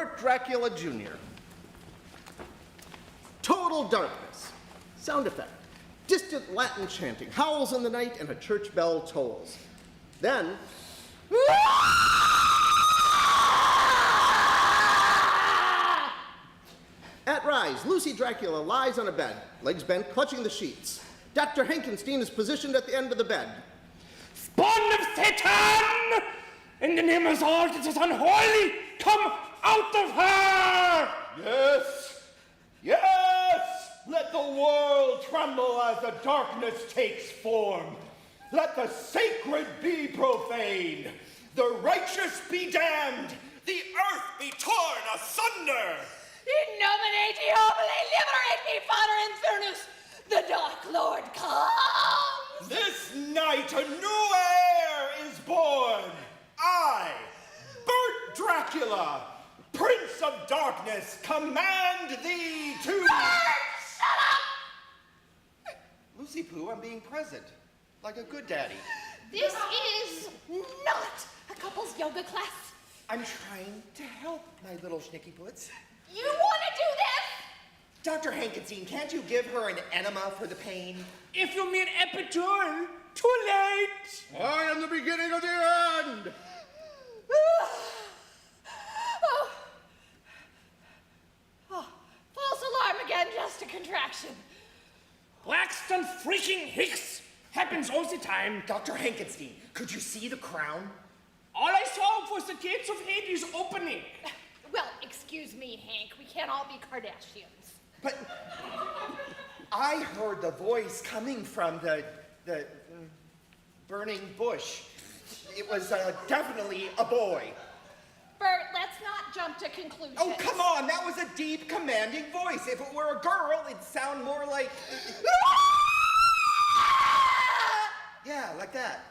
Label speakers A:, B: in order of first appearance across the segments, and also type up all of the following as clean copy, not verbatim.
A: Bert Dracula Jr. Total darkness. Sound effect. Distant Latin chanting, howls in the night, and a church bell tolls. Then... At rise, Lucy Dracula lies on a bed, legs bent, clutching the sheets. Dr. Hankenstein is positioned at the end of the bed.
B: Spawn of Satan! In the name of all that is unholy, come out of her!
C: Yes! Yes! Let the world tremble as the darkness takes form. Let the sacred be profaned. The righteous be damned. The earth be torn asunder.
D: In nomine Diaboli, liberate me, Father Infernus! The Dark Lord comes!
C: This night a new heir is born. I, Bert Dracula, Prince of Darkness, command thee to...
D: Bert, shut up!
E: Lucy Pooh, I'm being present, like a good daddy.
D: This is not a couples yoga class.
E: I'm trying to help my little schnickyputs.
D: You want to do this?
E: Dr. Hankenstein, can't you give her an enema for the pain?
B: If you mean epidural, too late.
A: I am the beginning of the end!
D: False alarm again, just a contraction.
B: Braxton freaking Hicks happens all the time.
E: Dr. Hankenstein, could you see the crown?
B: All I saw was the gates of Hades opening.
D: Well, excuse me, Hank, we can't all be Kardashians.
E: But I heard the voice coming from the burning bush. It was definitely a boy.
D: Bert, let's not jump to conclusions.
E: Oh, come on, that was a deep, commanding voice. If it were a girl, it'd sound more like... Yeah, like that.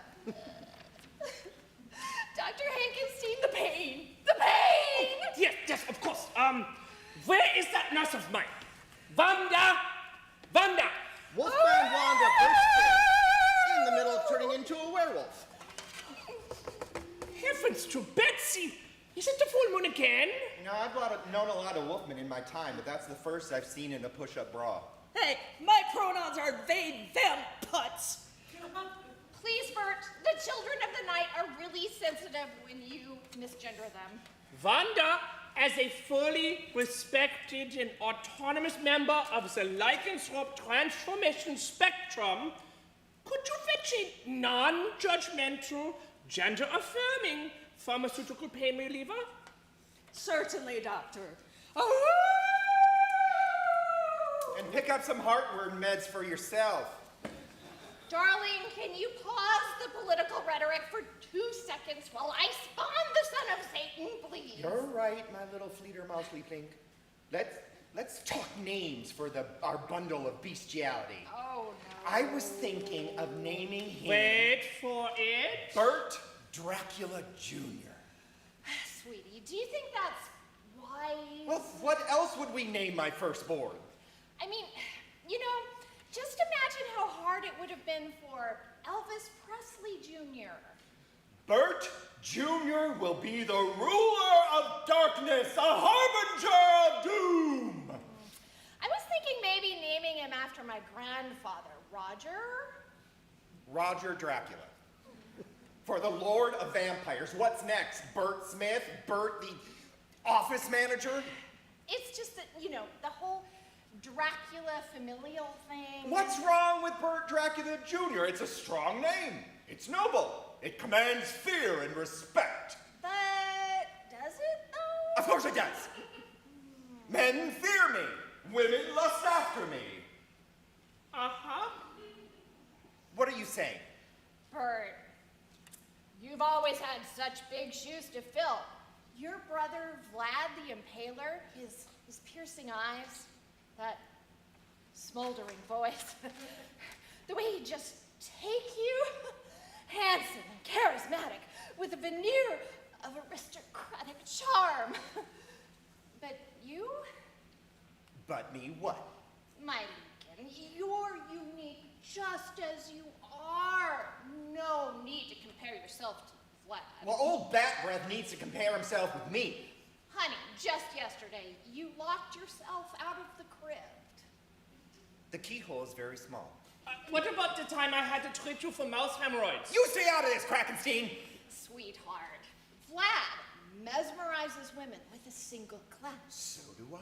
D: Dr. Hankenstein, the pain! The pain!
B: Yes, of course. Where is that nurse of mine? Wanda! Wanda!
A: Wolfman Wanda bursts in the middle of turning into a werewolf.
B: Heavens to Betsy! Is it the full moon again?
E: You know, I've known a lot of wolfmen in my time, but that's the first I've seen in a push-up bra.
F: Hey, my pronouns are they, them, putz.
D: Please, Bert, the children of the night are really sensitive when you misgender them.
B: Wanda, as a fully respected and autonomous member of the lycanthrope transformation spectrum, could you fetch a non-judgmental, gender-affirming pharmaceutical pain reliever?
F: Certainly, Doctor.
E: And pick up some heartburn meds for yourself.
D: Darling, can you pause the political rhetoric for 2 seconds while I spawn the son of Satan, please?
E: You're right, my little fleeter mouse weakling. Let's talk names for our bundle of bestiality.
D: Oh, no.
E: I was thinking of naming him...
B: Wait for it.
E: Bert Dracula Jr.
D: Sweetie, do you think that's wise?
E: Well, what else would we name my firstborn?
D: I mean, you know, just imagine how hard it would have been for Elvis Presley Jr.
C: Bert Jr. will be the ruler of darkness, a harbinger of doom.
D: I was thinking maybe naming him after my grandfather, Roger.
E: Roger Dracula. For the Lord of Vampires. What's next? Bert Smith? Bert the office manager?
D: It's just that, you know, the whole Dracula familial thing.
E: What's wrong with Bert Dracula Jr.? It's a strong name. It's noble.
C: It commands fear and respect.
D: But does it, though?
E: Of course it does.
C: Men fear me. Women lust after me.
B: Uh-huh.
E: What are you saying?
D: Bert, you've always had such big shoes to fill. Your brother, Vlad the Impaler, his piercing eyes, that smoldering voice, the way he'd just take you, handsome and charismatic, with a veneer of aristocratic charm. But you,
E: But me what?
D: my Lincoln, you're unique just as you are. No need to compare yourself to Vlad.
E: Well, old Bat Breath needs to compare himself with me.
D: Honey, just yesterday, you locked yourself out of the crypt.
E: The keyhole is very small.
B: What about the time I had to treat you for mouse hemorrhoids?
E: You stay out of this, Krakenstein!
D: Sweetheart, Vlad mesmerizes women with a single glance.
E: So do I.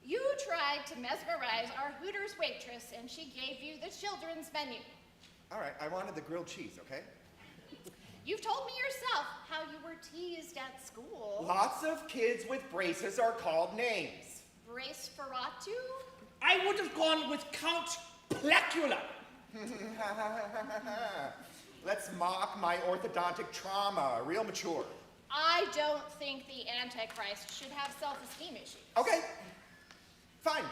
D: You tried to mesmerize our Hooters waitress, and she gave you the children's menu.
E: All right, I wanted the grilled cheese, okay?
D: You've told me yourself how you were teased at school.
E: Lots of kids with braces are called names.
D: Brace Ferratu?
B: I would have gone with Count Placula.
E: Let's mock my orthodontic trauma, real mature.
D: I don't think the Antichrist should have self-esteem issues.
E: Okay, fine.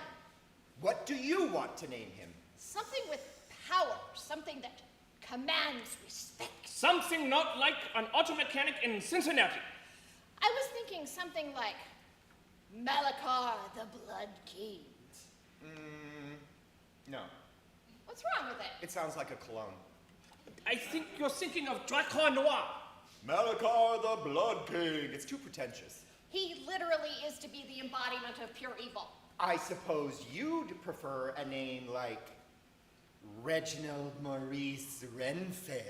E: What do you want to name him?
D: Something with power, something that commands respect.
B: Something not like an auto mechanic in Cincinnati.
D: I was thinking something like Malachar the Blood King.
E: No,
D: What's wrong with it?
E: it sounds like a cologne.
B: I think you're thinking of Dracar Noir.
E: Malachar the Blood King. It's too pretentious.
D: He literally is to be the embodiment of pure evil.
E: I suppose you'd prefer a name like Reginald Maurice Renfield.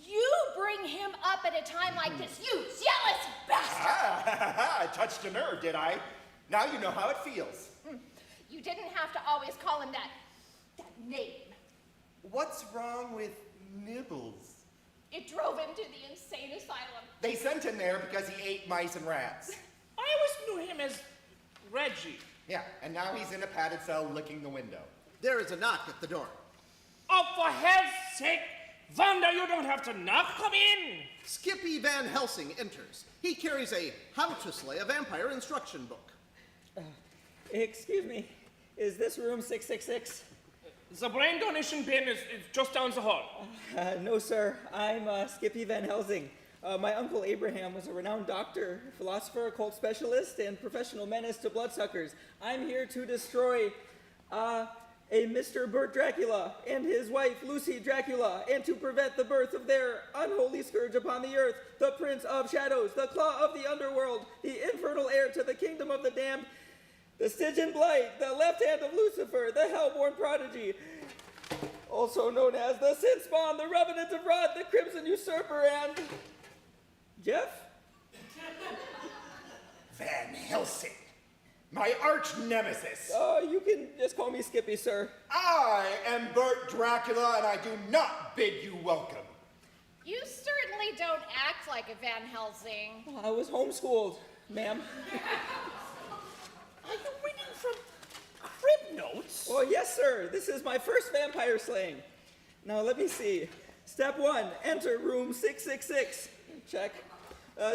D: You bring him up at a time like this, you jealous bastard!
E: I touched a nerve, did I? Now you know how it feels.
D: You didn't have to always call him that name.
E: What's wrong with Nibbles?
D: It drove him to the insane asylum.
E: They sent him there because he ate mice and rats.
B: I always knew him as Reggie.
E: Yeah, and now he's in a padded cell licking the window.
A: There is a knock at the door.
B: Oh, for hell's sake! Wanda, you don't have to knock. Come in.
A: Skippy Van Helsing enters. He carries a How to Slay a Vampire instruction book.
G: Excuse me, is this room 666?
B: The brain donation bin is just down the hall.
G: No, sir. I'm Skippy Van Helsing. My uncle Abraham was a renowned doctor, philosopher, occult specialist, and professional menace to bloodsuckers. I'm here to destroy a Mr. Burt Dracula and his wife Lucy Dracula, and to prevent the birth of their unholy scourge upon the earth, the Prince of Shadows, the Claw of the Underworld, the infernal heir to the kingdom of the damned, the Stygian Blight, the left hand of Lucifer, the hellborn prodigy, also known as the Sin Spawn, the Revenant of Rod, the Crimson Usurper, and Jeff?
E: Van Helsing, my arch nemesis.
G: You can just call me Skippy, sir.
E: I am Burt Dracula, and I do not bid you welcome.
D: You certainly don't act like a Van Helsing.
G: I was homeschooled, ma'am.
B: Are you reading from crib notes?
G: Oh, yes, sir. This is my first vampire slaying. Now, let me see. Step 1, enter room 666. Check.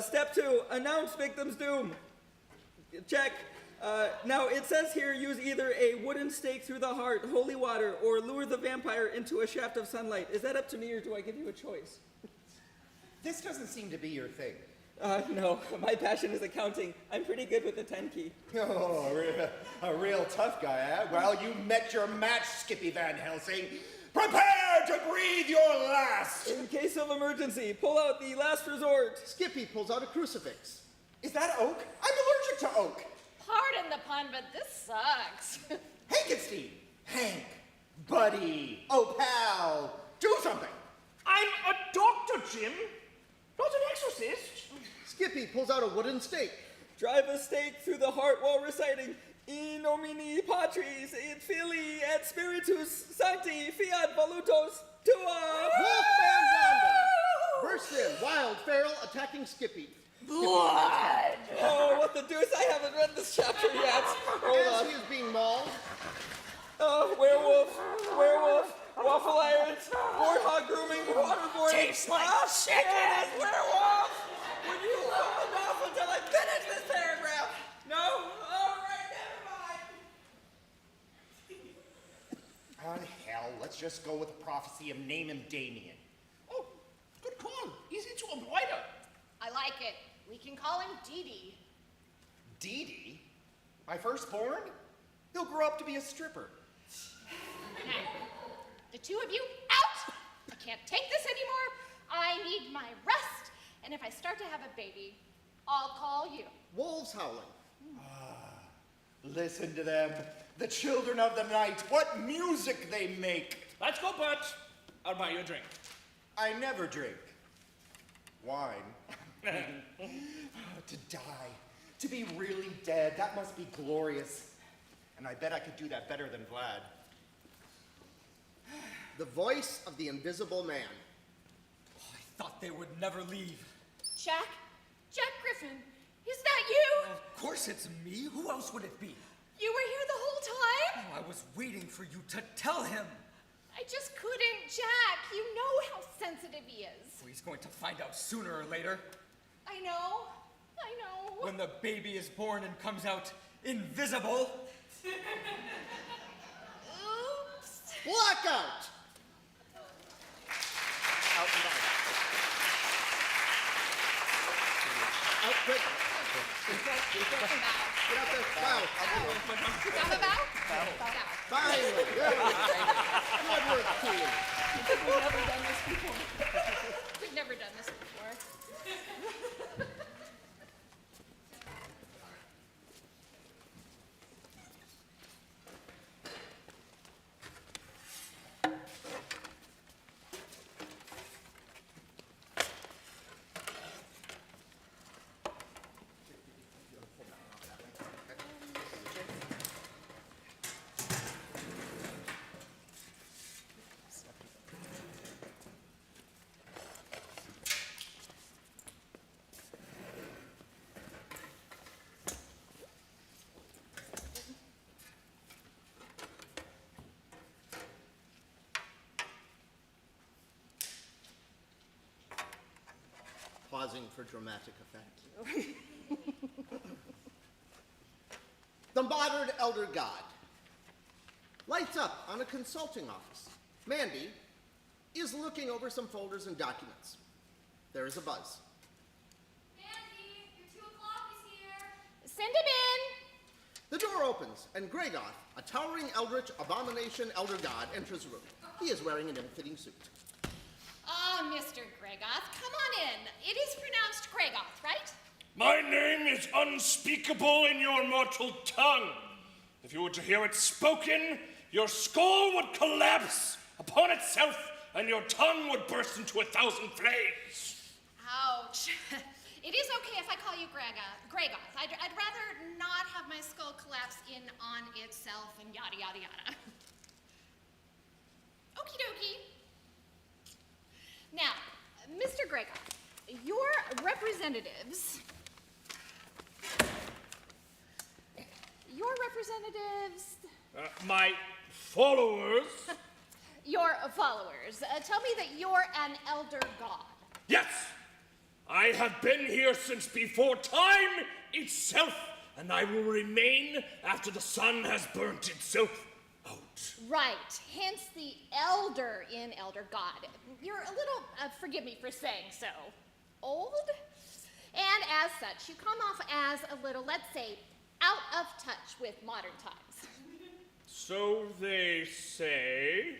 G: Step 2, announce victim's doom. Check. Now, it says here, use either a wooden stake through the heart, holy water, or lure the vampire into a shaft of sunlight. Is that up to me, or do I give you a choice?
E: This doesn't seem to be your thing.
G: No. My passion is accounting. I'm pretty good with the 10 key.
E: Oh, a real tough guy, eh? Well, you met your match, Skippy Van Helsing. Prepare to breathe your last!
G: In case of emergency, pull out the last resort.
A: Skippy pulls out a crucifix.
E: Is that oak? I'm allergic to oak.
D: Pardon the pun, but this sucks.
E: Hankenstein, Hank, buddy, oh pal, do something.
B: I'm a doctor, Jim, not an exorcist.
A: Skippy pulls out a wooden stake.
G: Drive a stake through the heart while reciting In nomine Patris et Filii et Spiritus Sancti fiat volutos tua.
A: Wolfman Wanda bursts in, wild, feral, attacking Skippy.
D: Blood!
G: Oh, what the deuce? I haven't read this chapter yet. Hold
A: As
G: on.
A: he is being mauled,
G: Werewolf, waffle irons, warthog grooming, waterboarding.
F: Tastes like chicken.
G: It is werewolf! Would you hold off until I finish this paragraph? No? All right, never mind.
E: Oh, hell, let's just go with the prophecy and name him Damien.
B: Oh, good call. Easy to embroider.
D: I like it. We can call him Dee
E: Dee Dee? My firstborn? He'll grow up to be a stripper.
D: Now, the two of you, out! I can't take this anymore. I need my rest. And if I start to have a baby, I'll call you.
A: wolves howling.
E: Listen to them, the children of the night. What music they make.
B: Let's go, Bert. I'll buy you a drink.
E: I never drink wine. To die, to be really dead, that must be glorious. And I bet I could do that better than Vlad.
A: The voice of the invisible man.
H: I thought they would never leave.
D: Jack? Jack Griffin, is that you?
H: Of course it's me. Who else would it be?
D: You were here the whole time?
H: Oh, I was waiting for you to tell him.
D: I just couldn't, Jack. You know how sensitive he is.
H: Well, he's going to find out sooner or later.
D: I know. I know.
H: When the baby is born and comes out invisible.
D: Oops.
A: Blackout! Out and back. Out quick. In front. Get out there. Bow.
D: Got a bow? Bow.
A: Finally. There we go. Good work, team.
D: We've never done this before. We've never done this before.
A: Pausing for dramatic effect. The modern elder god lights up on a consulting office. Mandy is looking over some folders and documents. There is a buzz.
D: Mandy, your 2 o'clock is here. Send him in.
A: The door opens, and Gregoth, a towering eldritch abomination elder god, enters the room. He is wearing an ill-fitting suit.
D: Oh, Mr. Gregoth, come on in. It is pronounced Gregoth, right?
B: My name is unspeakable in your mortal tongue. If you were to hear it spoken, your skull would collapse upon itself, and your tongue would burst into 1,000 flames.
D: Ouch. It is okay if I call you Gregoth. I'd rather not have my skull collapse in on itself and yada, yada, yada. Okie dokie. Now, Mr. Gregoth, your representatives...
B: My followers?
D: Your followers, tell me that you're an elder god.
B: Yes! I have been here since before time itself, and I will remain after the sun has burnt itself out.
D: Right, hence the elder in elder god. You're a little, forgive me for saying so, old? And as such, you come off as a little, let's say, out of touch with modern times.
B: So they say.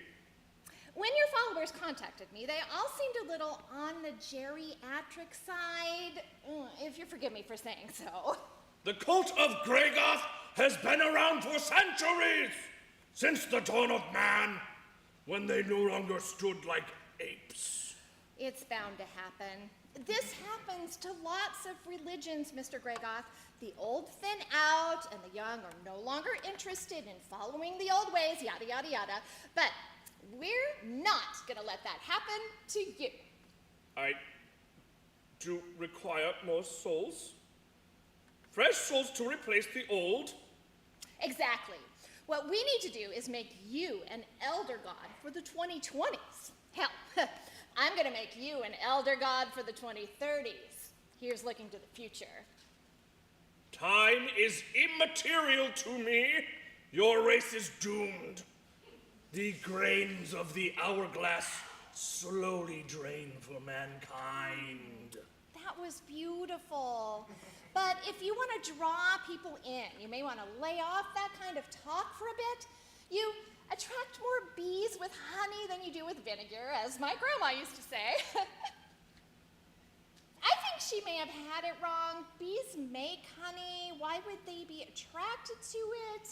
D: When your followers contacted me, they all seemed a little on the geriatric side, if you forgive me for saying so.
B: The cult of Gregoth has been around for centuries, since the dawn of man, when they no longer stood like apes.
D: It's bound to happen. This happens to lots of religions, Mr. Gregoth. The old thin out, and the young are no longer interested in following the old ways, yada, yada, yada. But we're not gonna let that happen to you.
B: I do require more souls. Fresh souls to replace the old.
D: Exactly. What we need to do is make you an elder god for the 2020s. Hell, I'm gonna make you an elder god for the 2030s. Here's looking to the future.
B: Time is immaterial to me. Your race is doomed. The grains of the hourglass slowly drain for mankind.
D: That was beautiful. But if you want to draw people in, you may want to lay off that kind of talk for a bit. You attract more bees with honey than you do with vinegar, as my grandma used to say. I think she may have had it wrong. Bees make honey. Why would they be attracted to it?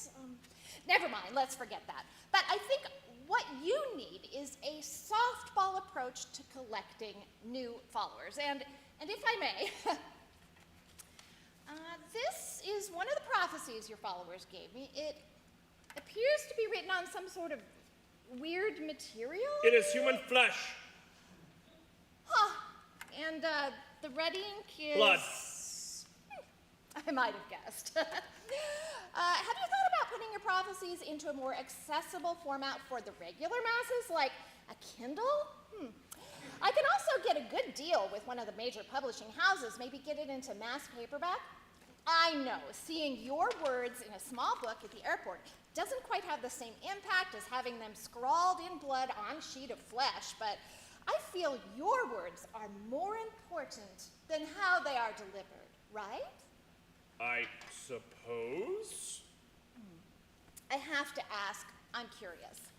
D: Never mind, let's forget that. But I think what you need is a softball approach to collecting new followers. And if I may, this is one of the prophecies your followers gave me. It appears to be written on some sort of weird material.
B: It is human flesh.
D: Huh. And the red ink is...
B: Blood.
D: I might have guessed. Have you thought about putting your prophecies into a more accessible format for the regular masses, like a Kindle? I can also get a good deal with one of the major publishing houses, maybe get it into mass paperback. I know, seeing your words in a small book at the airport doesn't quite have the same impact as having them scrawled in blood on a sheet of flesh, but I feel your words are more important than how they are delivered, right?
B: I suppose?
D: I have to ask, I'm curious.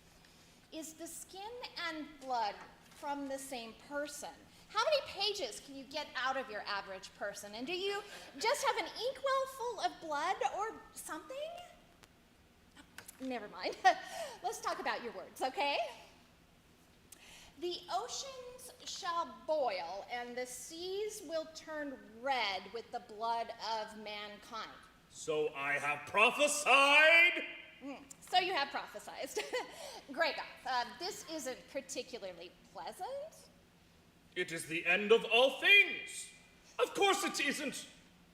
D: Is the skin and blood from the same person? How many pages can you get out of your average person? And do you just have an inkwell full of blood or something? Never mind. Let's talk about your words, okay? The oceans shall boil, and the seas will turn red with the blood of mankind.
B: So I have prophesied.
D: So you have prophesized. Gregoth, this isn't particularly pleasant.
B: It is the end of all things. Of course it isn't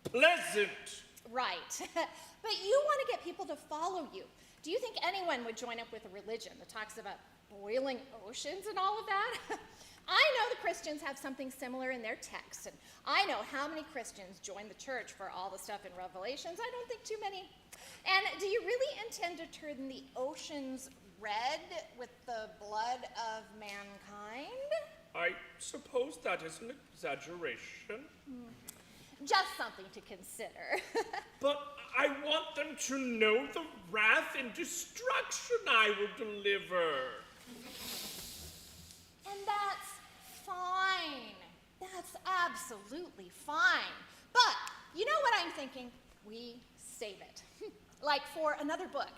B: pleasant.
D: Right. But you want to get people to follow you. Do you think anyone would join up with a religion that talks about boiling oceans and all of that? I know the Christians have something similar in their texts, and I know how many Christians join the church for all the stuff in Revelations. I don't think too many. And do you really intend to turn the oceans red with the blood of mankind?
B: I suppose that is an exaggeration.
D: Just something to consider.
B: But I want them to know the wrath and destruction I will deliver.
D: And that's fine. That's absolutely fine. But you know what I'm thinking? We save it. Like for another book.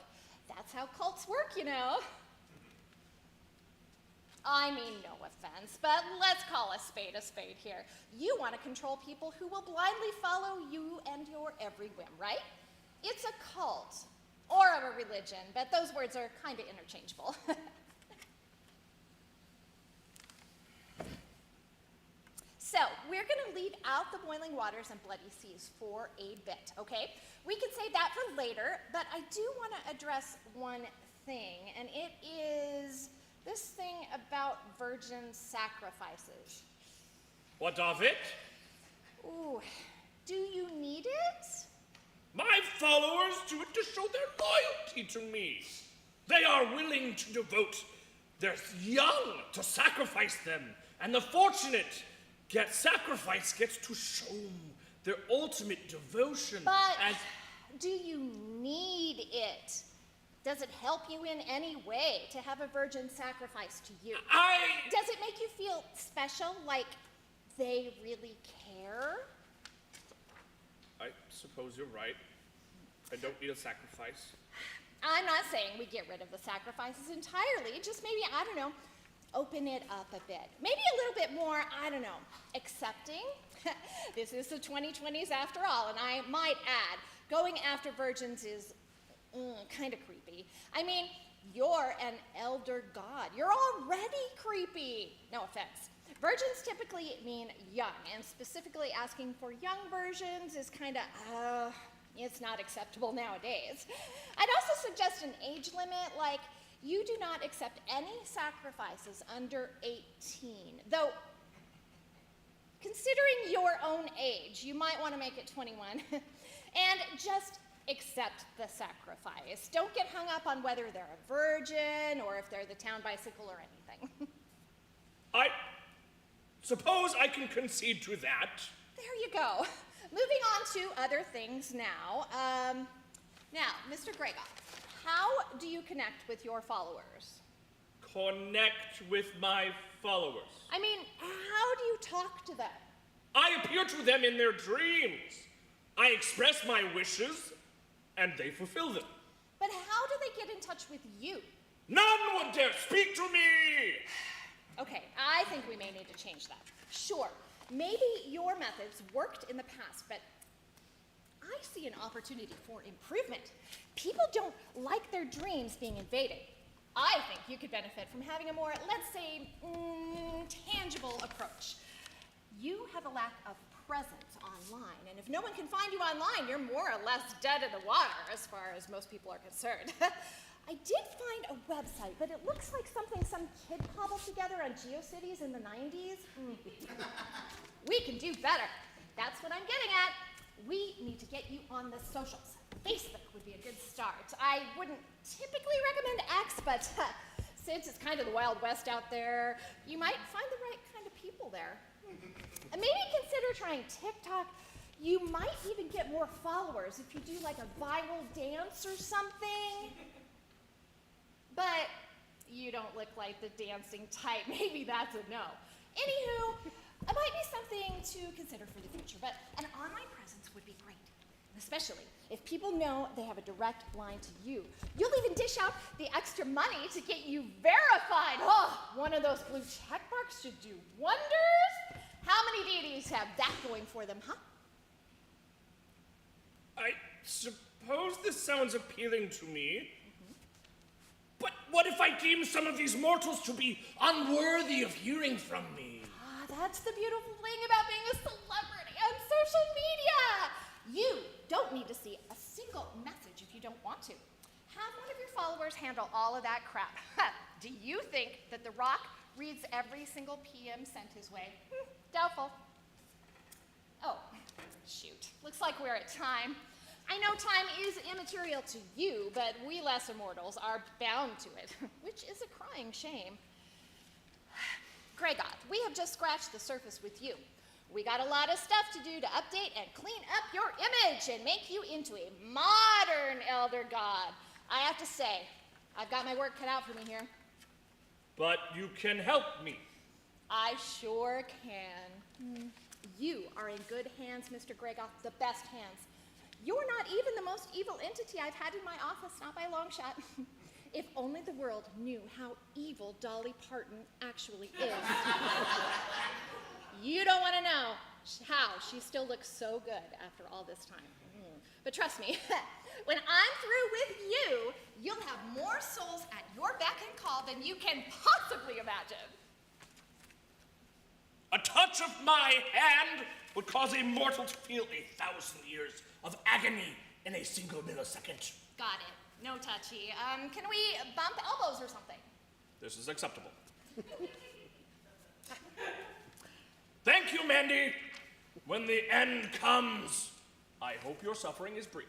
D: That's how cults work, you know. I mean, no offense, but let's call a spade here. You want to control people who will blindly follow you and your every whim, right? It's a cult, or a religion, but those words are kind of interchangeable. So, we're going to leave out the boiling waters and bloody seas for a bit, okay? We can save that for later, but I do want to address one thing, and it is this thing about virgin sacrifices.
B: What of it?
D: Ooh, do you need it?
B: My followers do it to show their loyalty to me. They are willing to devote their young to sacrifice them, and the fortunate sacrifice gets to show their ultimate devotion.
D: But do you need it? Does it help you in any way to have a virgin sacrifice to you? Does it make you feel special, like they really care?
B: I suppose you're right. I don't need a sacrifice.
D: I'm not saying we get rid of the sacrifices entirely, just maybe, I don't know, open it up a bit. Maybe a little bit more, I don't know, accepting. This is the 2020s after all, and I might add, going after virgins is kind of creepy. I mean, you're an elder god. You're already creepy. No offense. Virgins typically mean young, and specifically asking for young versions is kind of, it's not acceptable nowadays. I'd also suggest an age limit, like you do not accept any sacrifices under 18. Though, considering your own age, you might want to make it 21. And just accept the sacrifice. Don't get hung up on whether they're a virgin or if they're the town bicycle or anything.
B: I suppose I can concede to that.
D: There you go. Moving on to other things now. Now, Mr. Gregoff, how do you connect with your followers?
B: Connect with my followers.
D: I mean, how do you talk to them?
B: I appear to them in their dreams. I express my wishes, and they fulfill them.
D: But how do they get in touch with you?
B: None would dare speak to me!
D: Okay, I think we may need to change that. Sure, maybe your methods worked in the past, but I see an opportunity for improvement. People don't like their dreams being invaded. I think you could benefit from having a more, let's say, tangible approach. You have a lack of presence online, and if no one can find you online, you're more or less dead in the water as far as most people are concerned. I did find a website, but it looks like something some kid cobbled together on GeoCities in the 90s. We can do better. That's what I'm getting at. We need to get you on the socials. Facebook would be a good start. I wouldn't typically recommend X, but since it's kind of the Wild West out there, you might find the right kind of people there. And maybe consider trying TikTok. You might even get more followers if you do like a viral dance or something. But you don't look like the dancing type. Maybe that's a no. Anywho, it might be something to consider for the future, but an online presence would be great. Especially if people know they have a direct line to you. You'll even dish out the extra money to get you verified. Oh, one of those blue check marks should do wonders. How many deities have that going for them, huh?
B: I suppose this sounds appealing to me. But what if I deem some of these mortals to be unworthy of hearing from me?
D: That's the beautiful thing about being a celebrity on social media. You don't need to see a single message if you don't want to. Have one of your followers handle all of that crap. Do you think that The Rock reads every single PM sent his way? Doubtful. Oh, shoot. Looks like we're at time. I know time is immaterial to you, but we lesser mortals are bound to it, which is a crying shame. Gregoth, we have just scratched the surface with you. We got a lot of stuff to do to update and clean up your image and make you into a modern elder god. I have to say, I've got my work cut out for me here.
B: But you can help me.
D: I sure can. You are in good hands, Mr. Gregoth, the best hands. You're not even the most evil entity I've had in my office, not by a long shot. If only the world knew how evil Dolly Parton actually is. You don't want to know how she still looks so good after all this time. But trust me, when I'm through with you, you'll have more souls at your beck and call than you can possibly imagine.
B: A touch of my hand would cause a mortal to feel 1,000 years of agony in a single millisecond.
D: Got it. No touchy. Can we bump elbows or something?
B: This is acceptable. Thank you, Mandy. When the end comes, I hope your suffering is brief.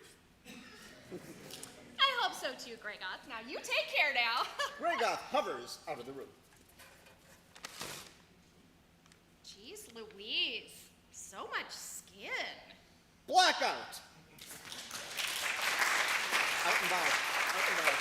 D: I hope so too, Gregoth. Now you take care now.
A: Gregoth hovers out of the room.
D: Jeez Louise, so much skin.
A: Blackout. Out and about. Out and about.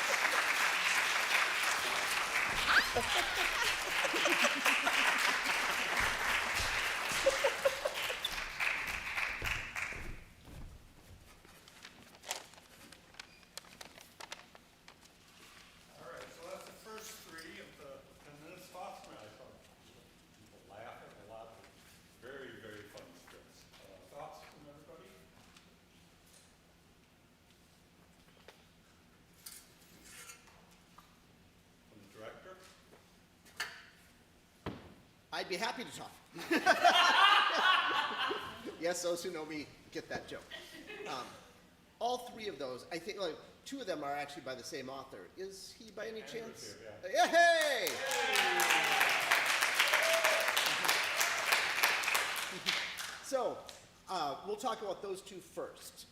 I: All right, so that's the first three of the, and then it's Foxman. I thought people laughing a lot. Very, very fun scripts. Thoughts from everybody? From the director?
A: I'd be happy to talk. Yes, those who know me get that joke. All three of those, I think, like, two of them are actually by the same author. Is he by any chance?
I: Here, yeah.
A: Hey! So, we'll talk about those two first.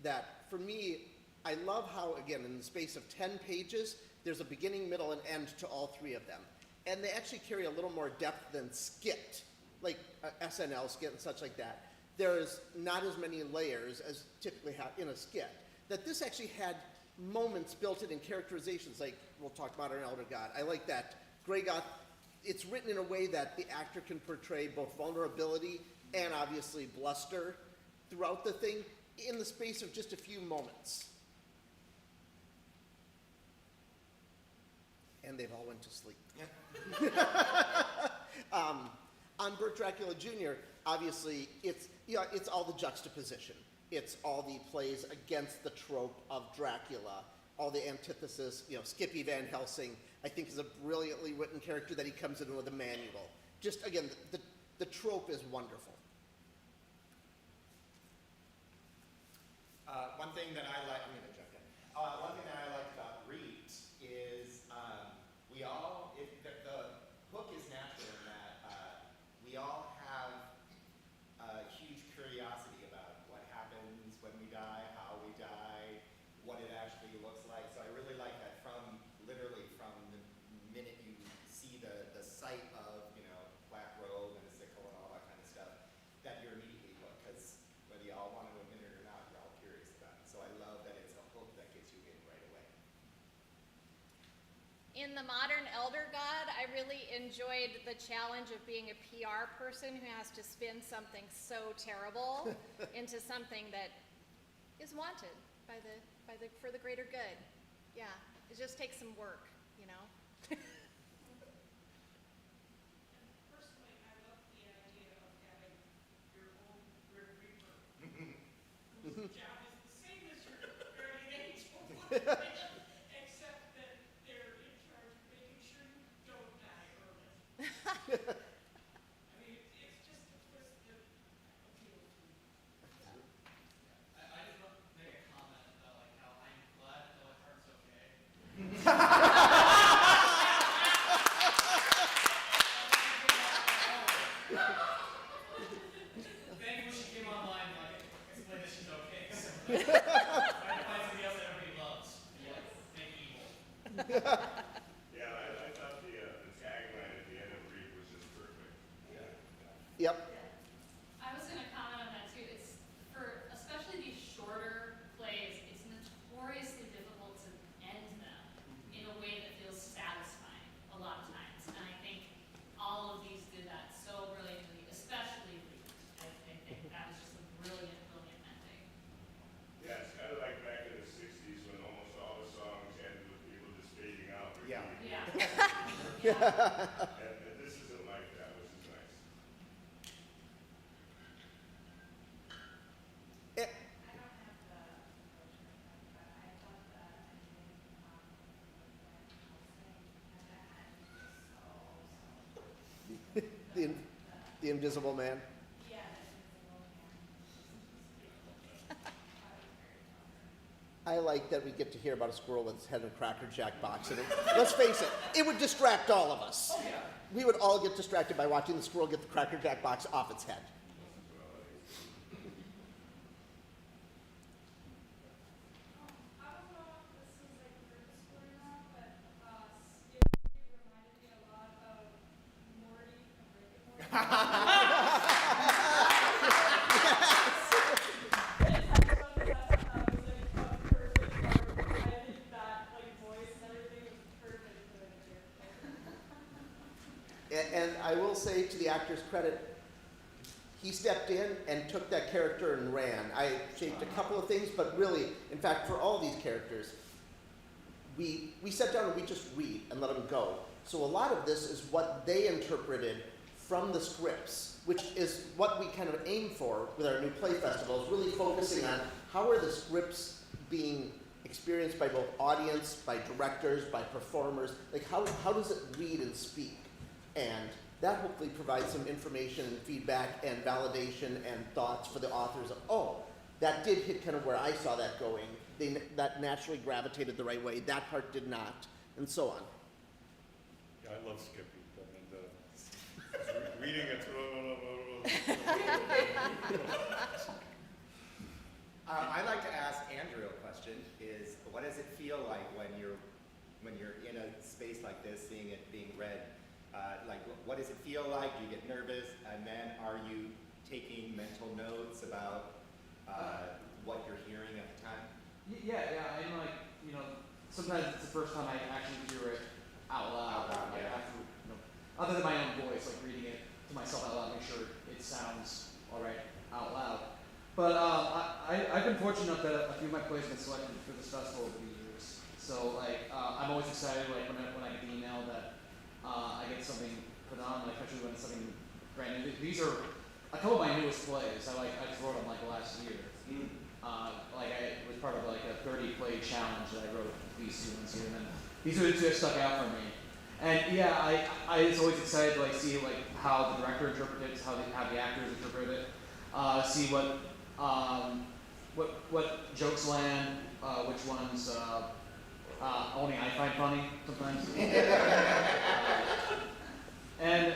A: That, for me, I love how, again, in the space of 10 pages, there's a beginning, middle, and end to all three of them. And they actually carry a little more depth than skit, like SNL skit and such like that. There's not as many layers as typically in a skit. That this actually had moments built in characterizations, like we'll talk about our Elder God. I like that Gregoth it's written in a way that the actor can portray both vulnerability and obviously bluster throughout the thing in the space of just a few moments. And they've all went to sleep. On Burt Dracula Jr., obviously, it's all the juxtaposition. It's all the plays against the trope of Dracula, all the antithesis. Skippy Van Helsing, I think, is a brilliantly written character that he comes in with a manual. Just, again, the trope is wonderful.
E: One thing that I like, I'm going to jump in. One thing that I like about Reed is the hook is natural in that we all have a huge curiosity about what happens when we die, how we die, what it actually looks like. So I really like that literally from the minute you see the sight of, black robe and a sickle and all that kind of stuff, that you're immediately hooked, because whether you all want to admit it or not, you're all curious about it. So I love that it's a hook that gets you in right away.
D: In The Modern Elder God, I really enjoyed the challenge of being a PR person who has to spin something so terrible into something that is wanted for the greater good. Yeah, it just takes some work,
J: Personally, I love the idea of having your own Grim Reaper, whose job is the same as your guardian angel, except that they're in charge of making sure you don't die early. I mean, it's just a twist that appeals to me.
K: I just want to make a comment about how I'm glad that my heart's okay. Thankfully she came online and explained that she's okay. So trying to find somebody else that everybody loves. Make evil.
B: Yeah, I thought the tagline at the end of Reed was just perfect.
A: Yep.
L: I was going to comment on that too. It's for especially these shorter plays, it's notoriously difficult to end them in a way that feels satisfying a lot of times. And I think all of these did that so brilliantly, especially Reed. I think that was just a brilliant, brilliant ending.
B: Yeah, it's kind of like back in the 60s when almost all the songs ended with people just fading out.
E: Yeah.
L: Yeah.
B: And this isn't like that, which is nice.
A: Eh,
L: I don't have the approach right now, but I thought the ending with Van Helsing
A: the Invisible Man.
L: yeah, the
A: I like that we get to hear about a squirrel with its head in a Cracker Jack box. And let's face it, it would distract all of us.
E: Oh, yeah.
A: We would all get distracted by watching the squirrel get the Cracker Jack box off its head.
J: I don't know if this is purposeful or not, but Skippy reminded me a lot of Morty from Rick and Morty. And I just wanted to ask how it was a perfect part. I think that voice and everything was perfect for the character.
A: And I will say, to the actor's credit, he stepped in and took that character and ran. I shaped a couple of things, but really, in fact, for all these characters, we sat down and we just read and let them go. So a lot of this is what they interpreted from the scripts, which is what we kind of aim for with our new play festival, is really focusing on how are the scripts being experienced by both audience, by directors, by performers. How does it read and speak? And that hopefully provides some information and feedback and validation and thoughts for the authors of, oh, that did hit kind of where I saw that going. That naturally gravitated the right way. That part did not, and so on.
I: Yeah, I love Skippy. I mean, reading it through.
E: I'd like to ask Andrew a question, is what does it feel like when you're in a space like this, seeing it being read? What does it feel like? Do you get nervous? And then are you taking mental notes about what you're hearing at the time?
K: Yeah, I'm sometimes it's the first time I actually hear it out loud.
E: Yeah.
K: other than my own voice, like reading it to myself out loud, make sure it sounds all right out loud. But I've been fortunate enough that a few of my plays have been selected for this festival over the years. So like I'm always excited like when I get the email that I get something put on, like especially when it's something brand new. These are a couple of my newest plays. I just wrote them like last year. Like I was part of like a 30 play challenge that I wrote these two ones here, and then these are the two that stuck out for me. And yeah, I was always excited to like see like how the director interprets it, how the actors interpret it, see what jokes land, which ones only I find funny sometimes. And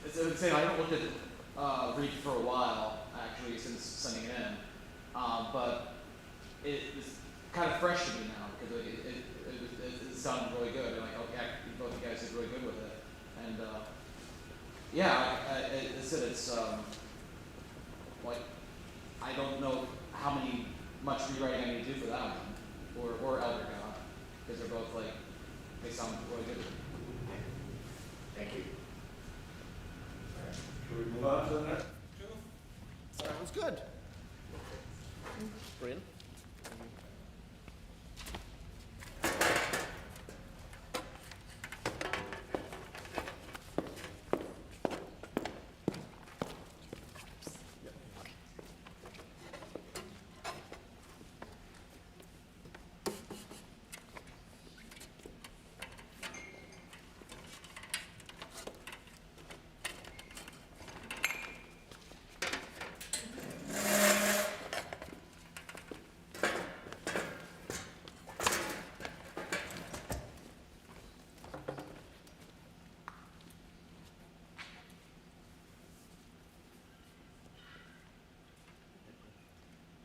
K: it's insane. I haven't looked at Read for a while actually since sending it in, but it's kind of fresh to me now because it sounded really good. And like, okay, both you guys did really good with it, and yeah, it's like I don't know how much rewriting I need to do for that one, or Elder God, because they're both like they sound really good.
E: Thank you.
I: Should we move on to the next two?
A: Sounds good. Bryn?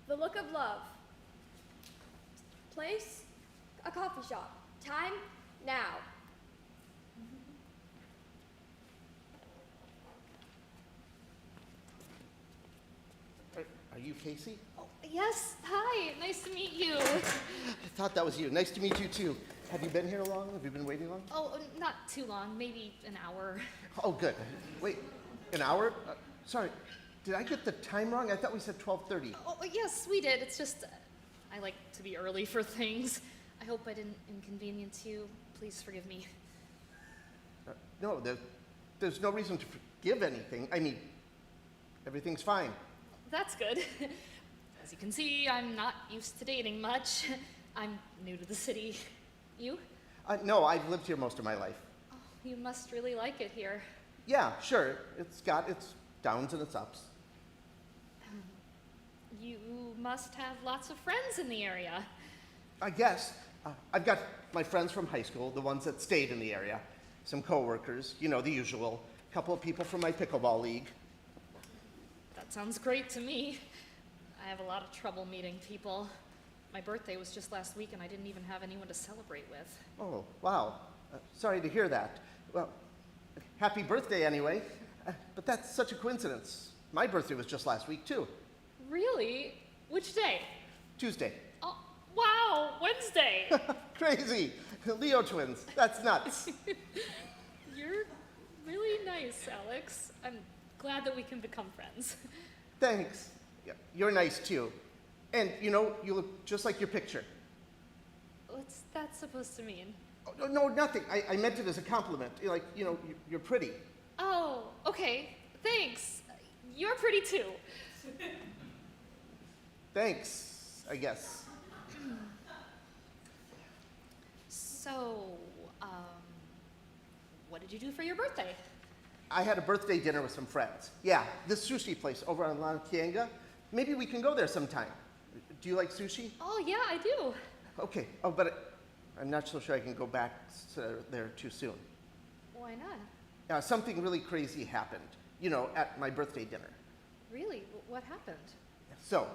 M: The Look of Love. Place, a coffee shop. Time, now.
A: Are you Casey?
L: Oh, yes, hi, nice to meet you.
A: I thought that was you. Nice to meet you too. Have you been here long? Have you been waiting long?
L: Oh, not too long, maybe an hour.
A: Oh, good. Wait, an hour? Sorry, did I get the time wrong? I thought we said 12:30.
L: Oh, yes, we did. It's just, I like to be early for things. I hope I didn't inconvenience you. Please forgive me.
A: No, there's no reason to forgive anything. I mean, everything's fine.
L: That's good. As you can see, I'm not used to dating much. I'm new to the city. You?
A: No, I've lived here most of my life.
L: Oh, you must really like it here.
A: Yeah, sure. It's got its downs and its ups.
L: You must have lots of friends in the area.
A: I guess. I've got my friends from high school, the ones that stayed in the area, some coworkers, you know, the usual, a couple of people from my pickleball league.
L: That sounds great to me. I have a lot of trouble meeting people. My birthday was just last week and I didn't even have anyone to celebrate with.
A: Oh, wow. Sorry to hear that. Well, happy birthday anyway. But that's such a coincidence. My birthday was just last week, too.
L: Really? Which day?
A: Tuesday.
L: Oh, wow, Wednesday.
A: Crazy. Leo twins. That's nuts.
L: You're really nice, Alex. I'm glad that we can become friends.
A: Thanks. Yeah, you're nice, too. And, you know, you look just like your picture.
L: What's that supposed to mean?
A: Oh, no, nothing. I meant it as a compliment. Like, you know, you're pretty.
L: Oh, okay. Thanks. You're pretty too.
A: Thanks, I guess.
L: So, what did you do for your birthday?
A: I had a birthday dinner with some friends. Yeah, this sushi place over on La Kienga. Maybe we can go there sometime. Do you like sushi?
L: Oh, yeah, I do.
A: Okay. Oh, but I'm not so sure I can go back there too soon.
L: Why not?
A: Something really crazy happened, you know, at my birthday dinner.
L: Really? What happened?
A: So,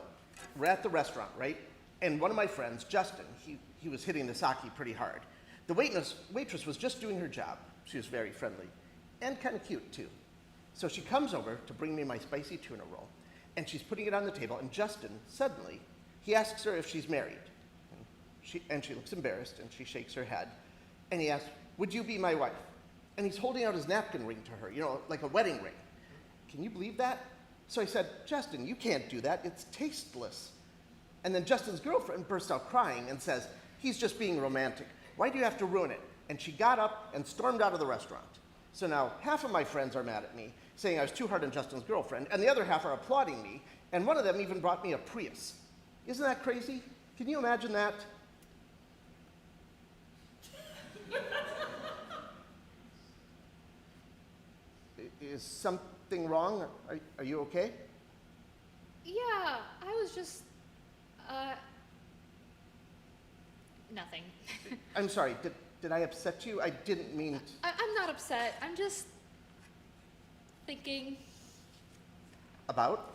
A: we're at the restaurant, right? And one of my friends, Justin, he was hitting the sake pretty hard. The waitress was just doing her job. She was very friendly and kind of cute, too. So she comes over to bring me my spicy tuna roll, and she's putting it on the table, and Justin, suddenly, he asks her if she's married. And she looks embarrassed, and she shakes her head. And he asks, "Would you be my wife?" And he's holding out his napkin ring to her, you know, like a wedding ring. Can you believe that? So I said, Justin, you can't do that. It's tasteless. And then Justin's girlfriend bursts out crying and says, he's just being romantic. Why do you have to ruin it? And she got up and stormed out of the restaurant. So now half of my friends are mad at me, saying I was too hard on Justin's girlfriend, and the other half are applauding me, and one of them even brought me a Prius. Isn't that crazy? Can you imagine that? Is something wrong? Are you okay?
L: Yeah, I was just, nothing.
A: I'm sorry, did I upset you? I didn't mean to.
L: I'm not upset. I'm just thinking
A: About?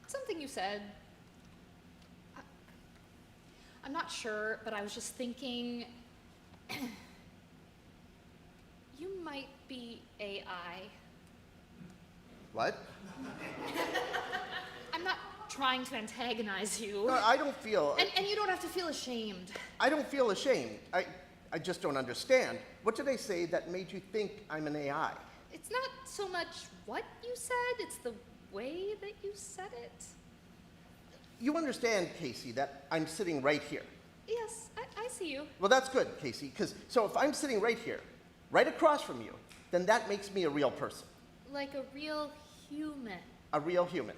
L: something you said. I'm not sure, but I was just thinking you might be AI.
A: What?
L: I'm not trying to antagonize you.
A: No, I don't feel.
L: And you don't have to feel ashamed.
A: I don't feel ashamed. I just don't understand. What did I say that made you think I'm an AI?
L: It's not so much what you said, it's the way that you said it.
A: You understand, Casey, that I'm sitting right here.
L: Yes, I see you.
A: Well, that's good, Casey, because so if I'm sitting right here, right across from you, then that makes me a real person.
L: Like a real human,
A: A real human.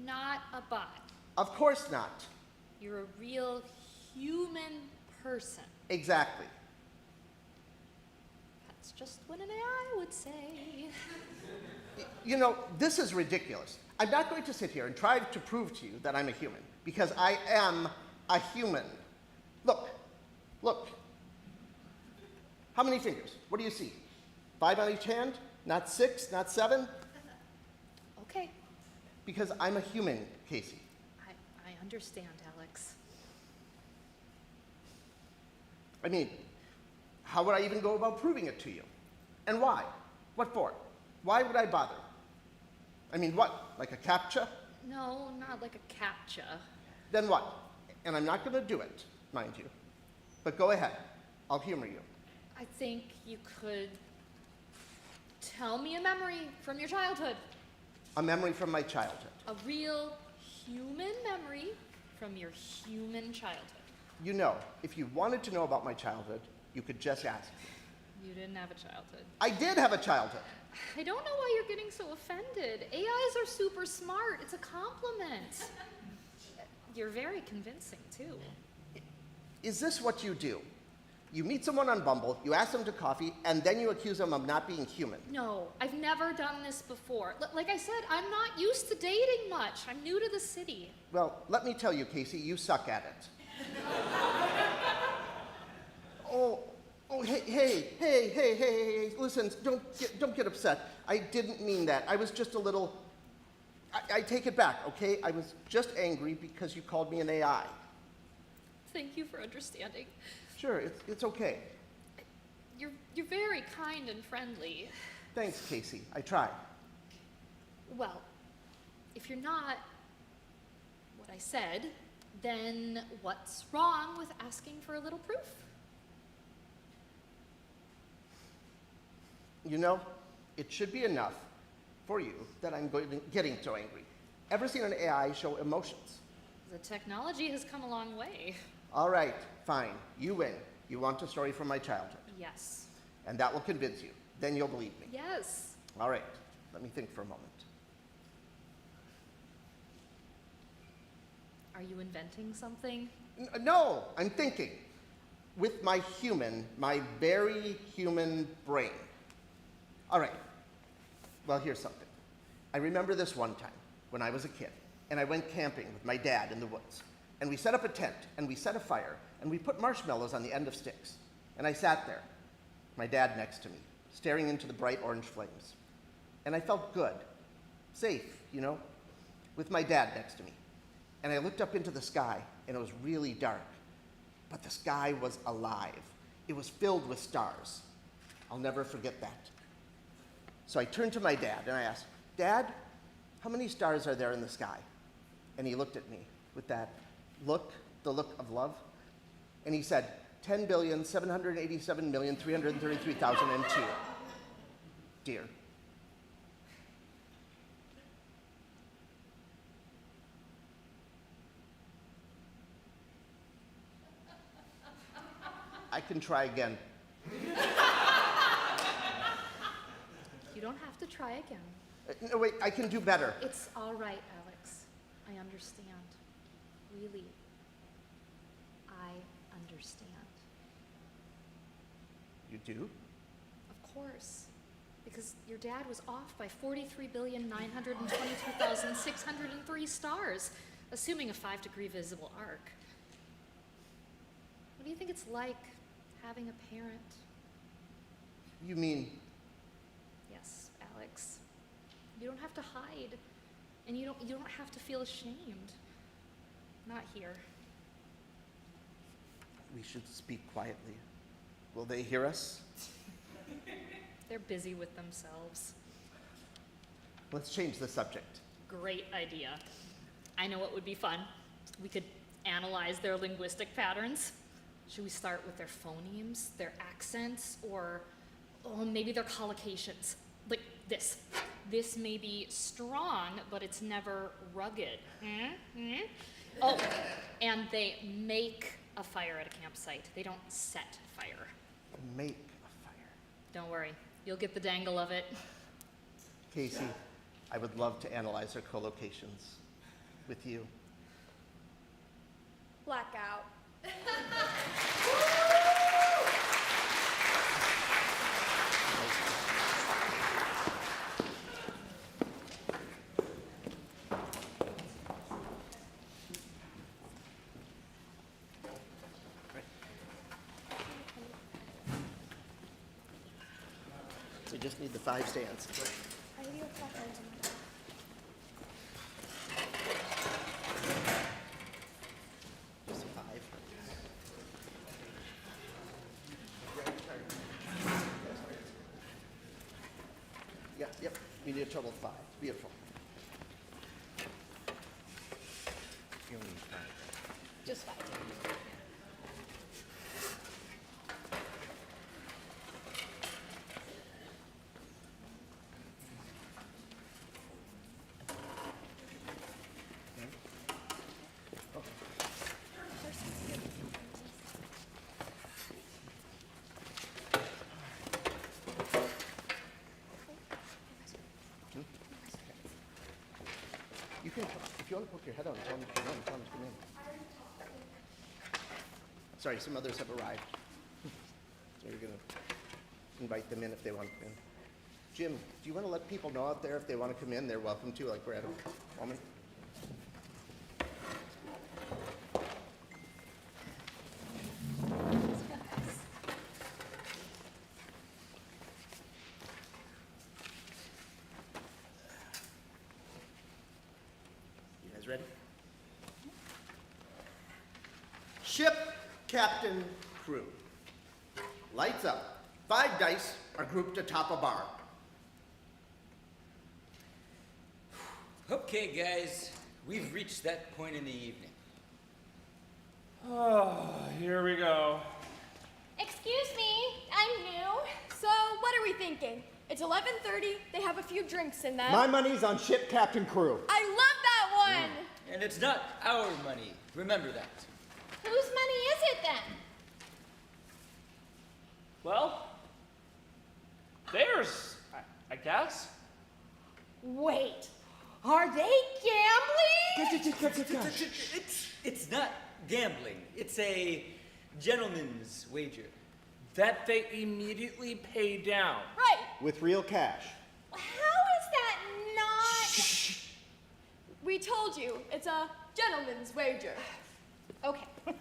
L: not a bot.
A: Of course not.
L: You're a real human person.
A: Exactly.
L: That's just what an AI would say.
A: You know, this is ridiculous. I'm not going to sit here and try to prove to you that I'm a human, because I am a human. Look. How many fingers? What do you see? 5 on each hand? Not 6, not 7?
L: Okay,
A: Because I'm a human, Casey.
L: I understand, Alex.
A: I mean, how would I even go about proving it to you? And why? What for? Why would I bother? I mean, what? Like a CAPTCHA?
L: No, not like a CAPTCHA.
A: Then what? And I'm not going to do it, mind you. But go ahead. I'll humor you.
L: I think you could tell me a memory from your childhood.
A: A memory from my childhood.
L: A real human memory from your human childhood.
A: You know, if you wanted to know about my childhood, you could just ask me.
L: You didn't have a childhood.
A: I did have a childhood.
L: I don't know why you're getting so offended. AIs are super smart. It's a compliment. You're very convincing, too.
A: Is this what you do? You meet someone on Bumble, you ask them to coffee, and then you accuse them of not being human.
L: No, I've never done this before. Like I said, I'm not used to dating much. I'm new to the city.
A: Well, let me tell you, Casey, you suck at it. Hey, listen, don't get upset. I didn't mean that. I was just a little, I take it back, okay? I was just angry because you called me an AI.
L: Thank you for understanding.
A: Sure, it's okay.
L: You're very kind and friendly.
A: Thanks, Casey. I tried.
L: Well, if you're not what I said, then what's wrong with asking for a little proof?
A: You know, it should be enough for you that I'm getting so angry. Ever seen an AI show emotions?
L: The technology has come a long way.
A: All right, fine. You win. You want a story from my childhood.
L: Yes.
A: And that will convince you. Then you'll believe me.
L: Yes.
A: All right. Let me think for a moment.
L: Are you inventing something?
A: No, I'm thinking. With my very human brain. All right. Well, here's something. I remember this one time when I was a kid, and I went camping with my dad in the woods. And we set up a tent, and we set a fire, and we put marshmallows on the end of sticks. And I sat there, my dad next to me, staring into the bright orange flames. And I felt good, safe, you know, with my dad next to me. And I looked up into the sky, and it was really dark. But the sky was alive. It was filled with stars. I'll never forget that. So I turned to my dad, and I asked, Dad, how many stars are there in the sky? And he looked at me with that look, the look of love. And he said, 10,787,333,002. Dear. I can try again.
N: You don't have to try again.
A: No, wait, I can do better.
N: It's all right, Alex. I understand. Really. I understand.
A: You do?
N: Of course. Because your dad was off by 43,922,603 stars, assuming a 5-degree visible arc. What do you think it's like having a parent?
A: You mean?
N: Yes, Alex. You don't have to hide, and you don't have to feel ashamed. Not here.
A: We should speak quietly. Will they hear us?
N: They're busy with themselves.
A: Let's change the subject.
N: Great idea. I know what would be fun. We could analyze their linguistic patterns. Should we start with their phonemes, their accents, or maybe their collocations? Like this. This may be strong, but it's never rugged. Oh, and they make a fire at a campsite. They don't set fire.
A: Make a fire.
N: Don't worry. You'll get the dangle of it.
A: Casey, I would love to analyze their collocations with you.
M: Blackout.
A: We just need the 5 stands.
M: I need a flashlight on my back.
A: Just 5. Yep. We need a total of 5. Beautiful. You only need 5.
N: Just 5.
A: You can, if you want to poke your head out and tell them to come in, tell them to come in. Sorry, some others have arrived. So you're going to invite them in if they want to come in. Jim, do you want to let people know out there if they want to come in, they're welcome to, like we're at a moment? Ready? Ship, captain, crew. Lights up. 5 dice are grouped atop a bar.
O: Okay, guys, we've reached that point in the evening.
B: Oh, here we go.
M: Excuse me, I'm new. So, what are we thinking? It's 11:30, they have a few drinks in them.
C: My money's on ship, captain, crew.
M: I love that one!
O: And it's not our money. Remember that.
D: Whose money is it then?
B: Well, theirs, I guess.
M: Wait, are they gambling?
O: It's not gambling. It's a gentleman's wager.
B: That they immediately pay down.
M: Right.
C: With real cash.
M: How is that not... We told you, it's a gentleman's wager.
D: Okay. I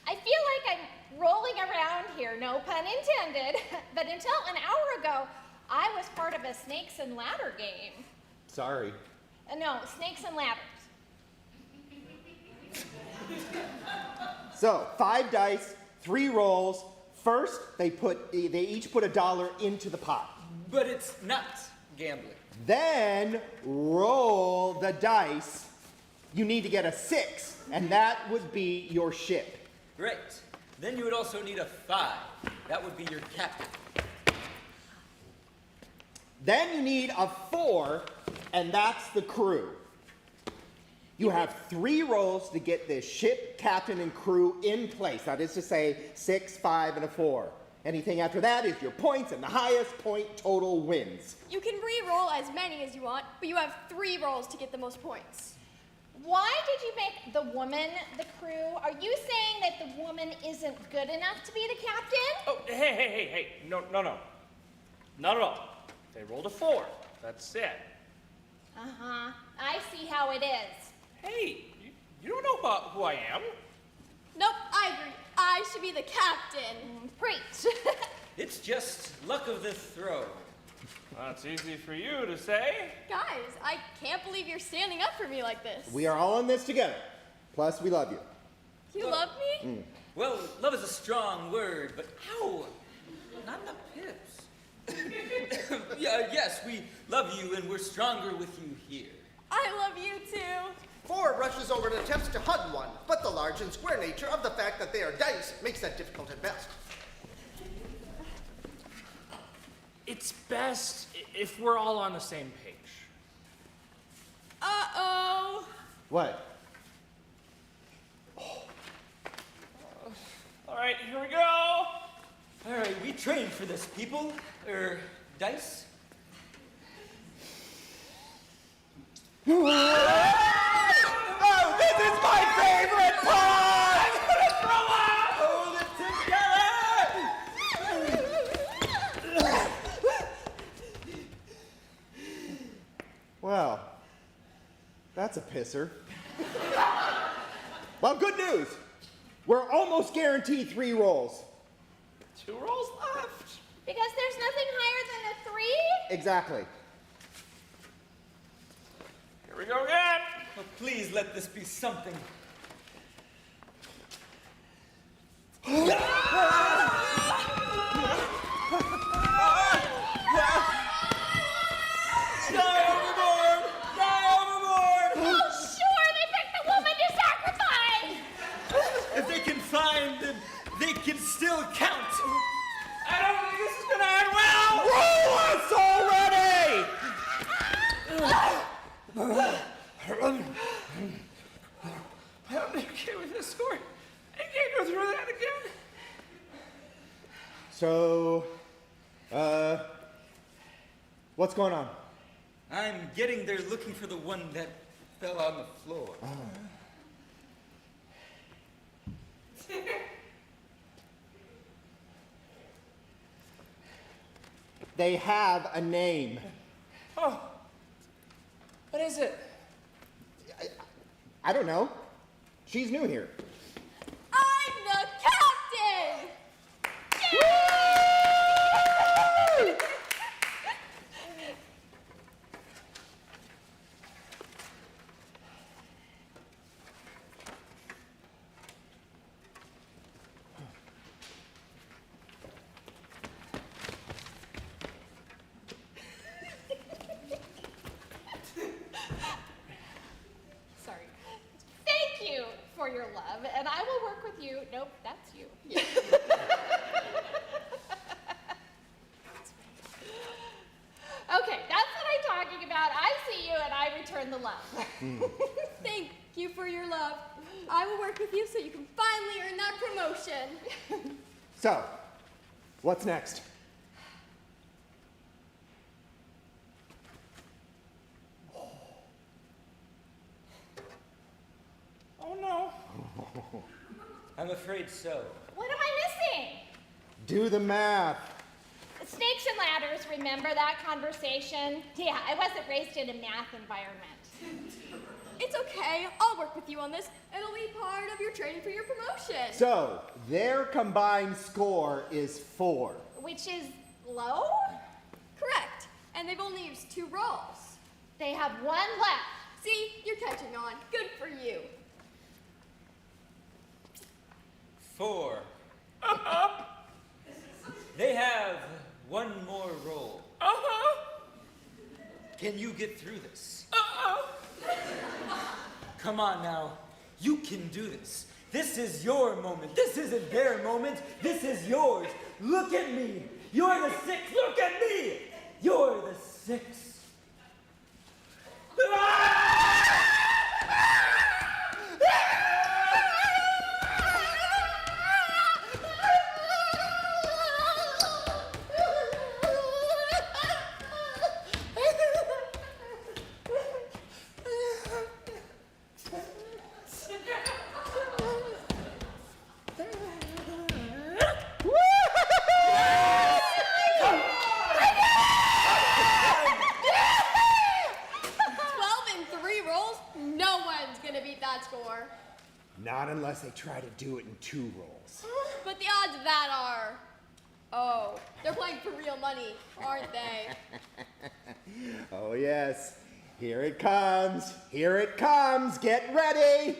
D: feel like I'm rolling around here, no pun intended. But until an hour ago, I was part of a snakes and ladder game.
C: Sorry.
D: No, snakes and ladders.
C: So, 5 dice, 3 rolls. First, they each put $1 into the pot.
O: But it's not gambling.
C: Then roll the dice. You need to get a 6, and that would be your ship.
O: Right. Then you would also need a 5. That would be your captain.
C: Then you need a 4, and that's the crew. You have 3 roles to get this ship, captain, and crew in place. That is to say, 6, 5, and a 4. Anything after that is your points, and the highest point total wins.
M: You can re-roll as many as you want, but you have 3 rolls to get the most points.
D: Why did you make the woman the crew? Are you saying that the woman isn't good enough to be the captain?
B: Oh, hey. No. Not at all. They rolled a 4. That's it.
D: Uh-huh. I see how it is.
B: Hey, you don't know who I am.
M: Nope, I agree. I should be the captain.
D: Preach.
O: It's just luck of the throw.
B: That's easy for you to say.
M: Guys, I can't believe you're standing up for me like this.
C: We are all in this together. Plus, we love you.
M: You love me?
O: Well, love is a strong word, but how? Not the pips. Yes, we love you and we're stronger with you here.
M: I love you too.
A: 4 rushes over and attempts to hug 1, but the large and square nature of the fact that they are dice makes that difficult at best.
B: It's best if we're all on the same page.
M: Uh-oh.
C: What?
B: All right, here we go.
O: All right, we trained for this, people. Dice?
C: Oh, this is my favorite part!
B: I'm gonna throw up!
O: Hold it together!
C: Well, that's a pisser. Well, good news. We're almost guaranteed 3 rolls.
B: 2 rolls left.
D: Because there's nothing higher than a 3?
C: Exactly.
B: Here we go again.
O: Oh, please let this be something.
D: Oh, sure, they picked the woman to sacrifice!
O: If they can find, then they can still count.
B: I don't think this is gonna end well.
C: Roll us already!
B: I'm okay with this score. I can't go through that again.
C: So, what's going on?
O: I'm getting there looking for the one that fell on the floor.
C: They have a name.
B: Oh. What is it?
C: I don't know. She's new here.
M: I'm the captain!
D: Sorry. Thank you for your love, and I will work with you. Nope, that's you. Okay, that's what I'm talking about. I see you and I return the love.
M: Thank you for your love. I will work with you so you can finally earn that promotion.
C: So, what's next?
B: Oh no.
O: I'm afraid so.
D: What am I missing?
C: Do the math.
D: Snakes and ladders, remember that conversation? Yeah, I wasn't raised in a math environment.
M: It's okay. I'll work with you on this. It'll be part of your training for your promotion.
C: So, their combined score is 4.
D: Which is low?
M: Correct. And they've only used 2 rolls.
D: They have 1 left.
M: See, you're catching on. Good for you.
O: 4. They have 1 more roll. Can you get through this? Come on now. You can do this. This is your moment. This isn't their moment. This is yours. Look at me. You're the six. Look at me. You're the six.
E: Not unless they try to do it in 2 rolls.
M: But the odds of that are, oh, they're playing for real money, aren't they?
E: Oh yes, here it comes. Here it comes. Get ready.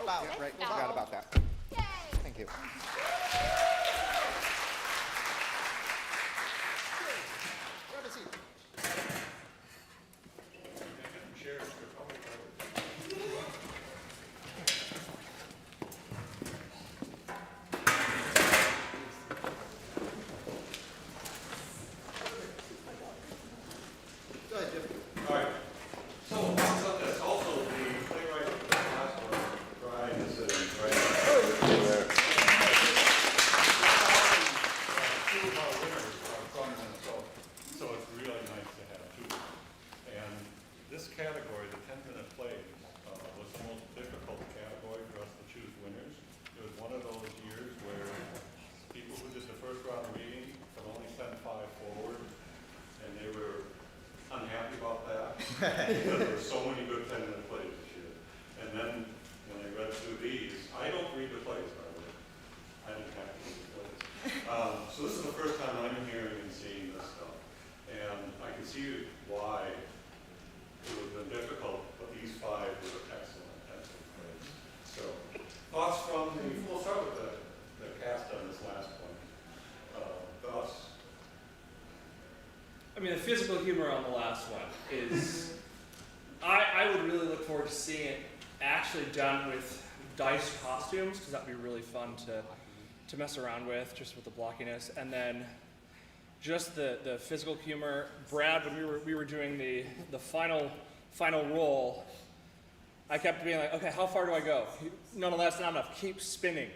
A: Wow, right, forgot about that. Thank you. Grab a seat. Go ahead, Jim.
I: All right. So that's also the playwright of the last one, Brian, is sitting right there. Two of our winners are from Minnesota, so it's really nice to have 2. And this category, the 10-minute play, was the most difficult category for us to choose winners. It was one of those years where people who did the first round of reading could only send 5 forward, and they were unhappy about that because there were so many good 10-minute plays this year. And then when I read through these, I don't read the plays, by the way. I didn't have to read the plays. So this is the first time I'm hearing and seeing this stuff. And I can see why it would have been difficult, but these 5 were excellent, excellent plays. So thoughts from the, we'll start with the cast on this last one. Thoughts?
P: I mean, the physical humor on the last one is, I would really look forward to seeing it actually done with dice costumes, because that'd be really fun to mess around with, just with the blockiness. And then just the physical humor. Brad, when we were doing the final roll, I kept being like, okay, how far do I go? No, that's not enough. Keep spinning.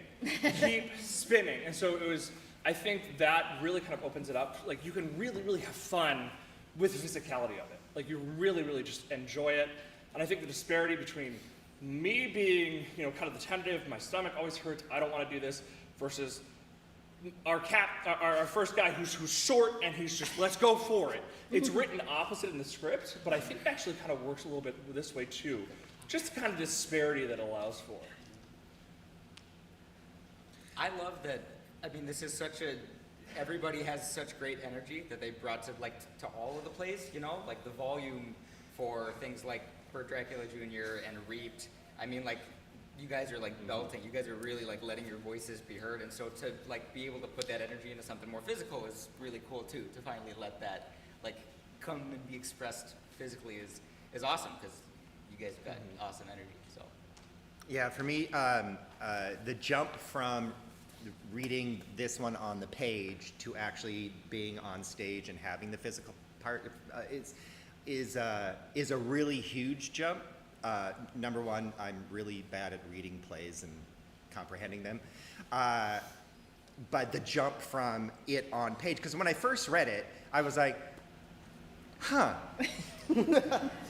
P: Keep spinning. And so it was, I think that really kind of opens it up. Like, you can really, really have fun with the physicality of it. Like, you really, really just enjoy it. And I think the disparity between me being, kind of the tentative, my stomach always hurts, I don't want to do this, versus our first guy who's short and he's just, let's go for it. It's written opposite in the script, but I think it actually kind of works a little bit this way too. Just the kind of disparity that allows for.
Q: I love that. I mean, this is such a, everybody has such great energy that they brought to to all of the plays, like the volume for things like For Dracula Jr. and Reaped. I mean, you guys are belting. You guys are really letting your voices be heard. And so to be able to put that energy into something more physical is really cool too. To finally let that come and be expressed physically is awesome, because you guys have got awesome energy. So
E: Yeah, for me, the jump from reading this one on the page to actually being on stage and having the physical part is a really huge jump. Number one, I'm really bad at reading plays and comprehending them. But the jump from it on page, because when I first read it, I was like, huh.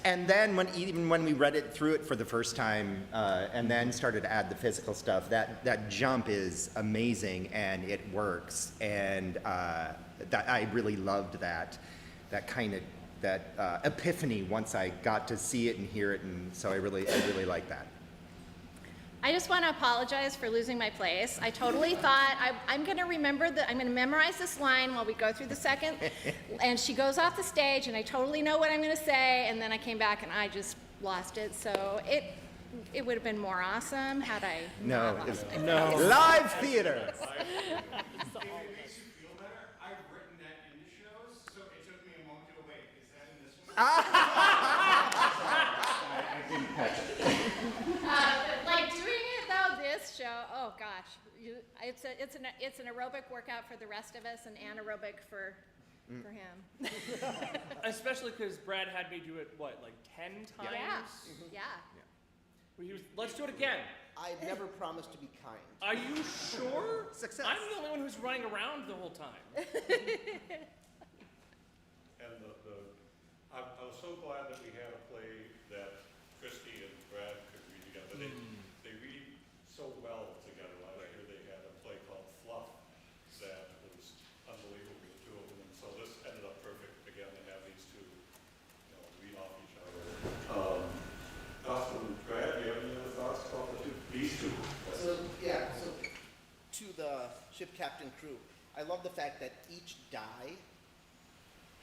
E: And then even when we read it through it for the first time, and then started to add the physical stuff, that jump is amazing and it works. And that I really loved that kind of epiphany once I got to see it and hear it, and so I really like that.
D: I just want to apologize for losing my place. I totally thought I'm going to I'm going to memorize this line while we go through the second, and she goes off the stage, and I totally know what I'm going to say, and then I came back and I just lost it. So it would have been more awesome had I
C: No,
D: not
C: it's
D: lost my place.
C: live theater.
J: If it makes you feel better, I've written that into shows, so it took me a moment to go, wait, is that in this one?
C: I didn't catch it.
D: Like doing it though, this show, oh gosh, it's an aerobic workout for the rest of us and anaerobic for him.
P: Especially because Brad had me do it, what, like 10 times?
D: Yeah.
P: He was, let's do it again.
A: I never promised to be kind.
P: Are you sure?
A: Success.
P: I'm the only one who's running around the whole time.
I: And I was so glad that we had a play that Christy and Brad could read together. They read so well together. Last year they had a play called Fluff that was unbelievable, the two of them. And so this ended up perfect again to have these two, read off each other. Dustin and Brad, do you have any other thoughts about these two?
A: So to the ship captain crew, I love the fact that each die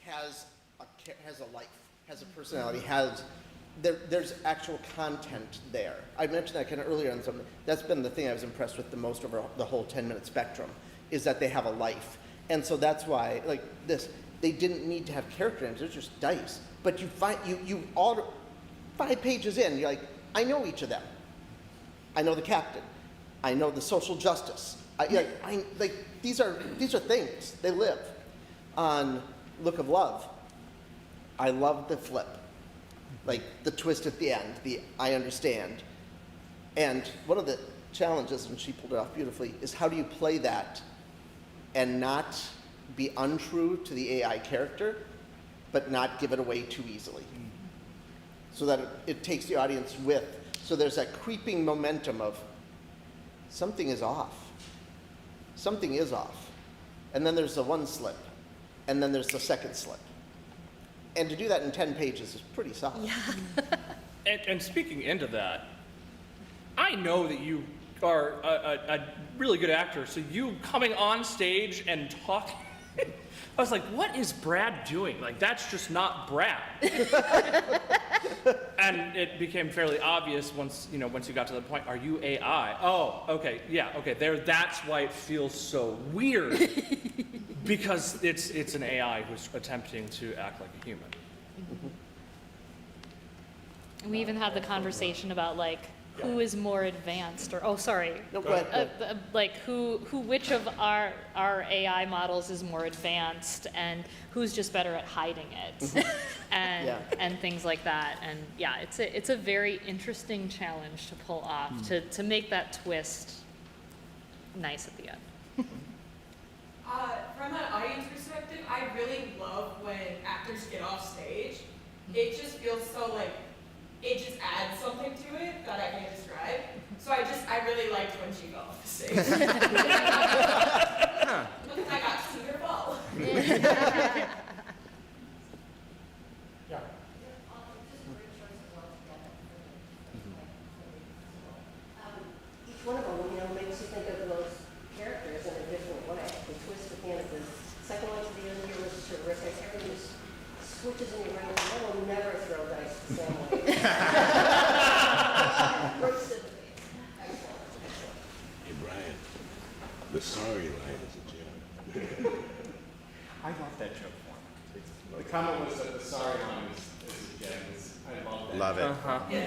A: has a life, has a personality, there's actual content there. I mentioned that kind of earlier on something. That's been the thing I was impressed with the most over the whole 10-minute spectrum, is that they have a life. And so that's why, like this, they didn't need to have character names, they're just dice. But you find, you all, 5 pages in, you're like, I know each of them. I know the captain. I know the social justice. These are things. They live. On Look of Love, I love the flip, like the twist at the end. The I understand. And one of the challenges, and she pulled it off beautifully, is how do you play that and not be untrue to the AI character, but not give it away too easily, so that it takes the audience with. So there's that creeping momentum of something is off. Something is off. And then there's the one slip. And then there's the second slip. And to do that in 10 pages is pretty solid.
N: Yeah.
P: And speaking into that, I know that you are a really good actor, so you coming on stage and talking, I was like, what is Brad doing? Like, that's just not Brad. And it became fairly obvious once you got to the point, are you AI? Oh, okay, yeah, okay, that's why it feels so weird. Because it's an AI who's attempting to act like a human.
N: And we even had the conversation about who is more advanced, or
A: No, go ahead.
N: which of our AI models is more advanced, and who's just better at hiding it, and things like that. And yeah, it's a very interesting challenge to pull off, to make that twist nice at the end.
F: From an audience perspective, I really love when actors get off stage. It just feels so it just adds something to it that I can't describe. So I really liked when she got off the stage. Because I got to see her fall.
R: Each one of them, makes you think of those characters in a different way. The twist at the end of the second one to the end here was terrific. Everything just switches in your brain. I will never throw dice the same way. Great sympathy. Excellent.
S: Hey, Brian, the sorry line is a gem.
C: I love that joke form. The comment was that the sorry line is a gem. I love that.
S: Love it.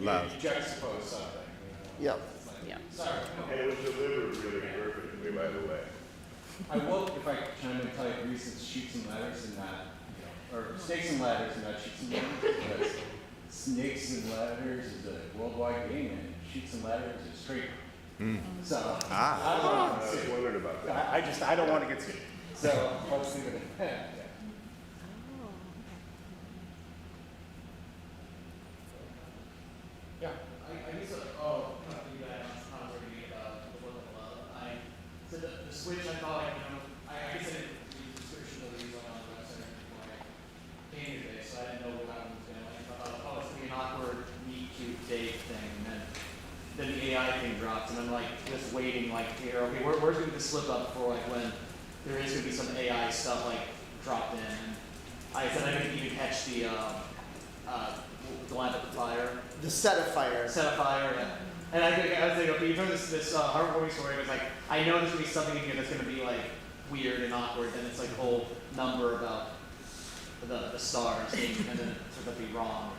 S: Love.
C: You juxtapose something.
A: Yep.
C: Sorry.
S: And it was delivered really perfectly, by the way.
C: I will, if I chime in, tell you Reese's Shoots and Ladders and not, or Snakes and Ladders and not Shoots and Ladders, because Snakes and Ladders is a worldwide game and Shoots and Ladders is straight. So, I was
S: wondering about that.
C: I don't want to get sued. So, let's leave it at that. Yeah.
K: I guess, so the switch, I thought, I guess I didn't read the description of the on the website before I came today, so I didn't know what I was going to like. I thought, oh, it's going to be an awkward meet cute date thing, and then the AI thing drops, and I'm just waiting, here, okay, where's going to be the slip up for when there is going to be some AI stuff dropped in. And I said I didn't even catch the lamp at the fire.
A: The set of fire.
K: Set of fire, yeah. And I was thinking, okay, you've heard this heartwarming story, but like, I know there's gonna be something in here that's gonna be like weird and awkward, and it's like a whole number about the stars, and then it turns out to be wrong.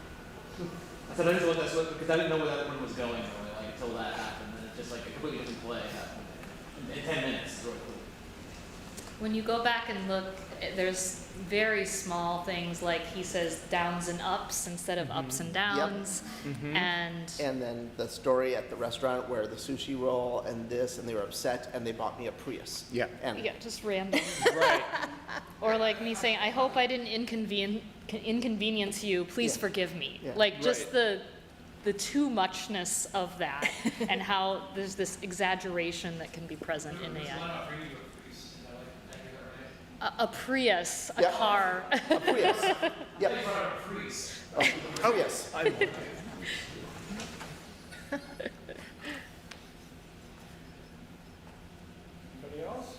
K: I said I didn't know what that's because I didn't know where that one was going really, like until that happened, and it just like a completely different play happened in 10 minutes. It's really cool.
N: When you go back and look, there's very small things like he says downs and ups instead of ups and downs.
A: And then the story at the restaurant where the sushi roll and this, and they were upset, and they bought me a Prius.
C: Yeah.
A: And
N: Yeah, just random.
P: Right.
N: Or like me saying, I hope I didn't inconvenience you, please forgive me.
A: Yeah.
N: Like just the too muchness of that and how there's this exaggeration that can be present in AI. A Prius, a car.
A: A Prius. Yep. Oh, yes.
C: Anybody else?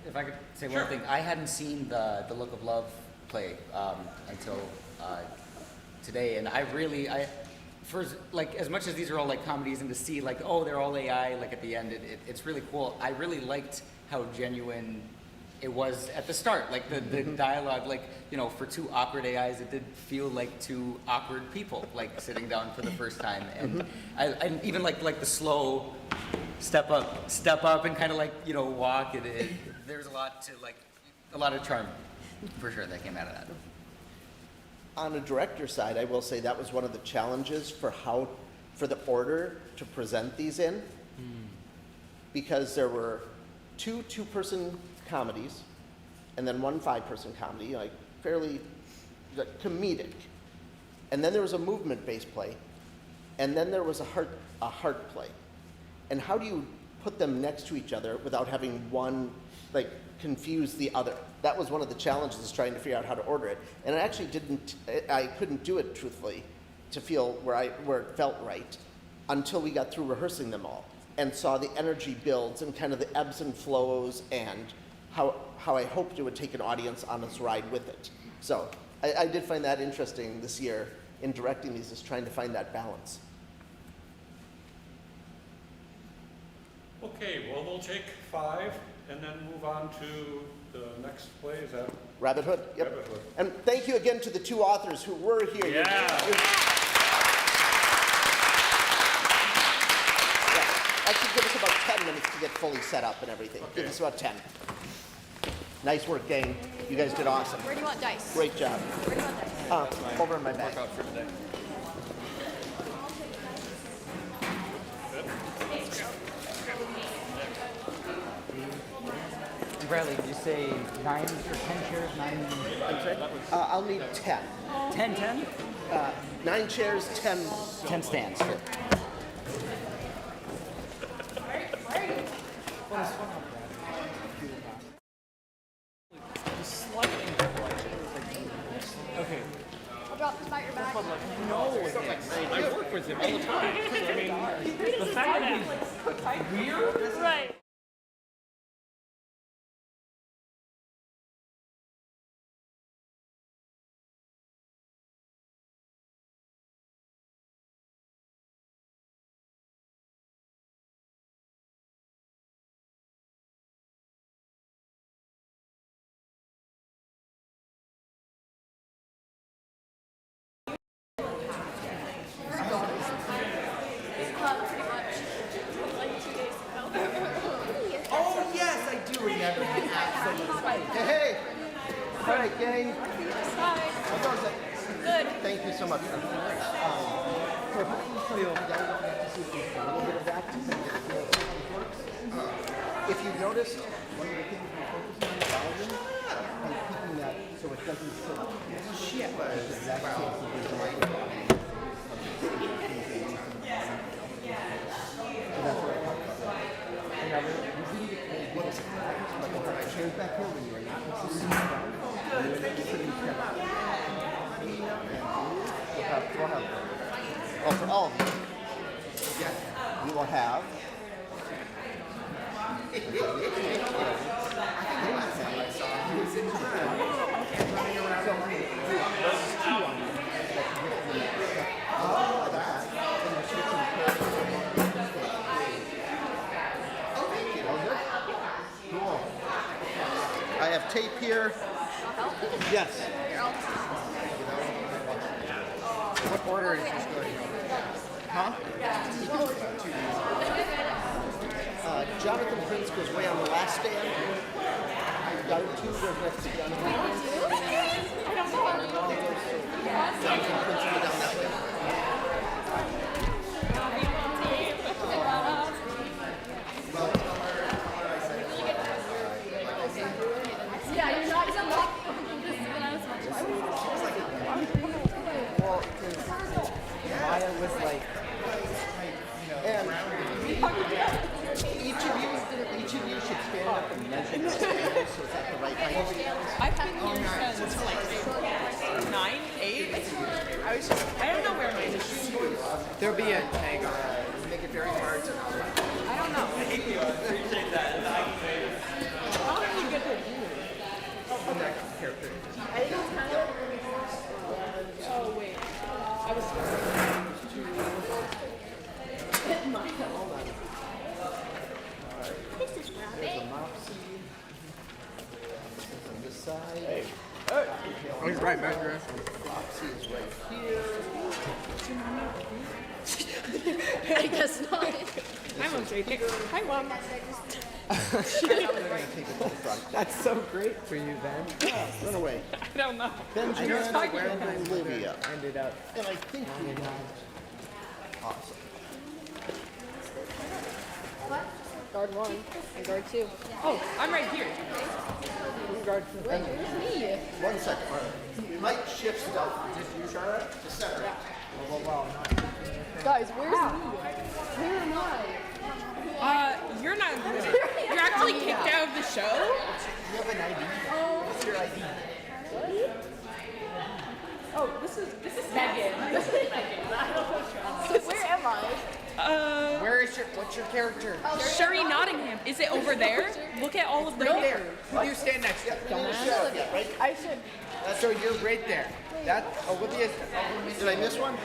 Q: If I could say one thing, I hadn't seen the Look of Love play until today, and first, like, as much as these are all like comedies, and to see like, oh, they're all AI, like at the end, it's really cool. I really liked how genuine it was at the start, like the dialogue, like, you know, for two awkward AIs, it did feel like two awkward people, like sitting down for the first time, and I even like the slow step up, and kind of like, you know, walk. There's a lot of charm, for sure, that came out of that.
A: On the director's side, I will say that was one of the challenges for the order to present these in, because there were two-person comedies, and then one 5-person comedy, like fairly comedic, and then there was a movement-based play, and then there was a heart play. And how do you put them next to each other without having one like confuse the other? That was one of the challenges, is trying to figure out how to order it. And I couldn't do it truthfully to feel where it felt right until we got through rehearsing them all and saw the energy builds and kind of the ebbs and flows, and how I hoped it would take an audience on this ride with it. So I did find that interesting this year in directing these, is trying to find that balance.
I: Okay, well, we'll take 5 and then move on to the next play. Is that
A: Rabbit Hood? Yep.
I: Rabbit Hood.
A: And thank you again to the 2 authors who were here.
P: Yeah.
A: Actually, give us about 10 minutes to get fully set up and everything.
I: Okay.
A: Give us about 10. Nice work, gang. You guys did awesome.
M: Where do you want dice?
A: Great job.
M: Where do you want dice?
A: Over in my bag.
P: Workout for today.
Q: Bradley, did you say 9 or 10 chairs? 9?
A: I'm sorry? I'll need 10.
Q: 10?
A: 9 chairs, 10.
Q: 10 stands, sure.
P: Okay.
M: I'll drop this by your back.
P: I work with him all the time. I mean, the fact that he's weird.
N: Right.
Q: Oh, yes, I do remember. Absolutely.
A: Hey! All right, gang.
M: Hi.
A: How goes it?
M: Good.
A: Thank you so much. For hopefully, a little bit of that to kind of get a feel of how this works. If you've noticed, one of the things we're focusing on is volume and keeping that so it doesn't sort of shit. It's the exact same as the visual. So that's what I talked about. And now, chairs back here when you are not consistent. Oh, for all of you. Yes. You will have. So, tape here. Yes.
T: What order is this going in?
A: Huh? Jonathan Prince goes way on the last stand. Got it too. There's next to Jonathan Prince.
M: I don't know.
A: Jonathan Prince will go down that way.
M: Yeah, you're not gonna look.
T: Well, because Maya was like,
A: And each of you should stand up and measure your stairs so it's at the right height.
F: I've been here since like 9, 8. I don't know where mine is.
T: there'll be a tag on it. Make it very hard to know.
F: I don't know.
O: Thank you. I appreciate that.
F: How did you get to
T: On that character.
F: I think it's kind of. Oh, wait. I was.
A: There's a Mopsy. On this side. Hey.
T: Oh, he's right, measure it.
A: Mopsy is right here.
M: I guess not.
F: My mom's right here. Hi, Mom.
T: That's so great for you, Ben.
A: Run away.
F: I don't know.
A: Benjamin and Olivia.
T: Ended up.
A: And I think we awesome.
F: Guard 1 and guard 2. Oh, I'm right here. Guard 2.
M: Wait, where's me?
A: 1 second. We might shift stuff.
T: Just you, Charlotte?
A: To center.
F: Guys, where's me?
M: Where am I?
F: You're not. You're actually kicked out of the show?
T: You have an ID? What's your ID?
F: Oh, this is Megan.
M: Where am I?
T: What's your character?
F: Sherry Nottingham. Is it over there? Look at all of the
T: Right there. Who do you stand next to?
M: I should.
T: So you're right there. That Olivia's.
A: Did I miss one?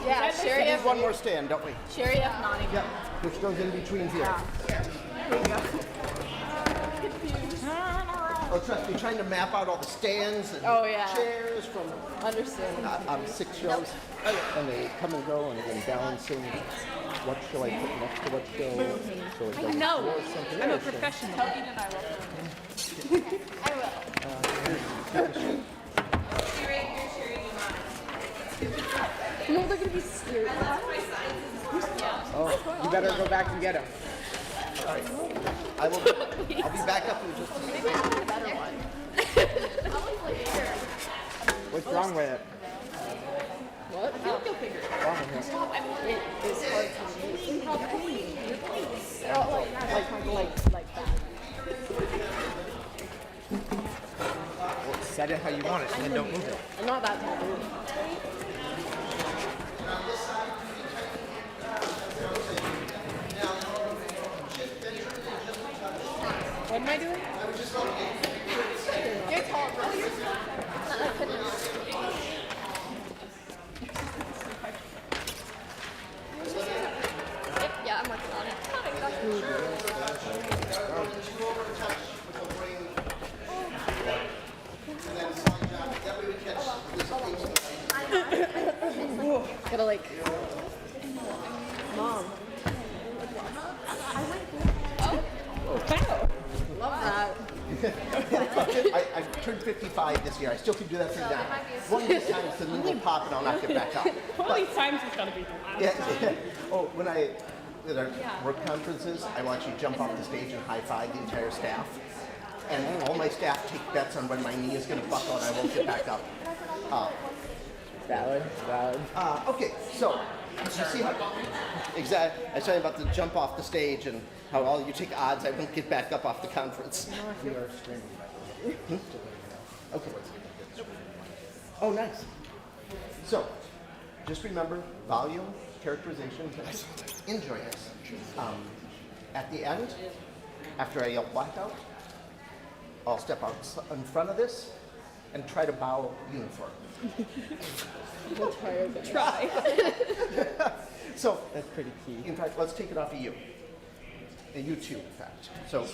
M: Yeah,
A: We
M: Sherry
A: need
M: F.
A: one more stand, don't we?
M: Sherry F. Nottingham.
A: Yep. Which goes in between here.
M: There you go.
A: Oh, trust me, trying to map out all the stands and
M: Oh, yeah.
A: chairs from
M: Understand.
A: 6 shows. And they come and go and then balancing what show I put next to what show. So it
F: I
A: doesn't
F: know.
A: throw something
F: I'm a
A: else in.
F: professional.
M: Tell Eden I will. I will.
A: Here's the sheet.
M: No, they're gonna be scared.
T: Oh, you better go back and get him.
A: All right. I'll be back up in just a
M: Maybe I want a better one.
T: What's wrong with it?
M: What? I feel like you'll figure it
T: Wrong with it?
M: Stop, I'm it is hard to make. Like that.
T: Well, set it how you want it, and then don't move it.
M: I'm not that tall.
F: What am I doing?
M: You're tall, bro. I couldn't. Yeah, I'm working on it. Not exactly sure. Gotta like, Mom. Love that.
A: I turned 55 this year. I still can do that thing now. One of these times the knee will pop and I'll knock it back up.
F: One of these times it's gonna be the last.
A: Yeah. Oh, when I at our work conferences, I will actually jump off the stage and high five the entire staff. And all my staff take bets on when my knee is going to buckle and I won't get back up.
T: Valid.
A: Okay, so you see how exactly I was talking about the jump off the stage and how all you take odds I won't get back up off the conference.
T: We are streaming.
A: Okay. Oh, nice. So, just remember volume, characterization, enjoy this. At the end, after I yell blackout, I'll step out in front of this and try to bow uniform.
F: We'll try.
A: So
T: that's pretty key.
A: In fact, let's take it off of you. And you too, in fact. So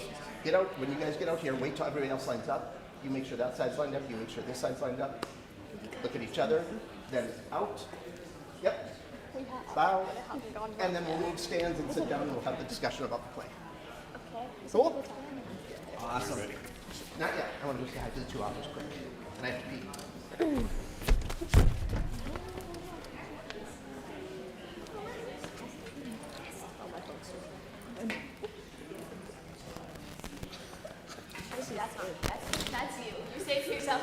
A: get out, when you guys get out here, wait till everybody else lines up. You make sure that side's lined up, you make sure this side's lined up. Look at each other, then out. Yep. Bow. And then we'll move stands and sit down and we'll have the discussion about the play.
M: Okay.
A: Cool? Awesome. Not yet. I want to go say hi to the two authors quick. And I have to pee.
M: That's you. You say it to yourself.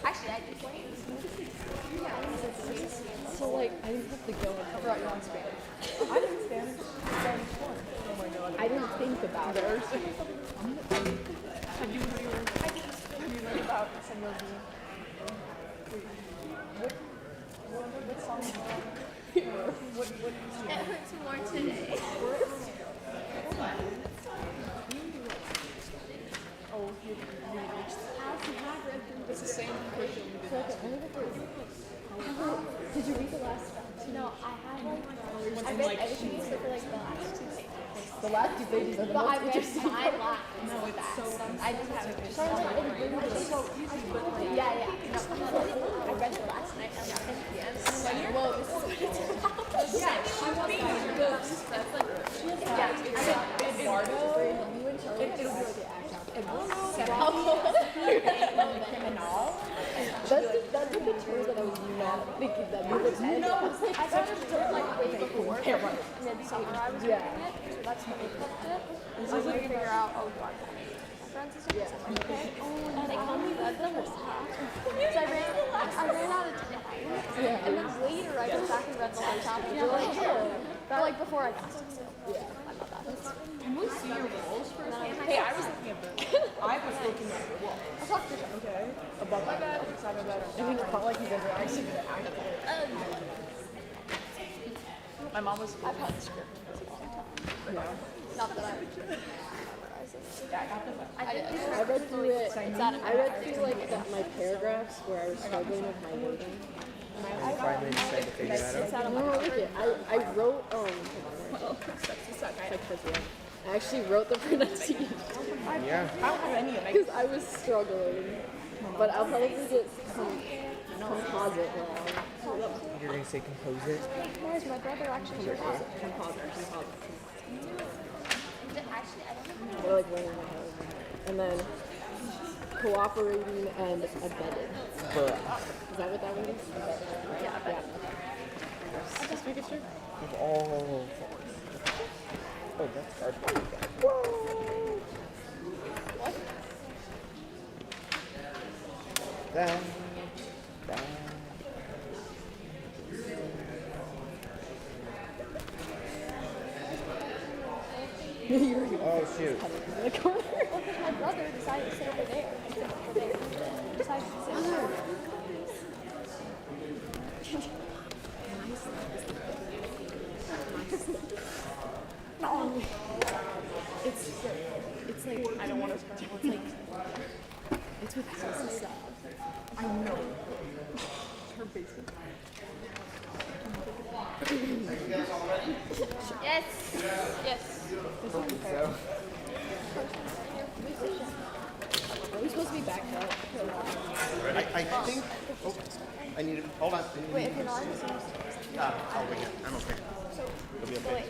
M: Actually, I do.
U: So like, I didn't have to go and cover out your own Spanish. I didn't Spanish. Oh my god. I didn't think about it. Have you read about Chameleon? What song is that? What
M: It hurts more today.
U: Oh, you reached. It's the same curriculum we did last week.
M: Did you read the last one? No, I haven't. I read everything except for like the last 2 pages.
U: The last 2 pages are the
M: But
U: most
M: I read
U: interesting.
M: my last. No, it's so. I just haven't finished. It's so easy, but like. Yeah. No, I read the last night. I was at the end. I'm like, whoa, this is what it's about. Yeah, she was being good. That's like. Yeah, it's Eduardo. It'll be like the action. That's the tour that I was not thinking that we would end. I was like, I started like way before. And then summer I was reading it. So that's my tip. And so I was like figure out, oh god. Friends is okay. And I only read the last half. So I ran out of time. Yeah. And then later I went back and read the last chapter. But like before I got it. So yeah. I'm not that.
U: Can we see your walls for a second?
M: Hey,
U: I was looking at the. I was looking at your walls.
M: I'll talk to you.
U: Okay. Above my bed. Beside my bed. I mean, it's not like he's interacting. My mom was.
M: I've had the script for a long time. Yeah. Not that I would memorize it.
U: Yeah, I got the.
M: I read through it. I read through like my paragraphs where I was struggling with my wording.
T: I finally decided to figure that out.
M: No, look it. I wrote I actually wrote the pronunciation.
T: Yeah.
U: I don't have any of it.
M: Because I was struggling. But I'll probably get composite wrong.
T: You're gonna say compose it?
M: Where's my brother actually? Composite. Or like wearing my hair. And then cooperating and embedded. Is that what that means? Yeah. I'm just making sure.
T: Of all. Oh, that's hard.
M: What?
T: Down. Oh shoot.
M: My brother decided to sit over there. Decided to sit over there. No. It's like I don't want to. It's like it's with stuff.
U: I know. Her basement.
A: Are you guys all ready?
M: Yes.
T: So.
M: Are we supposed to be backed up?
A: I think. Oh, I need to. Hold on.
M: Wait, if you're not,
A: I'll wing it. I'm okay. It'll be okay.
M: wait,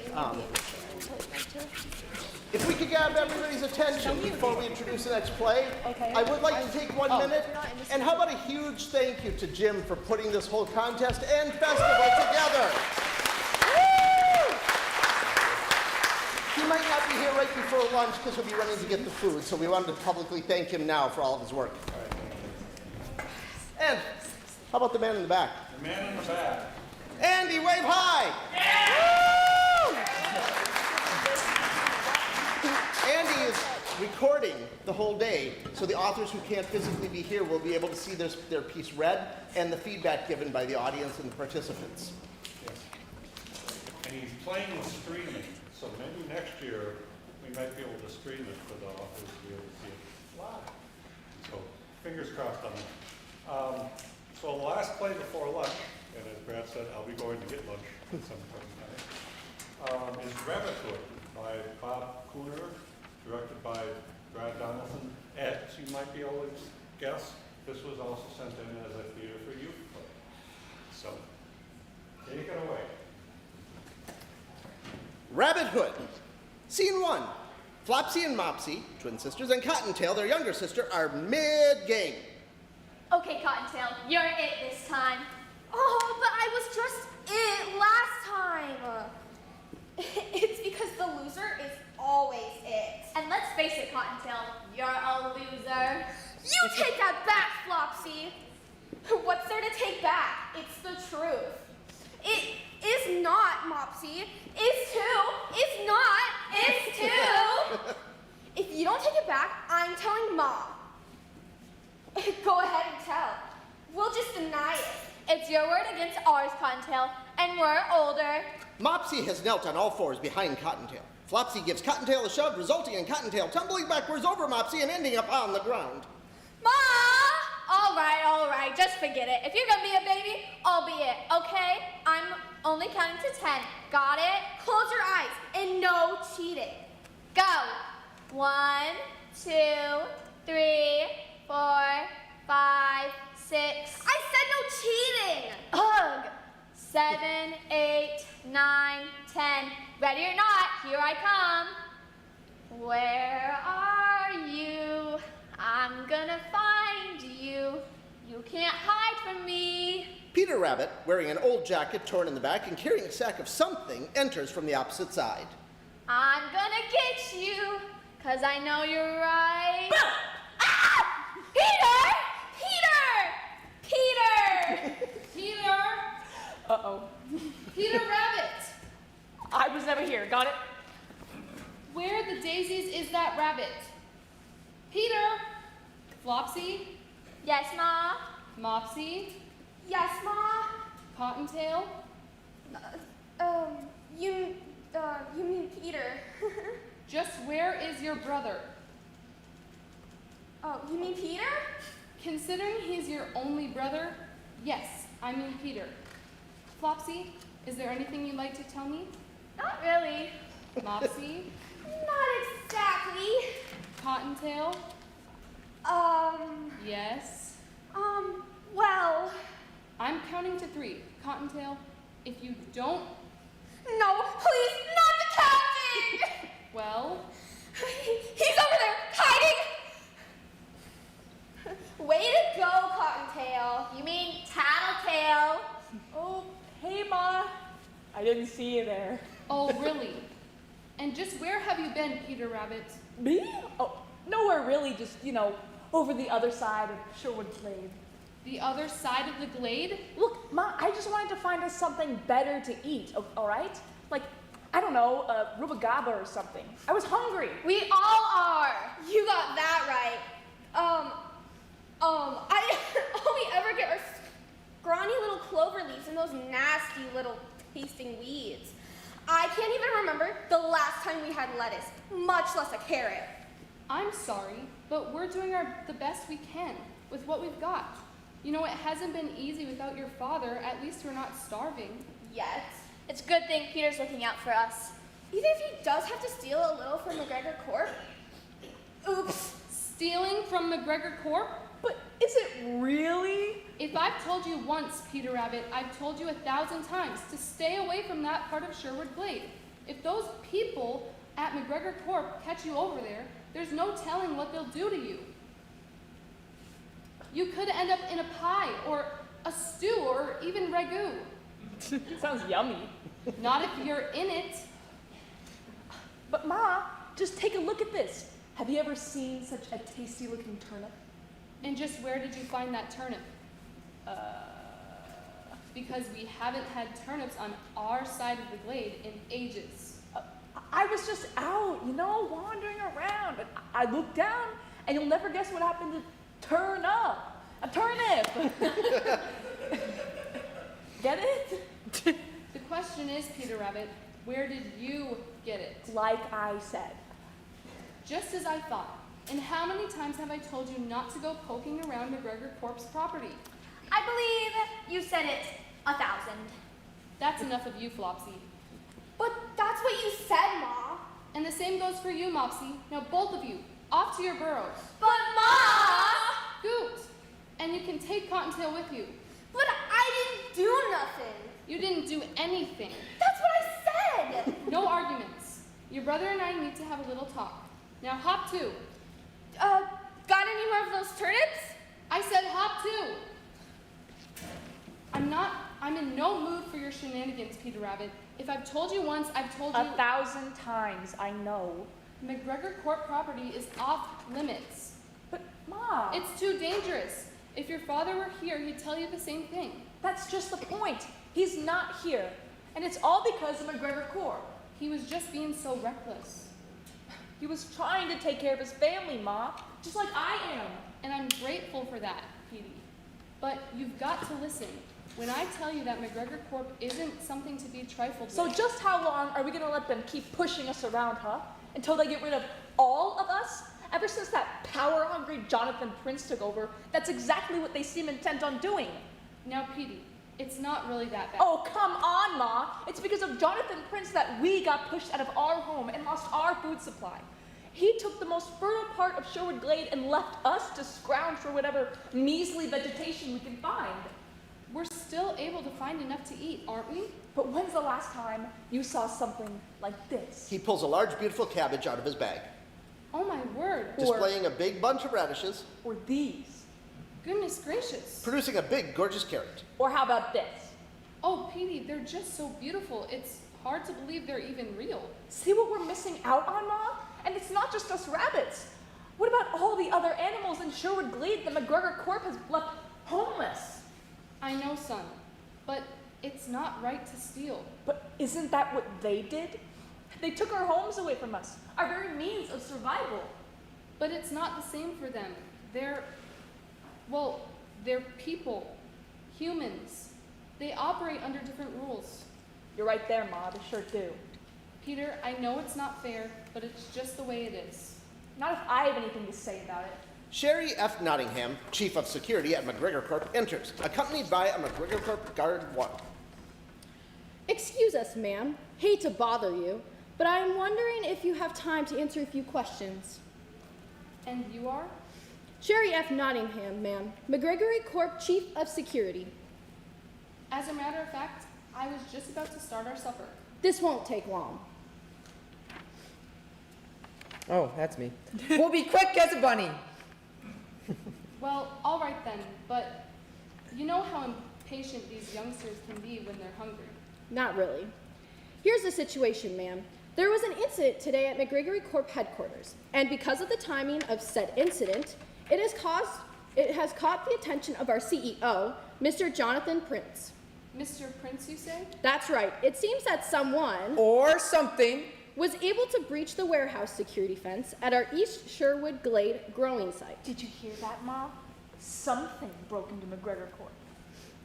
A: If we could grab everybody's attention before we introduce the next play,
M: Okay.
A: I would like to take 1 minute.
M: If you're not in this
A: And how about a huge thank you to Jim for putting this whole contest and festival together. He might not be here right before lunch because he'll be running to get the food, so we wanted to publicly thank him now for all of his work. And how about the man in the back?
I: The man in the back.
A: Andy, wave high! Andy is recording the whole day, so the authors who can't physically be here will be able to see their piece read and the feedback given by the audience and the participants.
I: Yes. And he's playing with streaming, so maybe next year we might be able to stream it for the authors to be able to see it live. So fingers crossed on that. So the last play before lunch, and as Brad said, I'll be going to get lunch at some point tonight, is Rabbithood by Bob Cooner, directed by Brad Jonathan Eds, you might be able to guess, this was also sent in as a Theater for Youth play. So, take it away.
A: Rabbit Hood. Scene 1. Flopsy and Mopsy, twin sisters, and Cottontail, their younger sister, are mid-game.
D: Okay, Cottontail, you're it this time. Oh, but I was just it last time. It's because the loser is always it. And let's face it, Cottontail, you're a loser. You take that back, Flopsy. What's there to take back? It's the truth. It is not, Mopsy. It's two. It's not. It's two. If you don't take it back, I'm telling Mom. Go ahead and tell. We'll just deny it. It's your word against ours, Cottontail, and we're older.
A: Mopsy has knelt on all fours behind Cottontail. Flopsy gives Cottontail a shove, resulting in Cottontail tumbling backwards over Mopsy and ending up on the ground.
D: Ma! All right, just forget it. If you're gonna be a baby, I'll be it, okay? I'm only counting to 10. Got it? Close your eyes and no cheating. Go. 1, 2, 3, 4, 5, 6. I said no cheating. Ugh. 7, 8, 9, 10. Ready or not, here I come. Where are you? I'm gonna find you. You can't hide from me.
A: Peter Rabbit, wearing an old jacket torn in the back and carrying a sack of something, enters from the opposite side.
D: I'm gonna get you, 'cause I know you're right. Ah! Peter! Peter!
M: Peter! Uh-oh.
G: Peter Rabbit!
M: I was never here, got it?
G: Where the daisies is that rabbit? Peter! Flopsy?
D: Yes, Ma?
G: Mopsy?
D: Yes, Ma?
G: Cottontail?
D: You mean Peter.
G: Just where is your brother?
D: Oh, you mean Peter?
G: Considering he's your only brother, yes, I mean Peter. Flopsy, is there anything you'd like to tell me?
D: Not really.
G: Mopsy?
D: Not exactly.
G: Cottontail? Yes?
D: Well...
G: I'm counting to 3. Cottontail, if you don't...
D: No, please, not the counting!
G: Well?
D: He's over there, hiding! Way to go, Cottontail. You mean Tattletale.
M: Oh, hey, Ma. I didn't see you there.
G: Oh, really? And just where have you been, Peter Rabbit?
M: Me? Oh, nowhere really, just, over the other side of Sherwood Glade.
G: The other side of the glade?
M: Look, Ma, I just wanted to find us something better to eat, all right? Like, I don't know, rubagaba or something. I was hungry.
D: We all are. You got that right. All we ever get are scrawny little clover leaves and those nasty little tasting weeds. I can't even remember the last time we had lettuce, much less a carrot.
G: I'm sorry, but we're doing the best we can with what we've got. You know, it hasn't been easy without your father. At least we're not starving.
D: Yet. It's a good thing Peter's looking out for us. Even if he does have to steal a little from McGregor Corp. Oops.
G: Stealing from McGregor Corp?
M: But is it really?
G: If I've told you once, Peter Rabbit, I've told you 1,000 times to stay away from that part of Sherwood Glade. If those people at McGregor Corp catch you over there, there's no telling what they'll do to you. You could end up in a pie, or a stew, or even ragu.
M: Sounds yummy.
G: Not if you're in it.
M: But Ma, just take a look at this. Have you ever seen such a tasty looking turnip?
G: And just where did you find that turnip? Because we haven't had turnips on our side of the glade in ages.
M: I was just out, wandering around. And I looked down, and you'll never guess what happened to turn up. A turnip. Get it?
G: The question is, Peter Rabbit, where did you get it?
M: Like I said.
G: Just as I thought. And how many times have I told you not to go poking around McGregor Corp's property?
D: I believe you said it 1,000.
G: That's enough of you, Flopsy.
D: But that's what you said, Ma.
G: And the same goes for you, Mopsy. Now both of you, Off to your burrows.
M: But Ma!
G: Scoot! And you can take Cottontail with you.
M: But I didn't do nothing.
G: You didn't do anything.
M: That's what I said.
G: No arguments. Your brother and I need to have a little talk. Now hop to.
M: Got any more of those turnips?
G: I said hop to. I'm in no mood for your shenanigans, Peter Rabbit. If I've told you once, I've told you
H: 1,000 times, I know.
G: McGregor Court property is off limits.
H: But Mom.
G: It's too dangerous. If your father were here, he'd tell you the same thing.
H: That's just the point. He's not here. And it's all because of McGregor Court.
G: He was just being so reckless.
H: He was trying to take care of his family, Ma. Just like I am.
G: And I'm grateful for that, Petey. But you've got to listen. When I tell you that McGregor Corp isn't something to be trifled with.
H: So just how long are we going to let them keep pushing us around, huh? Until they get rid of all of us? Ever since that power-hungry Jonathan Prince took over, that's exactly what they seem intent on doing.
G: Now, Petey, it's not really that bad.
H: Oh, come on, Ma. It's because of Jonathan Prince that we got pushed out of our home and lost our food supply. He took the most fertile part of Sherwood Glade and left us to scrounge for whatever measly vegetation we can find.
G: We're still able to find enough to eat, aren't we?
H: But when's the last time you saw something like this?
A: He pulls a large, beautiful cabbage out of his bag,
G: Oh my word.
A: displaying a big bunch of radishes,
H: Or these.
G: Goodness gracious.
A: producing a big, gorgeous carrot.
H: Or how about this?
G: Oh, Petey, they're just so beautiful. It's hard to believe they're even real.
H: See what we're missing out on, Ma? And it's not just us rabbits. What about all the other animals in Sherwood Glade that McGregor Corp has left homeless?
G: I know, son, but it's not right to steal.
H: But isn't that what they did? They took our homes away from us, our very means of survival.
G: But it's not the same for them. They're people, humans. They operate under different rules.
H: You're right there, Ma, they sure do.
G: Peter, I know it's not fair, but it's just the way it is.
H: Not if I have anything to say about it.
A: Sherry F. Nottingham, Chief of Security at McGregor Corp, enters, accompanied by a McGregor Corp Guard 1.
V: Excuse us, ma'am. Hate to bother you, but I'm wondering if you have time to answer a few questions.
G: And you are?
V: Sherry F. Nottingham, ma'am. McGregor Corp Chief of Security.
G: As a matter of fact, I was just about to start our supper.
V: This won't take long.
T: Oh, that's me. We'll be quick as a bunny.
G: Well, all right then, but you know how impatient these youngsters can be when they're hungry.
V: Not really. Here's the situation, ma'am. There was an incident today at McGregor Corp headquarters, and because of the timing of said incident, it has caught the attention of our CEO, Mr. Jonathan Prince.
G: Mr. Prince, you say?
V: That's right. It seems that someone
T: or something
V: was able to breach the warehouse security fence at our East Sherwood Glade growing site.
H: Did you hear that, Ma? Something broke into McGregor Corp.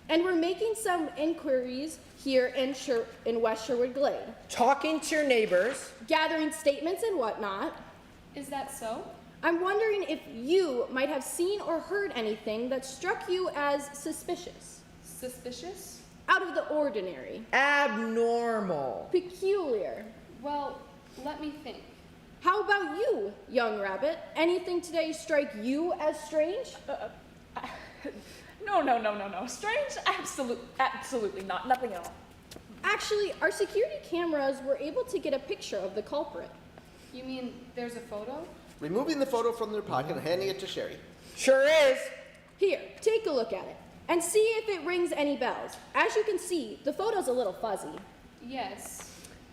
V: And we're making some inquiries here in West Sherwood Glade.
T: Talking to your neighbors.
V: Gathering statements and whatnot.
G: Is that so?
V: I'm wondering if you might have seen or heard anything that struck you as suspicious.
G: Suspicious?
V: Out of the ordinary.
T: Abnormal.
V: Peculiar.
G: Well, let me think.
V: How about you, young rabbit? Anything today strike you as strange?
H: No. Strange? Absolutely not. Nothing at all.
V: Actually, our security cameras were able to get a picture of the culprit.
G: You mean there's a photo?
A: Removing the photo from their pocket and handing it to Sherry.
T: Sure is.
V: Here, take a look at it and see if it rings any bells. As you can see, the photo's a little fuzzy.
G: Yes.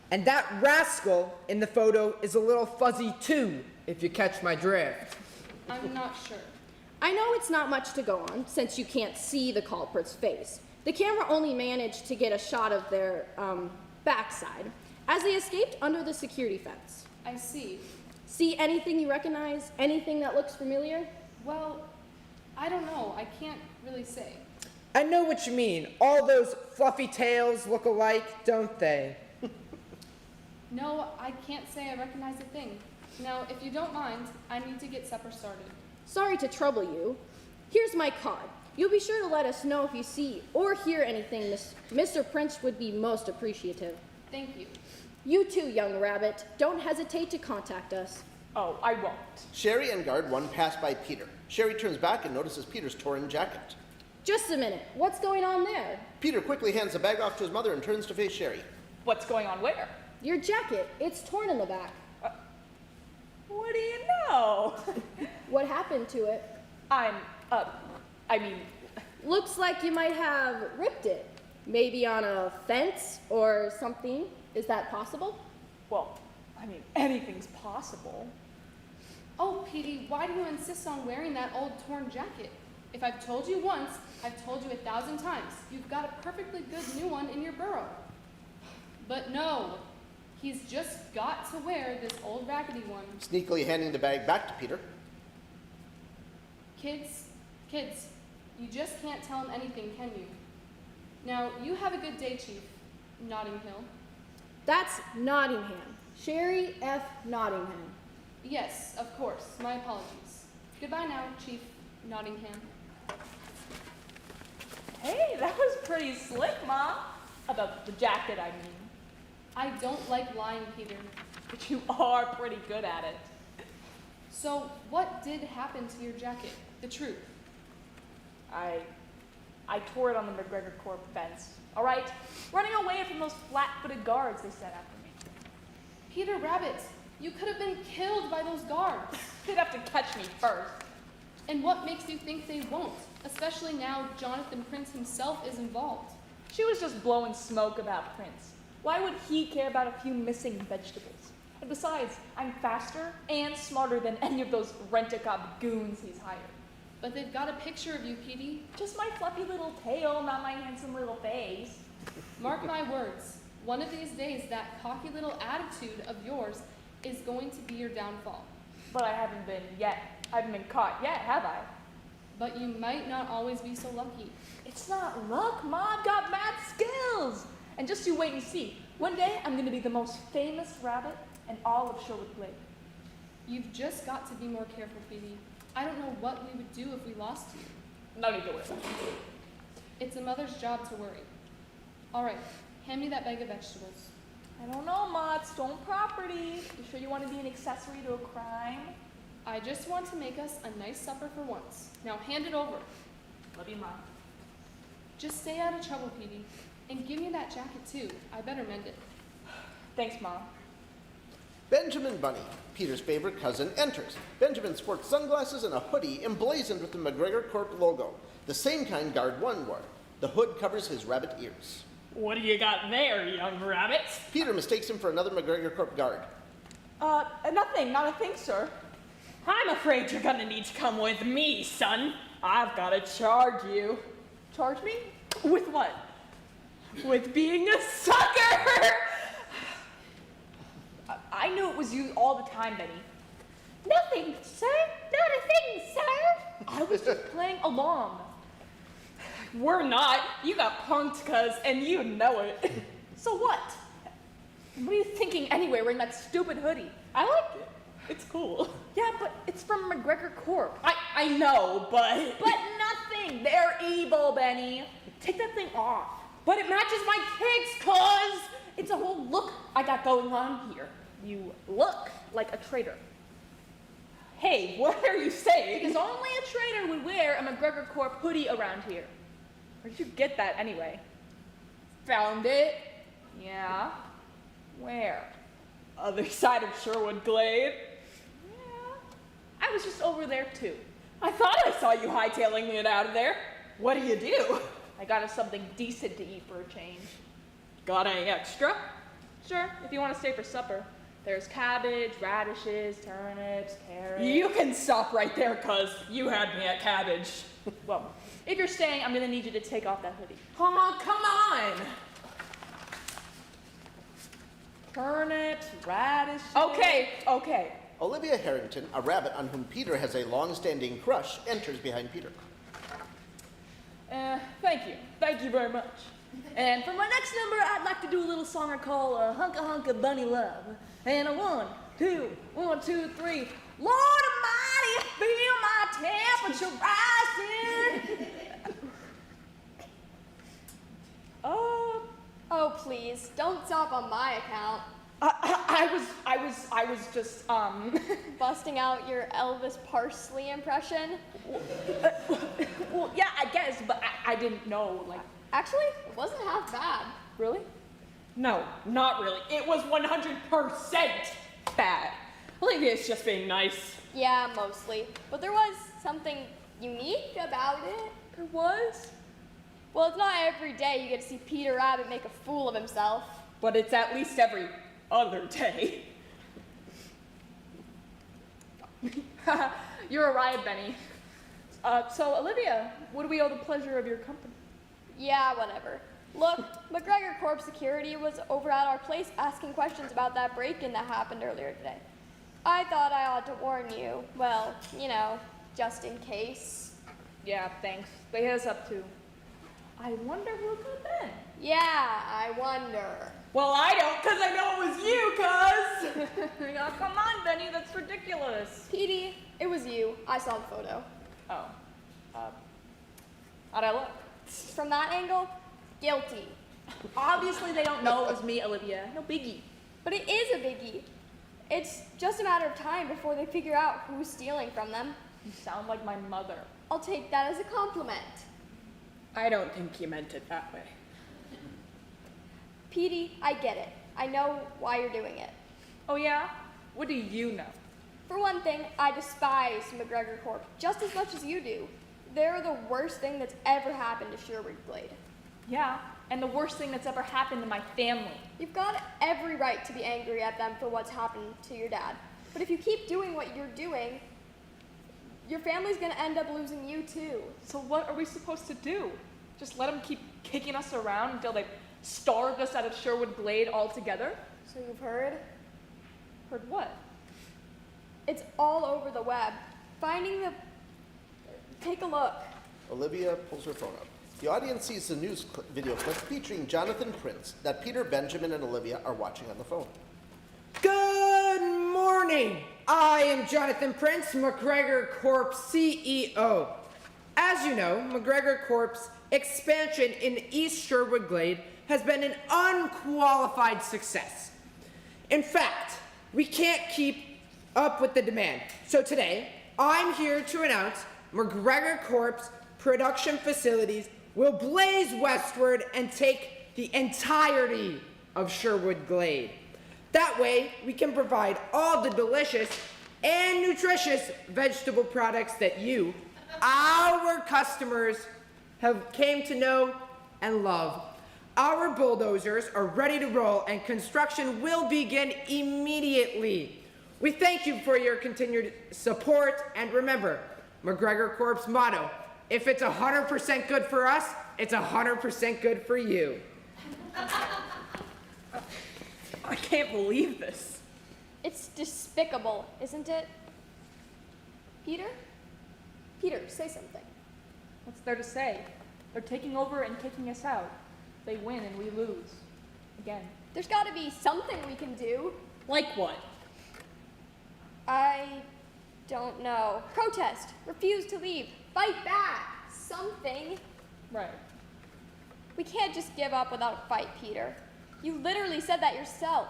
T: And that rascal in the photo is a little fuzzy too, if you catch my drift.
G: I'm not sure.
V: I know it's not much to go on, since you can't see the culprit's face. The camera only managed to get a shot of their backside, as they escaped under the security fence.
G: I see.
V: See anything you recognize? Anything that looks familiar?
G: Well, I don't know. I can't really say.
T: I know what you mean. All those fluffy tails look alike, don't they?
G: No, I can't say I recognize a thing. Now, if you don't mind, I need to get supper started.
V: Sorry to trouble you. Here's my card. You'll be sure to let us know if you see or hear anything. Mr. Prince would be most appreciative.
G: Thank you.
V: You too, young rabbit. Don't hesitate to contact us.
H: Oh, I won't.
A: Sherry and guard 1 pass by Peter. Sherry turns back and notices Peter's torn jacket.
V: Just a minute. What's going on there?
A: Peter quickly hands the bag off to his mother and turns to face Sherry.
H: What's going on where?
V: Your jacket. It's torn in the back.
H: What do you know?
V: What happened to it? Looks like you might have ripped it. Maybe on a fence or something. Is that possible?
H: Well, anything's possible.
G: Oh, Petey, why do you insist on wearing that old torn jacket? If I've told you once, I've told you 1,000 times. You've got a perfectly good new one in your burrow. But no, he's just got to wear this old raggedy one.
A: Sneakily handing the bag back to Peter.
G: Kids, you just can't tell him anything, can you? Now, you have a good day, Chief. Notting Hill.
V: That's Nottingham. Sherry F. Nottingham.
G: Yes, of course. My apologies. Goodbye now, Chief Nottingham.
H: Hey, that was pretty slick, Mom. About the jacket, I mean.
G: I don't like lying, Peter.
H: But you are pretty good at it.
G: So, what did happen to your jacket? The truth.
H: I tore it on the McGregor Corp fence. All right? Running away from those flat-footed guards they sent after me.
G: Peter Rabbit, you could have been killed by those guards.
H: They'd have to catch me first.
G: And what makes you think they won't? Especially now Jonathan Prince himself is involved.
H: She was just blowing smoke about Prince. Why would he care about a few missing vegetables? And besides, I'm faster and smarter than any of those rent-a-cop goons he's hired.
G: But they've got a picture of you, Petey.
H: Just my fluffy little tail, not my handsome little face.
G: Mark my words. One of these days, that cocky little attitude of yours is going to be your downfall.
H: But I haven't been yet. I haven't been caught yet, have I?
G: But you might not always be so lucky.
H: It's not luck, Ma. I've got mad skills. And just you wait and see. One day, I'm going to be the most famous rabbit in all of Sherwood Glade.
G: You've just got to be more careful, Petey. I don't know what we would do if we lost you.
H: No need to worry about it.
G: It's a mother's job to worry. All right, hand me that bag of vegetables.
H: I don't know, Ma. It's stolen property. You sure you want to be an accessory to a crime?
G: I just want to make us a nice supper for once. Now hand it over.
H: Love you, Ma.
G: Just stay out of trouble, Petey. And give me that jacket, too. I better mend it.
H: Thanks, Mom.
A: Benjamin Bunny, Peter's favorite cousin, enters. Benjamin sports sunglasses and a hoodie emblazoned with the McGregor Corp logo, the same kind Guard 1 wore. The hood covers his rabbit ears.
B: What do you got there, young rabbit?
A: Peter mistakes him for another McGregor Corp guard.
H: Nothing, not a thing, sir.
B: I'm afraid you're gonna need to come with me, son. I've gotta charge you.
H: Charge me? With what?
B: With being a sucker!
H: I knew it was you all the time, Benny.
D: Nothing, sir. Not a thing, sir.
H: I was just playing along.
B: We're not. You got punked, and you know it.
H: So what? What are you thinking anyway, wearing that stupid hoodie?
B: I like it. It's cool.
H: Yeah, but it's from McGregor Corp.
B: I know, but...
H: But nothing! They're evil, Benny. Take that thing off.
B: But it matches my kicks, cuz...
H: It's a whole look I got going on here. You look like a traitor.
B: Hey, what are you saying?
H: Because only a traitor would wear a McGregor Corp hoodie around here. Where'd you get that anyway?
B: Found it.
H: Yeah? Where?
B: Other side of Sherwood Glade.
H: Yeah. I was just over there too.
B: I thought I saw you hightailing it out of there. What do you do?
H: I got us something decent to eat for a change.
B: Got any extra?
H: Sure, if you want to stay for supper. There's cabbage, radishes, turnips, carrots.
B: You can stop right there, cuz you had me at cabbage.
H: Well, if you're staying, I'm gonna need you to take off that hoodie.
B: Oh, come on!
H: Turnips, radishes.
B: Okay.
A: Olivia Harrington, a rabbit on whom Peter has a long-standing crush, enters behind Peter.
H: Thank you very much. And for my next number, I'd like to do a little song I call Hunka Hunka Bunny Love. And a 1, 2, 1, 2, 3. Lord Almighty, feel my temperature rising.
V: Oh, please, don't stop on my account.
H: I was just,
M: Busting out your Elvis Parsley impression?
H: well, yeah, I guess, but I didn't know, like.
M: Actually, it wasn't half bad.
H: Really?
B: No, not really. It was 100% bad. Olivia's just being nice.
M: Yeah, mostly. But there was something unique about it.
H: There was?
M: Well, it's not every day you get to see Peter Rabbit make a fool of himself.
B: But it's at least every other day.
H: You're a riot, Benny. So, Olivia, what do we owe the pleasure of your company?
M: Yeah, whatever. Look, McGregor Corp Security was over at our place asking questions about that break-in that happened earlier today. I thought I ought to warn you. Well, you know, just in case.
H: Yeah, thanks. They hit us up too. I wonder who'll come in.
M: Yeah, I wonder.
B: Well, I don't, because I know it was you, cuz.
H: Yeah, come on, Benny, that's ridiculous.
M: Petey, it was you. I saw the photo.
H: Oh. How'd I look?
M: From that angle, guilty.
H: Obviously they don't know it was me, Olivia. No biggie.
M: But it is a biggie. It's just a matter of time before they figure out who's stealing from them.
H: You sound like my mother.
M: I'll take that as a compliment.
B: I don't think you meant it that way.
M: Petey, I get it. I know why you're doing it.
H: Oh yeah? What do you know?
M: For one thing, I despise McGregor Corp just as much as you do. They're the worst thing that's ever happened to Sherwood Glade.
H: Yeah, and the worst thing that's ever happened to my family.
M: You've got every right to be angry at them for what's happened to your dad. But if you keep doing what you're doing, your family's gonna end up losing you too.
H: So what are we supposed to do? Just let them keep kicking us around until they've starved us out of Sherwood Glade altogether?
M: So you've heard?
H: Heard what?
M: It's all over the web. Take a look.
A: Olivia pulls her phone up. The audience sees the news video clip featuring Jonathan Prince that Peter, Benjamin, and Olivia are watching on the phone.
T: Good morning. I am Jonathan Prince, McGregor Corp CEO. As you know, McGregor Corp's expansion in East Sherwood Glade has been an unqualified success. In fact, we can't keep up with the demand. So today, I'm here to announce McGregor Corp's production facilities will blaze westward and take the entirety of Sherwood Glade. That way, we can provide all the delicious and nutritious vegetable products that you, our customers, have came to know and love. Our bulldozers are ready to roll and construction will begin immediately. We thank you for your continued support, and remember, McGregor Corp's motto, if it's 100% good for us, it's 100% good for you.
B: I can't believe this.
M: It's despicable, isn't it? Peter? Peter, say something.
H: What's there to say? They're taking over and kicking us out. They win and we lose. Again.
M: There's gotta be something we can do.
B: Like what?
M: I don't know. Protest. Refuse to leave. Fight back. Something.
H: Right.
M: We can't just give up without a fight, Peter. You literally said that yourself.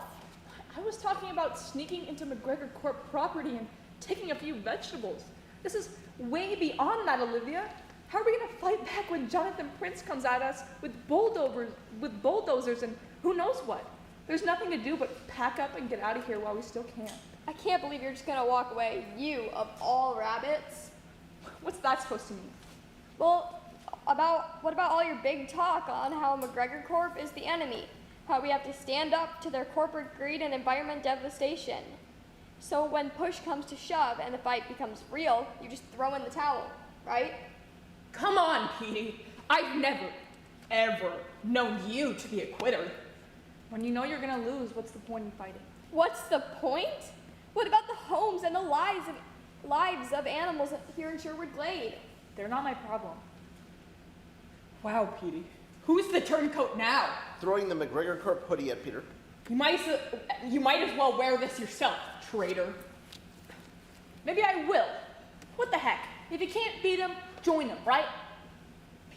H: I was talking about sneaking into McGregor Corp property and taking a few vegetables. This is way beyond that, Olivia. How are we gonna fight back when Jonathan Prince comes at us with bulldozers and who knows what? There's nothing to do but pack up and get out of here while we still can.
M: I can't believe you're just gonna walk away, you of all rabbits.
H: What's that supposed to mean?
M: Well, what about all your big talk on how McGregor Corp is the enemy? How we have to stand up to their corporate greed and environment devastation. So when push comes to shove and the fight becomes real, you just throw in the towel, right?
B: Come on, Petey. I've never, ever known you to be a quitter.
H: When you know you're gonna lose, what's the point in fighting?
M: What's the point? What about the homes and the lives of animals here in Sherwood Glade?
H: They're not my problem.
B: Wow, Petey. Who's the turncoat now?
A: Throwing the McGregor Corp hoodie at Peter.
B: You might as well wear this yourself, traitor.
H: Maybe I will. What the heck? If you can't beat them, join them, right?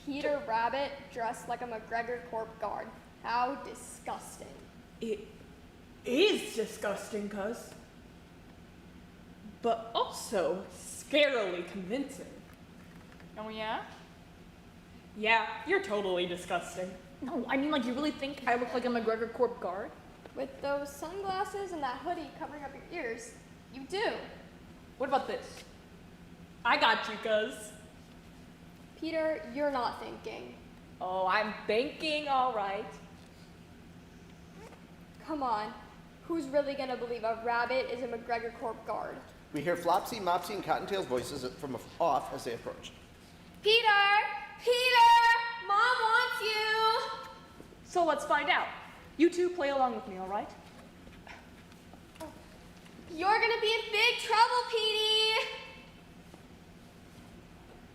M: Peter Rabbit dressed like a McGregor Corp guard. How disgusting.
B: It is disgusting, cuz. But also scarily convincing.
H: Oh, yeah?
B: Yeah, you're totally disgusting.
H: No, I mean, like, you really think I look like a McGregor Corp guard?
M: With those sunglasses and that hoodie covering up your ears, you do.
H: What about this?
B: I got you, cuz.
M: Peter, you're not thinking.
H: Oh, I'm thinking, all right.
M: Come on. Who's really gonna believe a rabbit is a McGregor Corp guard?
A: We hear Flopsy, Mopsy, and Cottontail's voices from off as they approach.
M: Peter! Peter! Mom wants you!
H: So let's find out. You two play along with me, all right?
M: You're gonna be in big trouble, Petey!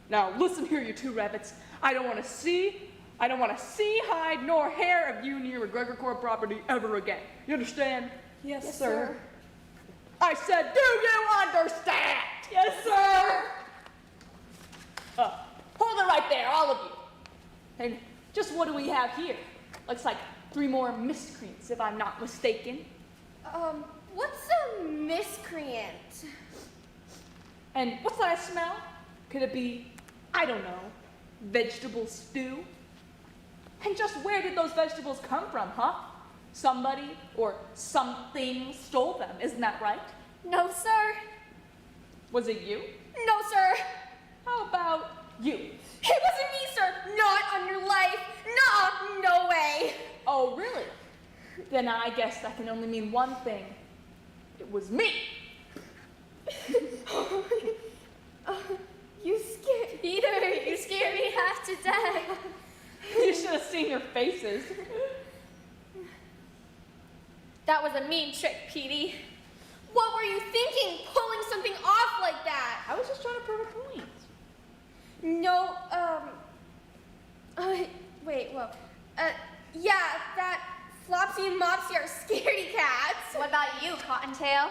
H: Now, listen here, you two rabbits. I don't want to see, hide, nor hair of you near McGregor Corp property ever again. You understand?
B: Yes,
M: sir.
H: I said, do you understand?
B: Yes, sir.
H: Hold it right there, all of you. And just what do we have here? Looks like 3 more miscreants, if I'm not mistaken.
M: What's a miscreant?
H: And what's that I smell? Could it be, I don't know, vegetable stew? And just where did those vegetables come from, huh? Somebody or something stole them, isn't that right?
M: No, sir.
H: Was it you?
M: No, sir.
H: How about you?
M: It wasn't me, sir. Not on your life. No way.
H: Oh, really? Then I guess that can only mean one thing. It was me.
M: You scared Peter. You scared me half to death.
H: You should have seen your faces.
M: That was a mean trick, Petey. What were you thinking, pulling something off like that?
H: I was just trying to prove a point.
M: No, wait, well, yeah, that Flopsy and Mopsy are scaredy cats. What about you, Cottontail?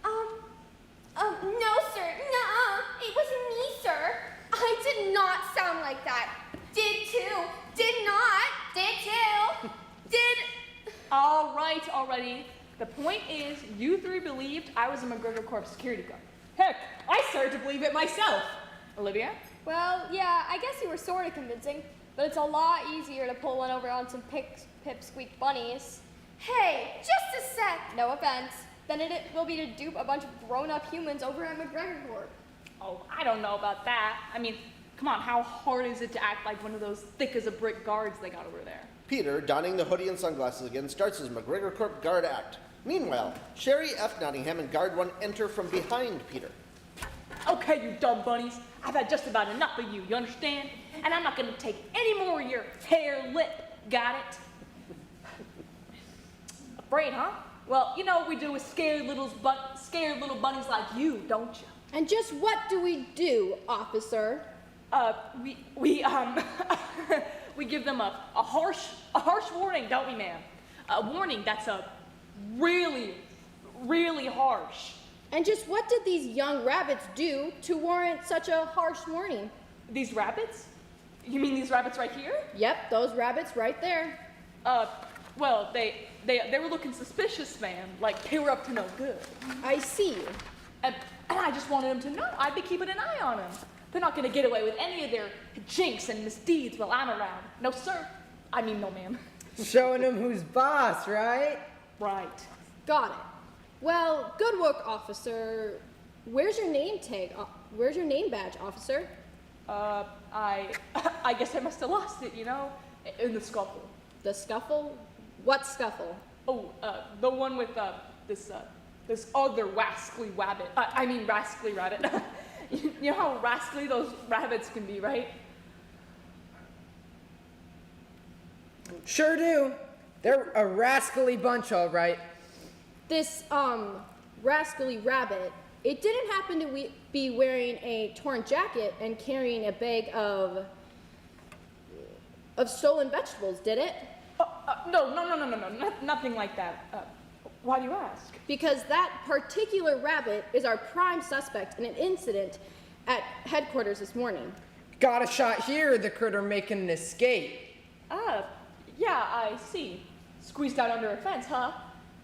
M: No, sir, nuh-uh, it wasn't me, sir. I did not sound like that. Did too, did not, did too, did...
H: All right, already. The point is, you 3 believed I was a McGregor Corp security guard.
B: Heck, I started to believe it myself.
H: Olivia?
M: Well, yeah, I guess you were sort of convincing, but it's a lot easier to pull one over on some pipsqueak bunnies. Hey, just a sec. No offense. Then it will be to dupe a bunch of grown-up humans over at McGregor Corp.
H: Oh, I don't know about that. I mean, come on, how hard is it to act like one of those thick-as-a-brick guards they got over there?
A: Peter, donning the hoodie and sunglasses again, starts his McGregor Corp guard act. Meanwhile, Sherry F. Nottingham and Guard 1 enter from behind Peter.
H: Okay, you dumb bunnies. I've had just about enough of you, you understand? And I'm not gonna take any more of your hair lip. Got it? Afraid, huh? Well, you know what we do with scared little bunnies like you, don't you?
V: And just what do we do, officer?
H: We we give them a harsh warning, don't we, ma'am? A warning that's really harsh.
V: And just what did these young rabbits do to warrant such a harsh warning?
H: These rabbits? You mean these rabbits right here?
V: Yep, those rabbits right there.
H: Well, they were looking suspicious, ma'am, like they were up to no good.
V: I see.
H: And I just wanted them to know I'd be keeping an eye on them. They're not gonna get away with any of their jinx and misdeeds while I'm around. No, sir. I mean, no, ma'am.
T: Showing them who's boss, right?
H: Right.
V: Got it. Well, good work, officer. Where's your name tag? Where's your name badge, officer?
H: I guess I must have lost it, you know, in the scuffle.
V: The scuffle? What scuffle?
H: Oh, the one with this other rascally rabbit. Rascally rabbit. You know how rascally those rabbits can be, right?
T: Sure do. They're a rascally bunch, all right.
V: This, rascally rabbit, it didn't happen to be wearing a torn jacket and carrying a bag of stolen vegetables, did it?
H: No, nothing like that. Why do you ask?
V: Because that particular rabbit is our prime suspect in an incident at headquarters this morning.
T: Got a shot here, the critter making an escape.
H: Yeah, I see. Squeezed out under a fence, huh?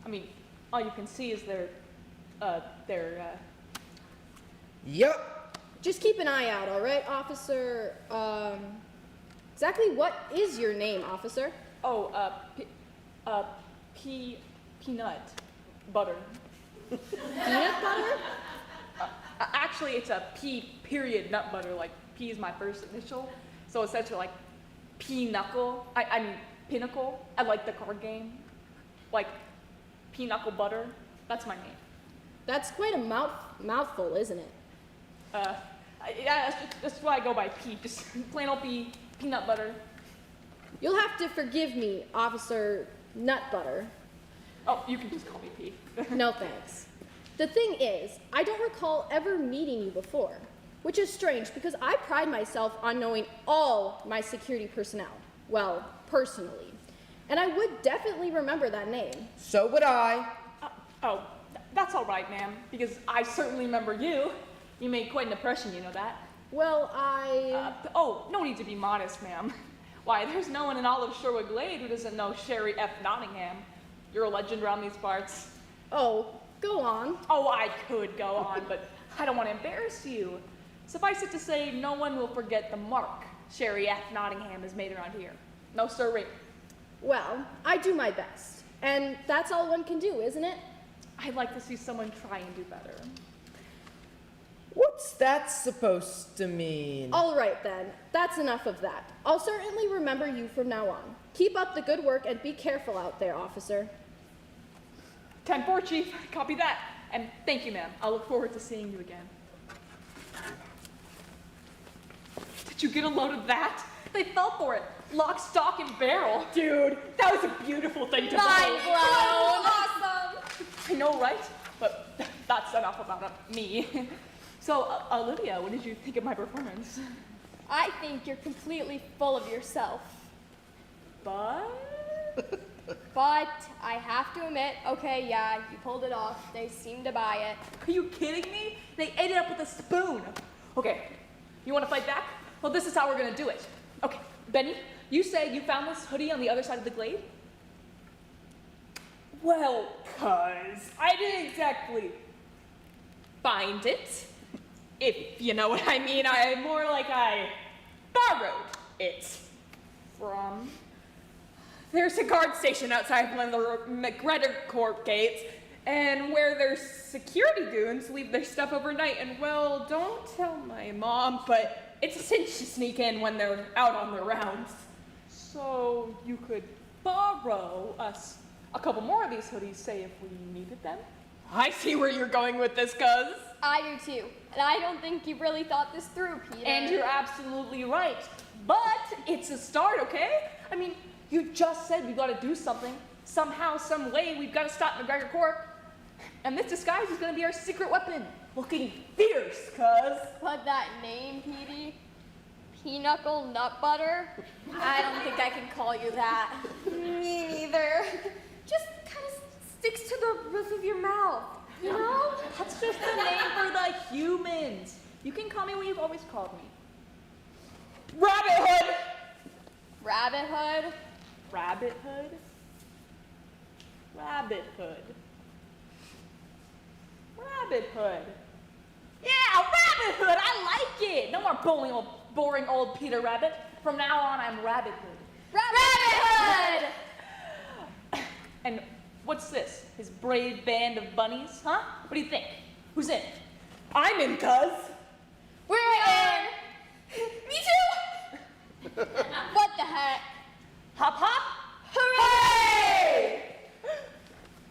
H: I mean, all you can see is their
T: Yup.
V: Just keep an eye out, all right, officer? Exactly what is your name, officer?
H: Peanut butter.
V: Peanut butter?
H: Actually, it's a P period nut butter. Like P is my first initial, so essentially like P-knuckle. I mean Pinnacle. I like the card game. Like P-knuckle butter. That's my name.
V: That's quite a mouthful, isn't it?
H: Yeah, that's why I go by P. Just plain old P, peanut butter.
V: You'll have to forgive me, Officer Nut Butter.
H: Oh, you can just call me P.
V: No thanks. The thing is, I don't recall ever meeting you before, which is strange because I pride myself on knowing all my security personnel. Well, personally. And I would definitely remember that name.
T: So would I.
H: That's all right, ma'am, because I certainly remember you. You made quite an impression, you know that.
V: Well,
H: no need to be modest, ma'am. Why, there's no one in all of Sherwood Glade who doesn't know Sherry F. Nottingham. You're a legend around these parts.
V: Oh, go on.
H: Oh, I could go on, but I don't want to embarrass you. Suffice it to say, no one will forget the mark Sherry F. Nottingham has made around here. No sirree.
V: Well, I do my best. And that's all one can do, isn't it?
H: I'd like to see someone try and do better.
T: What's that supposed to mean?
V: All right then, that's enough of that. I'll certainly remember you from now on. Keep up the good work and be careful out there, officer.
H: 10-4, Chief. Copy that. And thank you, ma'am. I'll look forward to seeing you again. Did you get a load of that? They fell for it. Lock, stock, and barrel. Dude, that was a beautiful thing to
V: Mind
H: behold.
V: blown.
H: Awesome. I know, right? But that's enough about me. So, Olivia, what did you think of my performance?
M: I think you're completely full of yourself.
H: But
M: I have to admit, okay, yeah, you pulled it off. They seem to buy it.
H: Are you kidding me? They ate it up with a spoon. Okay, you want to fight back? Well, this is how we're going to do it. Okay, Benny, you say you found this hoodie on the other side of the glade? Well, cuz I didn't exactly find it. If you know what I mean, I borrowed it from. There's a guard station outside one of the McGregor Corp gates, and where their security goons leave their stuff overnight. And well, don't tell my mom, but it's a cinch to sneak in when they're out on their rounds. So you could borrow us a couple more of these hoodies, say if we needed them. I see where you're going with this, cuz.
M: I do too. And I don't think you really thought this through, Peter.
H: And you're absolutely right. But it's a start, okay? I mean, you just said we gotta do something. Somehow, some way, we've gotta stop McGregor Corp. And this disguise is gonna be our secret weapon. Looking fierce, cuz.
M: But that name, Petey, Pinnacle Nut Butter, I don't think I can call you that.
H: Me neither.
M: Just kind of sticks to the roof of your mouth, you know?
H: That's just the name for the humans. You can call me what you've always called me. Rabbit Hood!
M: Rabbit Hood?
H: Rabbit Hood? Rabbit Hood. Rabbit Hood. Yeah, Rabbit Hood! I like it! No more boring old Peter Rabbit. From now on, I'm Rabbit Hood.
M: Rabbit Hood!
H: And what's this? His brave band of bunnies, huh? What do you think? Who's in? I'm in, cuz.
M: We're in! Me too! What the heck?
H: Hop, hop.
M: Hooray!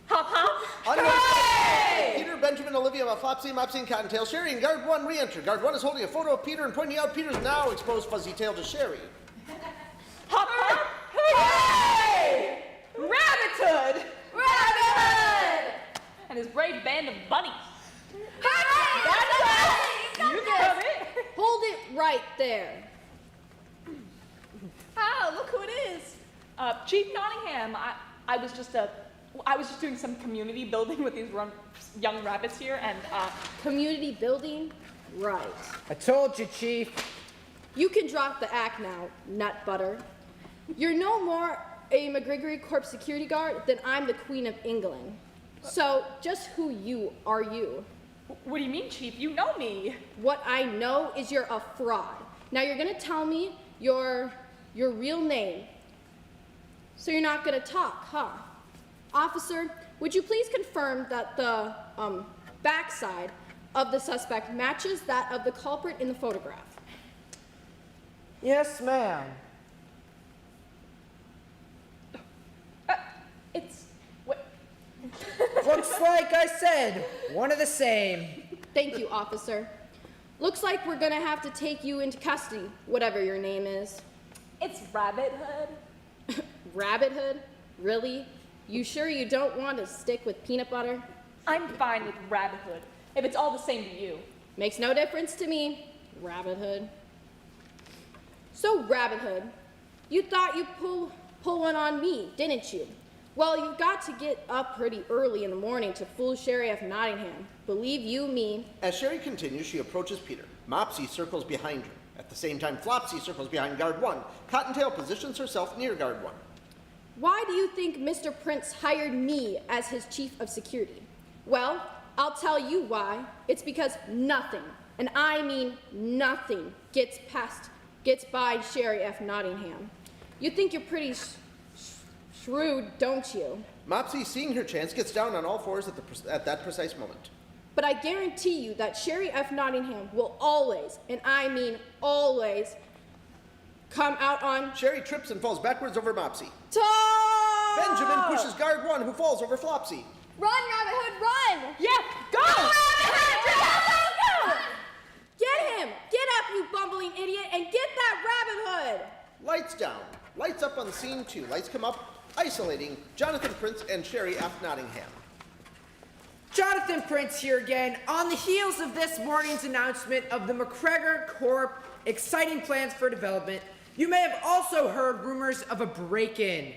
H: Hop, hop.
A: Hooray! Peter, Benjamin, Olivia, Flopsy, Mopsy, and Cottontail. Sherry and Guard 1 re-enter. Guard 1 is holding a photo of Peter and pointing out Peter's now exposed fuzzy tail to Sherry.
H: Hop, hop. Hooray! Rabbit Hood!
M: Rabbit Hood!
H: And his brave band of bunnies.
M: Hooray!
H: That's us! You got it!
V: Hold it right there.
H: Ah, look who it is. Chief Nottingham. I was just doing some community building with these young rabbits here, and
V: Community building? Right.
T: I told you, Chief.
V: You can drop the act now, nut butter. You're no more a McGregor Corp security guard than I'm the Queen of England. So, just who you are you?
B: What do you mean, Chief? You know me.
V: What I know is you're a fraud. Now you're gonna tell me your real name. So you're not gonna talk, huh? Officer, would you please confirm that the backside of the suspect matches that of the culprit in the photograph?
T: Yes, ma'am.
B: It's what?
T: Looks like I said, one of the same.
V: Thank you, officer. Looks like we're gonna have to take you into custody, whatever your name is.
H: It's Rabbit Hood.
V: Rabbit Hood? Really? You sure you don't want to stick with peanut butter?
H: I'm fine with Rabbit Hood, if it's all the same to you.
V: Makes no difference to me, Rabbit Hood. So, Rabbit Hood, you thought you'd pull one on me, didn't you? Well, you've got to get up pretty early in the morning to fool Sheriff Nottingham. Believe you me.
A: As Sherry continues, she approaches Peter. Mopsy circles behind her. At the same time, Flopsy circles behind guard 1. Cottontail positions herself near guard 1.
V: Why do you think Mr. Prince hired me as his chief of security? Well, I'll tell you why. It's because nothing, and I mean nothing, gets by Sherry F. Nottingham. You think you're pretty shrewd, don't you?
A: Mopsy, seeing her chance, gets down on all fours at that precise moment.
V: But I guarantee you that Sherry F. Nottingham will always, and I mean always, come out on...
A: Sherry trips and falls backwards over Mopsy.
V: Top!
A: Benjamin pushes guard 1, who falls over Flopsy.
M: Run, Rabbit Hood, run!
B: Yeah, go!
V: Get him! Get up, you bumbling idiot, and get that Rabbit Hood!
A: Lights down. Lights up on the scene, too. Lights come up, isolating Jonathan Prince and Sherry F. Nottingham.
T: Jonathan Prince here again, on the heels of this morning's announcement of the McGregor Corp exciting plans for development. You may have also heard rumors of a break-in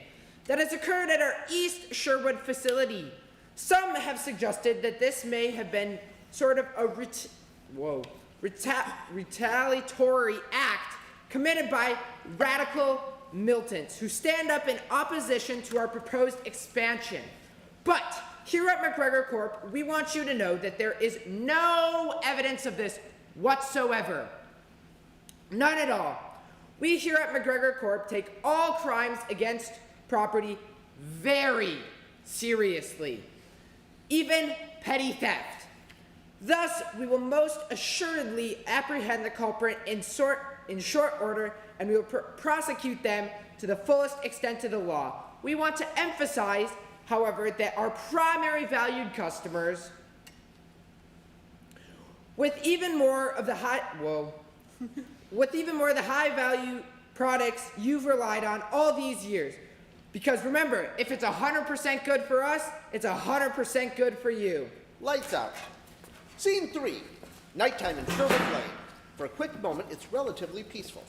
T: that has occurred at our East Sherwood facility. Some have suggested that this may have been sort of a retaliatory act committed by radical militants who stand up in opposition to our proposed expansion. But here at McGregor Corp, we want you to know that there is no evidence of this whatsoever. None at all. We here at McGregor Corp take all crimes against property very seriously, even petty theft. Thus, we will most assuredly apprehend the culprit in short order, and we will prosecute them to the fullest extent of the law. We want to emphasize, however, that our primary valued customers, with even more of the high value products you've relied on all these years. Because remember, if it's 100% good for us, it's 100% good for you.
A: Lights out. Scene 3. Nighttime in Sherwood Lane. For a quick moment, it's relatively peaceful.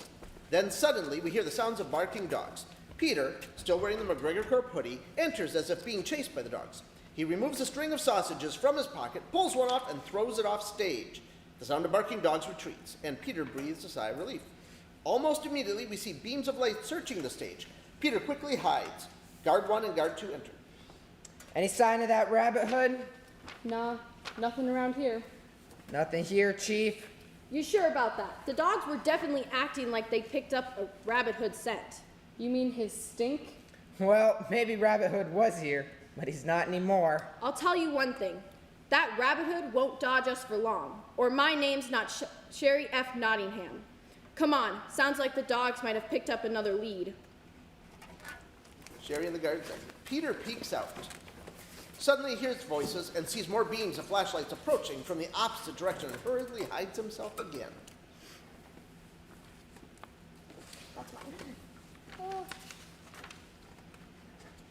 A: Then suddenly, we hear the sounds of barking dogs. Peter, still wearing the McGregor Corp hoodie, enters as if being chased by the dogs. He removes a string of sausages from his pocket, pulls one off, and throws it off stage. The sound of barking dogs retreats, and Peter breathes a sigh of relief. Almost immediately, we see beams of light searching the stage. Peter quickly hides. Guard 1 and Guard 2 enter.
T: Any sign of that Rabbit Hood?
V: Nah, nothing around here.
T: Nothing here, Chief.
V: You sure about that? The dogs were definitely acting like they picked up a Rabbit Hood scent.
B: You mean his stink?
T: Well, maybe Rabbit Hood was here, but he's not anymore.
V: I'll tell you one thing. That Rabbit Hood won't dodge us for long, or my name's not Sherry F. Nottingham. Come on, sounds like the dogs might have picked up another lead.
A: Sherry and the guards enter. Peter peeks out. Suddenly he hears voices and sees more beams of flashlights approaching from the opposite direction and hurriedly hides himself again.
M: That's mine. Oh.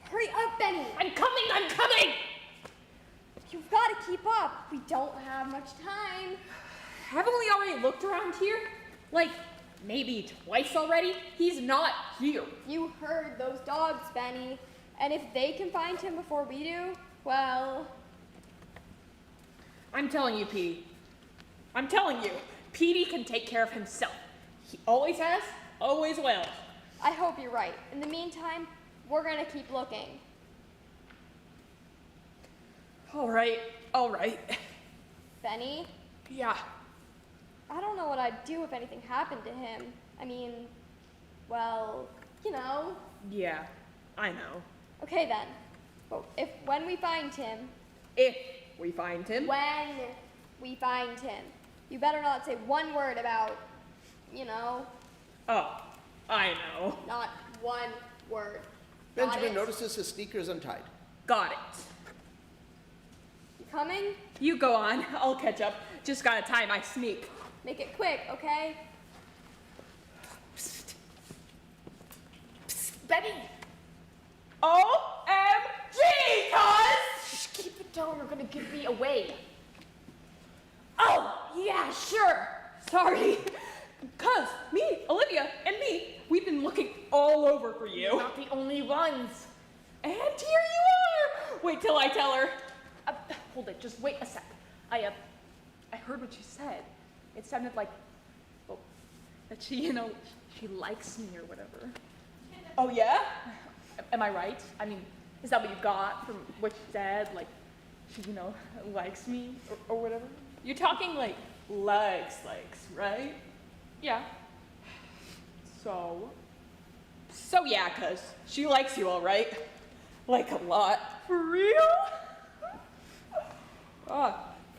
M: Hurry up, Benny!
B: I'm coming!
M: You've got to keep up. We don't have much time.
B: Haven't we already looked around here? Like, maybe twice already? He's not here.
M: You heard those dogs, Benny. And if they can find him before we do, well...
B: I'm telling you, Petey. I'm telling you. Petey can take care of himself. He always has, always will.
M: I hope you're right. In the meantime, we're going to keep looking.
B: All right, all right.
M: Benny,
B: Yeah.
M: I don't know what I'd do if anything happened to him. I mean, well, you know.
B: Yeah, I know.
M: Okay then. But when we find him.
B: If we find him.
M: When we find him. You better not say one word about, you know.
B: Oh, I know.
M: Not one word.
A: Benjamin notices his sneakers untied.
B: Got it.
M: You coming?
B: You go on. I'll catch up. Just gotta tie my sneak.
M: Make it quick, okay?
H: Benny!
B: OMG, cuz!
H: Shh, keep it down, you're gonna give me away. Oh, yeah, sure.
B: Sorry. Cuz, me, Olivia, and me, we've been looking all over for you.
H: You're not the only ones.
B: And here you are! Wait till I tell her.
H: Hold it, just wait a sec. I heard what you said. It sounded like, well, that she, she likes me or whatever.
B: Oh, yeah?
H: Am I right? I mean, is that what you got from what you said? Like, she, likes me or whatever?
B: You're talking like likes, right?
H: Yeah.
B: So yeah, cuz she likes you, all right? Like a lot. For real?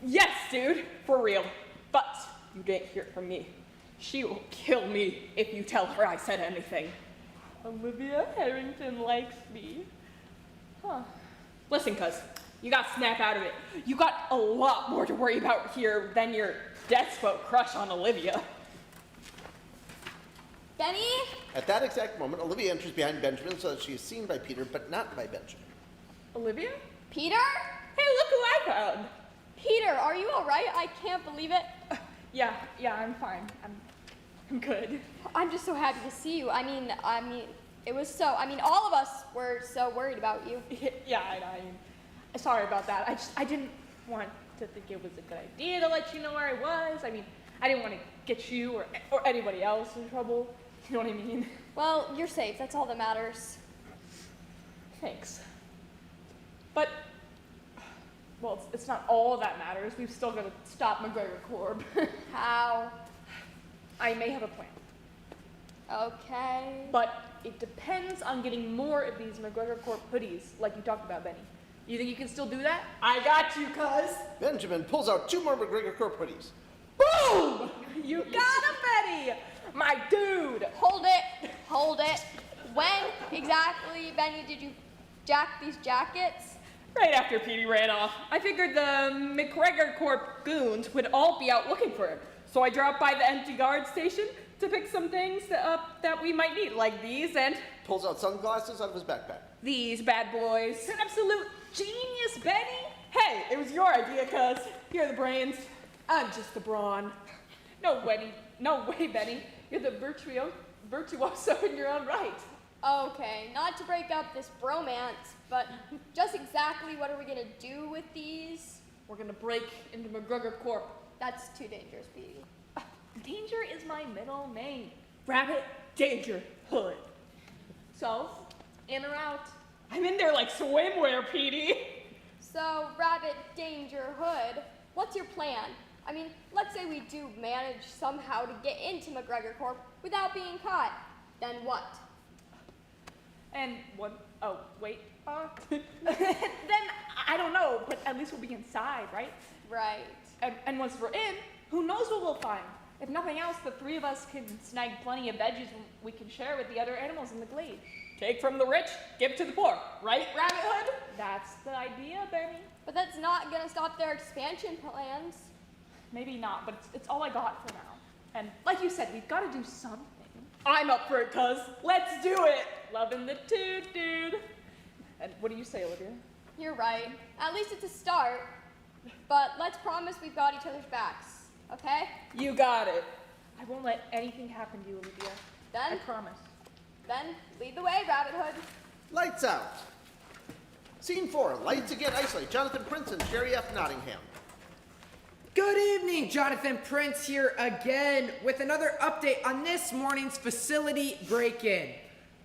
B: Yes, dude, for real. But you didn't hear it from me. She will kill me if you tell her I said anything. Olivia Harrington likes me. Huh. Listen, cuz, you gotta snap out of it. You got a lot more to worry about here than your despo crush on Olivia.
M: Benny?
A: At that exact moment, Olivia enters behind Benjamin so that she is seen by Peter, but not by Benjamin.
B: Olivia?
M: Peter?
B: Hey, look who I found.
M: Peter, are you alright? I can't believe it.
H: Yeah, I'm fine. I'm good.
M: I'm just so happy to see you. I mean, all of us were so worried about you.
H: Yeah, I mean, sorry about that. I didn't want to think it was a good idea to let you know where I was. I mean, I didn't want to get you or anybody else in trouble. You know what I mean?
M: Well, you're safe. That's all that matters.
H: Thanks. But, well, it's not all that matters. We've still got to stop McGregor Corp.
M: How?
H: I may have a plan.
M: Okay.
H: But it depends on getting more of these McGregor Corp hoodies, like you talked about, Benny. You think you can still do that?
B: I got you, cuz.
A: Benjamin pulls out 2 more McGregor Corp hoodies.
B: Boom! You got him, Benny! My dude!
M: Hold it. When exactly, Benny, did you jack these jackets?
B: Right after Petey ran off, I figured the McGregor Corp goons would all be out looking for him. So I dropped by the empty guard station to pick some things that we might need, like these and...
A: Pulls out sunglasses out of his backpack.
B: These bad boys. An absolute genius, Benny! Hey, it was your idea, cuz. You're the brains. I'm just the brawn. No way, Benny. You're the virtuoso in your own right.
M: Okay, not to break up this bromance, but just exactly what are we gonna do with these?
B: We're gonna break into McGregor Corp.
M: That's too dangerous, Petey.
H: Danger is my middle name.
B: Rabbit, Danger, Hood.
H: So, in or out?
B: I'm in there like swimwear, Petey.
M: So, Rabbit, Danger, Hood, what's your plan? I mean, let's say we do manage somehow to get into McGregor Corp without being caught. Then what?
H: And what? Oh, wait. Then I don't know, but at least we'll be inside, right?
M: Right.
H: And once we're in, who knows what we'll find? If nothing else, the 3 of us can snag plenty of veggies we can share with the other animals in the glade.
B: Take from the rich, give to the poor. Right, Rabbit Hood?
H: That's the idea, Benny.
M: But that's not gonna stop their expansion plans.
H: Maybe not, but it's all I got for now. And like you said, we've got to do something.
B: I'm up for it, cuz. Let's do it.
H: Loving the toot, dude. And what do you say, Olivia?
M: You're right. At least it's a start. But let's promise we've got each other's backs, okay?
B: You got it.
H: I won't let anything happen to you, Olivia.
M: Then?
H: I promise.
M: Then lead the way, Rabbit Hood.
A: Lights out. Scene 4. Lights again isolate Jonathan Prince and Sherry F. Nottingham.
T: Good evening, Jonathan Prince here again with another update on this morning's facility break-in.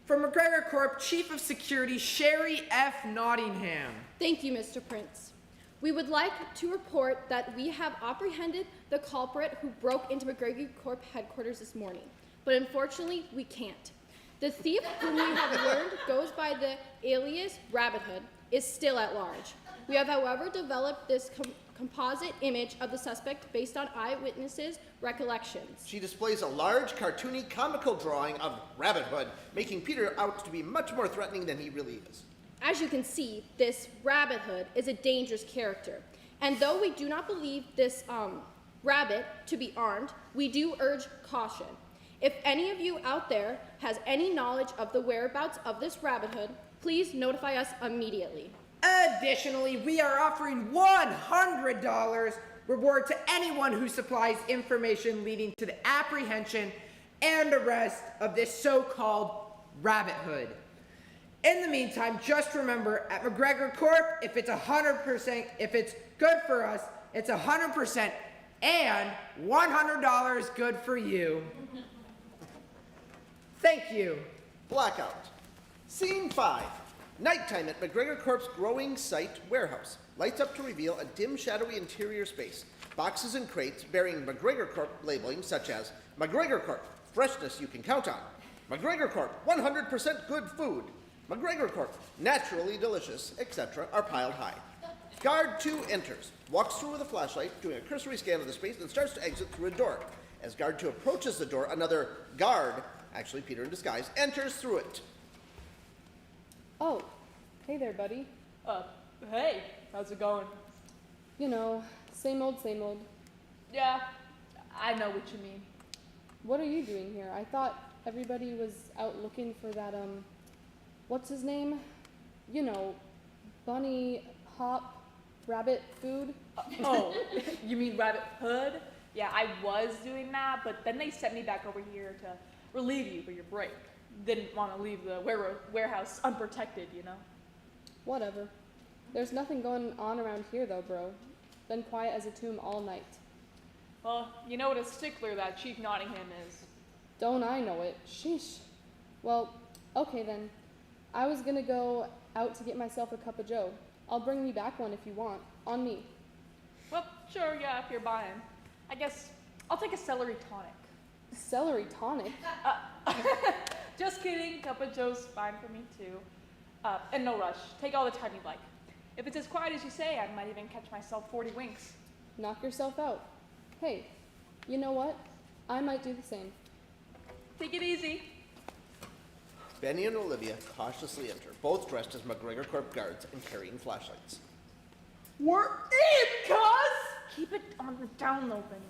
T: From McGregor Corp, Chief of Security Sherry F. Nottingham.
V: Thank you, Mr. Prince. We would like to report that we have apprehended the culprit who broke into McGregor Corp headquarters this morning, but unfortunately, we can't. The thief, whom we have learned goes by the alias Rabbit Hood, is still at large. We have, however, developed this composite image of the suspect based on eyewitnesses' recollections.
A: She displays a large, cartoony, comical drawing of Rabbit Hood, making Peter out to be much more threatening than he really is.
V: As you can see, this Rabbit Hood is a dangerous character. And though we do not believe this rabbit to be armed, we do urge caution. If any of you out there has any knowledge of the whereabouts of this Rabbit Hood, please notify us immediately.
T: Additionally, we are offering $100 reward to anyone who supplies information leading to the apprehension and arrest of this so-called Rabbit Hood. In the meantime, just remember, at McGregor Corp, if it's 100%, if it's good for us, it's 100% and $100 good for you. Thank you.
A: Blackout. Scene 5. Nighttime at McGregor Corp's growing site warehouse. Lights up to reveal a dim, shadowy interior space. Boxes and crates bearing McGregor Corp labeling such as McGregor Corp, freshness you can count on. McGregor Corp, 100% good food. McGregor Corp, naturally delicious, etc. are piled high. Guard 2 enters, walks through with a flashlight, doing a cursory scan of the space, and starts to exit through a door. As Guard 2 approaches the door, another guard, actually Peter in disguise, enters through it.
G: Oh, hey there, buddy.
B: Hey, how's it going?
G: You know, same old, same old.
B: Yeah, I know what you mean.
G: What are you doing here? I thought everybody was out looking for that, what's his name? You know, bunny, hop, rabbit food.
B: Oh, you mean Rabbit Hood? Yeah, I was doing that, but then they sent me back over here to relieve you for your break. Didn't want to leave the warehouse unprotected, you know?
G: Whatever. There's nothing going on around here, though, bro. Been quiet as a tomb all night.
B: Well, you know what a stickler that Chief Nottingham is.
G: Don't I know it? Sheesh. Well, okay then. I was gonna go out to get myself a cup of joe. I'll bring me back one if you want. On me.
B: Well, sure, yeah, if you're buying. I guess I'll take a celery tonic.
G: Celery tonic?
B: Just kidding. Cup of joe's fine for me, too. And no rush. Take all the time you like. If it's as quiet as you say, I might even catch myself 40 winks.
G: Knock yourself out. Hey, you know what? I might do the same.
B: Take it easy.
A: Benny and Olivia cautiously enter, both dressed as McGregor Corp guards and carrying flashlights.
B: We're in, cuz! Keep it on the down low, Benny.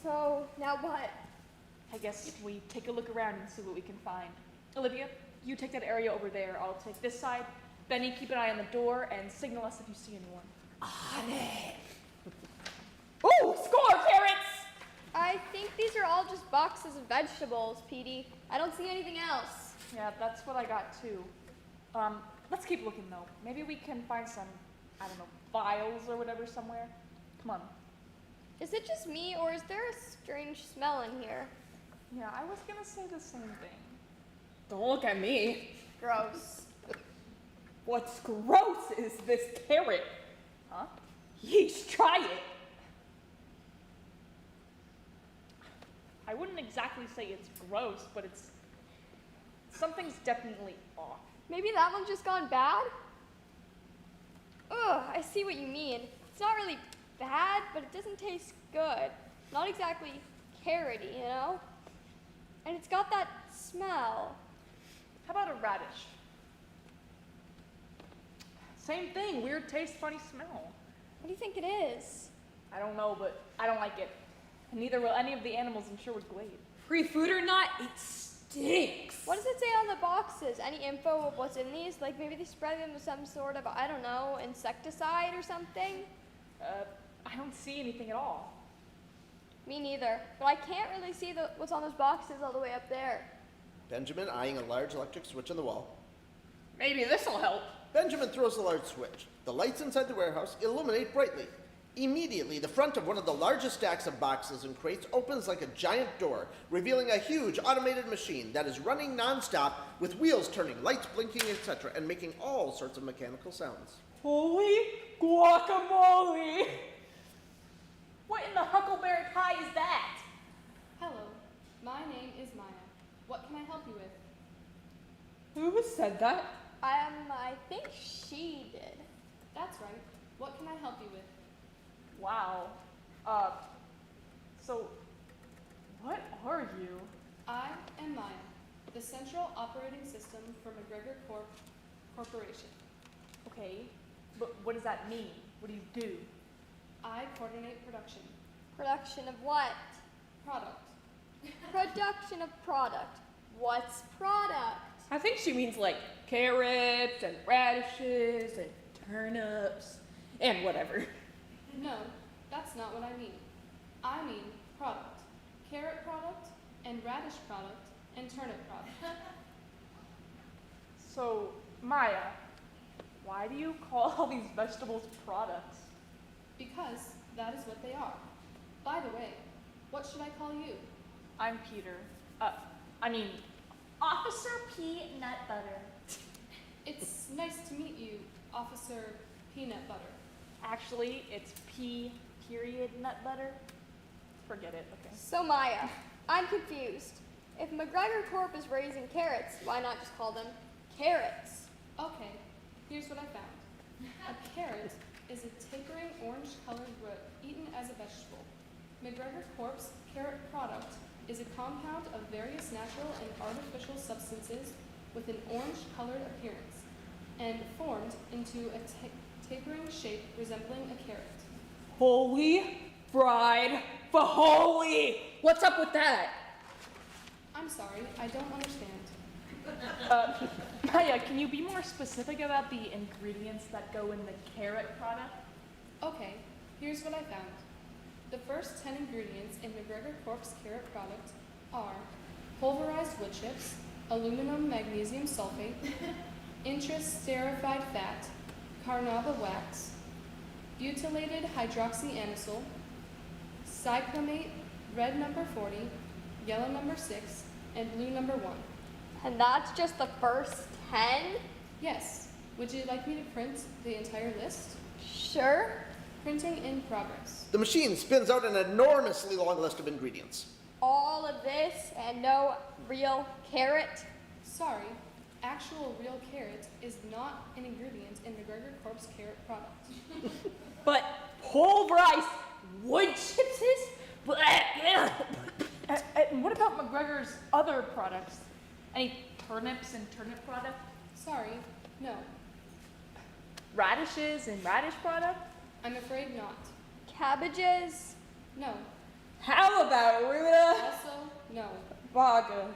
V: So, now what?
B: I guess we take a look around and see what we can find. Olivia, you take that area over there. I'll take this side. Benny, keep an eye on the door and signal us if you see anyone.
V: On it!
B: Ooh, score, parents!
M: I think these are all just boxes of vegetables, Petey. I don't see anything else.
B: Yeah, that's what I got too. Let's keep looking though. Maybe we can find some, I don't know, files or whatever somewhere. Come on.
M: Is it just me, or is there a strange smell in here?
B: Yeah, I was gonna say the same thing. Don't look at me.
M: Gross.
B: What's gross is this carrot. Huh? Yeesh, try it. I wouldn't exactly say it's gross, but something's definitely off.
M: Maybe that one's just gone bad? Ugh, I see what you mean. It's not really bad, but it doesn't taste good. Not exactly carroty, you know? And it's got that smell.
B: How about a radish? Same thing, weird taste, funny smell.
M: What do you think it is?
B: I don't know, but I don't like it. And neither will any of the animals in Sherwood Glade.
H: Free food or not, it stinks.
M: What does it say on the boxes? Any info of what's in these? Like maybe they spray them with some sort of, I don't know, insecticide or something?
B: I don't see anything at all.
M: Me neither. But I can't really see what's on those boxes all the way up there.
A: Benjamin eyeing a large electric switch on the wall.
B: Maybe this'll help.
A: Benjamin throws the large switch. The lights inside the warehouse illuminate brightly. Immediately, the front of one of the largest stacks of boxes and crates opens like a giant door, revealing a huge automated machine that is running nonstop with wheels turning, lights blinking, etc., and making all sorts of mechanical sounds.
H: Holy guacamole! What in the huckleberry pie is that?
G: Hello, my name is Maya. What can I help you with?
B: Who said that?
M: I think she did.
G: That's right. What can I help you with?
B: Wow. So, what are you?
G: I am Maya, the central operating system for McGregor Corporation.
H: Okay, but what does that mean? What do you do?
G: I coordinate production.
M: Production of what?
G: Product.
M: Production of product. What's product?
B: I think she means like carrots and radishes and turnips and whatever.
G: No, that's not what I mean. I mean product. Carrot product, and radish product, and turnip product.
H: So, Maya, why do you call all these vegetables products?
G: Because that is what they are. By the way, what should I call you?
H: I'm Peter. Officer Peanut Butter.
G: It's nice to meet you, Officer Peanut Butter.
H: Actually, it's Nut Butter. Forget it, okay.
M: So Maya, I'm confused. If McGregor Corp is raising carrots, why not just call them carrots?
G: Okay, here's what I found. A carrot is a tapering orange-colored root eaten as a vegetable. McGregor Corp's carrot product is a compound of various natural and artificial substances with an orange-colored appearance and formed into a tapering shape resembling a carrot.
B: Holy fried fajoli! What's up with that?
G: I'm sorry, I don't understand.
H: Maya, can you be more specific about the ingredients that go in the carrot product?
G: Okay, here's what I found. The first 10 ingredients in McGregor Corp's carrot product are pulverized wood chips, aluminum magnesium sulfate, intrasterified fat, carnauba wax, butylated hydroxyanisole, cyclamate, red number 40, yellow number 6, and blue number 1.
M: And that's just the first 10?
G: Yes. Would you like me to print the entire list?
M: Sure.
G: Printing in progress.
A: The machine spins out an enormously long list of ingredients.
M: All of this and no real carrot?
G: Sorry, actual real carrot is not an ingredient in McGregor Corp's carrot product.
H: But pulverized wood chips is? And what about McGregor's other products? Any turnips and turnip product?
G: Sorry, no.
H: Radishes and radish product?
G: I'm afraid not.
M: Cabbages?
G: No.
H: How about Ruta?
G: Also, no.
H: Vaga.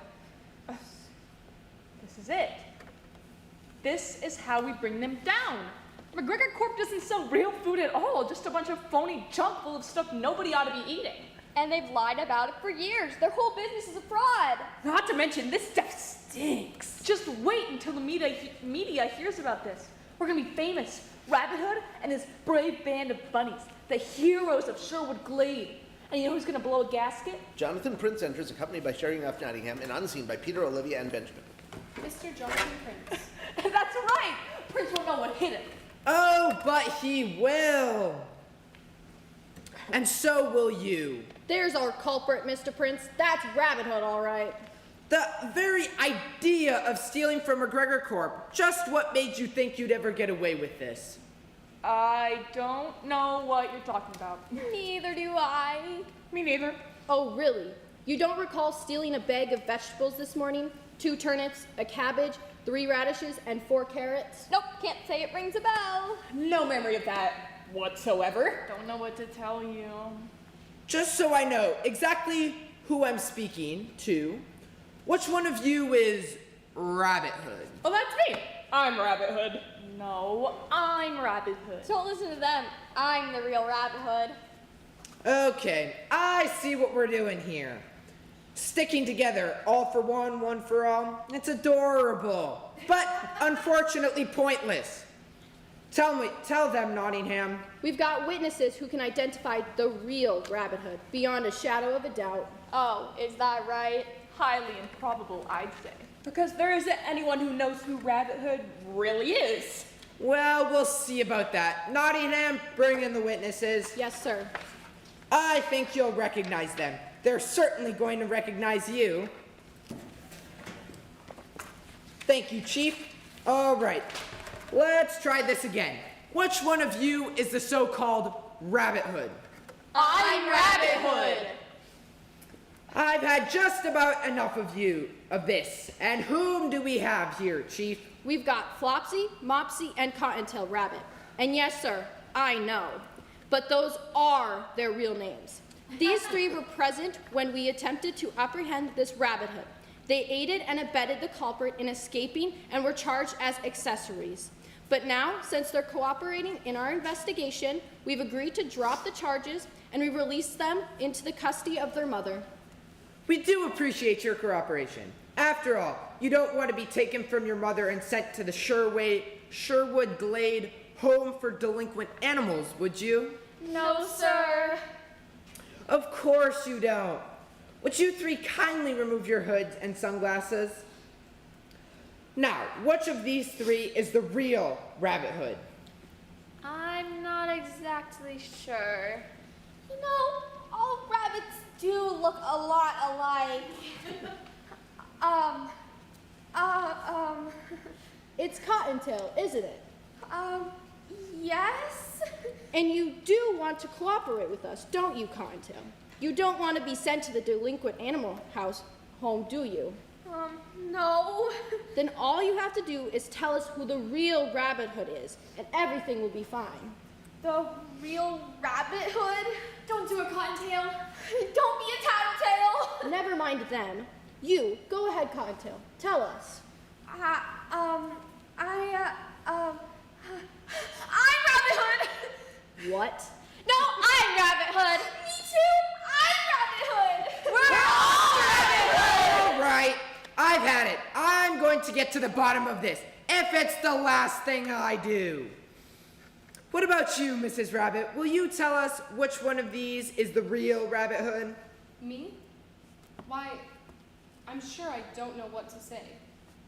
H: This is it. This is how we bring them down. McGregor Corp doesn't sell real food at all, just a bunch of phony junk full of stuff nobody ought to be eating.
M: And they've lied about it for years. Their whole business is a fraud.
H: Not to mention, this stuff stinks. Just wait until the media hears about this. We're gonna be famous. Rabbit Hood and his brave band of bunnies, the heroes of Sherwood Glade. And you know who's gonna blow a gasket?
A: Jonathan Prince enters, accompanied by Sherry F. Nottingham, and unseen by Peter, Olivia, and Benjamin.
G: Mr. Jonathan Prince.
H: That's right! Prince won't know what hit him.
T: Oh, but he will. And so will you.
V: There's our culprit, Mr. Prince. That's Rabbit Hood, all right.
T: The very idea of stealing from McGregor Corp. Just what made you think you'd ever get away with this?
H: I don't know what you're talking about.
M: Neither do I.
H: Me neither.
V: Oh, really? You don't recall stealing a bag of vegetables this morning? 2 turnips, a cabbage, 3 radishes, and 4 carrots?
M: Nope, can't say it rings a bell.
H: No memory of that whatsoever. Don't know what to tell you.
T: Just so I know exactly who I'm speaking to, which one of you is Rabbit Hood?
H: Oh, that's me. I'm Rabbit Hood. No, I'm Rabbit Hood.
M: Don't listen to them. I'm the real Rabbit Hood.
T: Okay, I see what we're doing here. Sticking together, all for one for all. It's adorable, but unfortunately pointless. Tell them, Nottingham.
V: We've got witnesses who can identify the real Rabbit Hood beyond a shadow of a doubt.
H: Oh, is that right? Highly improbable, I'd say. Because there isn't anyone who knows who Rabbit Hood really is.
T: Well, we'll see about that. Nottingham, bring in the witnesses.
V: Yes, sir.
T: I think you'll recognize them. They're certainly going to recognize you. Thank you, Chief. All right, let's try this again. Which one of you is the so-called Rabbit Hood?
H: I'm Rabbit Hood.
T: I've had just about enough of this. And whom do we have here, Chief?
V: We've got Flopsy, Mopsy, and Cottontail Rabbit. And yes, sir, I know. But those are their real names. These three were present when we attempted to apprehend this Rabbit Hood. They aided and abetted the culprit in escaping and were charged as accessories. But now, since they're cooperating in our investigation, we've agreed to drop the charges and we release them into the custody of their mother.
T: We do appreciate your cooperation. After all, you don't want to be taken from your mother and sent to the Sherwood Glade Home for Delinquent Animals, would you?
D: No, sir.
T: Of course you don't. Would you three kindly remove your hoods and sunglasses? Now, which of these three is the real Rabbit Hood?
M: I'm not exactly sure. You know, all rabbits do look a lot alike.
V: It's Cottontail, isn't it?
M: Yes?
V: And you do want to cooperate with us, don't you, Cottontail? You don't want to be sent to the delinquent animal home, do you?
M: No.
V: Then all you have to do is tell us who the real Rabbit Hood is, and everything will be fine.
M: The real Rabbit Hood? Don't do a Cottontail. Don't be a Tattletale.
V: Never mind them. You, go ahead, Cottontail. Tell us.
M: I'm Rabbit Hood.
V: What?
M: No, I'm Rabbit Hood. Me too. I'm Rabbit Hood. We're all Rabbit Hood.
T: All right, I've had it. I'm going to get to the bottom of this, if it's the last thing I do. What about you, Mrs. Rabbit? Will you tell us which one of these is the real Rabbit Hood?
G: Me? Why, I'm sure I don't know what to say.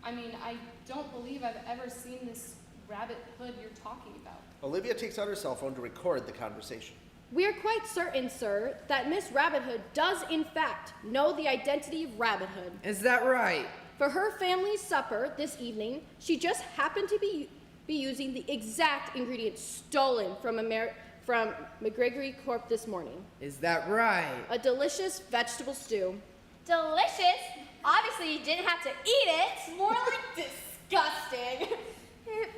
G: I mean, I don't believe I've ever seen this Rabbit Hood you're talking about.
A: Olivia takes out her cell phone to record the conversation.
V: We are quite certain, sir, that Miss Rabbit Hood does in fact know the identity of Rabbit Hood.
T: Is that right?
V: For her family's supper this evening, she just happened to be using the exact ingredients stolen from McGregory Corp this morning.
T: Is that right?
V: A delicious vegetable stew.
M: Delicious? Obviously you didn't have to eat it. More like disgusting. It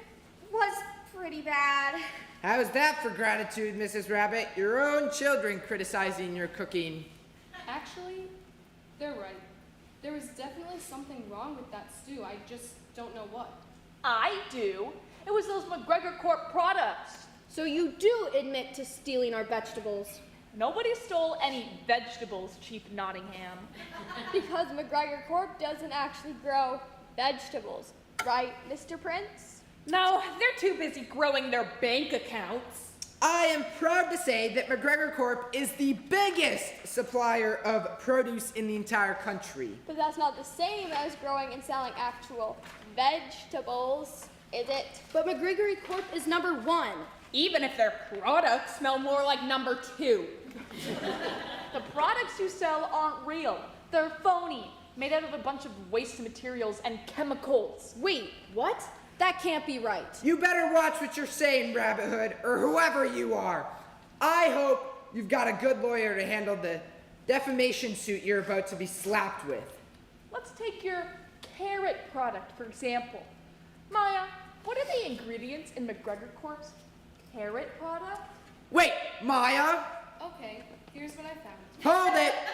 M: was pretty bad.
T: How's that for gratitude, Mrs. Rabbit? Your own children criticizing your cooking.
G: Actually, they're right. There was definitely something wrong with that stew. I just don't know what.
H: I do. It was those McGregor Corp products.
V: So you do admit to stealing our vegetables?
H: Nobody stole any vegetables, Chief Nottingham.
M: Because McGregor Corp doesn't actually grow vegetables, right, Mr. Prince?
H: No, they're too busy growing their bank accounts.
T: I am proud to say that McGregor Corp is the biggest supplier of produce in the entire country.
M: But that's not the same as growing and selling actual vegetables, is it?
V: But McGregory Corp is number 1.
H: Even if their products smell more like number 2. The products you sell aren't real. They're phony, made out of a bunch of waste materials and chemicals.
V: Wait, what? That can't be right.
T: You better watch what you're saying, Rabbit Hood, or whoever you are. I hope you've got a good lawyer to handle the defamation suit you're about to be slapped with.
H: Let's take your carrot product, for example. Maya, what are the ingredients in McGregor Corp's carrot product?
T: Wait, Maya?
G: Okay, here's what I found.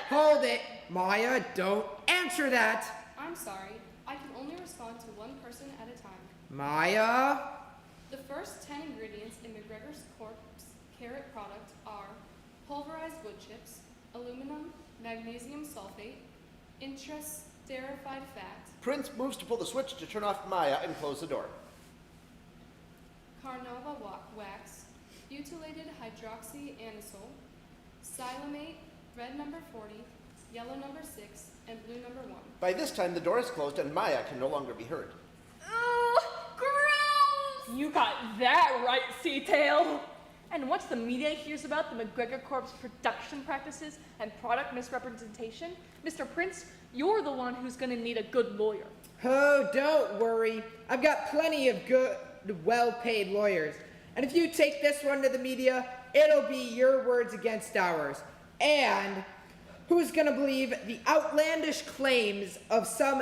T: Hold it. Maya, don't answer that.
G: I'm sorry. I can only respond to one person at a time.
T: Maya?
G: The first 10 ingredients in McGregor Corp's carrot product are pulverized wood chips, aluminum, magnesium sulfate, intrasterified fat.
A: Prince moves to pull the switch to turn off Maya and close the door.
G: carnauba wax, butylated hydroxyanisole, silamate, red number 40, yellow number 6, and blue number 1.
A: By this time, the door is closed and Maya can no longer be heard.
B: Oh, gross! You got that right, Sea-Tail. And once the media hears about the McGregor Corp's production practices and product misrepresentation, Mr. Prince, you're the one who's gonna need a good lawyer.
T: Oh, don't worry. I've got plenty of good, well-paid lawyers. And if you take this one to the media, it'll be your words against ours. And who's gonna believe the outlandish claims of some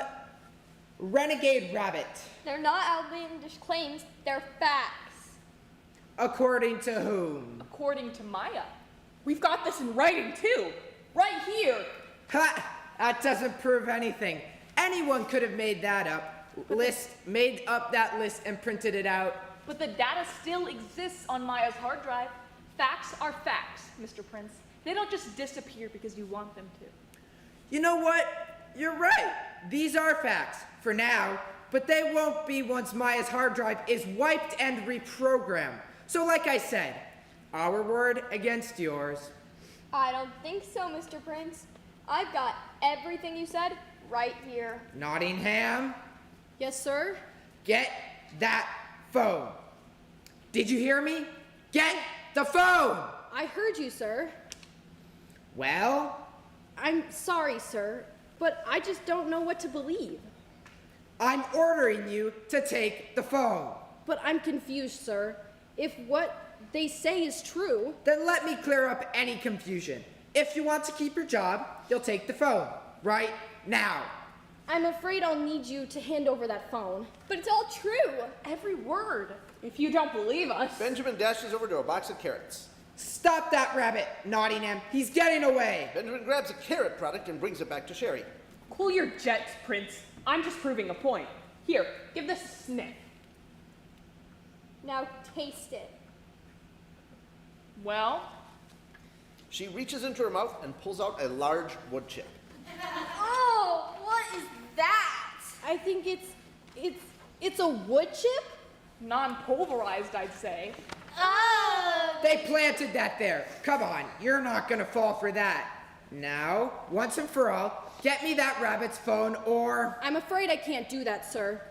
T: renegade rabbit?
M: They're not outlandish claims, they're facts.
T: According to whom?
B: According to Maya. We've got this in writing too. Right here.
T: Ha! That doesn't prove anything. Anyone could have made that up. Made up that list and printed it out.
B: But the data still exists on Maya's hard drive. Facts are facts, Mr. Prince. They don't just disappear because you want them to.
T: You know what? You're right. These are facts, for now, but they won't be once Maya's hard drive is wiped and reprogrammed. So like I said, our word against yours.
M: I don't think so, Mr. Prince. I've got everything you said right here.
T: Nottingham?
V: Yes, sir?
T: Get that phone. Did you hear me? Get the phone!
V: I heard you, sir.
T: Well?
V: I'm sorry, sir, but I just don't know what to believe.
T: I'm ordering you to take the phone.
V: But I'm confused, sir. If what they say is true...
T: Then let me clear up any confusion. If you want to keep your job, you'll take the phone. Right now.
V: I'm afraid I'll need you to hand over that phone.
M: But it's all true.
B: Every word. If you don't believe us...
A: Benjamin dashes over to a box of carrots.
T: Stop that rabbit, Nottingham. He's getting away.
A: Benjamin grabs a carrot product and brings it back to Sherry.
B: Cool your jets, Prince. I'm just proving a point. Here, give this a sniff.
M: Now taste it.
B: Well?
A: She reaches into her mouth and pulls out a large wood chip.
M: Oh, what is that?
V: I think it's a wood chip?
B: Non-pulverized, I'd say.
T: They planted that there. Come on, you're not gonna fall for that. Now, once and for all, get me that rabbit's phone or...
V: I'm afraid I can't do that, sir.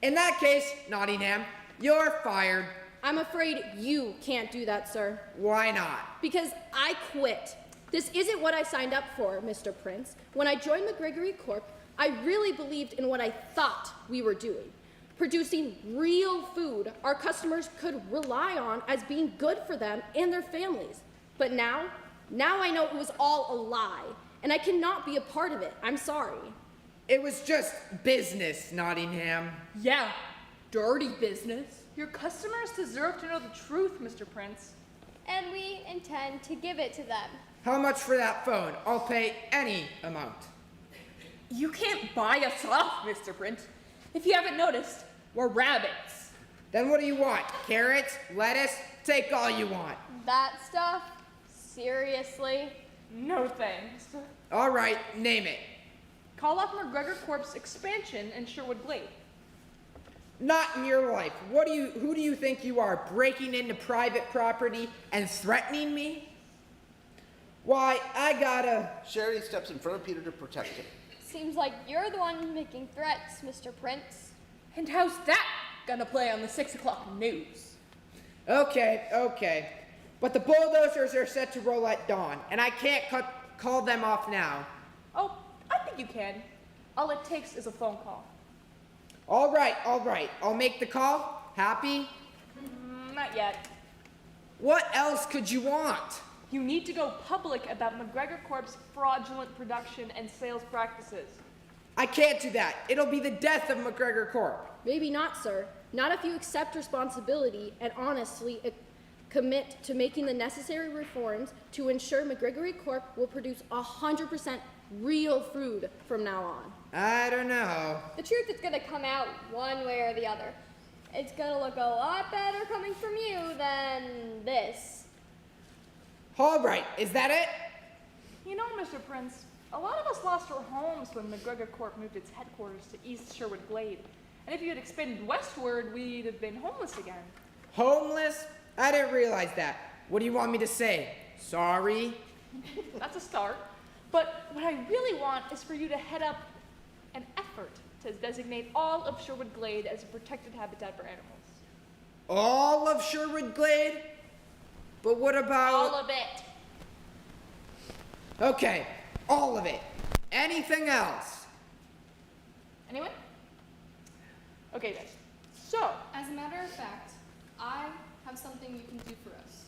T: In that case, Nottingham, you're fired.
V: I'm afraid you can't do that, sir.
T: Why not?
V: Because I quit. This isn't what I signed up for, Mr. Prince. When I joined McGregory Corp, I really believed in what I thought we were doing. Producing real food our customers could rely on as being good for them and their families. But now I know it was all a lie, and I cannot be a part of it. I'm sorry.
T: It was just business, Nottingham.
B: Yeah, dirty business. Your customers deserve to know the truth, Mr. Prince.
M: And we intend to give it to them.
T: How much for that phone? I'll pay any amount.
B: You can't buy us off, Mr. Prince. If you haven't noticed, we're rabbits.
T: Then what do you want? Carrots? Lettuce? Take all you want.
M: That stuff? Seriously?
B: No thanks.
T: All right, name it.
B: Call off McGregor Corp's expansion in Sherwood Glade.
T: Not in your life. Who do you think you are, breaking into private property and threatening me? Why, I gotta...
A: Sherry steps in front of Peter to protect him.
M: Seems like you're the one making threats, Mr. Prince.
B: And how's that gonna play on the 6 o'clock news?
T: Okay. But the bulldozers are set to roll at dawn, and I can't call them off now.
B: Oh, I think you can. All it takes is a phone call.
T: All right. I'll make the call. Happy?
B: Not yet.
T: What else could you want?
B: You need to go public about McGregor Corp's fraudulent production and sales practices.
T: I can't do that. It'll be the death of McGregor Corp.
V: Maybe not, sir. Not if you accept responsibility and honestly commit to making the necessary reforms to ensure McGregory Corp will produce 100% real food from now on.
T: I don't know.
M: The truth is gonna come out one way or the other. It's gonna look a lot better coming from you than this.
T: All right, is that it?
B: You know, Mr. Prince, a lot of us lost our homes when McGregor Corp moved its headquarters to East Sherwood Glade. And if you had expanded westward, we'd have been homeless again.
T: Homeless? I didn't realize that. What do you want me to say? Sorry?
H: That's a start. But what I really want is for you to head up an effort to designate all of Sherwood Glade as a protected habitat for animals.
T: All of Sherwood Glade? But what about...
H: All of it.
T: Okay, all of it. Anything else?
H: Anyone? Okay, guys. So,
G: As a matter of fact, I have something you can do for us.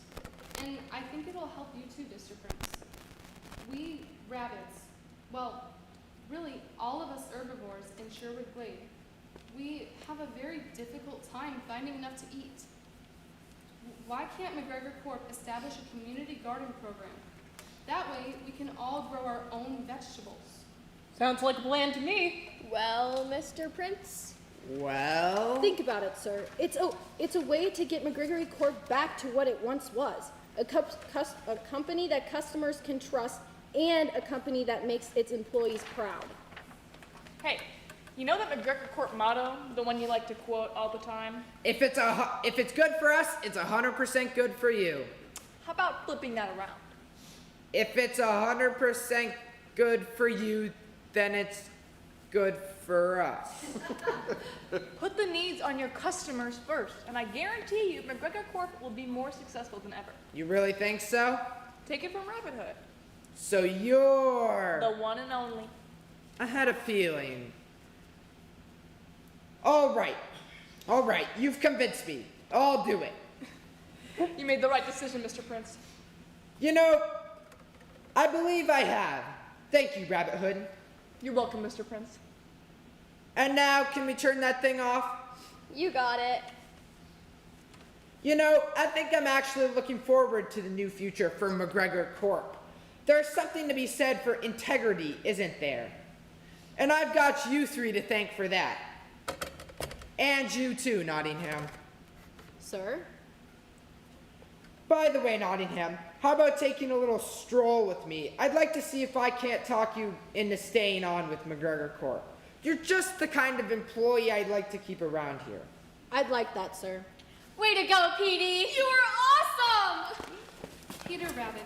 G: And I think it'll help you too, Mr. Prince. We rabbits, well, really all of us herbivores in Sherwood Glade, we have a very difficult time finding enough to eat. Why can't McGregor Corp establish a community garden program? That way we can all grow our own vegetables.
H: sounds like a plan to me.
V: Well, Mr. Prince,
T: Well...
V: think about it, sir. It's a way to get McGregory Corp back to what it once was. A company that customers can trust and a company that makes its employees proud.
H: Hey, you know that McGregor Corp motto, the one you like to quote all the time?
T: If it's good for us, it's 100% good for you.
H: How about flipping that around?
T: If it's 100% good for you, then it's good for us.
H: Put the needs on your customers first, and I guarantee you McGregor Corp will be more successful than ever.
T: You really think so?
H: Take it from Rabbit Hood.
T: So you're...
H: The one and only.
T: I had a feeling. All right, you've convinced me. I'll do it.
H: You made the right decision, Mr. Prince.
T: You know, I believe I have. Thank you, Rabbit Hood.
H: You're welcome, Mr. Prince.
T: And now, can we turn that thing off?
V: You got it.
T: You know, I think I'm actually looking forward to the new future for McGregor Corp. There's something to be said for integrity, isn't there? And I've got you three to thank for that. And you too, Nottingham.
V: Sir?
T: By the way, Nottingham, how about taking a little stroll with me? I'd like to see if I can't talk you into staying on with McGregor Corp. You're just the kind of employee I'd like to keep around here.
V: I'd like that, sir.
D: Way to go, Petey! You were awesome!
G: Peter Rabbit,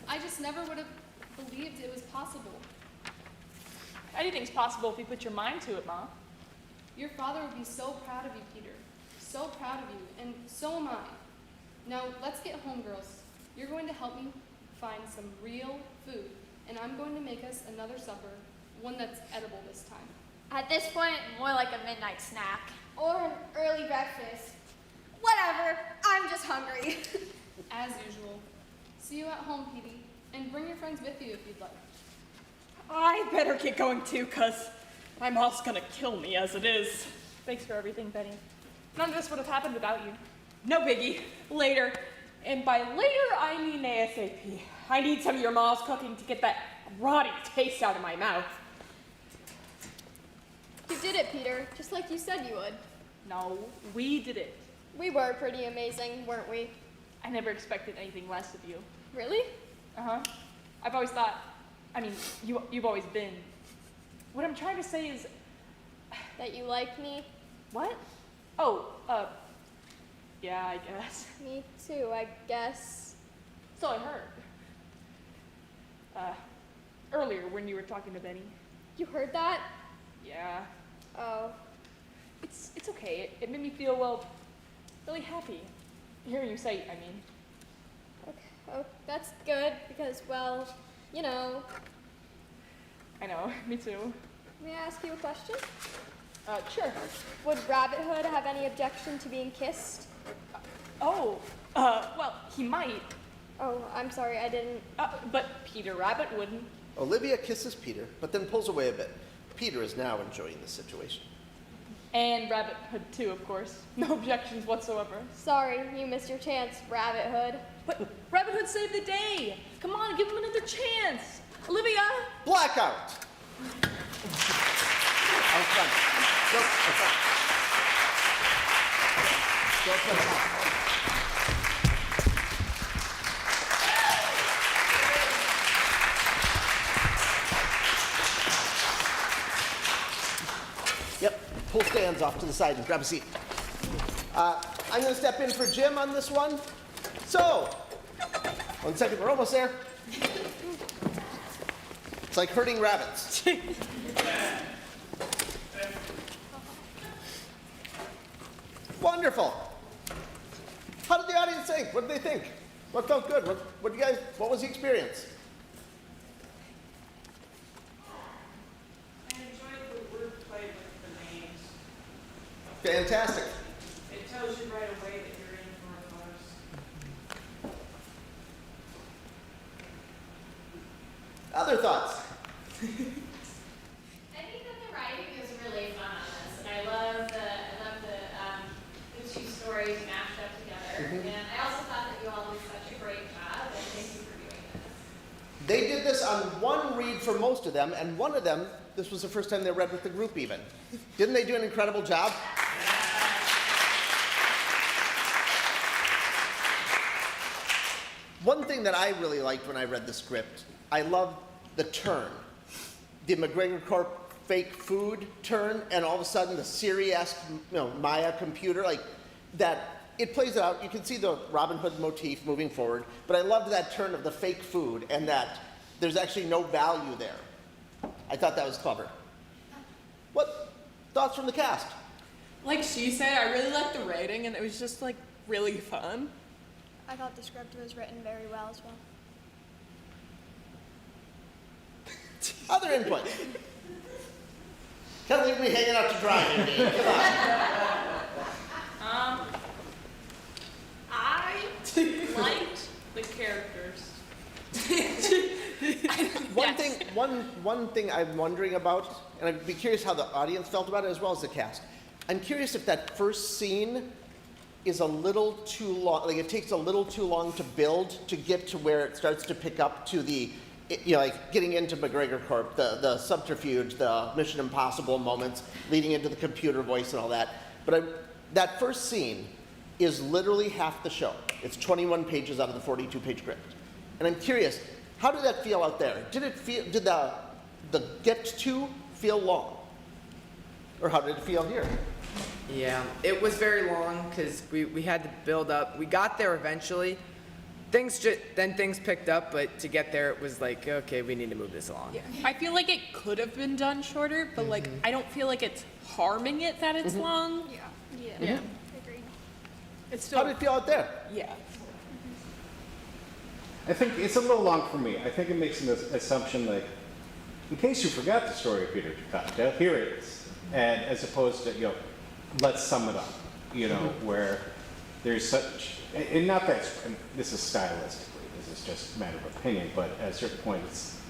G: I just never would have believed it was possible.
H: Anything's possible if you put your mind to it, Mom.
G: Your father would be so proud of you, Peter. So proud of you, and so am I. Now, let's get home, girls. You're going to help me find some real food, and I'm going to make us another supper, one that's edible this time.
D: At this point, more like a midnight snack. Or an early breakfast. Whatever, I'm just hungry.
G: As usual. See you at home, Petey, and bring your friends with you if you'd like.
H: I better get going too, cause my mom's gonna kill me as it is. Thanks for everything, Benny. None of this would have happened without you. No biggie. Later. And by later, I mean ASAP. I need some of your mom's cooking to get that rotty taste out of my mouth.
V: You did it, Peter, just like you said you would.
H: No, we did it.
V: We were pretty amazing, weren't we?
H: I never expected anything less of you.
V: Really?
H: Uh-huh. I've always thought, I mean, you've always been. What I'm trying to say is...
V: That you like me?
H: What? Oh, yeah, I guess.
V: Me too, I guess.
H: So I heard. Earlier when you were talking to Benny.
V: You heard that?
H: Yeah.
V: Oh.
H: It's okay. It made me feel, well, really happy. Hearing you say, I mean.
V: Okay. Oh, that's good, because, well, you know.
H: I know, me too.
V: May I ask you a question?
H: Sure.
V: Would Rabbit Hood have any objection to being kissed?
H: Well, he might.
V: Oh, I'm sorry, I didn't.
H: But Peter Rabbit wouldn't.
A: Olivia kisses Peter, but then pulls away a bit. Peter is now enjoying the situation.
H: And Rabbit Hood too, of course. No objections whatsoever.
V: Sorry, you missed your chance, Rabbit Hood.
H: But Rabbit Hood saved the day. Come on, give him another chance. Olivia!
A: Blackout! Out front. Go, out front. Go, go, go. Yep, pull stands off to the side and grab a seat. I'm going to step in for Jim on this one. So, 1 second, we're almost there. It's like herding rabbits. Wonderful. How did the audience think? What did they think? What felt good? What was the experience?
J: I enjoyed the wordplay with the names.
A: Fantastic.
J: It tells you right away that you're in for a farce.
A: Other thoughts?
D: I think that the writing is really fun on this, and I love the two stories mashed up together.
A: Mhm.
D: And I also thought that you all did such a great job, and thank you for doing this.
A: They did this on one read for most of them, and one of them, this was the first time they read with the group even. Didn't they do an incredible job? One thing that I really liked when I read the script, I loved the turn. The McGregor Corp fake food turn, and all of a sudden the Siri-esque, Maya computer, like that, it plays it out. You can see the Robin Hood motif moving forward, but I loved that turn of the fake food and that there's actually no value there. I thought that was clever. What thoughts from the cast?
B: Like she said, I really liked the writing, and it was just like really fun.
M: I thought the script was written very well as well.
A: Other input? Can't leave me hanging out to dry, Mindy. Come on.
B: I liked the characters.
A: One thing I'm wondering about, and I'd be curious how the audience felt about it as well as the cast. I'm curious if that first scene is a little too long, like it takes a little too long to build to get to where it starts to pick up to the, like getting into McGregor Corp, the subterfuge, the Mission Impossible moments, leading into the computer voice and all that. But that first scene is literally half the show. It's 21 pages out of the 42-page script. And I'm curious, how did that feel out there? Did the get to feel long? Or how did it feel here?
T: Yeah, it was very long because we had to build up. We got there eventually. Then things picked up, but to get there, it was like, okay, we need to move this along.
B: Yeah. I feel like it could have been done shorter, but like I don't feel like it's harming it that it's long.
M: Yeah.
B: Yeah.
M: Agreed.
B: It's still.
A: How did it feel out there?
B: Yeah.
E: I think it's a little long for me. I think it makes an assumption like, in case you forgot the story of Peter Cottontail, here it is. And as opposed to, let's sum it up, where there's such, and not that, and this is stylistically, this is just a matter of opinion, but at a certain point it's,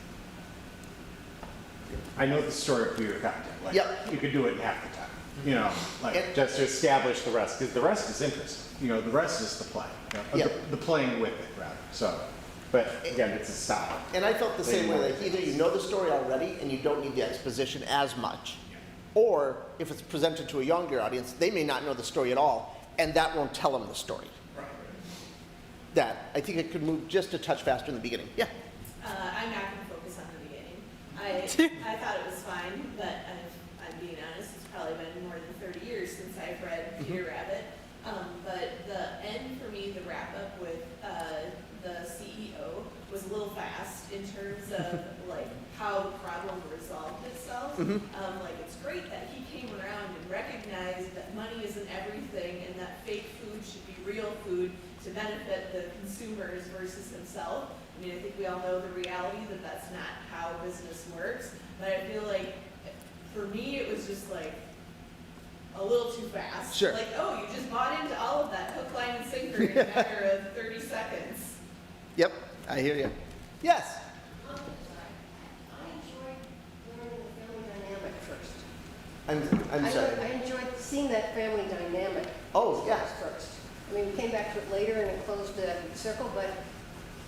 E: I know the story of Peter Cottontail, like, you could do it in half the time, just to establish the rest, because the rest is interesting, the rest is the play, the playing with it, rather, so. But again, it's a style.
A: And I felt the same way, like either you know the story already and you don't need the exposition as much, or if it's presented to a younger audience, they may not know the story at all, and that won't tell them the story.
J: Right.
A: That, I think it could move just a touch faster in the beginning. Yeah?
L: I'm not going to focus on the beginning. I thought it was fine, but I'm being honest, it's probably been more than 30 years since I've read Peter Rabbit. But the end for me, the wrap up with the CEO was a little fast in terms of like how the problem resolved itself. Like it's great that he came around and recognized that money isn't everything and that fake food should be real food to benefit the consumers versus himself. I mean, I think we all know the reality that that's not how business works, but I feel like for me it was just like a little too fast.
A: Sure.
L: Like, oh, you just bought into all of that hook, line, and sinker in a matter of 30 seconds.
A: Yep, I hear you. Yes?
R: I enjoyed learning the family dynamic first.
A: I'm sorry.
R: I enjoyed seeing that family dynamic.
A: Oh, yeah.
R: First. I mean, we came back to it later and it closed the circle, but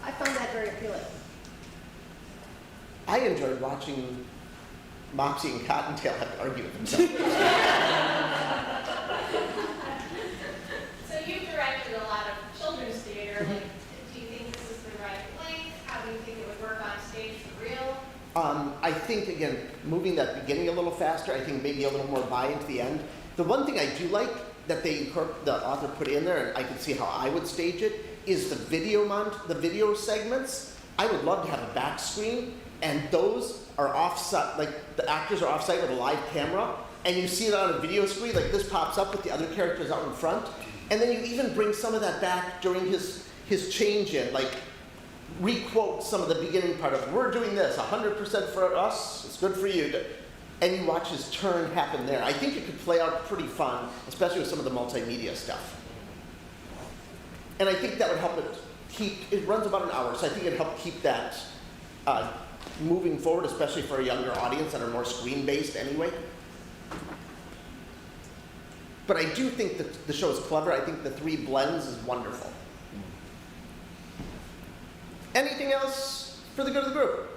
R: I found that very appealing.
A: I enjoyed watching Mopsy and Cottontail have to argue with themselves.
D: So you've directed a lot of children's theater. Like, do you think this is the right length? How do you think it would work on stage for real?
A: I think, again, moving that beginning a little faster, I think maybe a little more buy into the end. The one thing I do like that the author put in there, and I can see how I would stage it, is the video segments. I would love to have a back screen, and those are off-site, like the actors are off-site with a live camera, and you see it on a video screen, like this pops up with the other characters out in front, and then you even bring some of that back during his change-in, like re-quote some of the beginning part of, we're doing this, 100% for us, it's good for you, and you watch his turn happen there. I think it could play out pretty fun, especially with some of the multimedia stuff. And I think that would help it runs about an hour, so I think it'd help keep that moving forward, especially for a younger audience that are more screen-based anyway. But I do think that the show is clever. I think the 3 blends is wonderful. Anything else for the good of the group?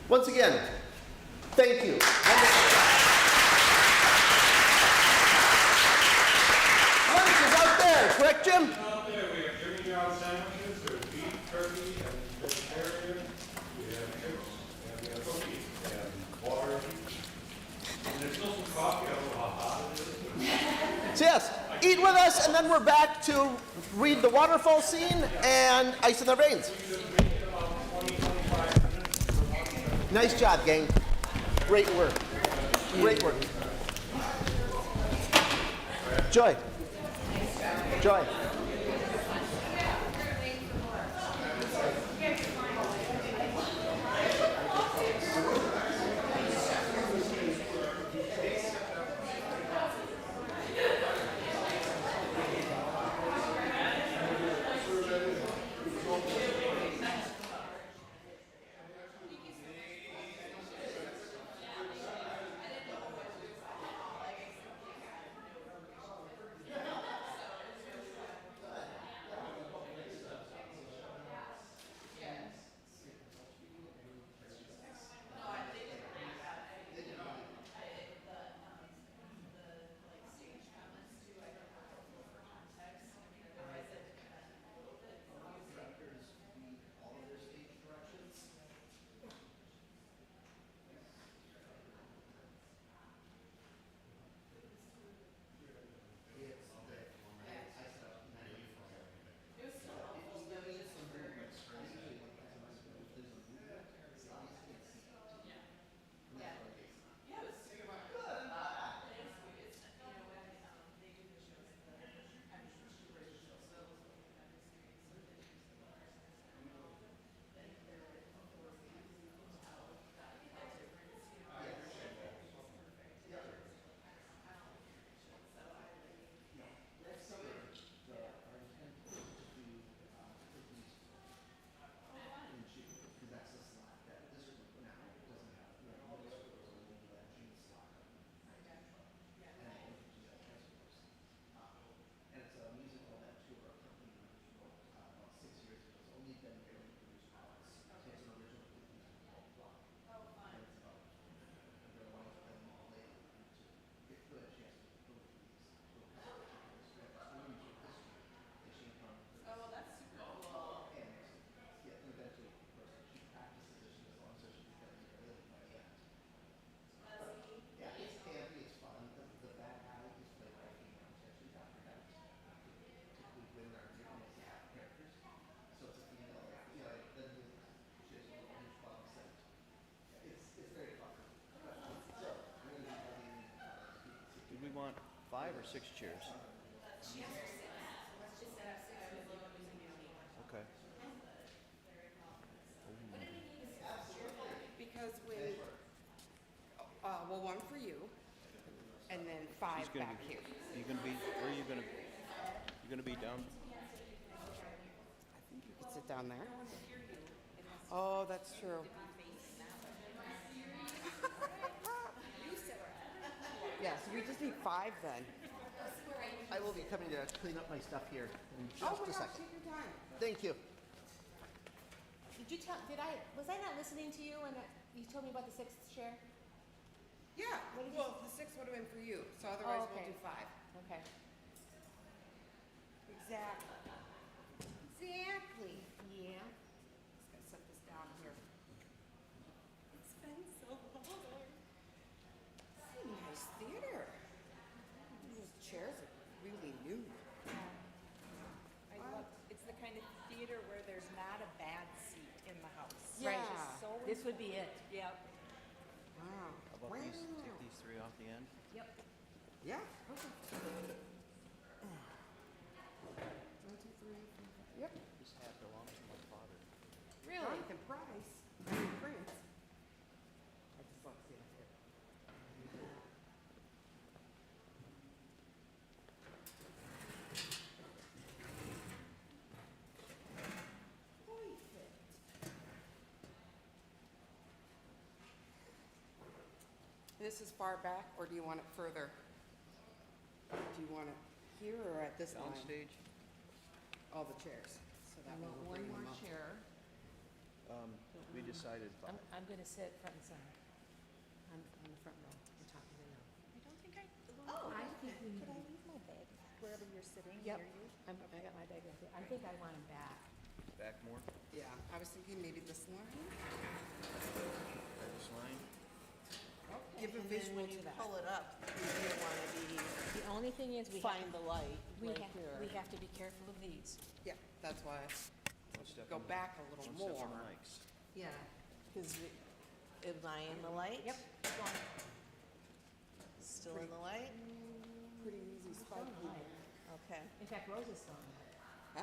A: Once again, thank you. Lunch is out there, correct, Jim?
I: Out there, we have Jimmy John sandwiches, there's beef, turkey, and vegetarian. We have chips, and we have cookies, and water. And there's still some coffee, I don't know how hot it is.
A: So yes, eat with us, and then we're back to read the waterfall scene and Ice in the Veins. Nice job, gang. Great work. Great work. Joy. Joy.
K: We want 5 or 6 chairs. Okay.
T: Because when, well, 1 for you, and then 5
K: She's gonna
T: back
K: be,
T: here.
K: you gonna be, where are you gonna be down?
T: I think you could sit down there. Oh, that's true. Yeah, so we just need 5 then.
A: I will be coming to clean up my stuff here in just
T: Oh my
A: a
T: gosh,
A: second.
T: take your time.
A: Thank you.
D: Was I not listening to you when you told me about the 6th chair?
T: Yeah, well, the 6 would have been for you, so otherwise we'll do 5.
D: Okay.
T: Exactly.
D: Exactly. Yeah.
T: Just gotta set this down here. It's been so long. It's a nice theater. It was
C: This would be it. Yep.
K: How about these, take these three off the end?
C: Yep.
T: Yeah. Yep.
K: This hat belongs to my father.
T: Really? Jonathan Price. Prince. I just like to see it here. This is far back, or do you want it further? Do you want it here or at this line?
K: Downstage?
T: All the chairs. So that
C: I
T: way
C: want
T: we'll
C: one
T: bring
C: more
T: them up.
C: chair.
K: We decided five.
C: I'm gonna sit front and center. I'm on the front row, on top of the row.
H: I don't think I.
C: I think we
H: Could I
C: need.
H: leave my bag wherever you're sitting?
C: Yep.
H: Near you?
C: I got my bag right there. I think I want him back.
K: Back more?
T: Yeah, I was thinking maybe this line.
K: This line?
T: Give a
C: And then
T: visual
C: to
T: to
C: that.
T: pull it up. You want to be,
C: The only thing is we
T: find
C: have,
T: the light
C: we
T: right
C: have,
T: here.
C: we have to be careful of these.
T: Yeah, that's why
K: One step
T: go
K: on-
T: back a little
K: one step
T: more.
K: on the mics.
C: Yeah.
L: Because, am I in the light?
C: Yep. Go on.
L: Still in the light?
T: Pretty easy spike
C: Fine.
T: here.
L: Okay.
C: In fact, Rose is still in it,
T: Huh?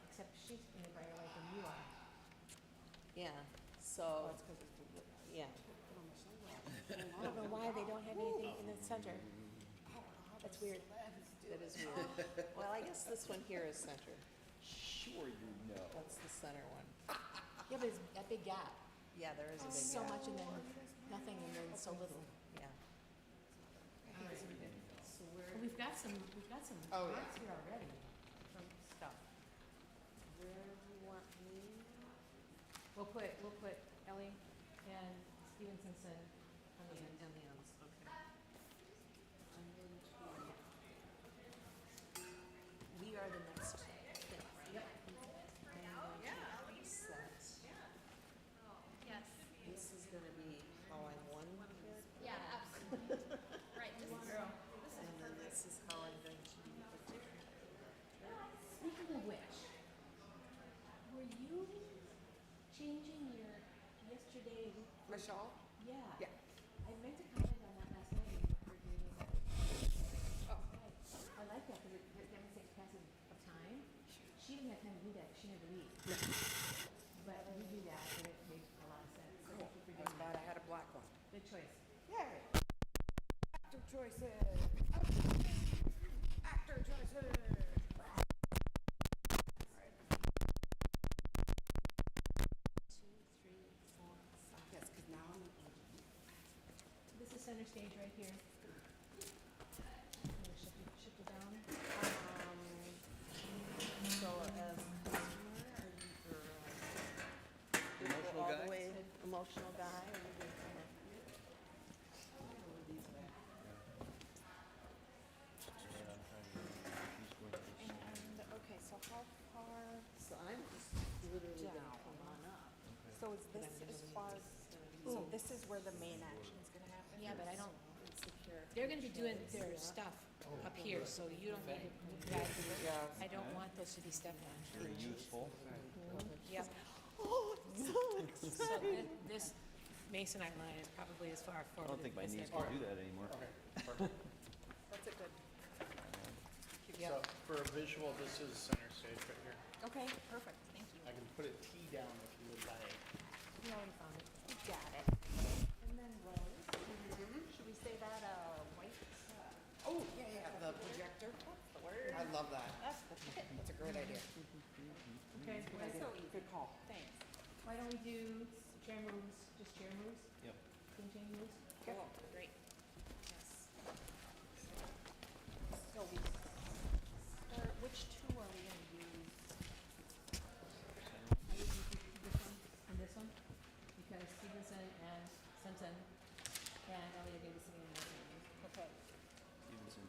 C: except she's in a brighter light than you are.
L: Yeah, so, yeah.
C: I don't know why they don't have anything in the center. That's weird.
L: That is weird. Well, I guess this one here is center.
K: Sure you know.
L: That's the center one.
C: Yeah, but it's that big gap.
L: Yeah, there is a big
C: So
L: gap.
C: much and then nothing and then so little.
L: Yeah.
C: So we've got some
T: Oh, yeah.
C: parts here already from stuff.
L: Where do you want me?
C: We'll put Ellie and Stevensonson on the end.
L: And the ends, okay. I'm going to. We are the next thing, right?
C: Yep.
L: And set.
D: Yes.
L: This is gonna be how I'm one character.
D: Yeah, absolutely. Right, this is girl.
L: And then this is how I'm going to be a different.
C: Speaking of which, were you changing your yesterday?
T: Michelle?
C: Yeah.
T: Yeah.
C: I meant to comment on that last night when you were doing it. Oh. I like that because it demonstrates passage of time. She didn't have time to do that. She had to leave. But you do that and it makes a lot of sense. So thank you for
T: I was
C: doing
T: glad
C: that.
T: I had a black one.
C: Good choice.
T: Yay! Actor choices! Actor choices! Yes, because now I'm
C: This is center stage right here. I'm gonna shift it down.
L: So as customer, are you, or,
K: Emotional
L: all
K: guy?
L: the way, emotional guy, are you going to come up here? Or these back?
H: And, okay, so how far
L: So I'm just literally gonna
H: down?
L: come on up.
H: So is this as far as, so this is where the main action is gonna happen?
C: Yeah, but I don't,
L: Secure.
C: they're gonna be doing their stuff up here, so you don't need to guide them. I don't want those to be stepped on.
K: Very useful.
C: Yep.
H: Oh, I'm so
C: So
H: excited.
C: this masonite line is probably as far
K: I
C: forward.
K: don't think my
C: as
K: knees
C: they
K: can
C: are.
K: do that anymore.
H: That's a good.
S: So for a visual, this is center stage right here.
H: Okay, perfect, thank you.
S: I can put a T down if you would like.
C: We already found it.
H: You got it. And then Rose, should we say that, white?
T: Oh, yeah, the projector.
H: That's the word.
T: I love that.
H: That's the shit.
T: That's a great idea.
C: Okay,
T: Good idea. Good call.
H: Thanks.
C: why don't we do chair moves, just chair moves,
K: Yep.
C: chain moves?
H: Cool, great. Yes. So we start, which two are we gonna use?
C: I would use this one and this one, because Stevenson and Simpson and Elliot gave us the name.
H: Okay.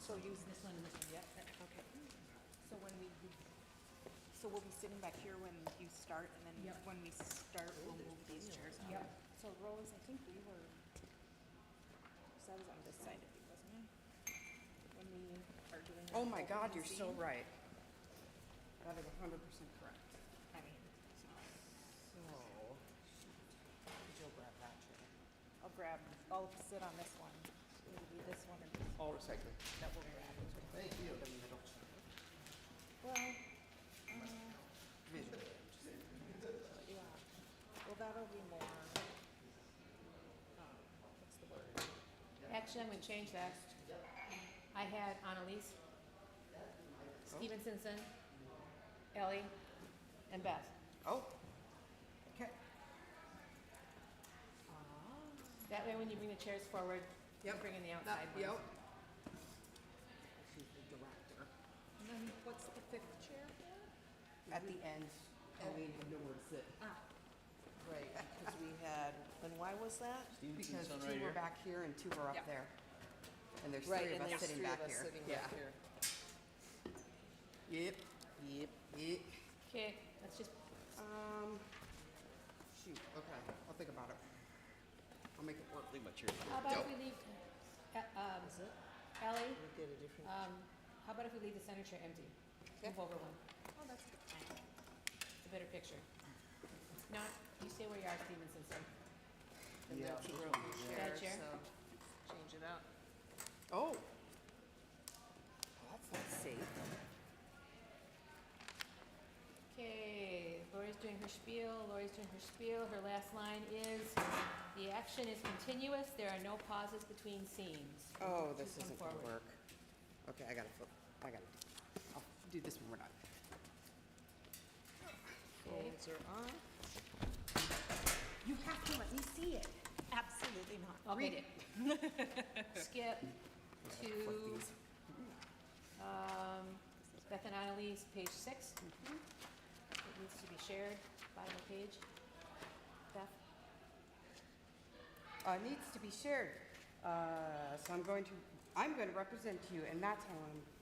C: So use this one and this one, yep.
H: Okay. So when we, so we'll be sitting back here when you start, and then
C: Yep.
H: when we start, we'll move these chairs out.
C: Yep.
H: So Rose, I think we were, so I was on this side of you, wasn't I? When we are doing.
T: Oh
H: our
T: my God,
H: opening
T: you're so
H: scene.
T: right. That is 100% correct.
H: I mean,
T: So,
N: grab, I'll sit on this one. Maybe this one or this
S: All recycling.
N: that will grab.
A: Thank you.
N: Well, yeah. Well, that'll be more, what's the word?
C: Actually, I'm gonna change that. I had Annalise, Steven Simpson, Ellie, and Beth.
T: Oh. Okay.
C: That way, when you bring the chairs forward, you bring in the outside ones.
T: Yep.
N: She's the director. And then what's the fifth chair for?
P: At the end, and we didn't know where to sit.
N: Right, because we had, and why was that?
P: Because two were back here and two were up
N: Yep.
P: there. And there's
N: Right,
P: three of
N: and
P: us
N: there's
P: sitting
N: three of
P: back
N: us
P: here.
N: sitting
P: Yeah.
N: back here.
P: Yep.
N: Yep.
P: Yep.
C: Okay, let's just,
P: Shoot, okay, I'll think about it. I'll make it work.
K: I think my chair's
C: how about if we leave, Ellie,
N: We'll get a different.
C: how about if we leave the center chair empty? Move over one.
N: Oh, that's good.
C: It's a better picture. No, you stay where you are, Steven Simpson.
N: And
K: Yeah.
N: that's a real
C: That
N: chair,
C: chair?
N: so change it out.
P: Oh. That's not safe.
C: Okay, Lori's doing her spiel, Her last line is, the action is continuous, there are no pauses between scenes.
P: Oh,
C: Two
P: this
C: come
P: isn't gonna
C: forward.
P: work. Okay, I gotta flip. I'll do this when we're done.
C: Okay.
N: Folds are on.
H: You have to let me see it.
N: Absolutely not.
C: Okay.
N: Read it.
C: Skip to, Beth and Annalise, page 6. It needs to be shared, bottom of page. Beth?
P: Needs to be shared. So I'm going to represent you, and that's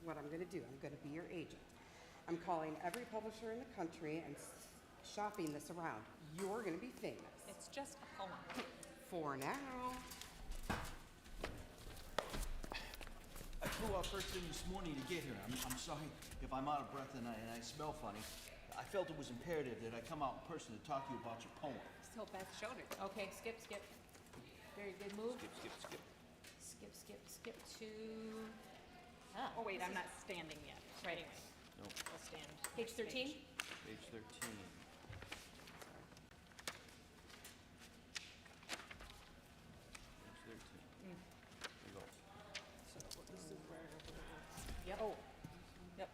P: what I'm going to do. I'm going to be your agent. I'm calling every publisher in the country and shopping this around. You're going to be famous.
N: It's just a poem.
P: For now.
K: I flew out first thing this morning to get here. I'm sorry if I'm out of breath and I smell funny. I felt it was imperative that I come out in person to talk to you about your poem.
C: So Beth showed it. Okay, skip. Very good move. Skip to,
N: Oh, wait,
C: this
N: I'm
C: is-
N: not standing yet.
C: Right.
N: Anyway,
K: Nope.
N: I'll stand.
C: Page 13?
K: Page 13. Page 13. There you go.
N: This is where.
C: Yep.
N: Oh, yep.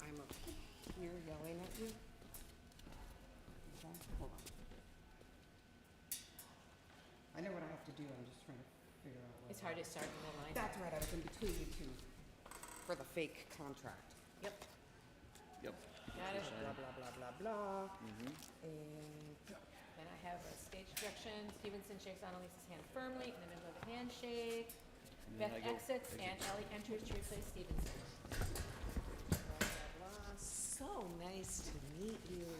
P: I'm up here yelling at you. Okay, hold on. I know what I have to do. I'm just trying to figure out what.
C: It's hard to start in the line.
P: That's right. I was in between you two for the fake contract.
C: Yep.
K: Yep.
C: Got it.
P: Blah blah blah blah blah.
K: Mm-hmm.
P: And
C: Then I have a stage direction. Stevenson shakes Annalise's hand firmly in the middle of the handshake.
K: And then
C: Beth
K: I go
C: exits and Ellie enters to replace Stevenson.
N: Blah, blah, blah. So nice to meet you.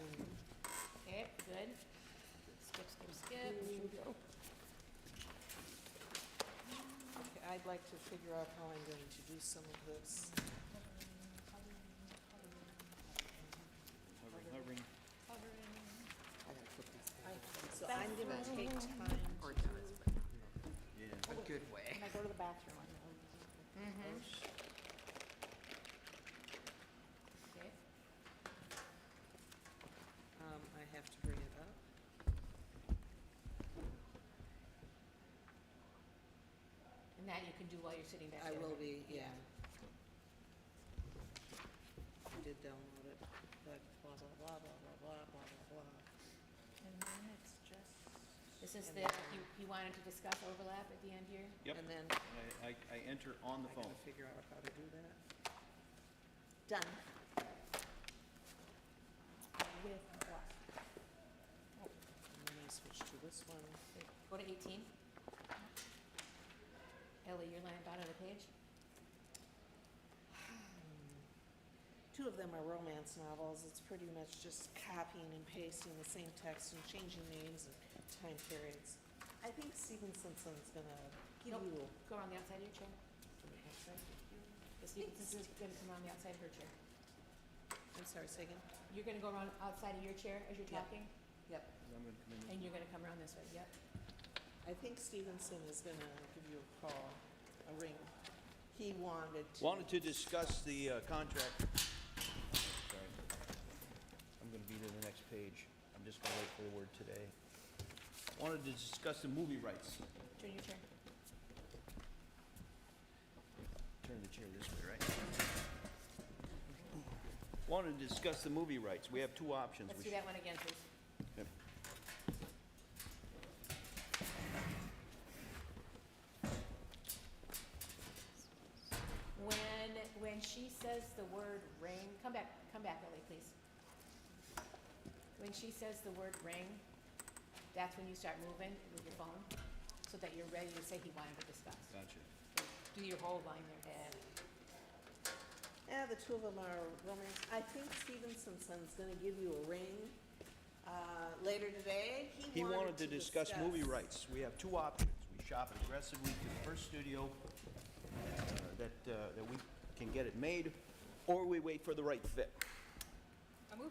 C: Okay, good. Skip.
N: Okay, I'd like to figure out how I'm going to do some of this.
K: Hovering.
P: I gotta put these things.
N: So I'm gonna take time.
P: Or does, but
K: Yeah.
P: a good way.
N: Can I go to the bathroom?
C: Okay.
N: I have to bring it up.
C: And that you can do while you're sitting back
N: I
C: there.
N: will be, yeah. I did download it, but blah, blah, blah, blah, blah, blah, blah, blah. And then it's just.
C: This is
N: and
C: the,
N: then-
C: you wanted to discuss overlap at the end here?
K: Yep.
N: And then
K: I enter on the
N: I
K: phone.
N: gotta figure out how to do that. Done.
C: With what?
N: And then I switch to this one.
C: Go to 18. Ellie, you're laying bottom of the page.
N: Two of them are romance novels. It's pretty much just copying and pasting the same text and changing names and time periods. I think Steven Simpson's gonna give
C: Nope.
N: you.
C: Go around the outside of your chair.
N: From the outside.
C: The Stevenson's gonna come around the outside of her chair.
N: I'm sorry, say again?
C: You're gonna go around outside of your chair as you're
N: Yep.
C: talking,
N: Yep.
K: I'm going to come in.
C: and you're gonna come around this way, yep.
N: I think Stevenson is gonna give you a call, a ring. He
K: Wanted to discuss the contract. Sorry. I'm gonna be to the next page. I'm just gonna wait for the word today. Wanted to discuss the movie rights.
C: Turn your chair.
K: Turn the chair this way, right? Wanted to discuss the movie rights. We have two options.
C: Let's
K: We
C: do that one again, please.
K: Yep.
C: When she says the word ring, come back, Ellie, please. When she says the word ring, that's when you start moving with your phone, so that you're ready to say he wanted to discuss.
K: Gotcha.
C: Do your whole line there, Dad.
N: Yeah, the two of them are romance. I think Stevenson's gonna give you a ring later today.
K: He wanted to discuss movie rights. We have two options. We shop it aggressively to the first studio that we can get it made, or we wait for the right fit.
C: A move.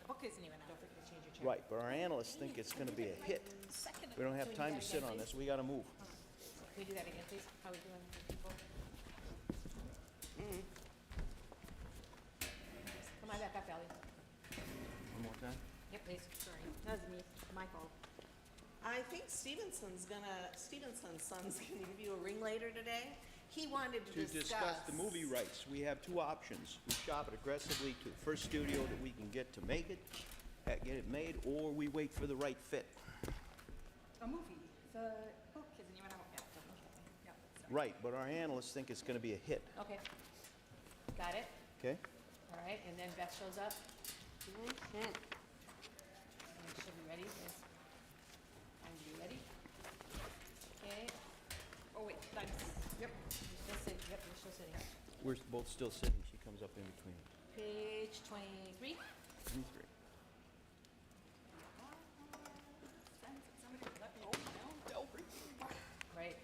C: The book isn't even out. Don't forget to change your chair.
K: Right, but our analysts think it's gonna be a hit. We don't have time to sit on this. We gotta move.
C: Can we do that again, please? How are we doing, people? Come on back up, Ellie.
K: One more time.
C: Yep, please. Sorry. That was me. My fault.
N: I think Stevenson's son's gonna give you a ring later today. He wanted to
K: discuss the movie rights. We have two options. We shop it aggressively to the first studio that we can get to make it, get it made, or we wait for the right fit.
H: A movie. The book isn't even out yet. Yep.
K: Right, but our analysts think it's gonna be a hit,
C: Okay. Got it?
K: okay?
C: All right, and then Beth shows up. And she'll be ready. Yes. I'm to be ready. Okay.
H: Oh wait, that's, yep.
C: You're still sitting. Yep, you're still sitting.
K: We're both still sitting. She comes up in between.
C: Page 23.
K: 23.
C: Right.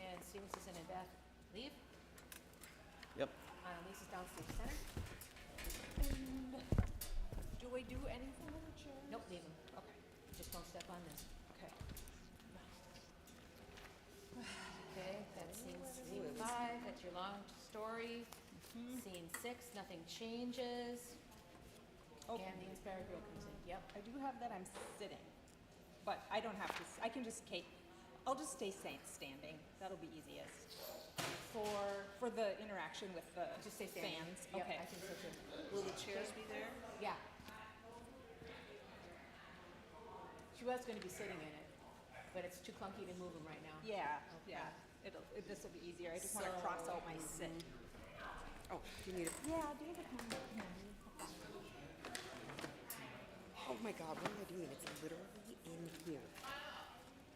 C: And Stevenson and Beth leave.
K: Yep.
C: Lisa's downstairs center.
H: And do I do anything in the chair?
C: Nope, leave them. Okay. Just don't step on this.
H: Okay.
C: Okay, that's scene 5. That's your long story. Scene 6, nothing changes.
H: Okay.
C: And the inspired girl comes in. Yep.
H: I do have that I'm sitting, but I don't have to, I can just I'll just stay standing. That'll be easiest. For the interaction with the
C: Just stay standing.
H: fans.
C: Yep,
H: Okay.
C: I think so too.
N: Will the chairs be there?
C: Yeah. She was going to be sitting in it, but it's too clunky to move them right now.
H: Yeah, yeah. This will be easier. I just want to cross out my sit.
P: Oh, do you need it?
H: Yeah, David.
P: Oh my God, what am I doing? It's literally in here.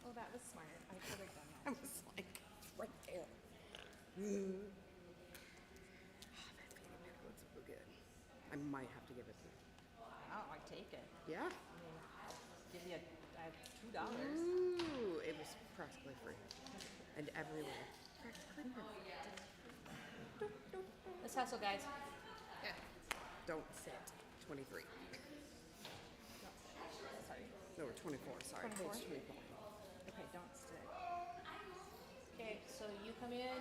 H: Oh, that was smart. I could have done
P: I
H: that.
P: was like, right there. That baby back looks so good. I might have to give it to you.
H: Oh, I take it.
P: Yeah?
H: Give you $2.
P: Ooh, it was practically free. And everywhere. Practically free.
C: Let's hustle, guys.
P: Yeah. Don't sit. 23.
H: Sorry.
P: No, we're 24. Sorry.
H: 24?
P: Page 24.
H: Okay, don't sit.
C: Okay, so you come in.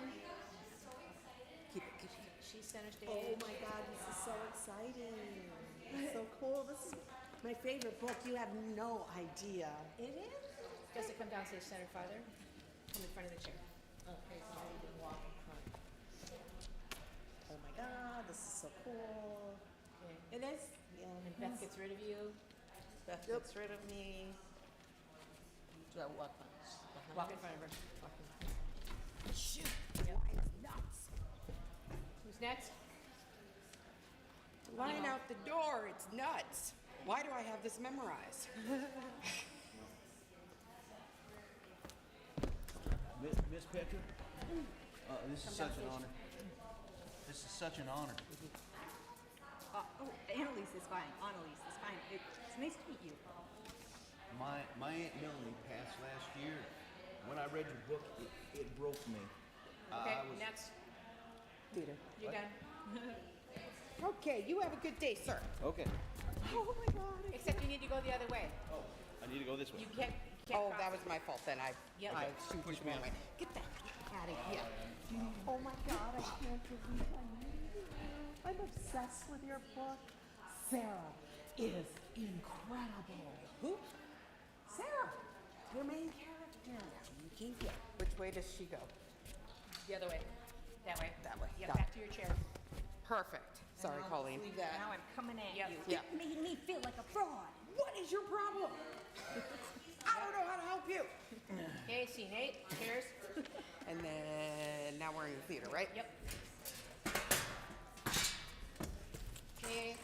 P: Keep it.
C: She's center stage.
N: Oh my God, this is so exciting. It's so cool. This is my favorite book. You have no idea.
C: It is? Does it come downstairs center farther? Come in front of the chair. Okay, so now you can walk in front.
N: Oh my God, this is so cool.
C: Okay.
N: It is. Yeah.
C: And Beth gets rid of you.
N: Beth gets rid of me. Do I walk on?
C: Walk in front of her. Walk in front.
P: Shoot.
C: Yep.
P: Line is nuts.
C: Who's next?
P: Line out the door. It's nuts. Why do I have this memorized?
K: Miss Petra? This is such an honor. This is such an honor.
H: Annalise is fine. Annalise is fine. It's nice to meet you.
K: My Aunt Melanie passed last year. When I read your book, it broke me.
C: Okay,
K: I was,
C: next.
P: Peter.
C: You're done.
P: Okay, you have a good day, sir.
K: Okay.
P: Oh my God.
C: Except you need to go the other way.
K: Oh, I need to go this way.
L: You can't
P: Oh,
L: cross
P: that
L: it.
P: was my fault then. I
L: Yep.
P: shoot
K: Push
P: you
K: me
P: wrong
K: out.
P: way. Get that out of here.
H: Oh my God, I can't believe I'm reading it. I'm obsessed with your book. Sarah is incredible.
P: Who?
H: Sarah, your main character.
P: You can't get. Which way does she go?
L: The other way. That way.
P: That way.
L: Yep,
P: Got
L: back
P: it.
L: to your chair.
P: Perfect. Sorry, Colleen.
L: Leave that.
H: Now I'm coming at
L: Yep.
H: you.
P: Yeah.
H: It made me feel like a fraud.
P: What is your problem? I don't know how to help you.
L: Okay, scene 8. Chairs.
P: And then now we're in the theater, right?
L: Yep. Okay.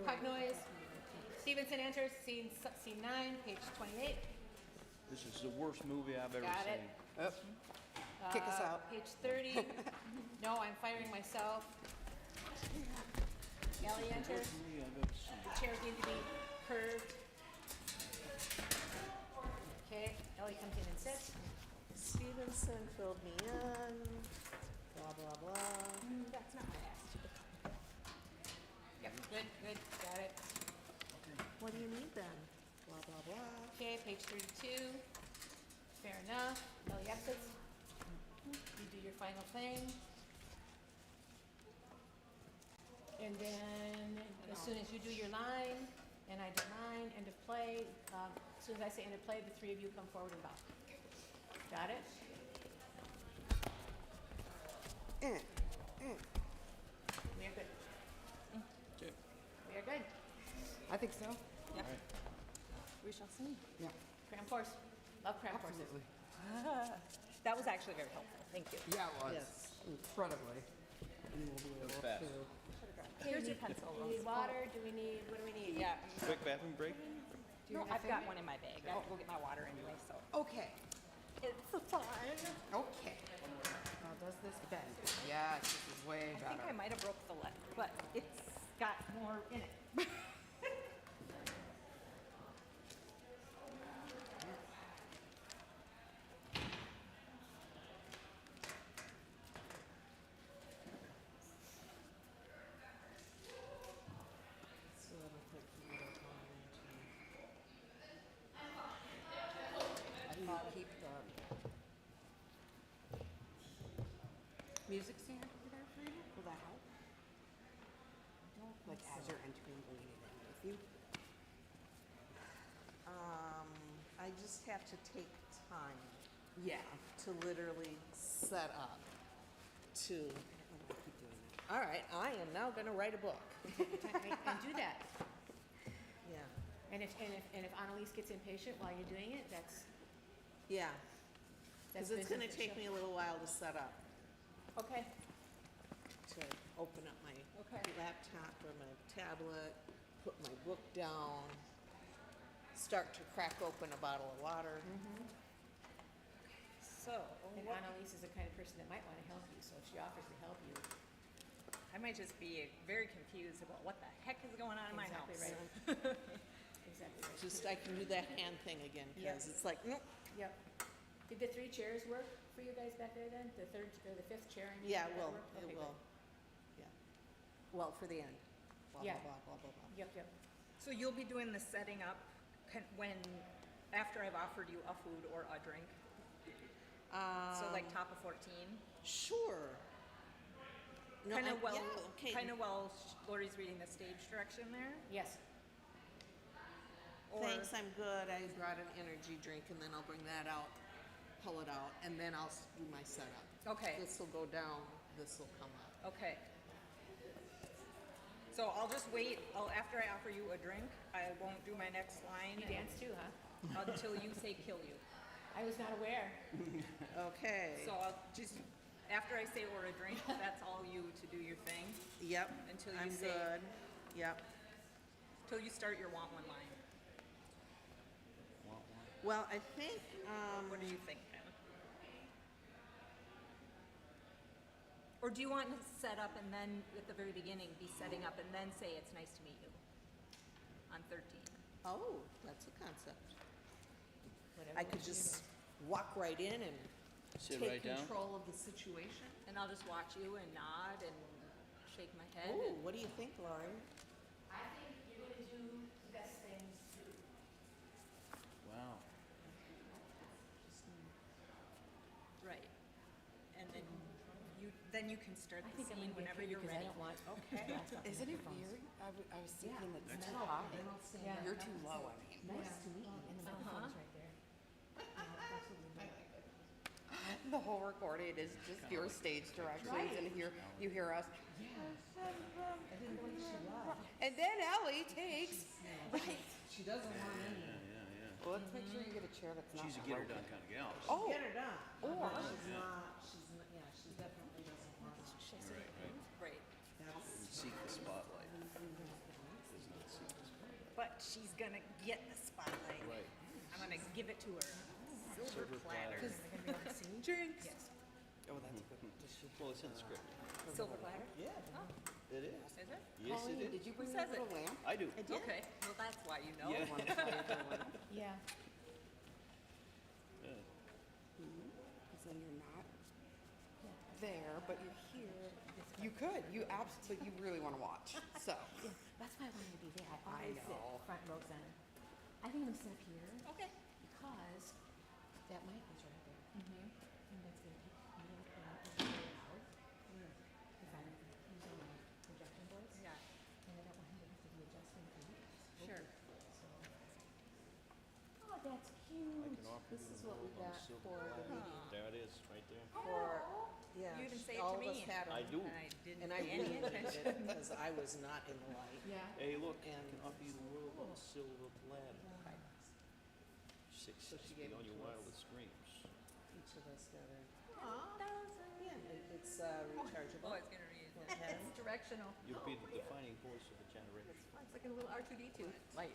L: Hug noise. Stevenson enters scene 9, page 28.
K: This is the worst movie I've ever
L: Got it.
K: seen.
P: Oh. Kick us out.
L: Page 30. No, I'm firing myself. Ellie enters.
K: Movie I've ever seen.
L: The chairs need to be curved. Okay, Ellie comes in and sits.
N: Stevenson filled me in, blah, blah, blah.
L: That's not my ass. Yep, good, got it.
N: What do you need then? Blah, blah, blah.
L: Okay, page 32. Fair enough. Ellie exits. You do your final thing. And then, as soon as you do your line, and I do mine, end of play, as soon as I say end of play, the three of you come forward and bow. Got it? We are good.
K: Okay.
L: We are good.
P: I think so.
L: Yep.
H: We shall see.
P: Yeah.
L: Cram course. Love cram courses.
P: Absolutely.
H: That was actually very helpful. Thank you.
P: Yeah, it was.
N: Yes.
P: Incredibly. And we'll be
K: That was
P: able
K: fast.
P: to-
H: Here's your pencil.
L: Do we need water? Do we need, what do we need?
H: Yeah.
K: Quick bathroom break?
H: No, I've got one in my bag. I have to go get my water anyway, so.
P: Okay.
H: It's fine.
P: Okay. How does this bend? Yes, this is way
H: I
P: better.
H: think I might have broke the lip, but it's got more in it.
N: So that'll put you up on
P: I thought keep the music stand over there for you. Will that help? Like as you're entering, bringing it in with you.
N: I just have to take time
P: Yeah.
N: to literally set up to,
P: I keep doing that.
N: all right, I am now gonna write a book.
L: And do that.
N: Yeah,
L: And if Annalise gets impatient while you're doing it, that's
N: yeah.
L: that's
N: Because it's gonna
L: business.
N: take me a little while to set up,
L: Okay.
N: to open up my
L: Okay.
N: laptop or my tablet, put my book down, start to crack open a bottle of water.
H: So,
L: And Annalise is the kind of person that might want to help you, so if she offers to help you,
H: I might just be very confused about what the heck is going on in my house.
L: exactly right. Exactly right.
N: Just, I can do that hand thing again, because it's like, nope.
L: Yep. Did the 3 chairs work for you guys back there then? The third or the 5th chair? I mean,
N: Yeah,
L: did
N: it
L: that
N: will,
L: work? Okay,
N: it
L: good.
N: will. Yeah. Well, for the end. Blah,
L: Yeah.
N: blah, blah, blah, blah, blah.
L: Yep, yep.
H: So you'll be doing the setting up when, after I've offered you a food or a drink? So like top of 14?
N: Sure. No,
H: Kind of
N: I-
H: well,
N: yeah, okay.
H: kind of while Lori's reading the stage direction there?
L: Yes.
H: Or-
N: Thanks, I'm good. I brought an energy drink and then I'll bring that out, pull it out, and then I'll do my setup.
H: Okay.
N: This will go down, this will come up.
H: Okay. So I'll just wait, after I offer you a drink, I won't do my next line.
L: You dance too, huh?
H: Until you say kill you.
L: I was not aware.
N: Okay.
H: So I'll just, after I say or a drink, that's all you to do your thing?
N: Yep.
H: Until you
N: I'm
H: say.
N: good. Yep.
H: Till you start your want one line.
N: Well, I think,
H: What do you think, Ken? Or do you want to set up and then, at the very beginning, be setting up and then say it's nice to meet you? On 13.
N: oh, that's a concept.
L: Whatever
N: I could
L: works for you.
N: just walk right in and
K: Sit
N: take
K: right down.
N: control of the situation.
H: And I'll just watch you and nod and shake my head.
N: Oh,
H: and-
N: what do you think, Laurie?
L: I think you're going to do the best things to
O: then you can start
C: I
O: the
C: think I'm
O: scene
C: gonna
O: whenever
C: get
O: you're
C: because I
O: ready.
C: don't want.
O: Okay.
P: Isn't it weird? I was thinking
C: Yeah.
P: that's
C: It's
P: too
C: metal,
P: high.
C: and I'll stand up.
P: You're too low, I mean.
C: Nice to meet you. And the microphone's right there. Yeah, absolutely.
P: The whole recording is just your stage directions, and here you hear us.
C: I didn't think she was.
P: And then Ellie takes.
C: She doesn't want any.
P: Well, let's make sure you get a chair that's not.
K: She's a get her done kind of gal.
P: Oh.
C: Get her done.
P: Or-
C: She's not, yeah, she definitely doesn't want it.
O: Right.
K: Seek the spotlight. Does not seek the spotlight.
O: But she's gonna get the spotlight.
K: Right.
O: I'm gonna give it to her. Silver
K: Silver
O: platter.
K: platter.
O: Drinks. Yes.
P: Oh, that's good.
K: Well, it's in the script.
O: Silver platter?
K: Yeah. It is.
O: Is it?
K: Yes,
P: Colleen,
K: it is.
P: did you bring
O: Who
P: your
O: says
P: little
O: it?
P: lamp?
K: I do.
O: Okay, well, that's why you know.
K: Yeah.
P: Want to try your lamp?
C: Yeah.
K: Yeah.
P: Because then you're not there, but you're here. You could. You absolutely. You really want to watch. So.
C: Yeah, that's why I wanted to be there. I
P: I
C: always sit
P: know.
C: front row center. I think I'm gonna sit up here.
O: Okay.
C: Because that mic is right there. And that's gonna pick me up and it's very loud. If I'm using my projection boards.
O: Yeah.
C: And I don't want him to have to be adjusting for me.
O: Sure.
C: So. Oh, that's cute. This is what we got for the meeting.
K: There it is, right there.
N: Yeah.
O: You even say it
N: all
O: to
N: of us
O: me.
N: had 'em.
K: I do.
O: I didn't
N: And I
O: pay any
N: really did
O: attention.
N: it because I was not in the light.
C: Yeah.
K: Hey, look,
N: And-
K: can offer you the world on a silver platter.
N: So she gave
K: on
N: it
K: your
N: to us.
K: wireless screens.
N: Each of us got a. Yeah, it's rechargeable.
O: Oh, it's gonna read.
N: Well, it has-
O: It's directional.
K: You'll be the defining voice of a generation.
O: It's like a little R2D2 light.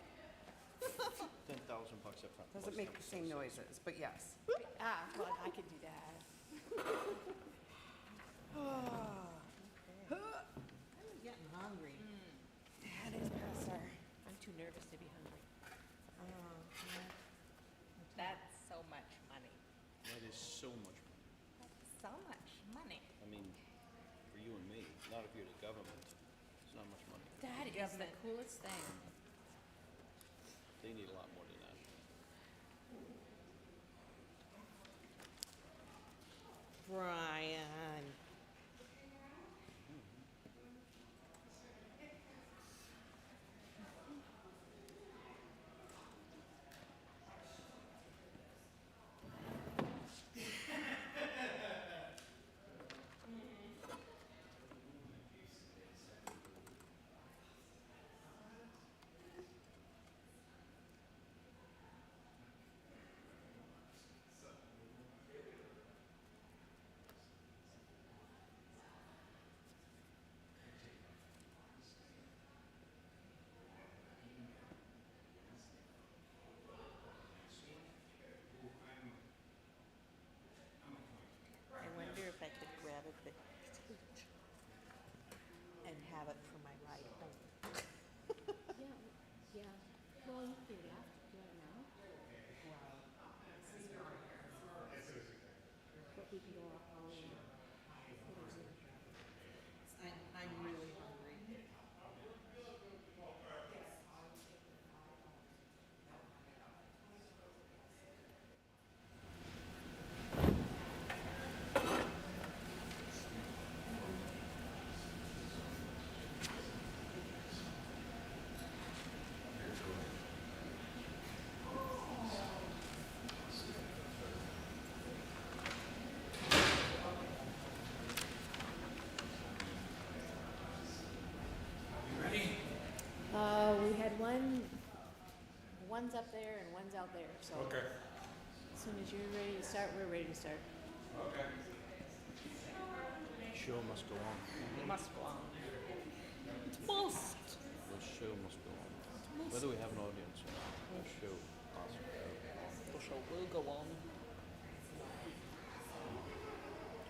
K: 10,000 bucks up front.
P: Doesn't make the same noises, but yes.
O: Ah, well, I could do that.
N: I'm getting hungry.
P: That is Pastor.
C: I'm too nervous to be hungry.
O: That's so much money.
K: That is so much money.
O: That's so much money.
K: I mean, for you and me, not if you're the government. It's not much money.
C: That is the coolest thing.
K: They need a lot more than that.
N: Brian. I wonder if I could grab a bit and have it for my ride home.
C: Yeah. Well, you can do that. Do it now. But we can go all in.
N: I'm really hungry.
C: We had one's up there and one's out there, so.
I: Okay.
C: As soon as you're ready to start, we're ready to start.
I: Okay.
K: Show must go on.
O: Must go on. It must.
K: The show must go on. Whether we have an audience or not, the show must go on.
O: The show will go on.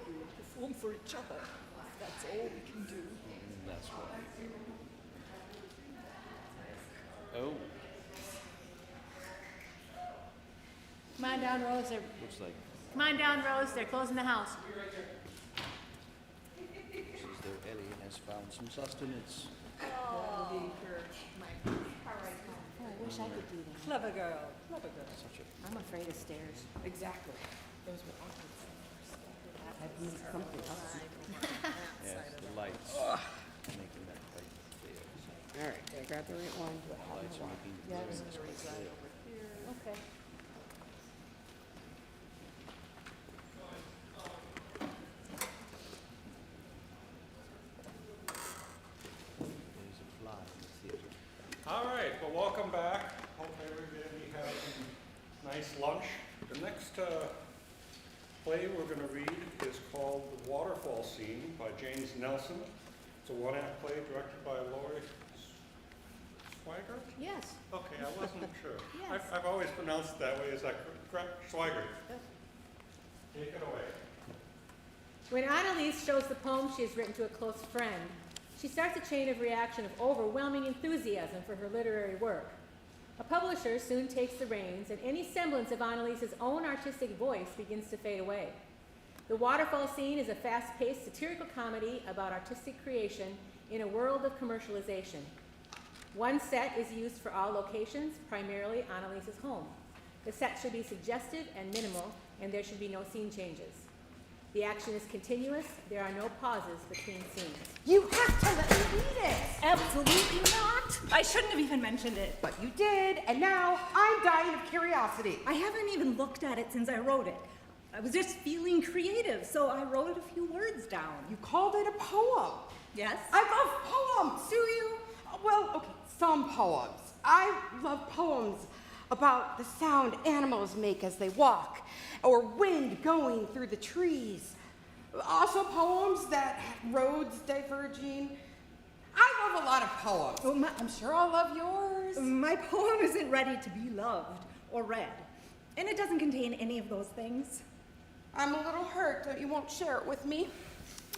O: We will perform for each other. That's all we can do.
K: And that's what we do. Oh,
C: Come on down, Rose.
K: looks like
C: Come on down, Rose. They're closing the house.
K: this is their Ellie has found some sustenance.
C: That'll be for my car ride home. Oh, I wish I could do that.
O: Clever girl. Clever girl.
K: Such a
C: I'm afraid of stairs.
O: Exactly.
C: Those were awkward stairs.
P: I've made something else.
K: Yes, the lights. Making that light fail.
P: All right, did I grab the right one?
K: Lights are making the
P: Yes.
K: room fail.
P: Okay.
K: There's a fly in the theater.
I: All right, well, welcome back. Hope everybody had a nice lunch. The next play we're going to read is called The Waterfall Scene by James Nelson. It's a one-act play directed by Lori Swigert?
C: Yes.
I: Okay, I wasn't sure.
C: Yes.
I: I've always pronounced it that way. Is that correct? Swigert. Take it away.
C: When Annalise shows the poem she has written to a close friend, she starts a chain of reaction of overwhelming enthusiasm for her literary work. A publisher soon takes the reins, and any semblance of Annalise's own artistic voice begins to fade away. The Waterfall Scene is a fast-paced satirical comedy about artistic creation in a world of commercialization. One set is used for all locations, primarily Annalise's home. The set should be suggestive and minimal, and there should be no scene changes. The action is continuous. There are no pauses between scenes.
U: You have to let me read it! Absolutely not! I shouldn't have even mentioned it.
P: But you did, and now I'm dying of curiosity.
U: I haven't even looked at it since I wrote it. I was just feeling creative, so I wrote a few words down.
P: You called it a poem.
U: Yes?
P: I love poems, do you? Well, okay, some poems. I love poems about the sound animals make as they walk, or wind going through the trees. Also poems that have roads diverging. I love a lot of poems.
U: Oh, I'm sure I'll love yours. My poem isn't ready to be loved or read, and it doesn't contain any of those things.
P: I'm a little hurt that you won't share it with me.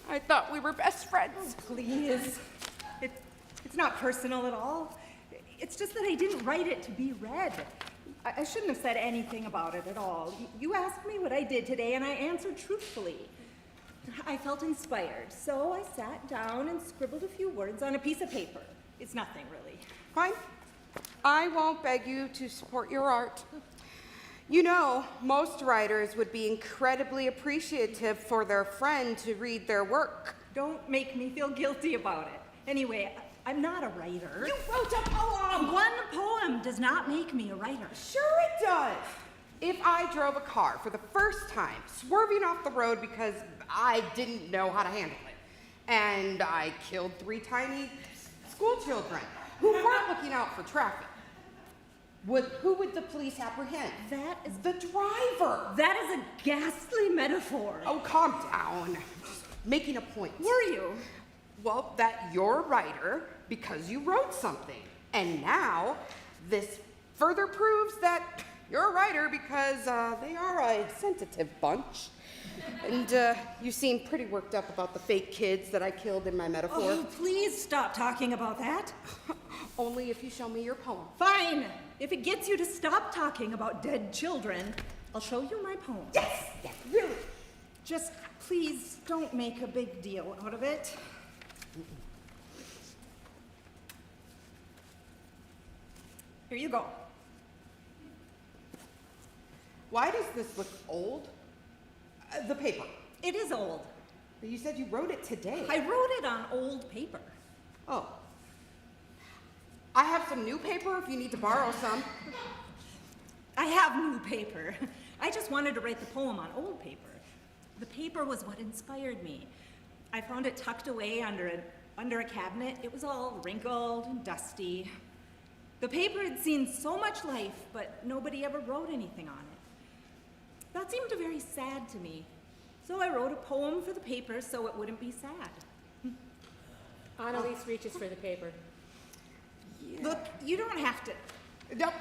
P: I thought we were best friends.
U: Oh, please. It's not personal at all. It's just that I didn't write it to be read. I shouldn't have said anything about it at all. You asked me what I did today, and I answered truthfully. I felt inspired, so I sat down and scribbled a few words on a piece of paper. It's nothing, really.
P: Fine. I won't beg you to support your art. You know, most writers would be incredibly appreciative for their friend to read their work.
U: Don't make me feel guilty about it. Anyway, I'm not a writer.
P: You wrote a poem!
U: One poem does not make me a writer.
P: Sure it does. If I drove a car for the first time, swerving off the road because I didn't know how to handle it, and I killed 3 tiny school children who weren't looking out for traffic, who would the police apprehend?
U: That is
P: the driver.
U: That is a ghastly metaphor.
P: Oh, calm down. Just making a point.
U: Were you?
P: Well, that you're a writer because you wrote something. And now, this further proves that you're a writer because they are a sensitive bunch. And you seem pretty worked up about the fake kids that I killed in my metaphor.
U: Oh, please stop talking about that.
P: Only if you show me your poem.
U: Fine. If it gets you to stop talking about dead children, I'll show you my poem.
P: Yes, yes, really.
U: Just please don't make a big deal out of it. Here you go.
P: Why does this look old? The paper.
U: It is old.
P: But you said you wrote it today.
U: I wrote it on old paper.
P: Oh. I have some new paper if you need to borrow some.
U: I have new paper. I just wanted to write the poem on old paper. The paper was what inspired me. I found it tucked away under a cabinet. It was all wrinkled and dusty. The paper had seen so much life, but nobody ever wrote anything on it. That seemed very sad to me. So I wrote a poem for the paper so it wouldn't be sad.
C: Annalise reaches for the paper.
U: Yeah. Look, you don't have to.
P: Nope,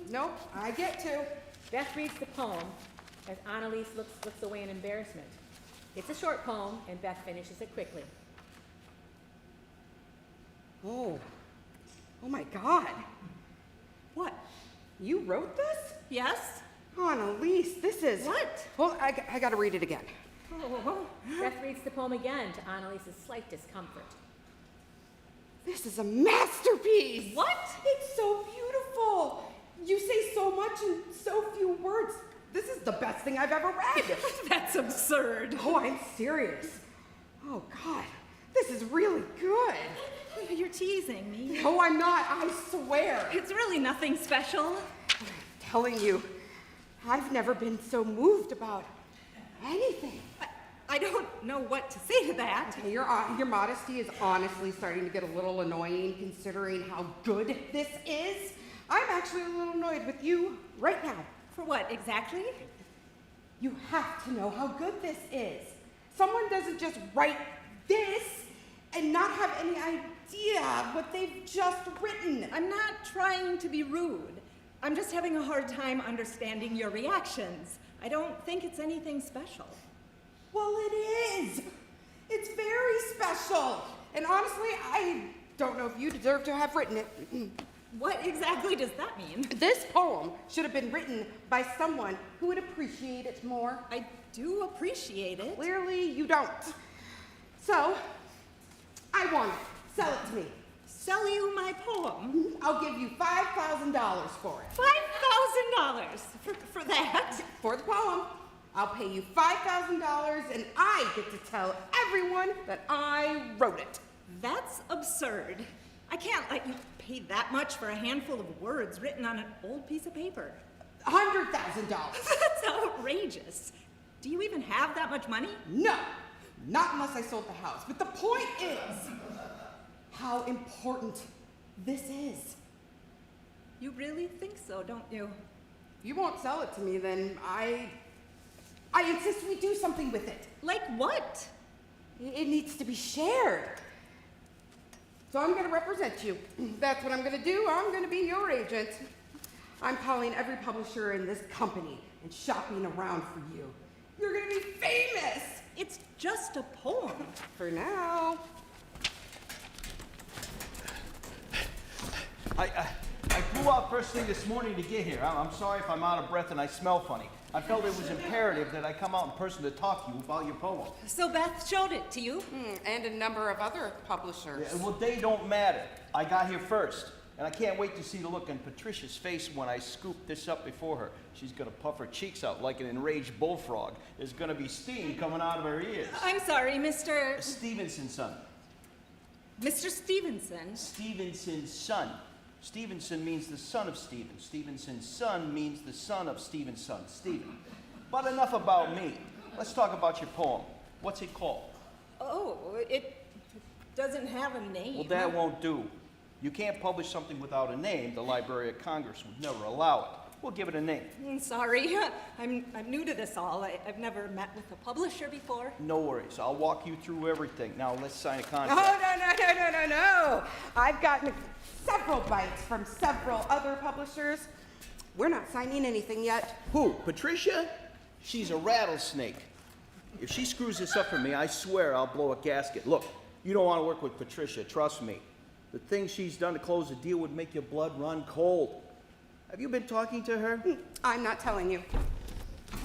P: nope, I get to.
C: Beth reads the poem as Annalise looks away in embarrassment. It's a short poem, and Beth finishes it quickly.
P: Oh my God.
U: What?
P: You wrote this?
U: Yes.
P: Annalise, this is...
U: What?
P: Well, I gotta read it again.
U: Oh.
C: Beth reads the poem again to Annalise's slight discomfort.
P: This is a masterpiece.
U: What?
P: It's so beautiful. You say so much in so few words. This is the best thing I've ever read.
U: That's absurd.
P: Oh, I'm serious. Oh, God. This is really good.
U: You're teasing me.
P: No, I'm not. I swear.
U: It's really nothing special.
P: I'm telling you, I've never been so moved about anything.
U: I don't know what to say to that.
P: Okay, your modesty is honestly starting to get a little annoying considering how good this is. I'm actually a little annoyed with you right now.
U: For what, exactly?
P: You have to know how good this is. Someone doesn't just write this and not have any idea what they've just written.
U: I'm not trying to be rude. I'm just having a hard time understanding your reactions. I don't think it's anything special.
P: Well, it is. It's very special. And honestly, I don't know if you deserve to have written it.
U: What exactly does that mean?
P: This poem should have been written by someone who would appreciate it more.
U: I do appreciate it.
P: Clearly, you don't. So, I want it. Sell it to me.
U: Sell you my poem?
P: I'll give you $5,000 for it.
U: $5,000 for that?
P: For the poem. I'll pay you $5,000 and I get to tell everyone that I wrote it.
U: That's absurd. I can't let you pay that much for a handful of words written on an old piece of paper.
P: $100,000.
U: That's outrageous. Do you even have that much money?
P: No, not unless I sold the house. But the point is how important this is.
U: You really think so, don't you?
P: If you won't sell it to me, then I insist we do something with it.
U: Like what?
P: It needs to be shared. So I'm going to represent you. That's what I'm going to do. I'm going to be your agent. I'm calling every publisher in this company and shopping around for you. You're going to be famous.
U: It's just a poem.
P: For now.
K: I flew out first thing this morning to get here. I'm sorry if I'm out of breath and I smell funny. I felt it was imperative that I come out in person to talk to you about your poem.
U: So Beth showed it to you?
P: And a number of other publishers.
K: Yeah, well, they don't matter. I got here first. And I can't wait to see the look on Patricia's face when I scoop this up before her. She's gonna puff her cheeks out like an enraged bullfrog. There's gonna be steam coming out of her ears.
U: I'm sorry, Mr.
K: Stevenson's son.
U: Mr. Stevenson?
K: Stevenson's son. Stevenson means the son of Stephen. Stevenson's son means the son of Stephen's son, Stephen. But enough about me. Let's talk about your poem. What's it called?
U: Oh, it doesn't have a name.
K: Well, that won't do. You can't publish something without a name. The Library of Congress would never allow it. We'll give it a name.
U: Sorry, I'm new to this all. I've never met with a publisher before.
K: No worries. I'll walk you through everything. Now, let's sign a
P: Oh,
K: contract.
P: no. I've gotten several bites from several other publishers. We're not signing anything yet.
K: Who? Patricia? She's a rattlesnake. If she screws this up for me, I swear I'll blow a gasket. Look, you don't want to work with Patricia. Trust me. The things she's done to close the deal would make your blood run cold. Have you been talking to her?
P: I'm not telling you.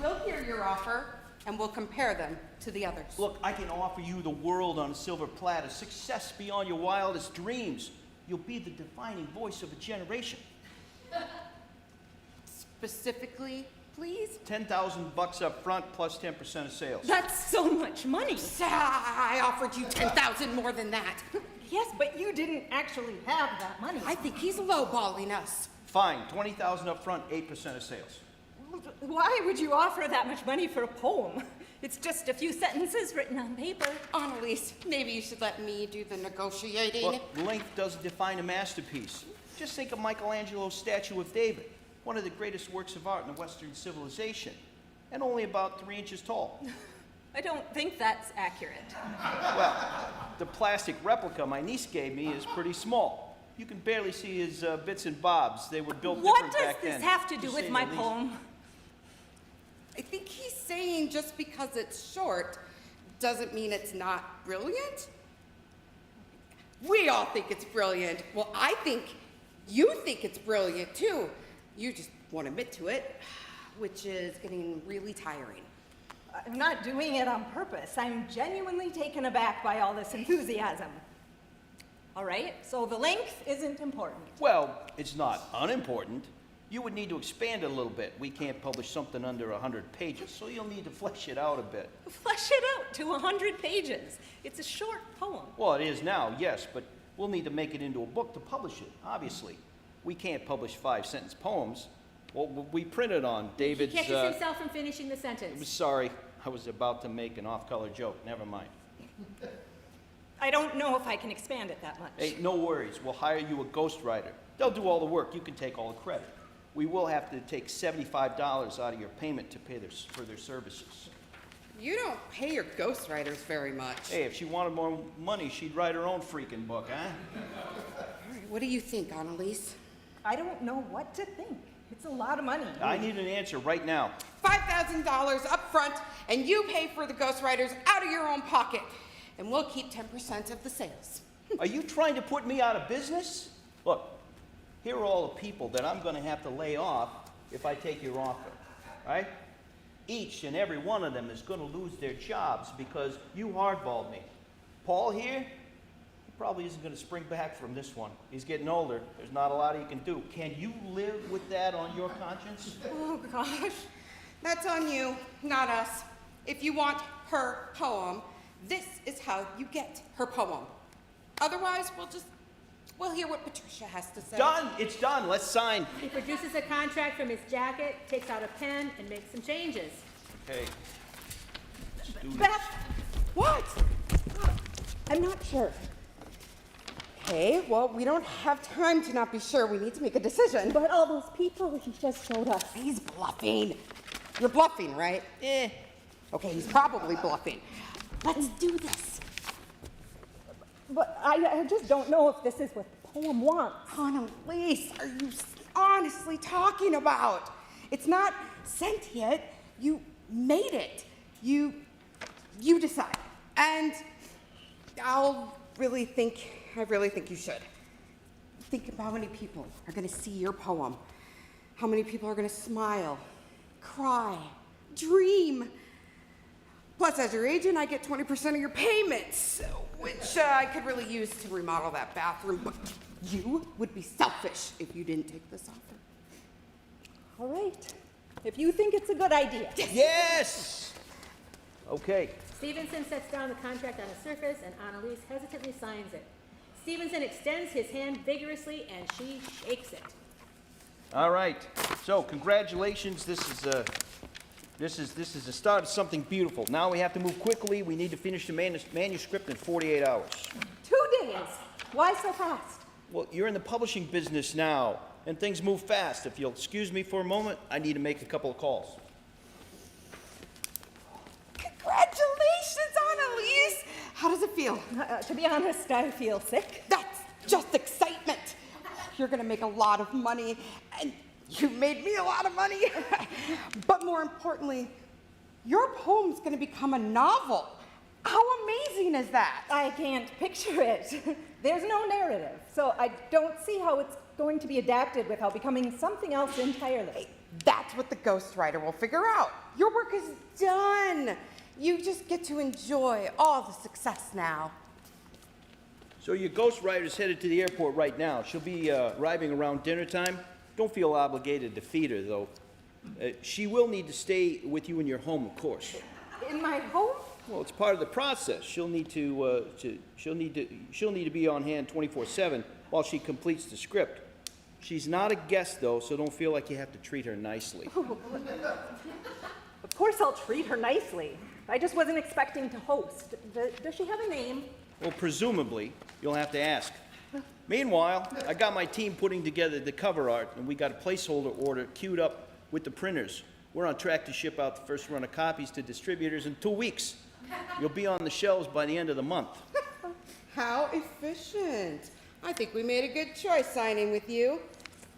P: We'll hear your offer, and we'll compare them to the others.
K: Look, I can offer you the world on a silver platter, success beyond your wildest dreams. You'll be the defining voice of a generation.
P: Specifically, please?
K: $10,000 up front plus 10% of sales.
U: That's so much money.
P: I offered you $10,000 more than that.
U: Yes, but you didn't actually have that money.
P: I think he's lowballing us.
K: Fine, $20,000 up front, 8% of sales.
U: Why would you offer that much money for a poem? It's just a few sentences written on paper.
P: Annalise, maybe you should let me do the negotiating.
K: Look, length doesn't define a masterpiece. Just think of Michelangelo's statue of David, one of the greatest works of art in the Western civilization, and only about 3 inches tall.
U: I don't think that's accurate.
K: Well, the plastic replica my niece gave me is pretty small. You can barely see his bits and bobs. They were built different back then.
U: What does this have to do with my poem?
P: I think he's saying just because it's short doesn't mean it's not brilliant. We all think it's brilliant. Well, I think you think it's brilliant too. You just won't admit to it, which is getting really tiring.
U: I'm not doing it on purpose. I'm genuinely taken aback by all this enthusiasm. All right, so the length isn't important.
K: Well, it's not unimportant. you would need to expand it a little bit. We can't publish something under 100 pages, so you'll need to flesh it out a bit.
U: Flesh it out to 100 pages. It's a short poem.
K: Well, it is now, yes, but we'll need to make it into a book to publish it, obviously. We can't publish 5-sentence poems. Well, we printed on David's...
U: He catches himself from finishing the sentence.
K: Sorry, I was about to make an off-color joke. Never mind.
U: I don't know if I can expand it that much.
K: Hey, no worries. We'll hire you a ghostwriter. They'll do all the work. You can take all the credit. We will have to take $75 out of your payment to pay for their services.
P: You don't pay your ghostwriters very much.
K: Hey, if she wanted more money, she'd write her own freaking book, huh?
P: All right, what do you think, Annalise?
U: I don't know what to think. It's a lot of money.
K: I need an answer right now.
P: $5,000 up front, and you pay for the ghostwriters out of your own pocket. And we'll keep 10% of the sales.
K: Are you trying to put me out of business? Look, here are all the people that I'm going to have to lay off if I take your offer, right? Each and every one of them is going to lose their jobs because you hardballed me. Paul here, he probably isn't going to spring back from this one. He's getting older. There's not a lot he can do. Can you live with that on your conscience?
P: Oh, gosh. That's on you, not us. If you want her poem, this is how you get her poem. Otherwise, we'll hear what Patricia has to say.
K: Done! It's done. Let's sign.
U: He produces a contract from his jacket, takes out a pen, and makes some changes.
K: Okay. Let's do this.
P: Beth! What?
U: I'm not sure.
P: Okay, well, we don't have time to not be sure. We need to make a decision.
U: But all those people he just showed us.
P: He's bluffing. You're bluffing, right? Okay, he's probably bluffing. Let's do this.
U: But I just don't know if this is what the poem wants.
P: Annalise, are you honestly talking about? It's not sent yet. You made it. You decide. And I really think you should. Think of how many people are going to see your poem. How many people are going to smile, cry, dream. Plus, as your agent, I get 20% of your payments, which I could really use to remodel that bathroom. But you would be selfish if you didn't take this offer.
U: All right. If you think it's a good idea.
K: Yes! Okay.
U: Stevenson sets down the contract on the surface, and Annalise hesitantly signs it. Stevenson extends his hand vigorously, and she shakes it.
K: All right. So, congratulations. This is the start of something beautiful. Now we have to move quickly. We need to finish the manuscript in 48 hours.
U: 2 days. Why so fast?
K: Well, you're in the publishing business now, and things move fast. If you'll excuse me for a moment, I need to make a couple of calls.
P: Congratulations, Annalise! How does it feel?
U: To be honest, I feel sick.
P: That's just excitement. You're gonna make a lot of money, and you made me a lot of money. But more importantly, your poem's gonna become a novel. How amazing is that?
U: I can't picture it. There's no narrative, so I don't see how it's going to be adapted without becoming something else entirely.
P: That's what the ghostwriter will figure out. Your work is done. You just get to enjoy all the success now.
K: So your ghostwriter's headed to the airport right now. She'll be arriving around dinner time. Don't feel obligated to feed her, though. She will need to stay with you in your home, of course.
U: In my home?
K: Well, it's part of the process. She'll need to be on hand 24/7 while she completes the script. She's not a guest, though, so don't feel like you have to treat her nicely.
U: Of course I'll treat her nicely. I just wasn't expecting to host. Does she have a name?
K: Well, presumably, you'll have to ask. Meanwhile, I got my team putting together the cover art, and we got a placeholder order queued up with the printers. We're on track to ship out the first run of copies to distributors in 2 weeks. You'll be on the shelves by the end of the month.
P: How efficient. I think we made a good choice signing with you.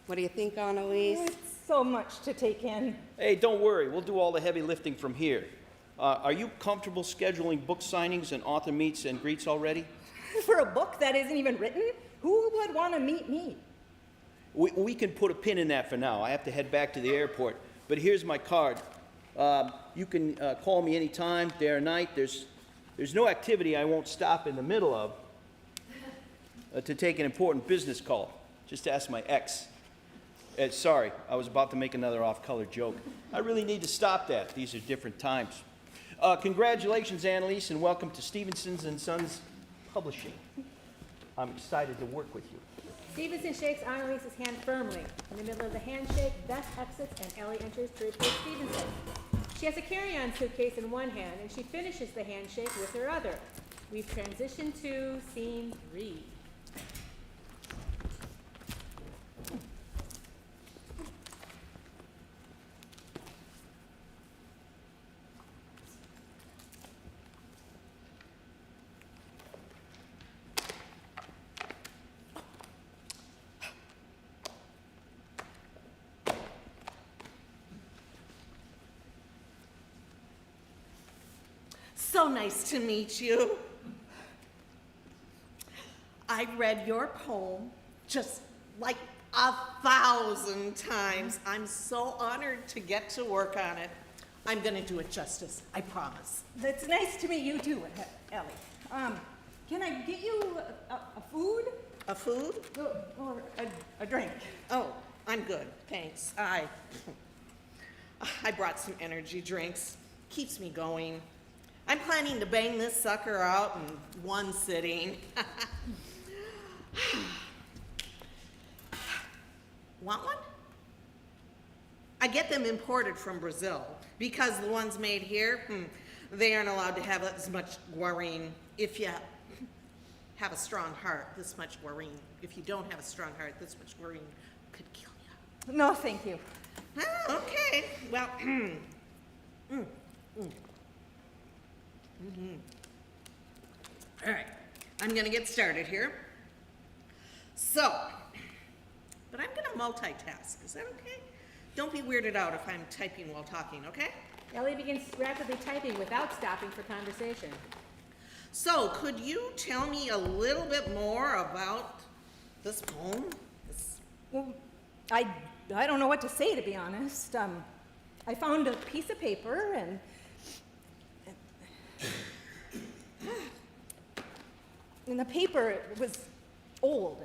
P: What do you think, Annalise?
U: It's so much to take in.
K: Hey, don't worry. We'll do all the heavy lifting from here. Are you comfortable scheduling book signings and author meets and greets already?
U: For a book that isn't even written? Who would want to meet me?
K: We can put a pin in that for now. I have to head back to the airport. But here's my card. You can call me anytime, day or night. There's no activity I won't stop in the middle of to take an important business call. Just ask my ex. Sorry, I was about to make another off-color joke. I really need to stop that. These are different times. Congratulations, Annalise, and welcome to Stevenson's and Sons Publishing. I'm excited to work with you.
C: Stevenson shakes Annalise's hand firmly. In the middle of the handshake, Beth exits and Ellie enters to replace Stevenson. She has a carry-on suitcase in one hand, and she finishes the handshake with her other. We've transitioned to scene 3.
N: So nice to meet you. I read your poem just like 1,000 times. I'm so honored to get to work on it. I'm gonna do it justice, I promise.
U: It's nice to meet you too, Ellie. Can I get you a food?
N: A food?
U: Or a drink?
N: Oh, I'm good, thanks. I brought some energy drinks. Keeps me going. I'm planning to bang this sucker out in one sitting. Want one? I get them imported from Brazil because the ones made here, they aren't allowed to have as much guarine. If you have a strong heart, this much guarine. If you don't have a strong heart, this much guarine could kill you.
U: No, thank you.
N: Oh, okay. Well, All right, I'm gonna get started here. So, but I'm gonna multitask, is that okay? Don't be weirded out if I'm typing while talking, okay?
C: Ellie begins rapidly typing without stopping for conversation.
N: So, could you tell me a little bit more about this poem?
U: Well, I don't know what to say, to be honest. I found a piece of paper and the paper was old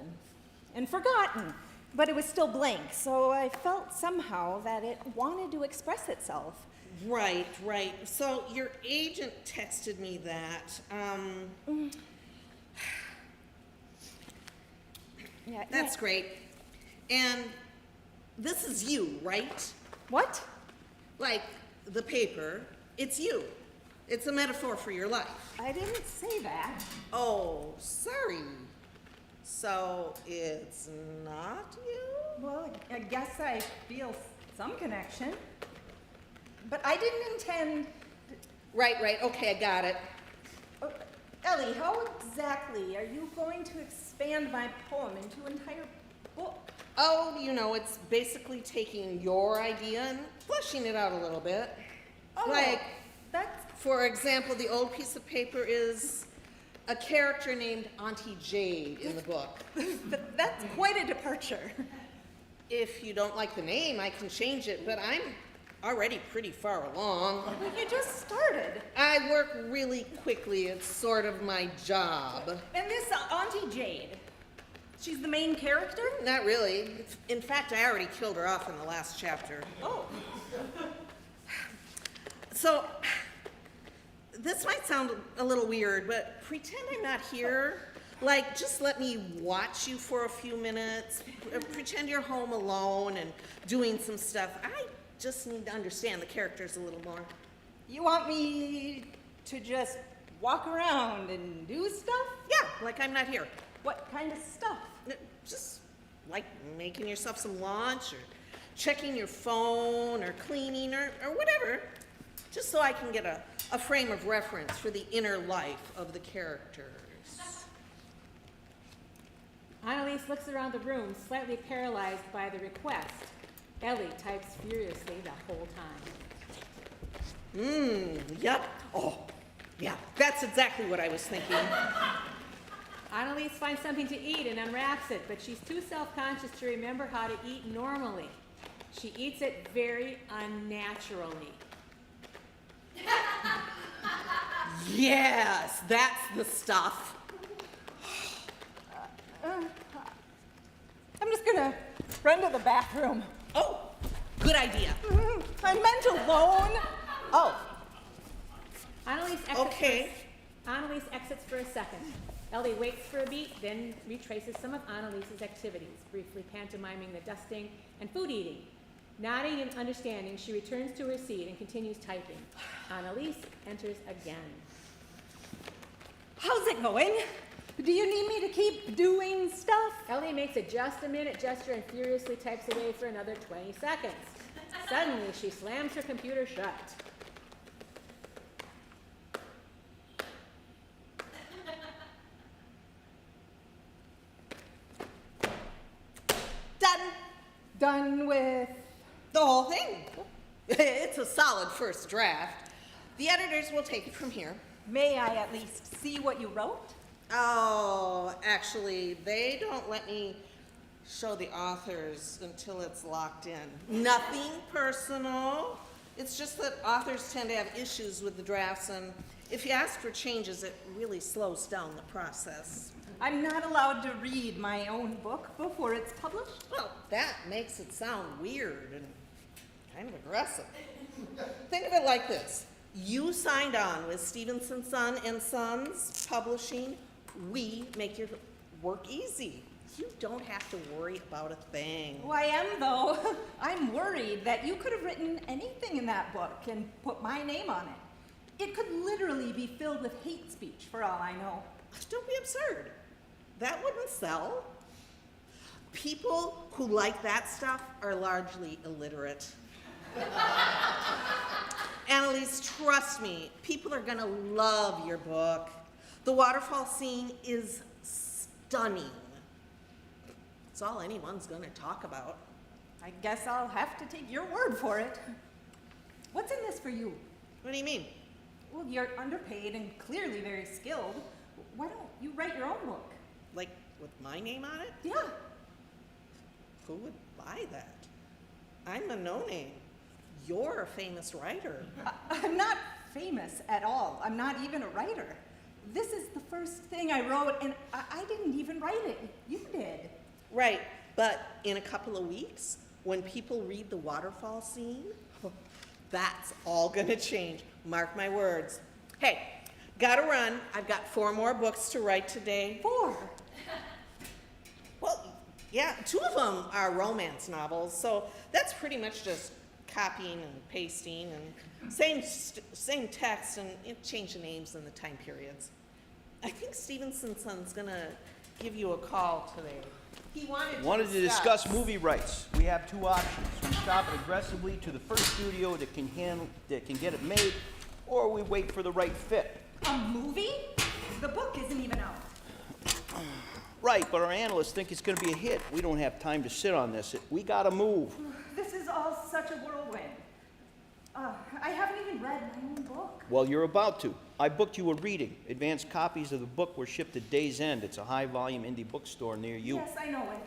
U: and forgotten, but it was still blank, so I felt somehow that it wanted to express itself.
N: Right. So your agent texted me that. That's great. And this is you, right?
U: What?
N: Like the paper, it's you. It's a metaphor for your life.
U: I didn't say that.
N: Oh, sorry. So it's not you?
U: Well, I guess I feel some connection. But I didn't intend...
N: Right. Okay, I got it.
U: Ellie, how exactly are you going to expand my poem into an entire book?
N: Oh, it's basically taking your idea and fleshing it out a little bit.
U: Oh,
N: For example, the old piece of paper is a character named Auntie Jade in the book.
U: That's quite a departure.
N: If you don't like the name, I can change it, but I'm already pretty far along.
U: Well, you just started.
N: I work really quickly. It's sort of my job.
U: And this Auntie Jade, she's the main character?
N: Not really. In fact, I already killed her off in the last chapter.
U: Oh.
N: So, this might sound a little weird, but pretend I'm not here. Like, just let me watch you for a few minutes. Pretend you're home alone and doing some stuff. I just need to understand the characters a little more.
U: You want me to just walk around and do stuff?
N: Yeah, like I'm not here.
U: What kind of stuff?
N: Just like making yourself some lunch or checking your phone or cleaning or whatever. Just so I can get a frame of reference for the inner life of the characters.
C: Annalise looks around the room, slightly paralyzed by the request. Ellie types furiously the whole time.
N: Yep. Oh, yeah, that's exactly what I was thinking.
C: Annalise finds something to eat and unwraps it, but she's too self-conscious to remember how to eat normally. She eats it very unnaturally.
N: Yes, that's the stuff.
U: I'm just gonna run
H: to the bathroom.
N: Oh, good idea.
H: I meant alone.
N: Oh,
C: Annalise exits
N: okay.
C: Annalise exits for a second. Ellie waits for a beat, then retraces some of Annalise's activities, briefly pantomiming the dusting and food eating. Nodding in understanding, she returns to her seat and continues typing. Annalise enters again.
H: How's it going? Do you need me to keep doing stuff?
C: Ellie makes a just-a-minute gesture and furiously types away for another 20 seconds. Suddenly, she slams her computer shut.
N: Done.
H: Done with
N: the whole thing. It's a solid first draft. The editors will take it from here.
H: May I at least see what you wrote?
N: Oh, actually, they don't let me show the authors until it's locked in. Nothing personal. It's just that authors tend to have issues with the drafts, and if you ask for changes, it really slows down the process.
H: I'm not allowed to read my own book before it's published?
N: Well, that makes it sound weird and kind of aggressive. Think of it like this. You signed on with Stevenson Son and Sons Publishing. We make your work easy. You don't have to worry about a thing.
H: Oh, I am, though. I'm worried that you could have written anything in that book and put my name on it. It could literally be filled with hate speech, for all I know.
N: Don't be absurd. That wouldn't sell. People who like that stuff are largely illiterate. Annalise, trust me, people are gonna love your book. The waterfall scene is stunning. It's all anyone's gonna talk about.
H: I guess I'll have to take your word for it. What's in this for you?
N: What do you mean?
H: Well, you're underpaid and clearly very skilled. Why don't you write your own book?
N: Like with my name on it?
H: Yeah.
N: Who would buy that? I'm a no-name. You're a famous writer.
H: I'm not famous at all. I'm not even a writer. This is the first thing I wrote, and I didn't even write it. You did.
N: Right, but in a couple of weeks, when people read the waterfall scene, that's all gonna change. Mark my words. Hey, gotta run. I've got 4 more books to write today.
H: 4?
N: Well, yeah, 2 of them are romance novels, so that's pretty much just copying and pasting and same text, and change the names and the time periods. I think Stevenson Son's gonna give you a call today. He wanted
K: to discuss movie rights. We have 2 options. We shop it aggressively to the first studio that can get it made, or we wait for the right fit.
H: A movie? The book isn't even out.
K: Right, but our analysts think it's going to be a hit. We don't have time to sit on this. We got to move.
H: This is all such a whirlwind. I haven't even read my own book.
K: Well, you're about to. I booked you a reading. Advanced copies of the book were shipped at Day's End. It's a high-volume indie bookstore near you.
H: Yes, I know it.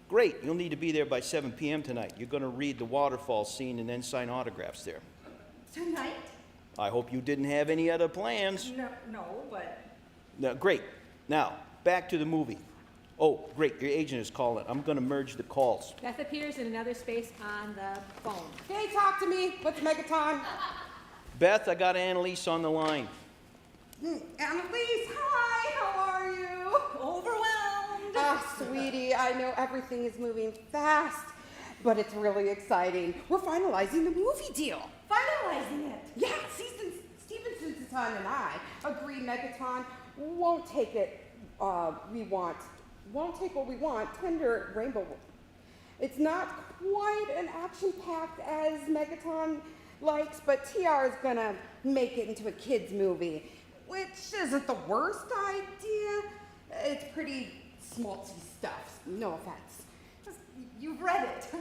K: Great. You'll need to be there by 7 p.m. tonight. You're going to read the waterfall scene and then sign autographs there.
H: Tonight?
K: I hope you didn't have any other plans.
H: No, but...
K: No, great. Now, back to the movie. Oh, great. Your agent is calling. I'm going to merge the calls.
C: Beth appears in another space on the phone.
P: Hey, talk to me. What's Megaton?
K: Beth, I got Annalise on the line.
P: Annalise, hi. How are you?
H: Overwhelmed.
P: Ah, sweetie, I know everything is moving fast, but it's really exciting. We're finalizing the movie deal.
H: Finalizing it?
P: Yeah, Stevenson's son and I agree Megaton won't take what we want, tender Rainbow. It's not quite an action-packed as Megaton likes, but TR is gonna make it into a kid's movie, which isn't the worst idea. It's pretty schmaltzy stuff, no offense.
H: You've read it.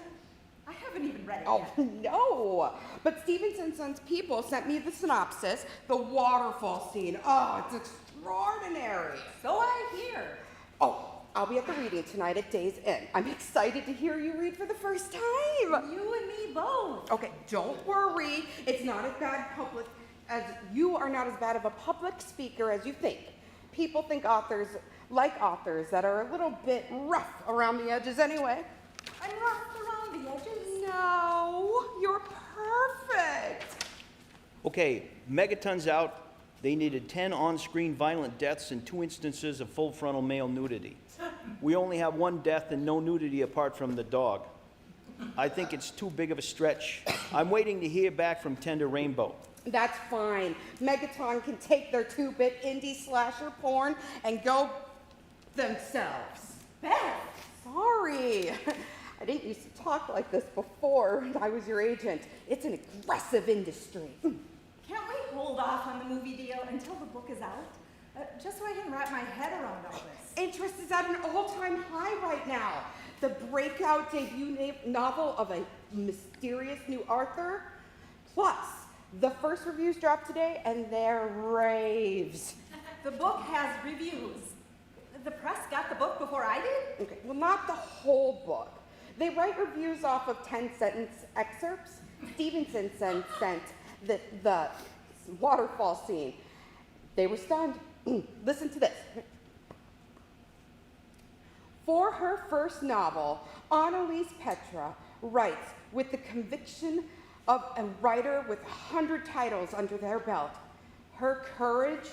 H: I haven't even read it
P: Oh,
H: yet.
P: no. But Stevenson Son's people sent me the synopsis, the waterfall scene. Oh, it's extraordinary.
H: So I hear.
P: Oh, I'll be at the reading tonight at Day's Inn. I'm excited to hear you read for the first time.
H: You and me both.
P: Okay, don't worry. It's not as bad you are not as bad of a public speaker as you think. People think authors that are a little bit rough around the edges anyway.
H: I'm rough
P: no, you're perfect.
K: Okay, Megaton's out. They needed 10 on-screen violent deaths and 2 instances of full frontal male nudity. We only have 1 death and no nudity apart from the dog. I think it's too big of a stretch. I'm waiting to hear back from Tender Rainbow.
P: That's fine. Megaton can take their 2-bit indie slasher porn and go themselves. Beth, sorry. I didn't used to talk like this before I was your agent. It's an aggressive industry.
U: Can't we hold off on the movie deal until the book is out? Just so I can wrap my head around all this.
P: Interest is at an all-time high right now. The breakout debut novel of a mysterious new Arthur. Plus, the first reviews dropped today and they're raves.
U: The book has reviews. The press got the book before I did?
P: Okay, well, not the whole book. They write reviews off of 10-sentence excerpts. Stevenson sent the waterfall scene. They were stunned. Listen to this. For her first novel, Annalise Petra writes with the conviction of a writer with 100 titles under their belt. Her courage,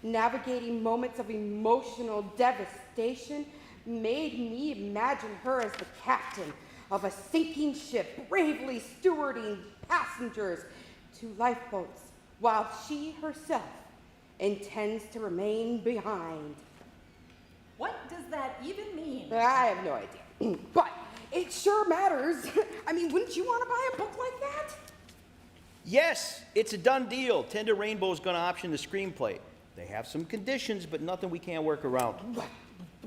P: navigating moments of emotional devastation, made me imagine her as the captain of a sinking ship, bravely stewarding passengers to lifeboats, while she herself intends to remain behind.
U: What does that even mean?
P: I have no idea, but it sure matters. I mean, wouldn't you want to buy a book like that?
K: Yes, it's a done deal. Tender Rainbow's going to option the screenplay. They have some conditions, but nothing we can't work around.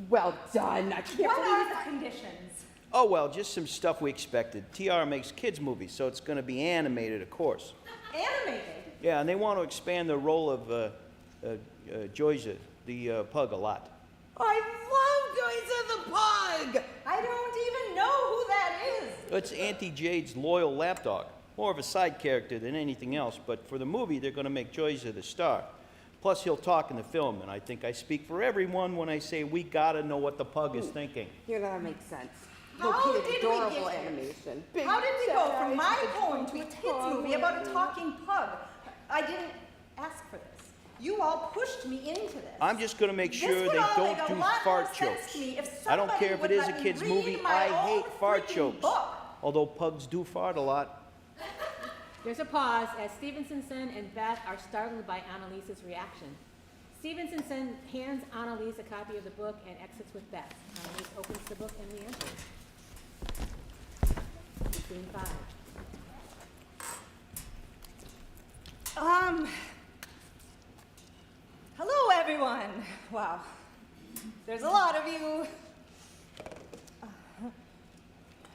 P: Well done. I can't
U: What
P: believe
U: are the conditions?
K: Oh, well, just some stuff we expected. TR makes kids' movies, so it's going to be animated, of course.
U: Animated?
K: Yeah, and they want to expand the role of Joyza, the pug, a lot.
U: I love Joyza the Pug! I don't even know who that is.
K: It's Auntie Jade's loyal lapdog. More of a side character than anything else, but for the movie, they're going to make Joyza the star. Plus, he'll talk in the film, and I think I speak for everyone when I say we gotta know what the pug is thinking.
P: Yeah, that makes sense.
U: How
P: Look,
U: did we
P: adorable
U: get here?
P: animation.
U: How did we go from my
P: eyes,
U: poem to a kid's movie about a talking pug? I didn't ask for this. You all pushed me into this.
K: I'm just going to make
U: This
K: sure
U: would
K: they
U: all
K: don't
U: make a
K: do
U: lot
K: fart
U: more sense
K: jokes.
U: to me if
K: I don't care if
U: somebody
K: it is
U: would
K: a
U: let
K: kid's
U: me read
K: movie.
U: my
K: I
U: own
K: hate fart
U: freaking
K: jokes.
U: book.
K: Although pugs do fart a lot.
C: There's a pause as Stevenson and Beth are startled by Annalise's reaction. Stevenson hands Annalise a copy of the book and exits with Beth. Annalise opens the book and re-enters. Scene 5.
U: Hello everyone. Wow. There's a lot of you.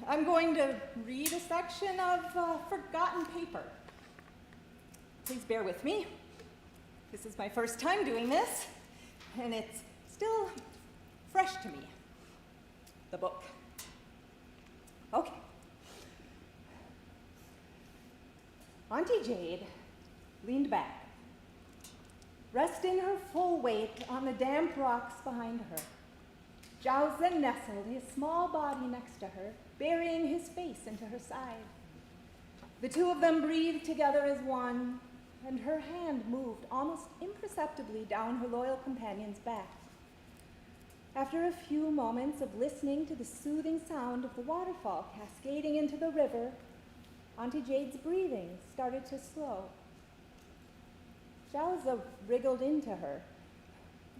U: I'm going to read a section of forgotten paper. Please bear with me. This is my first time doing this, and it's still fresh to me. The book. Okay. Auntie Jade leaned back, resting her full weight on the damp rocks behind her. Jowza nestled his small body next to her, burying his face into her side. The two of them breathed together as one, and her hand moved almost imperceptibly down her loyal companion's back. After a few moments of listening to the soothing sound of the waterfall cascading into the river, Auntie Jade's breathing started to slow. Jowza wriggled into her,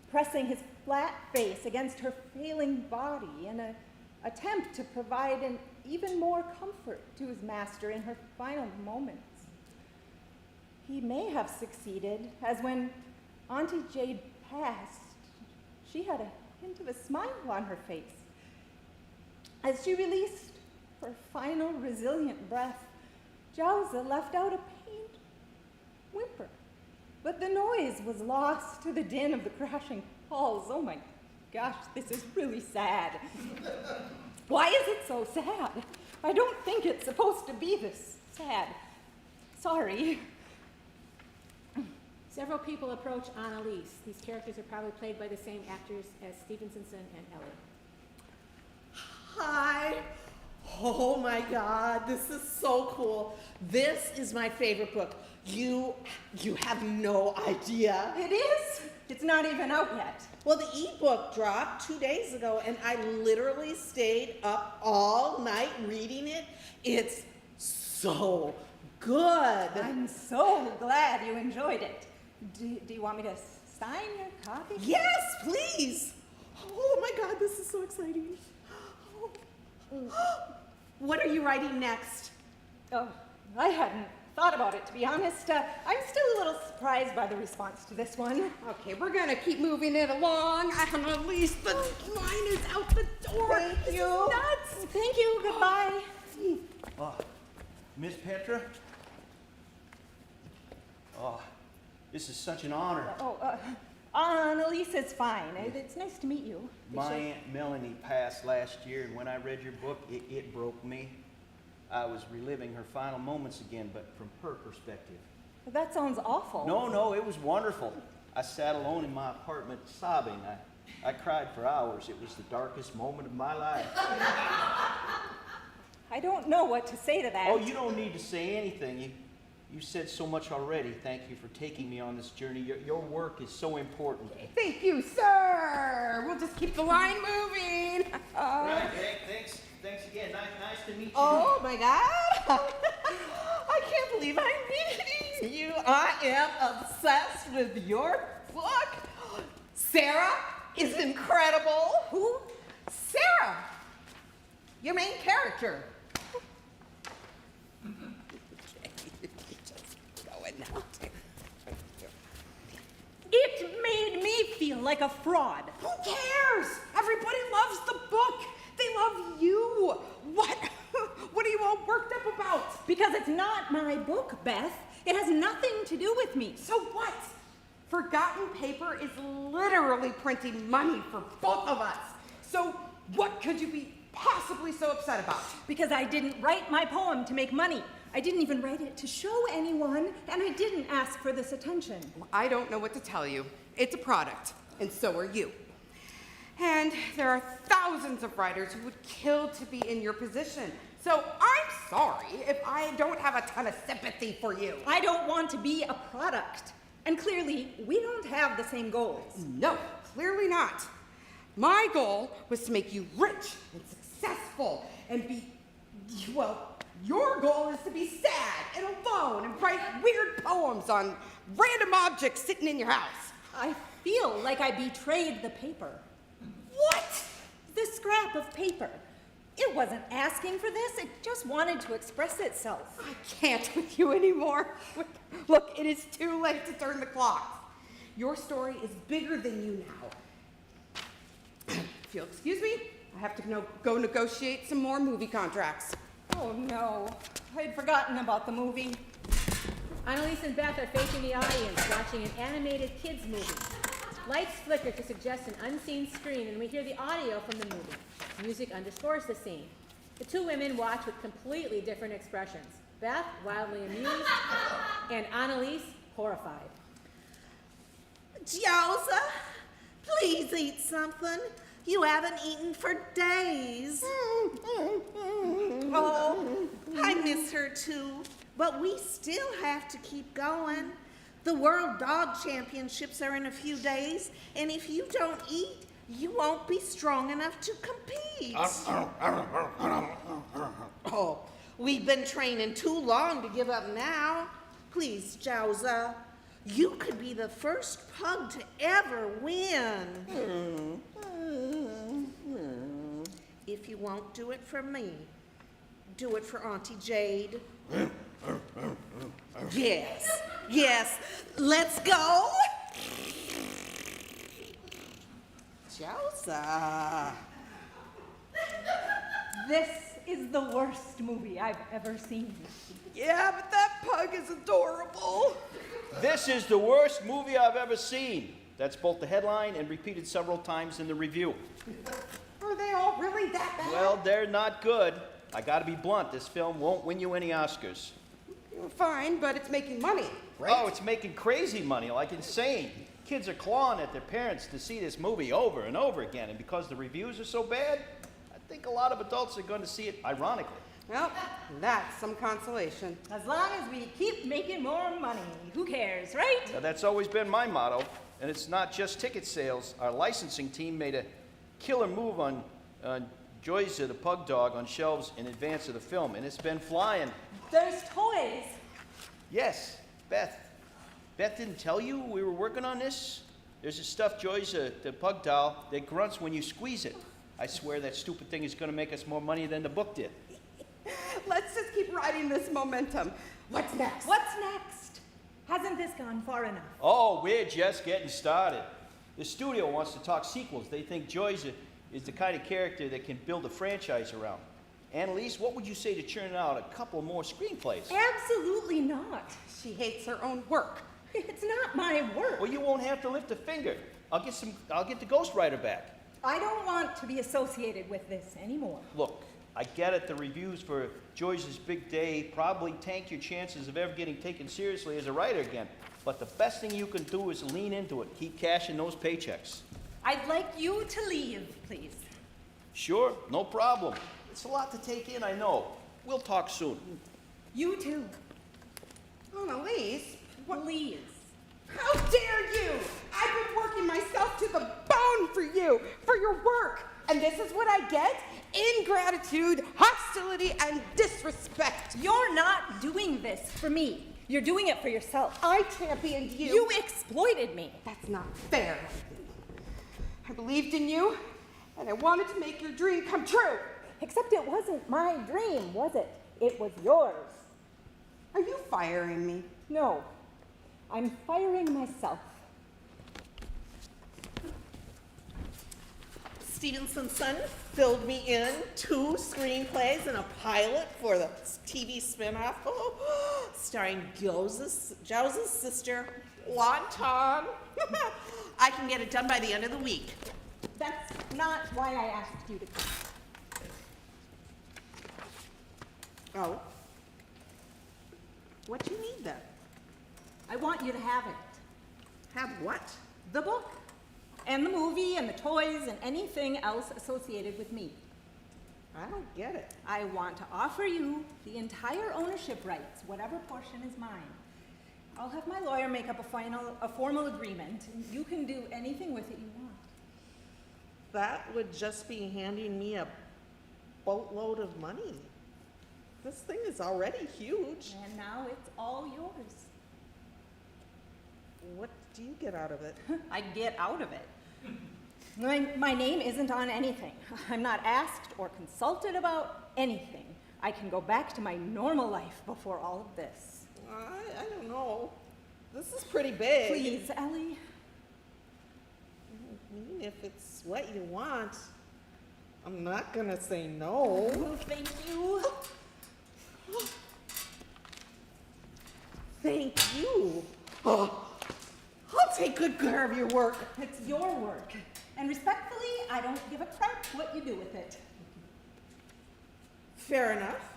U: pressing his flat face against her failing body in an attempt to provide an even more comfort to his master in her final moments. He may have succeeded, as when Auntie Jade passed, she had a hint of a smile on her face. As she released her final resilient breath, Jowza left out a pained whimper. But the noise was lost to the din of the crashing halls. Oh my gosh, this is really sad. Why is it so sad? I don't think it's supposed to be this sad. Sorry.
C: Several people approach Annalise. These characters are probably played by the same actors as Stevenson and Ellie.
P: Hi.
N: Oh my God, this is so cool. This is my favorite book. You have no idea.
U: It is? It's not even out yet.
N: Well, the ebook dropped 2 days ago, and I literally stayed up all night reading it. It's so good.
U: I'm so glad you enjoyed it. Do you want me to sign your copy?
N: Yes, please. Oh my God, this is so exciting. What are you writing next?
U: Oh, I hadn't thought about it, to be honest. I'm still a little surprised by the response to this one.
P: Okay, we're gonna keep moving it along. Annalise, the line is out the door.
U: Thank you. Nuts. Thank you. Goodbye.
K: Miss Petra? Oh, this is such an honor.
U: Annalise is fine. It's nice to meet you.
K: My Aunt Melanie passed last year, and when I read your book, it broke me. I was reliving her final moments again, but from her perspective.
U: That sounds awful.
K: No, it was wonderful. I sat alone in my apartment sobbing. I cried for hours. It was the darkest moment of my life.
U: I don't know what to say to that.
K: Oh, you don't need to say anything. You said so much already. Thank you for taking me on this journey. Your work is so important.
P: Thank you, sir. We'll just keep the line moving.
K: Right, thanks again. Nice to meet you.
N: Oh my God. I can't believe I'm meeting you. I am obsessed with your book. Sarah is incredible. Who? Sarah, your main character.
U: It made me feel like a fraud.
P: Who cares? Everybody loves the book. They love you. What are you all worked up about?
U: Because it's not my book, Beth. It has nothing to do with me.
P: So what? Forgotten Paper is literally printing money for both of us. So what could you be possibly so upset about?
U: Because I didn't write my poem to make money. I didn't even write it to show anyone, and I didn't ask for this attention.
P: Well, I don't know what to tell you. It's a product, and so are you. And there are thousands of writers who would kill to be in your position. So I'm sorry if I don't have a ton of sympathy for you.
U: I don't want to be a product. And clearly, we don't have the same goals.
P: No, clearly not. My goal was to make you rich and successful and be, well, your goal is to be sad and alone and write weird poems on random objects sitting in your house.
U: I feel like I betrayed the paper.
P: What?
U: The scrap of paper. It wasn't asking for this, it just wanted to express itself.
P: I can't with you anymore. Look, it is too late to turn the clock. Your story is bigger than you now. If you'll excuse me, I have to go negotiate some more movie contracts.
U: Oh no, I'd forgotten about the movie.
C: Annalise and Beth are facing the audience watching an animated kids movie. Lights flicker to suggest an unseen screen, and we hear the audio from the movie. Music underscores the scene. The two women watch with completely different expressions. Beth, wildly amused, and Annalise, horrified.
N: Josa, please eat something. You haven't eaten for days. Oh, I miss her too. But we still have to keep going. The World Dog Championships are in a few days, and if you don't eat, you won't be strong enough to compete. Oh, we've been training too long to give up now. Please, Jowza, you could be the first pug to ever win. If you won't do it for me, do it for Auntie Jade. Yes, let's go. Jowza.
U: This is the worst movie I've ever seen.
P: Yeah, but that pug is adorable.
K: This is the worst movie I've ever seen. That's both the headline and repeated several times in the review.
P: Are they all really that bad?
K: Well, they're not good. I gotta be blunt, this film won't win you any Oscars.
P: Fine, but it's making money, right?
K: Oh, it's making crazy money, like insane. Kids are clawing at their parents to see this movie over and over again, and because the reviews are so bad, think a lot of adults are going to see it ironically.
P: Well, that's some consolation.
U: As long as we keep making more money, who cares, right?
K: Now, that's always been my motto, and it's not just ticket sales. Our licensing team made a killer move on Joyza, the pug dog, on shelves in advance of the film, and it's been flying.
U: There's toys.
K: Yes, Beth. Beth didn't tell you we were working on this? There's a stuffed Joyza, the pug doll, that grunts when you squeeze it. I swear that stupid thing is going to make us more money than the book did.
P: Let's just keep riding this momentum. What's next?
U: What's next? Hasn't this gone far enough?
K: Oh, we're just getting started. The studio wants to talk sequels. They think Joyza is the kind of character that can build a franchise around. Annalise, what would you say to churning out a couple more screenplays?
U: Absolutely not.
P: She hates her own work.
U: It's not my work.
K: Well, you won't have to lift a finger. I'll get the ghostwriter back.
U: I don't want to be associated with this anymore.
K: Look, I get it. The reviews for Joyce's Big Day probably tank your chances of ever getting taken seriously as a writer again. But the best thing you can do is lean into it. Keep cashing those paychecks.
U: I'd like you to leave, please.
K: Sure, no problem. It's a lot to take in, I know. We'll talk soon.
U: You too.
P: Annalise,
U: Please.
P: how dare you? I've been working myself to the bone for you, for your work. And this is what I get? Ingratitude, hostility, and disrespect.
U: You're not doing this for me. You're doing it for yourself.
P: I championed you.
U: You exploited me.
P: That's not fair. I believed in you, and I wanted to make your dream come true.
U: Except it wasn't my dream, was it? It was yours.
P: Are you firing me?
U: No. I'm firing myself.
N: Stevenson's son filled me in 2 screenplays and a pilot for the TV spinoff starring Jows's sister, Wonton. I can get it done by the end of the week.
U: That's not why I asked you to come.
N: Oh? What do you need then?
U: I want you to have it.
N: Have what?
U: The book. And the movie and the toys and anything else associated with me.
N: I don't get it.
U: I want to offer you the entire ownership rights, whatever portion is mine. I'll have my lawyer make up a formal agreement, and you can do anything with it you want.
N: That would just be handing me a boatload of money. This thing is already huge.
U: And now it's all yours.
N: What do you get out of it?
U: I get out of it. My name isn't on anything. I'm not asked or consulted about anything. I can go back to my normal life before all of this.
N: I don't know. This is pretty big.
U: Please, Ellie.
N: I mean, if it's what you want, I'm not gonna say no.
U: Oh, thank you.
N: Thank you. Oh, I'll take good care of your work.
U: It's your work. And respectfully, I don't give a crap what you do with it.
N: Fair enough.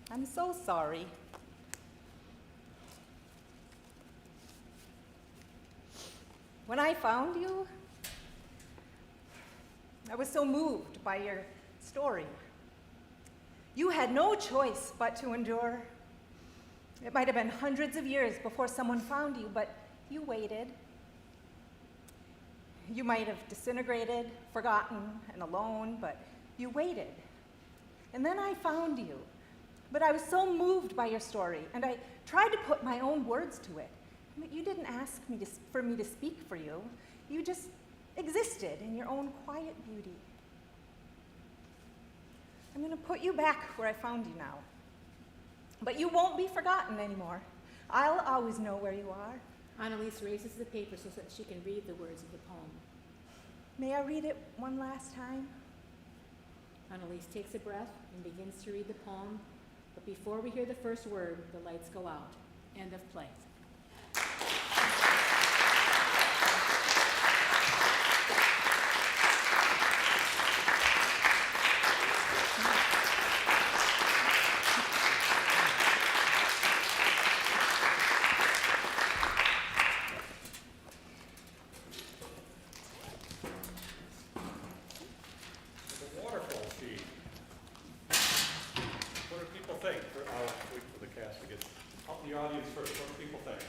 U: I'm so sorry. When I found you, I was so moved by your story. You had no choice but to endure. It might have been hundreds of years before someone found you, but you waited. You might have disintegrated, forgotten, and alone, but you waited. And then I found you. But I was so moved by your story, and I tried to put my own words to it. But you didn't ask me for me to speak for you. You just existed in your own quiet beauty. I'm going to put you back where I found you now. But you won't be forgotten anymore. I'll always know where you are.
C: Annalise raises the paper so that she can read the words of the poem.
U: May I read it one last time?
C: Annalise takes a breath and begins to read the poem, but before we hear the first word, the lights go out. End of play.
I: wait for the cast to get out in the audience first. What do people think?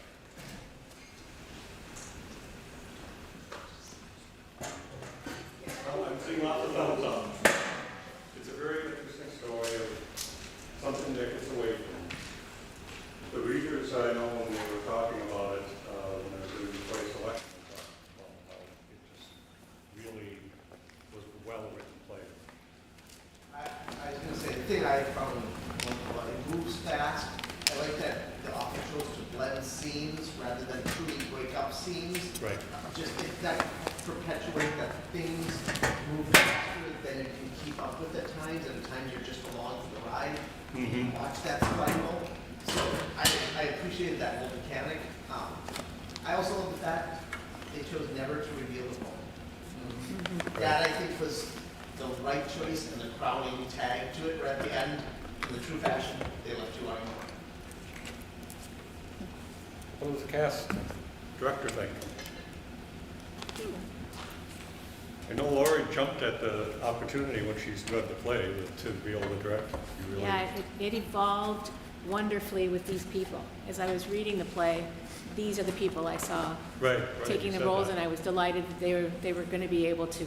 I: Well, I'm seeing lots of thumbs up. It's a very interesting story of something that gets away from the readers. I know when they were talking about it, when they were doing the play selection, I thought, well, it just really was a well-written play.
A: I was going to say, the thing I found wonderful, it moves fast. I like that the author chose to blend scenes rather than truly break up scenes.
I: Right.
A: Just that perpetuate that things move faster than you can keep up with at times, and at times you're just along for the ride.
I: Mhm.
A: Watch that cycle. So I appreciated that whole mechanic. I also love the fact they chose never to reveal the poem. That I think was the right choice and the crowning tag to it, right at the end. In the true fashion, they left you wanting more.
I: What does the cast director think? I know Lori jumped at the opportunity when she's read the play to be able to direct. You really
C: Yeah, it evolved wonderfully with these people. As I was reading the play, these are the people I saw
I: Right,
C: taking
I: you
C: the
I: said
C: roles,
I: that.
C: and I was delighted that they were going to be able to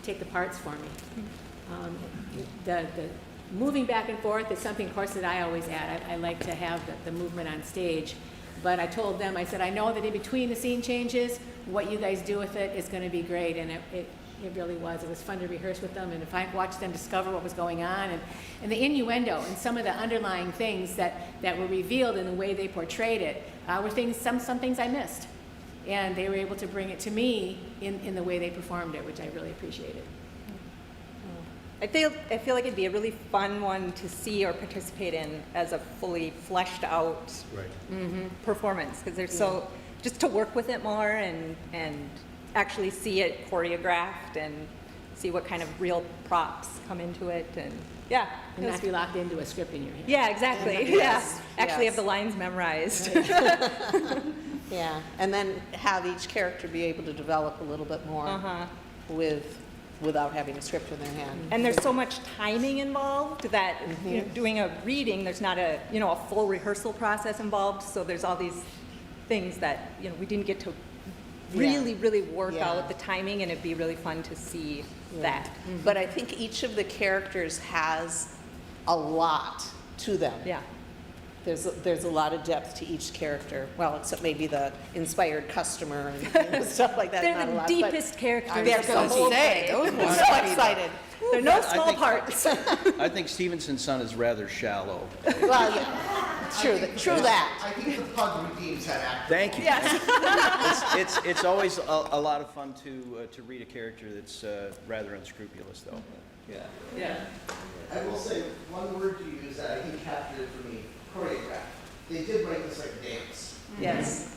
C: take the parts for me. The moving back and forth is something, of course, that I always add. I like to have the movement on stage. But I told them, I said, I know that in between the scene changes, what you guys do with it is going to be great. And it really was. It was fun to rehearse with them, and if I watched them discover what was going on, and the innuendo and some of the underlying things that were revealed in the way they portrayed it were things, some things I missed. And they were able to bring it to me in the way they performed it, which I really appreciated.
F: I feel like it'd be a really fun one to see or participate in as a fully fleshed out performance, because there's so, just to work with it more and actually see it choreographed and see what kind of real props come into it, and yeah.
C: And not be locked into a script in your head.
F: Yeah, exactly.
Q: Yes,
F: Yeah. Actually
Q: yes.
F: have the lines memorized.
Q: Yeah, and then have each character be able to develop a little bit more without having a script in their hand.
F: And there's so much timing involved that you know, doing a reading, there's not a full rehearsal process involved. So there's all these things that we didn't get to really work out the timing, and it'd be really fun to see that.
Q: But I think each of the characters has a lot to them.
F: Yeah.
Q: There's a lot of depth to each character. Well, except maybe the inspired customer and stuff like that.
F: They're
Q: not a
F: the
Q: lot,
F: deepest characters.
Q: They're
F: of the whole play.
Q: I'm so excited.
F: There are no
K: I
F: small
K: think-
F: parts.
K: I think Stevenson's son is rather shallow.
Q: Well, yeah, true that.
A: I think the pug redeems that actor.
K: Thank you.
F: Yes.
K: It's always a lot of fun to read a character that's rather unscrupulous, though.
F: Yeah.
A: I will say one word you use that I think captured it for me: choreograph. They did write this like a dance.
F: Yes.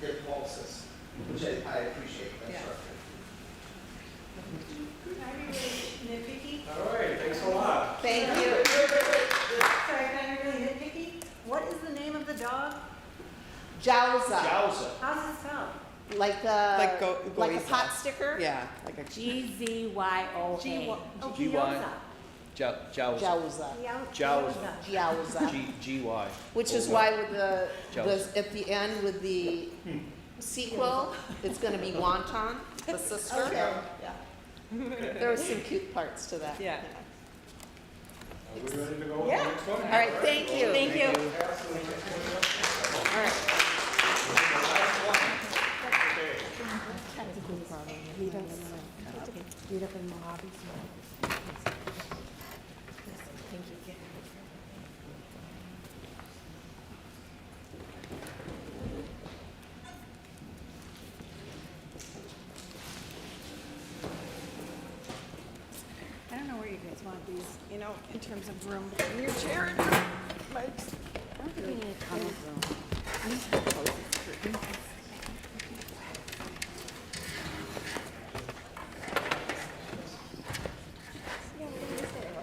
A: Their pulses, which I appreciate that structure.
W: Can I be really nitpicky?
I: All right, thanks a lot.
Q: Thank you.
W: Sorry, can I be really nitpicky? What is the name of the dog?
Q: Jowza.
W: How's it spelled?
Q: Like a pot sticker?
P: Yeah, like a
C: GZYOA.
W: Oh,
K: GY. Jowza.
Q: Jowza. Jowza.
K: GY.
Q: Which is why with at the end with the sequel, it's going to be Wonton, the sister.
A: Okay.
Q: Yeah. There were some cute parts to that.
F: Yeah.
I: Are we ready to go with
Q: Yeah.
I: the next one?
Q: All right, thank you.
F: Thank you.
Q: All right.
C: Read up in the lobby. Thank you.
N: I don't know where you guys want these, in terms of room, but in your chair.
C: I don't think we need a ton of room.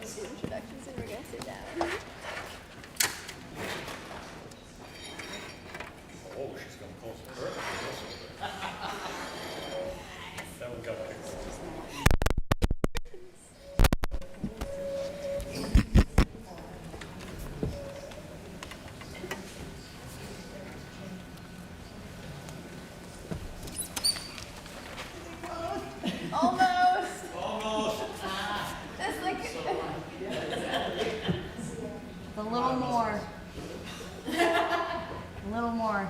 M: Introductions and we're gonna sit down.
I: Oh, she's gonna close the curtain. That one got picked.
D: little more. A little more.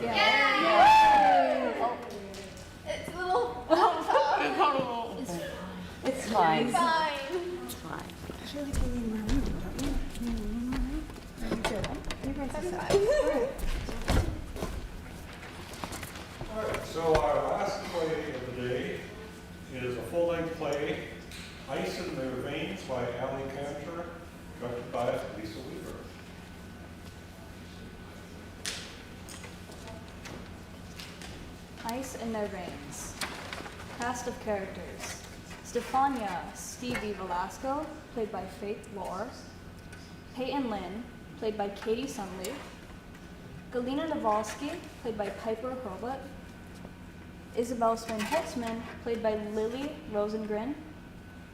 H: Yay!
D: Oh. It's a little.
H: It's
D: fine.
H: It's
D: fine.
Q: It's fine.
H: Actually, like we need more room, don't we? You need more room? Are you good? You're going to side.
I: All right, so our last play of the day is a full-length play, Ice in Their Veins by Ali Cantor, directed by Lisa Weaver.
M: Ice in Their Veins. Cast of characters. Stefania Stevie Velasco, played by Faith Lohr. Peyton Lynn, played by Katie Sunleaf. Galina Navalsky, played by Piper Hurlbut. Isabel Swain-Holtzman, played by Lily Rosengren.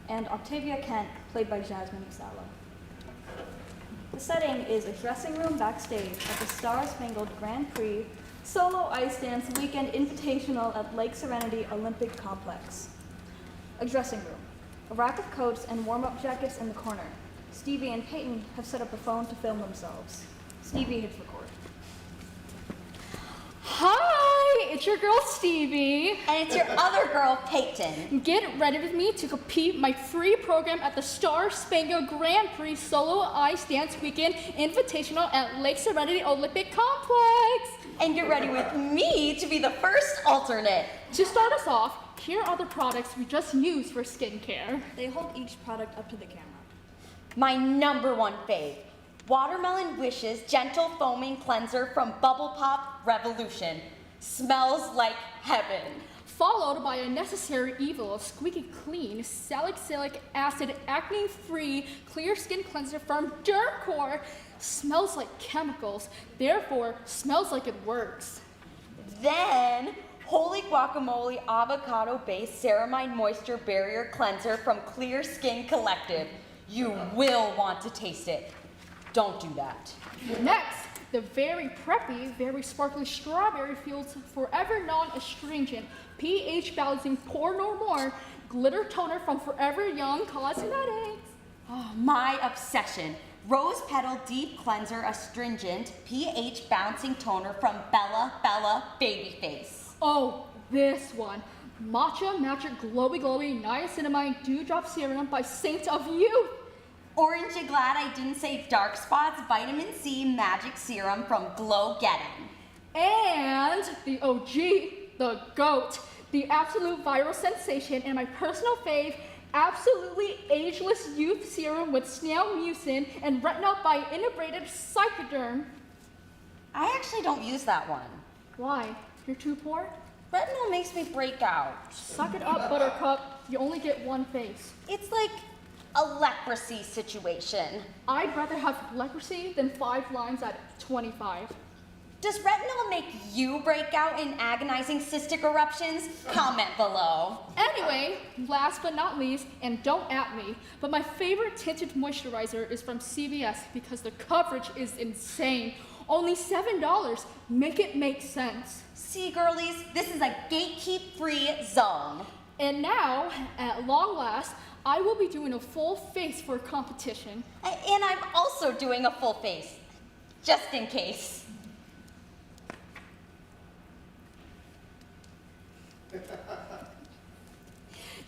M: And Octavia Kent, played by Jasmine Salo. The setting is a dressing room backstage at the Star Spangled Grand Prix Solo Ice Dance Weekend Invitational at Lake Serenity Olympic Complex. A dressing room, a rack of coats and warm-up jackets in the corner. Stevie and Peyton have set up a phone to film themselves. Stevie hits record.
H: Hi, it's your girl Stevie.
D: And it's your other girl, Peyton.
H: Get ready with me to compete my free program at the Star Spangled Grand Prix Solo Ice Dance Weekend Invitational at Lake Serenity Olympic Complex.
D: And get ready with me to be the first alternate.
H: To start us off, here are the products we just used for skincare.
M: They hold each product up to the camera.
D: My #1 fave, Watermelon Wishes Gentle Foaming Cleanser from Bubble Pop Revolution. Smells like heaven.
H: Followed by a necessary evil of squeaky clean, salicylic acid, acne-free, clear skin cleanser from Dermcore. Smells like chemicals, therefore smells like it works.
D: Then, Holy Guacamole Avocado-based Ceramide Moisture Barrier Cleanser from Clear Skin Collective. You will want to taste it. Don't do that.
H: Next, the very preppy, very sparkly strawberry fueled Forever Non-Astringent, pH balancing Pore No More glitter toner from Forever Young Cosmetics.
D: Oh, my obsession. Rose Petal Deep Cleanser Astringent pH Balancing Toner from Bella Bella Babyface.
H: Oh, this one. Matcha Magic Glowy Glowy Niacinamide Dewdrop Serum by Saint of Youth.
D: Orange, you glad I didn't say Dark Spots Vitamin C Magic Serum from Glow Getting.
H: And the OG, the GOAT, the absolute viral sensation, and my personal fave, Absolutely Ageless Youth Serum with snail mucin and retinol by Integrated Psychoderm.
D: I actually don't use that one.
H: Why? You're too poor?
D: Retinol makes me break out.
H: Suck it up, Buttercup. You only get one face.
D: It's like a leprosy situation.
H: I'd rather have leprosy than 5 lines at 25.
D: Does retinol make you break out in agonizing cystic eruptions? Comment below.
H: Anyway, last but not least, and don't at me, but my favorite tinted moisturizer is from CVS because the coverage is insane. Only $7. Make it make sense.
D: See, girlies, this is a gatekeep-free zone.
H: And now, at long last, I will be doing a full face for a competition.
D: And I'm also doing a full face, just in case.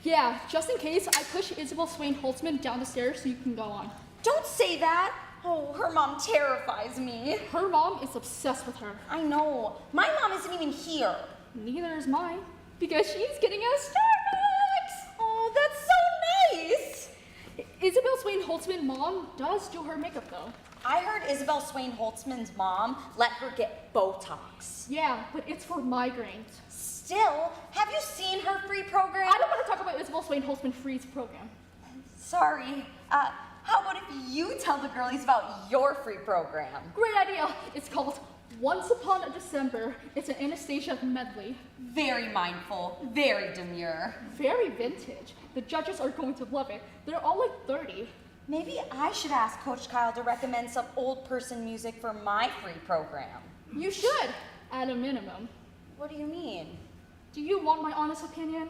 H: Yeah, just in case, I push Isabel Swain-Holtzman down the stairs so you can go on.
D: Don't say that. Oh, her mom terrifies me.
H: Her mom is obsessed with her.
D: I know. My mom isn't even here.
H: Neither is mine, because she's getting a Starbucks.
D: Oh, that's so nice.
H: Isabel Swain-Holtzman's mom does do her makeup, though.
D: I heard Isabel Swain-Holtzman's mom let her get Botox.
H: Yeah, but it's for migraines.
D: Still, have you seen her free program?
H: I don't want to talk about Isabel Swain-Holtzman Free's program.
D: Sorry. How about if you tell the girlies about your free program?
H: Great idea. It's called Once Upon a December. It's an Anastasia medley.
D: Very mindful, very demure.
H: Very vintage. The judges are going to love it. They're all like 30.
D: Maybe I should ask Coach Kyle to recommend some old person music for my free program.
H: You should, at a minimum.
D: What do you mean?
H: Do you want my honest opinion?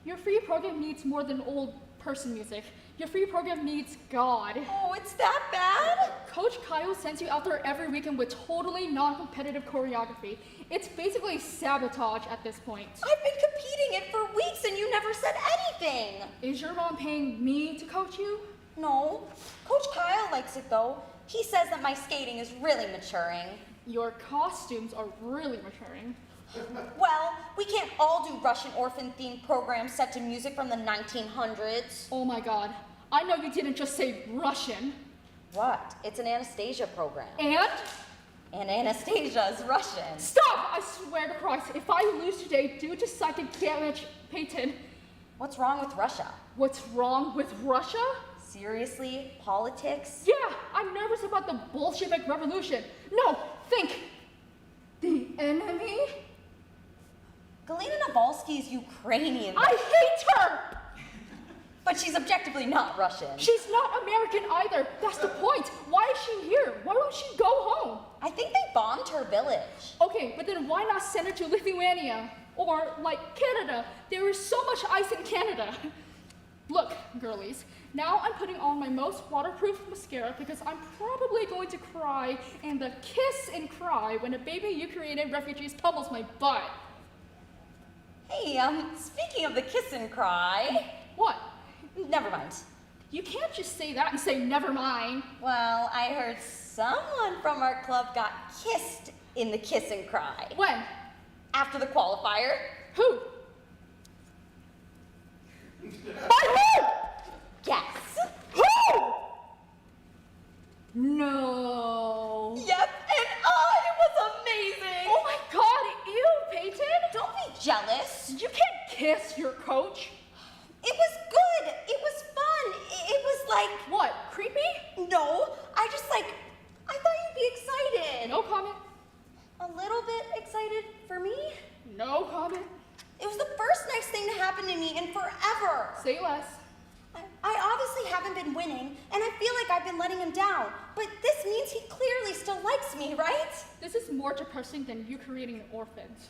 H: Your free program needs more than old person music.
M: Your free program needs God.
B: Oh, it's that bad?
M: Coach Kyle sends you out there every weekend with totally non-competitive choreography. It's basically sabotage at this point.
B: I've been competing it for weeks and you never said anything.
M: Is your mom paying me to coach you?
B: No. Coach Kyle likes it though. He says that my skating is really maturing.
M: Your costumes are really maturing.
B: Well, we can't all do Russian orphan-themed programs set to music from the 1900s.
M: Oh my God. I know you didn't just say Russian.
B: What? It's an Anastasia program.
M: And?
B: And Anastasia's Russian.
M: Stop! I swear to Christ, if I lose today due to psychic damage, Peyton.
B: What's wrong with Russia?
M: What's wrong with Russia?
B: Seriously? Politics?
M: Yeah, I'm nervous about the Bolshevik Revolution. No, think. The enemy?
B: Galina Navalsky is Ukrainian.
M: I hate her!
B: But she's objectively not Russian.
M: She's not American either. That's the point. Why is she here? Why don't she go home?
B: I think they bombed her village.
M: Okay, but then why not send her to Lithuania? Or, like, Canada. There is so much ice in Canada. Look, girlies, now I'm putting on my most waterproof mascara because I'm probably going to cry and the kiss and cry when a baby Ukrainian refugee pummels my butt.
B: Hey, speaking of the kiss and cry.
M: What?
B: Never mind.
M: You can't just say that and say never mind.
B: Well, I heard someone from our club got kissed in the kiss and cry.
M: When?
B: After the qualifier.
M: Who? By who?
B: Guess.
M: Who? No.
B: Yep, and it was amazing.
M: Oh my God, ew, Peyton.
B: Don't be jealous.
M: You can't kiss your coach.
B: It was good. It was fun. It was like...
M: What, creepy?
B: No, I thought you'd be excited.
M: No comment.
B: A little bit excited for me?
M: No comment.
B: It was the first nice thing to happen to me in forever.
M: Say less.
B: I obviously haven't been winning, and I feel like I've been letting him down. But this means he clearly still likes me, right?
M: This is more depressing than you creating orphans.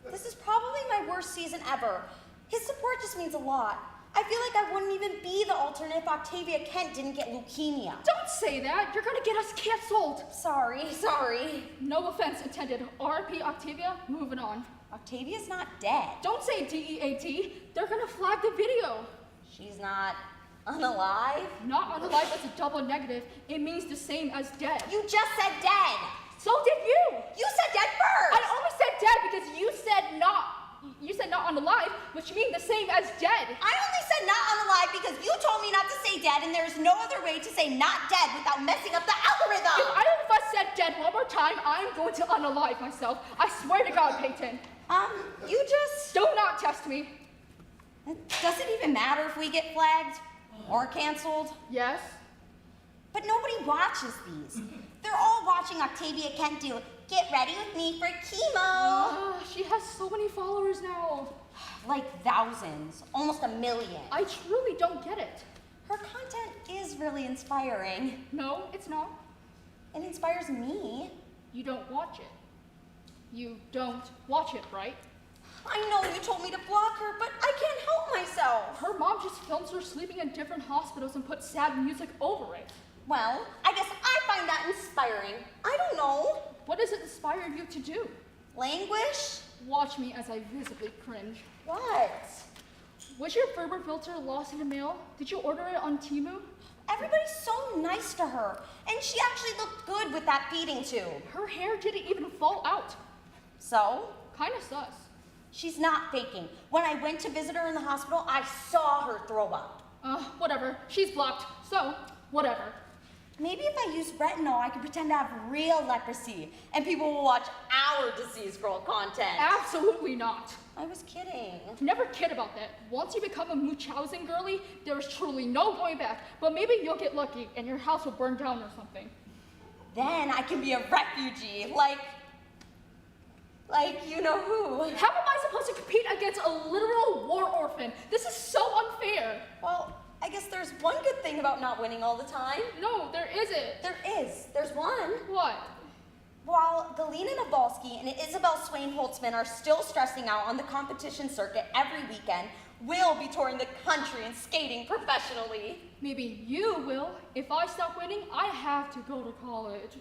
B: This is probably my worst season ever. His support just means a lot. I feel like I wouldn't even be the alternate if Octavia Kent didn't get leukemia.
M: Don't say that. You're gonna get us canceled.
B: Sorry.
M: No offense intended. RP Octavia, moving on.
B: Octavia's not dead.
M: Don't say DEAT. They're gonna flag the video.
B: She's not unalive?
M: Not unalive is a double negative. It means the same as dead.
B: You just said dead.
M: So did you.
B: You said dead first.
M: I only said dead because you said not unalive, which means the same as dead.
B: I only said not unalive because you told me not to say dead, and there's no other way to say not dead without messing up the algorithm.
M: If I said dead one more time, I'm going to unalive myself. I swear to God, Peyton.
B: You just...
M: Do not test me.
B: Does it even matter if we get flagged or canceled?
M: Yes.
B: But nobody watches these. They're all watching Octavia Kent do Get Ready With Me for Chemo.
M: She has so many followers now.
B: Like thousands, almost 1 million.
M: I truly don't get it.
B: Her content is really inspiring.
M: No, it's not.
B: It inspires me.
M: You don't watch it. You don't watch it, right?
B: I know you told me to block her, but I can't help myself.
M: Her mom just films her sleeping in different hospitals and puts sad music over it.
B: Well, I guess I find that inspiring. I don't know.
M: What does it inspire you to do?
B: Languish?
M: Watch me as I visibly cringe.
B: What?
M: Was your Ferber filter lost in the mail? Did you order it on Temu?
B: Everybody's so nice to her, and she actually looked good with that feeding tube.
M: Her hair didn't even fall out.
B: So?
M: Kinda sus.
B: She's not faking. When I went to visit her in the hospital, I saw her throw up.
M: Whatever. She's blocked. So, whatever.
B: Maybe if I use retinol, I could pretend to have real leprosy, and people will watch our disease girl content.
M: Absolutely not.
B: I was kidding.
M: Never kid about that. Once you become a Munchausen girly, there is truly no going back. But maybe you'll get lucky and your house will burn down or something.
B: Then I can be a refugee, like you know who.
M: How am I supposed to compete against a literal war orphan? This is so unfair.
B: Well, I guess there's one good thing about not winning all the time.
M: No, there isn't.
B: There is. There's one.
M: What?
B: While Galina Navalsky and Isabel Swain Holtzman are still stressing out on the competition circuit every weekend, we'll be touring the country and skating professionally.
H: Maybe you will. If I stop winning, I have to go to college.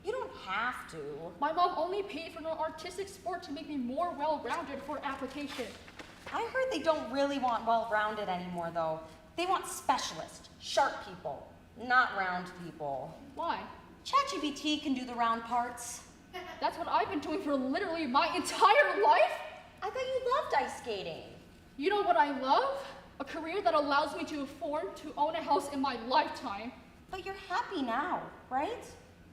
B: You don't have to.
H: My mom only paid for an artistic sport to make me more well-rounded for application.
B: I heard they don't really want well-rounded anymore, though. They want specialists, sharp people, not round people.
H: Why?
B: ChatGPT can do the round parts.
H: That's what I've been doing for literally my entire life?
B: I thought you loved ice skating.
H: You know what I love? A career that allows me to afford to own a house in my lifetime.
B: But you're happy now, right?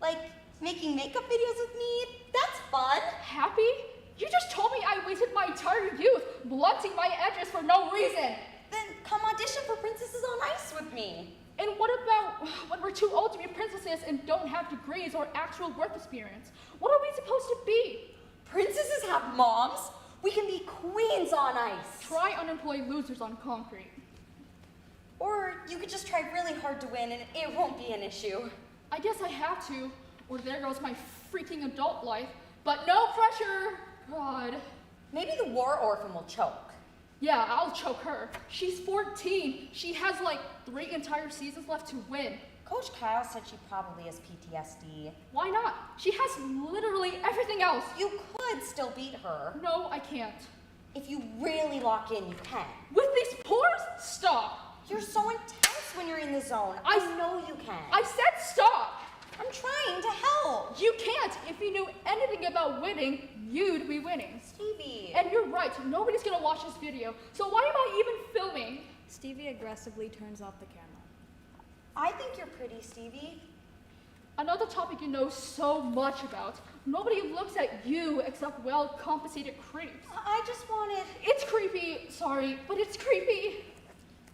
B: Like, making makeup videos with me? That's fun.
H: Happy? You just told me I wasted my entire youth blunting my edges for no reason.
B: Then come audition for Princesses on Ice with me.
H: And what about when we're too old to be princesses and don't have degrees or actual work experience? What are we supposed to be?
B: Princesses have moms. We can be queens on ice.
H: Try unemployed losers on concrete.
B: Or you could just try really hard to win and it won't be an issue.
H: I guess I have to, or there goes my freaking adult life. But no pressure, God.
B: Maybe the war orphan will choke.
H: Yeah, I'll choke her. She's 14. She has like 3 entire seasons left to win.
B: Coach Kyle said she probably has PTSD.
H: Why not? She has literally everything else.
B: You could still beat her.
H: No, I can't.
B: If you really lock in, you can.
H: With these pores? Stop.
B: You're so intense when you're in the zone. I know you can.
H: I said stop.
B: I'm trying to help.
H: You can't. If you knew anything about winning, you'd be winning.
B: Stevie.
H: And you're right. Nobody's gonna watch this video. So why am I even filming?
M: Stevie aggressively turns off the camera.
B: I think you're pretty, Stevie.
H: Another topic you know so much about. Nobody looks at you except well-compensated creeps.
B: I just wanted...
H: It's creepy. Sorry, but it's creepy.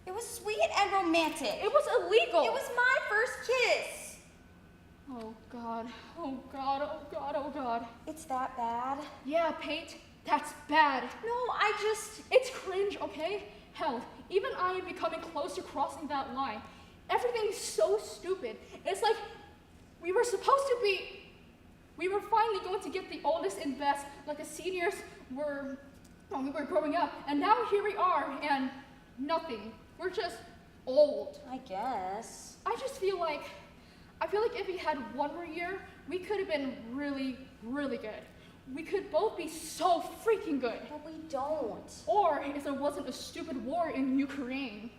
B: It was sweet and romantic.
H: It was illegal.
B: It was my first kiss.
H: Oh, God. Oh, God. Oh, God. Oh, God.
B: It's that bad?
H: Yeah, Paint. That's bad.
B: No, I just...
H: It's cringe, okay? Hell, even I am becoming close to crossing that line. Everything's so stupid. It's like we were supposed to be... We were finally going to get the oldest and best, like the seniors were when we were growing up. And now here we are, and nothing. We're just old.
B: I guess.
H: I feel like if we had one more year, we could have been really, really good. We could both be so freaking good.
B: But we don't.
H: Or if there wasn't a stupid war in Ukraine.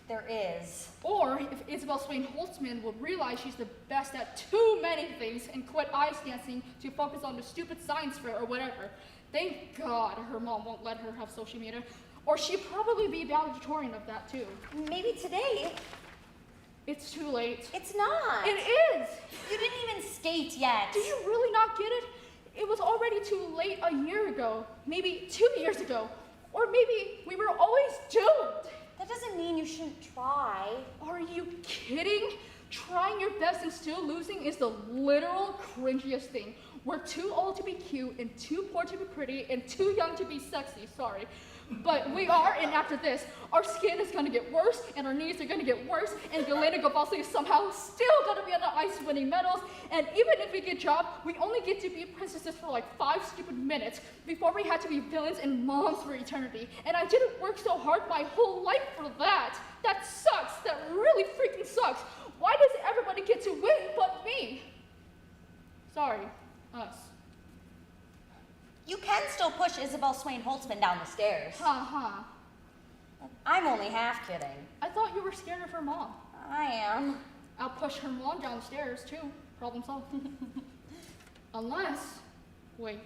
B: There is.
H: Or if Isabel Swain Holtzman would realize she's the best at too many things and quit ice dancing to focus on the stupid science fair or whatever. Thank God her mom won't let her have social media. Or she'd probably be valedictorian of that too.
B: Maybe today.
H: It's too late.
B: It's not.
H: It is.
B: You didn't even skate yet.
H: Do you really not get it? It was already too late a year ago, maybe 2 years ago, or maybe we were always doomed.
B: That doesn't mean you shouldn't try.
H: Are you kidding? Trying your best and still losing is the literal cringiest thing. We're too old to be cute and too poor to be pretty and too young to be sexy, sorry. But we are, and after this, our skin is gonna get worse, and our knees are gonna get worse, and Galena Gavassi is somehow still gonna be on the ice winning medals, and even if we get a job, we only get to be princesses for like 5 stupid minutes before we had to be villains and moms for eternity. And I didn't work so hard my whole life for that. That sucks, that really freaking sucks. Why does everybody get to win but me? Sorry, us.
B: You can still push Isabel Swain Holtzman down the stairs.
H: Ha.
B: I'm only half kidding.
H: I thought you were scared of her mom.
B: I am.
H: I'll push her mom down the stairs too. Problem solved. Unless, wait.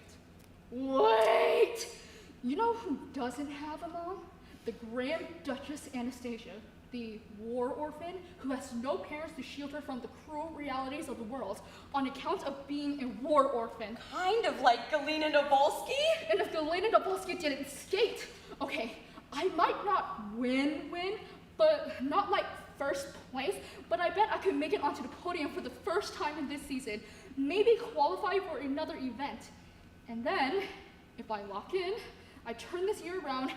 H: You know who doesn't have a mom? The Grand Duchess Anastasia, the war orphan who has no parents to shield her from the cruel realities of the world on account of being a war orphan.
B: Kind of like Galena Novolsky?
H: And if Galena Novolsky didn't skate, okay, I might not win, but not like first place, but I bet I could make it onto the podium for the first time in this season, maybe qualify for another event. And then, if I lock in, I turn this year around,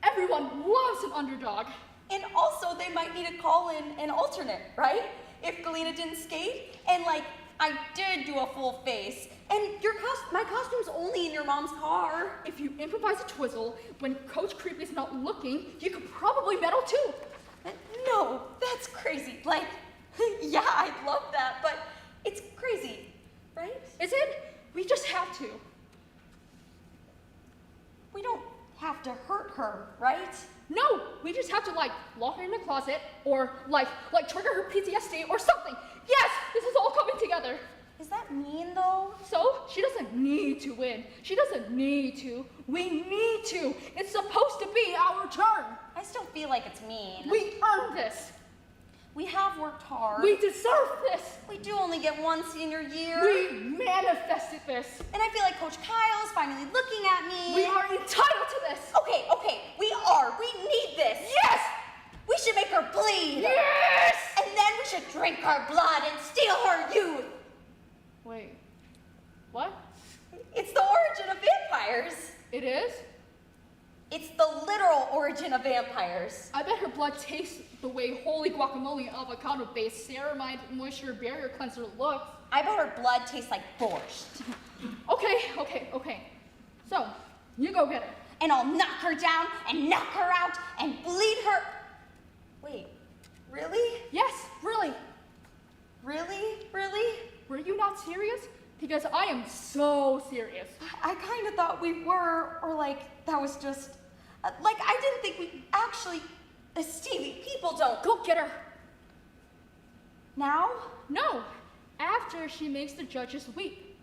H: everyone loves an underdog.
B: And also, they might need to call in an alternate, right? If Galena didn't skate, and like, I did do a full face. And my costume's only in your mom's car.
H: If you improvise a twizzle when Coach Creepy's not looking, you could probably medal too.
B: No, that's crazy. Like, yeah, I'd love that, but it's crazy, right?
H: Is it? We just have to.
B: We don't have to hurt her, right?
H: No, we just have to lock her in the closet or trigger her PTSD or something. Yes, this is all coming together.
B: Is that mean though?
H: So, she doesn't need to win. She doesn't need to. We need to. It's supposed to be our turn.
B: I still feel like it's mean.
H: We earned this.
B: We have worked hard.
H: We deserve this.
B: We do only get one senior year.
H: We manifested this.
B: And I feel like Coach Kyle's finally looking at me.
H: We are entitled to this.
B: Okay, we are. We need this.
H: Yes!
B: We should make her bleed.
H: Yes!
B: And then we should drink her blood and steal her youth.
H: Wait, what?
B: It's the origin of vampires.
H: It is?
B: It's the literal origin of vampires.
H: I bet her blood tastes the way holy guacamole avocado-based ceramide moisture barrier cleanser looks.
B: I bet her blood tastes like borscht.
H: Okay. So, you go get her.
B: And I'll knock her down and knock her out and bleed her. Wait, really?
H: Yes, really.
B: Really?
H: Were you not serious? Because I am so serious.
B: I kind of thought we were, or that was just, I didn't think we actually, Stevie, people don't.
H: Go get her.
B: Now?
H: No, after she makes the judges weep.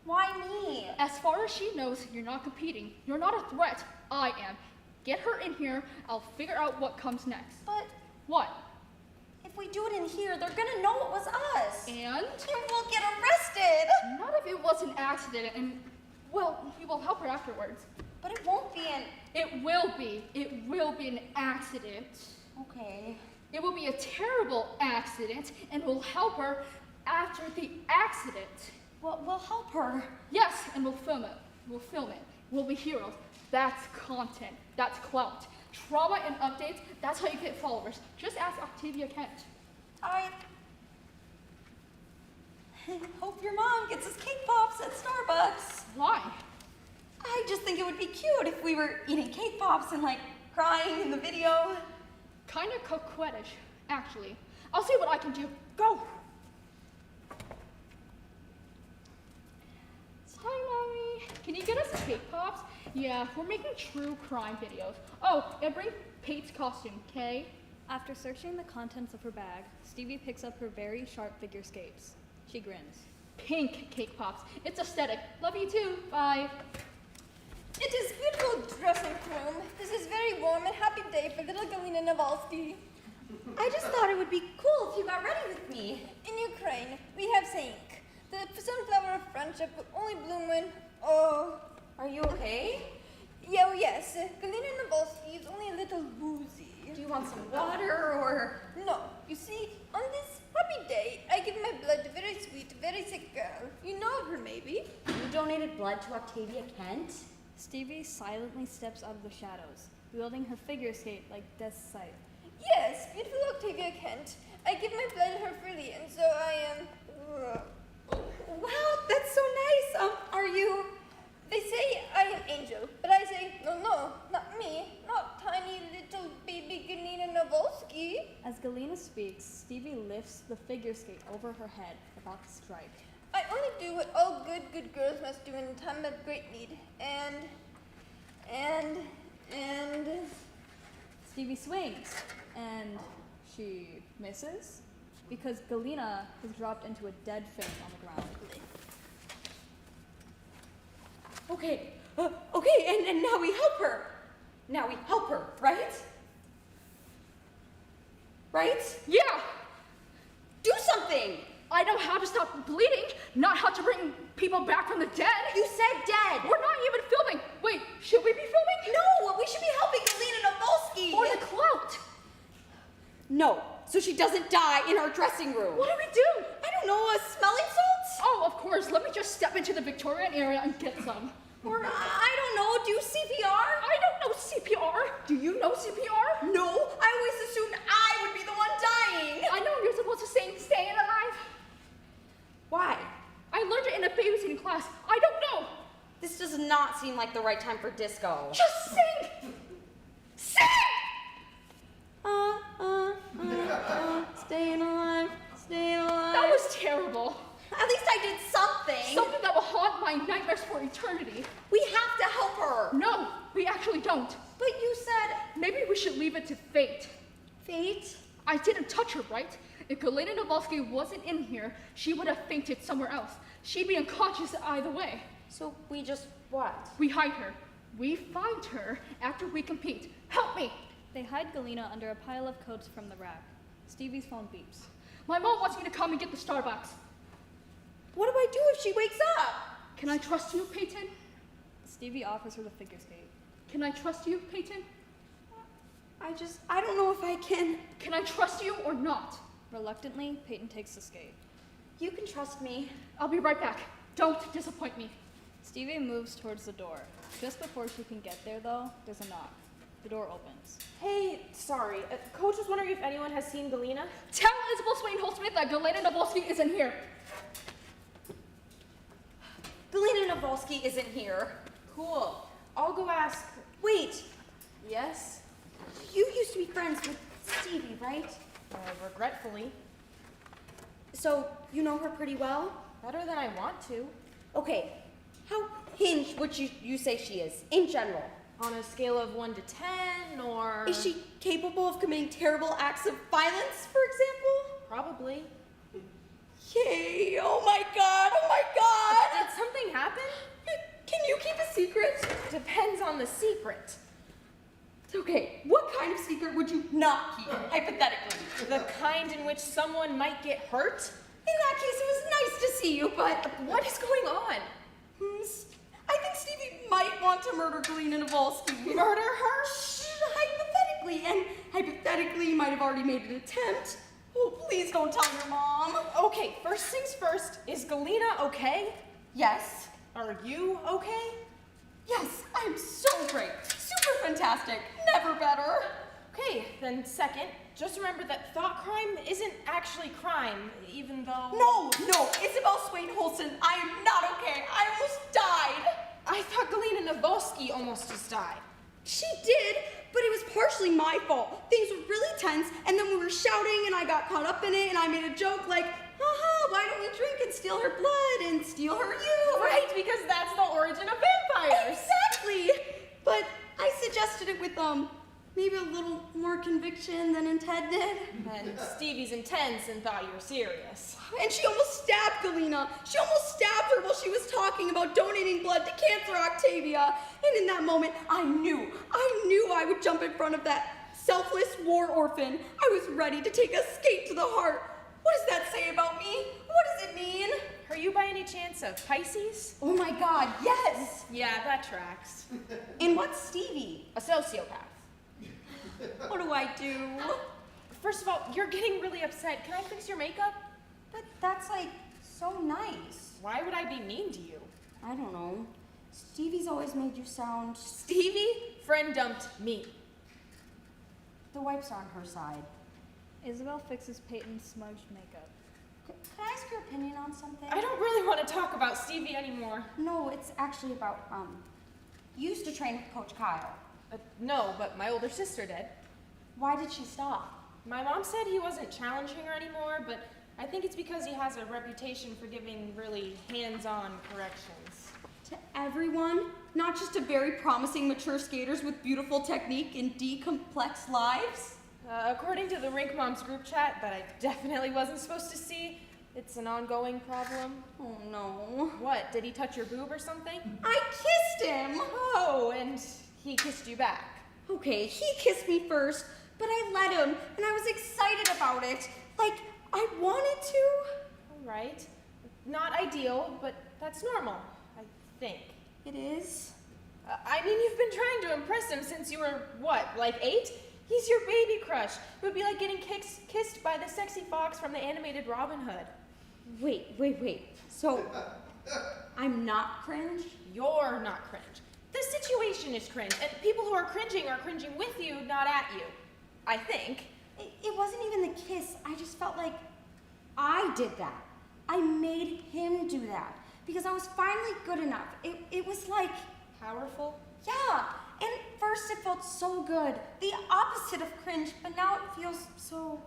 B: Why me?
H: As far as she knows, you're not competing. You're not a threat. I am. Get her in here. I'll figure out what comes next.
B: But
H: what?
B: If we do it in here, they're gonna know it was us.
H: And
B: we'll get arrested.
H: Not if it was an accident, and, well, you will help her afterwards.
B: But it won't be an...
H: It will be. It will be an accident.
B: Okay.
H: It will be a terrible accident, and we'll help her after the accident.
B: Well, we'll help her.
H: Yes, and we'll film it. We'll be heroes. That's content. That's clout. Trauma and updates, that's how you get followers. Just ask Octavia Kent.
B: I hope your mom gets us cake pops at Starbucks.
H: Why?
B: I just think it would be cute if we were eating cake pops and crying in the video.
H: Kinda coquettish, actually. I'll see what I can do. Go! Hi, Mommy. Can you get us cake pops? Yeah, we're making true crime videos. Oh, and bring Pate's costume, okay?
E: After searching the contents of her bag, Stevie picks up her very sharp figure skates. She grins.
H: Pink cake pops. It's aesthetic. Love you too. Bye.
M: It is beautiful dressing room. This is very warm and happy day for little Galina Navalsky.
B: I just thought it would be cool if you got ready with me.
M: In Ukraine, we have Saint. The sunflower of friendship will only bloom when... Oh...
B: Are you okay?
M: Yeah, well, yes. Galina Navalsky is only a little woozy.
B: Do you want some water or...
M: No. You see, on this happy day, I give my blood to a very sweet, very sick girl. You know of her, maybe?
B: You donated blood to Octavia Kent?
E: Stevie silently steps out of the shadows, wielding her figure skate like Death's Sight.
M: Yes, beautiful Octavia Kent. I give my blood to her freely, and so I am...
B: Wow, that's so nice. Are you...
M: They say I am Angel, but I say, no, not me. Not tiny little baby Galina Navalsky.
E: As Galina speaks, Stevie lifts the figure skate over her head, about to strike.
M: I only do what all good girls must do in a time of great need. And...
E: Stevie swings, and she misses, because Galina has dropped into a dead faint on the ground.
B: Okay, and now we help her. Right? Right?
H: Yeah!
B: Do something!
H: I know how to stop bleeding, not how to bring people back from the dead.
B: You said dead!
H: We're not even filming. Wait, should we be filming?
B: No, we should be helping Galina Navalsky!
H: For the clout!
B: No, so she doesn't die in our dressing room.
H: What do we do?
B: I don't know, smelling salts?
H: Oh, of course. Let me just step into the Victorian area and get some.
B: Or, I don't know, do CPR?
H: I don't know CPR. Do you know CPR?
B: No, I always assumed I would be the one dying.
H: I know you're supposed to say staying alive.
B: Why?
H: class. I don't know.
B: This does not seem like the right time for disco.
H: Just sing! Sing!
B: Staying alive, staying alive.
H: That was terrible.
B: At least I did something.
H: Something that will haunt my nightmares for eternity.
B: We have to help her.
H: No, we actually don't.
B: But you said...
H: Maybe we should leave it to fate.
B: Fate?
H: I didn't touch her, right? If Galena Novolsky wasn't in here, she would have fainted somewhere else. She'd be unconscious either way.
B: So we just what?
H: We hide her. We find her after we compete. Help me!
E: They hide Galena under a pile of coats from the rack. Stevie's phone beeps.
H: My mom wants me to come and get the Starbucks.
B: What do I do if she wakes up?
H: Can I trust you, Peyton?
E: Stevie offers her the figure skate.
H: Can I trust you, Peyton?
B: I don't know if I can.
H: Can I trust you or not?
E: Reluctantly, Peyton takes the skate.
B: You can trust me.
H: I'll be right back. Don't disappoint me.
E: Stevie moves towards the door. Just before she can get there, though, there's a knock. The door opens.
C: Hey, sorry. Coach was wondering if anyone has seen Galena.
H: Tell Isabel Swain-Holdsmith that Galena Novolsky isn't here.
B: Galena Novolsky isn't here.
C: Cool. I'll go ask.
B: Wait.
C: Yes?
B: You used to be friends with Stevie, right?
C: Regretfully.
B: So, you know her pretty well?
C: Better than I want to.
B: Okay. How hinged would you say she is, in general?
C: On a scale of 1 to 10, or...
B: Is she capable of committing terrible acts of violence, for example?
C: Probably.
B: Yay! Oh my god!
C: Did something happen?
B: Can you keep a secret?
C: Depends on the secret.
B: Okay, what kind of secret would you not keep, hypothetically?
C: The kind in which someone might get hurt?
B: In that case, it was nice to see you, but...
C: What is going on?
B: I think Stevie might want to murder Galena Novolsky.
C: Murder her?
B: Hypothetically, and hypothetically, you might have already made an attempt. Oh, please don't tell your mom.
C: Okay, first things first, is Galena okay?
B: Yes.
C: Are you okay?
B: Yes, I'm so great. Super fantastic. Never better.
C: Okay, then second, just remember that thought crime isn't actually crime, even though...
B: No, Isabel Swain-Holston, I am not okay. I almost died.
C: I thought Galena Novolsky almost just died.
B: She did, but it was partially my fault. Things were really tense, and then we were shouting, and I got caught up in it, and I made a joke like, haha, why don't we drink and steal her blood and steal her you?
C: Right, because that's the origin of vampires.
B: Exactly. But I suggested it with, maybe a little more conviction than intended.
C: And Stevie's intense and thought you were serious.
B: And she almost stabbed Galena. She almost stabbed her while she was talking about donating blood to Cancer Octavia. And in that moment, I knew I would jump in front of that selfless war orphan. I was ready to take a skate to the heart. What does that say about me? What does it mean?
C: Are you by any chance a Pisces?
B: Oh my god, yes!
C: Yeah, that tracks.
B: And what's Stevie?
C: A sociopath.
B: What do I do?
C: First of all, you're getting really upset. Can I fix your makeup?
B: But that's like so nice.
C: Why would I be mean to you?
B: I don't know. Stevie's always made you sound...
C: Stevie? Friend dumped me.
B: The wipes are on her side.
E: Isabel fixes Peyton's smudged makeup.
B: Can I ask your opinion on something?
C: I don't really want to talk about Stevie anymore.
B: No, it's actually about, you used to train with Coach Kyle.
C: No, but my older sister did.
B: Why did she stop?
C: My mom said he wasn't challenging her anymore, but I think it's because he has a reputation for giving really hands-on corrections.
B: To everyone? Not just to very promising mature skaters with beautiful technique and D-complex lives?
C: According to the Rink Moms group chat that I definitely wasn't supposed to see, it's an ongoing problem.
B: Oh no.
C: What, did he touch your boob or something?
B: I kissed him!
C: Oh, and he kissed you back.
B: Okay, he kissed me first, but I let him, and I was excited about it. Like, I wanted to.
C: All right. Not ideal, but that's normal, I think.
B: It is?
C: I mean, you've been trying to impress him since you were, what, like 8? He's your baby crush. It would be like getting kissed by the sexy fox from the animated Robin Hood.
B: Wait. So, I'm not cringe?
C: You're not cringe. The situation is cringe, and people who are cringing with you, not at you. I think.
B: It wasn't even the kiss. I just felt like I did that. I made him do that. because I was finally good enough. It was like...
H: Powerful?
B: Yeah, and first it felt so good, the opposite of cringe, but now it feels so...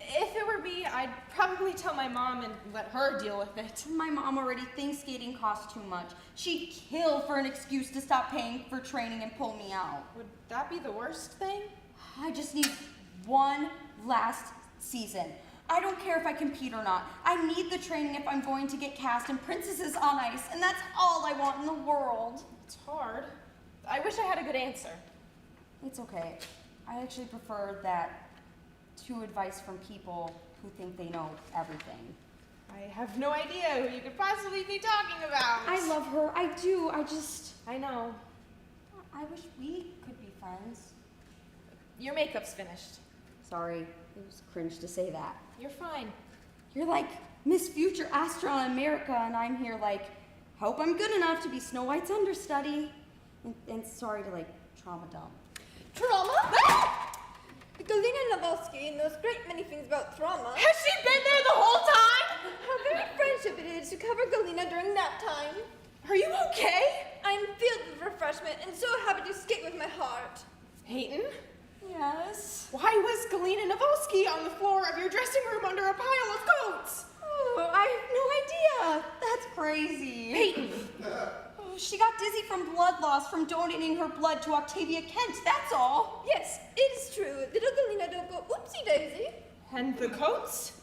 H: If it were me, I'd probably tell my mom and let her deal with it.
B: My mom already thinks skating costs too much. She'd kill for an excuse to stop paying for training and pull me out.
H: Would that be the worst thing?
B: I just need one last season. I don't care if I compete or not. I need the training if I'm going to get cast in Princesses on Ice, and that's all I want in the world.
H: It's hard. I wish I had a good answer.
B: It's okay. I actually prefer that to advice from people who think they know everything.
H: I have no idea who you could possibly be talking about.
B: I love her. I do.
H: I know.
B: I wish we could be friends.
H: Your makeup's finished.
B: Sorry. It was cringe to say that.
H: You're fine.
B: You're like Miss Future Astronaut America, and I'm here like, hope I'm good enough to be Snow White's understudy. And sorry to like trauma dump.
M: Trauma? Galina Navalsky knows great many things about trauma.
H: Has she been there the whole time?
M: How very friendship it is to cover Galina during nap time.
H: Are you okay?
M: I'm filled with refreshment and so happy to skate with my heart.
H: Peyton?
B: Yes?
H: Why was Galina Navalsky on the floor of your dressing room under a pile of coats?
B: Oh, I have no idea. That's crazy.
H: Peyton!
B: She got dizzy from blood loss from donating her blood to Octavia Kent, that's all.
M: Yes, it is true. Little Galina don't go oopsie daisy.
H: And the coats?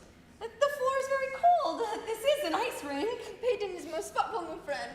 B: The floor is very cold. This is an ice rink.
M: Peyton is most thoughtful new friend.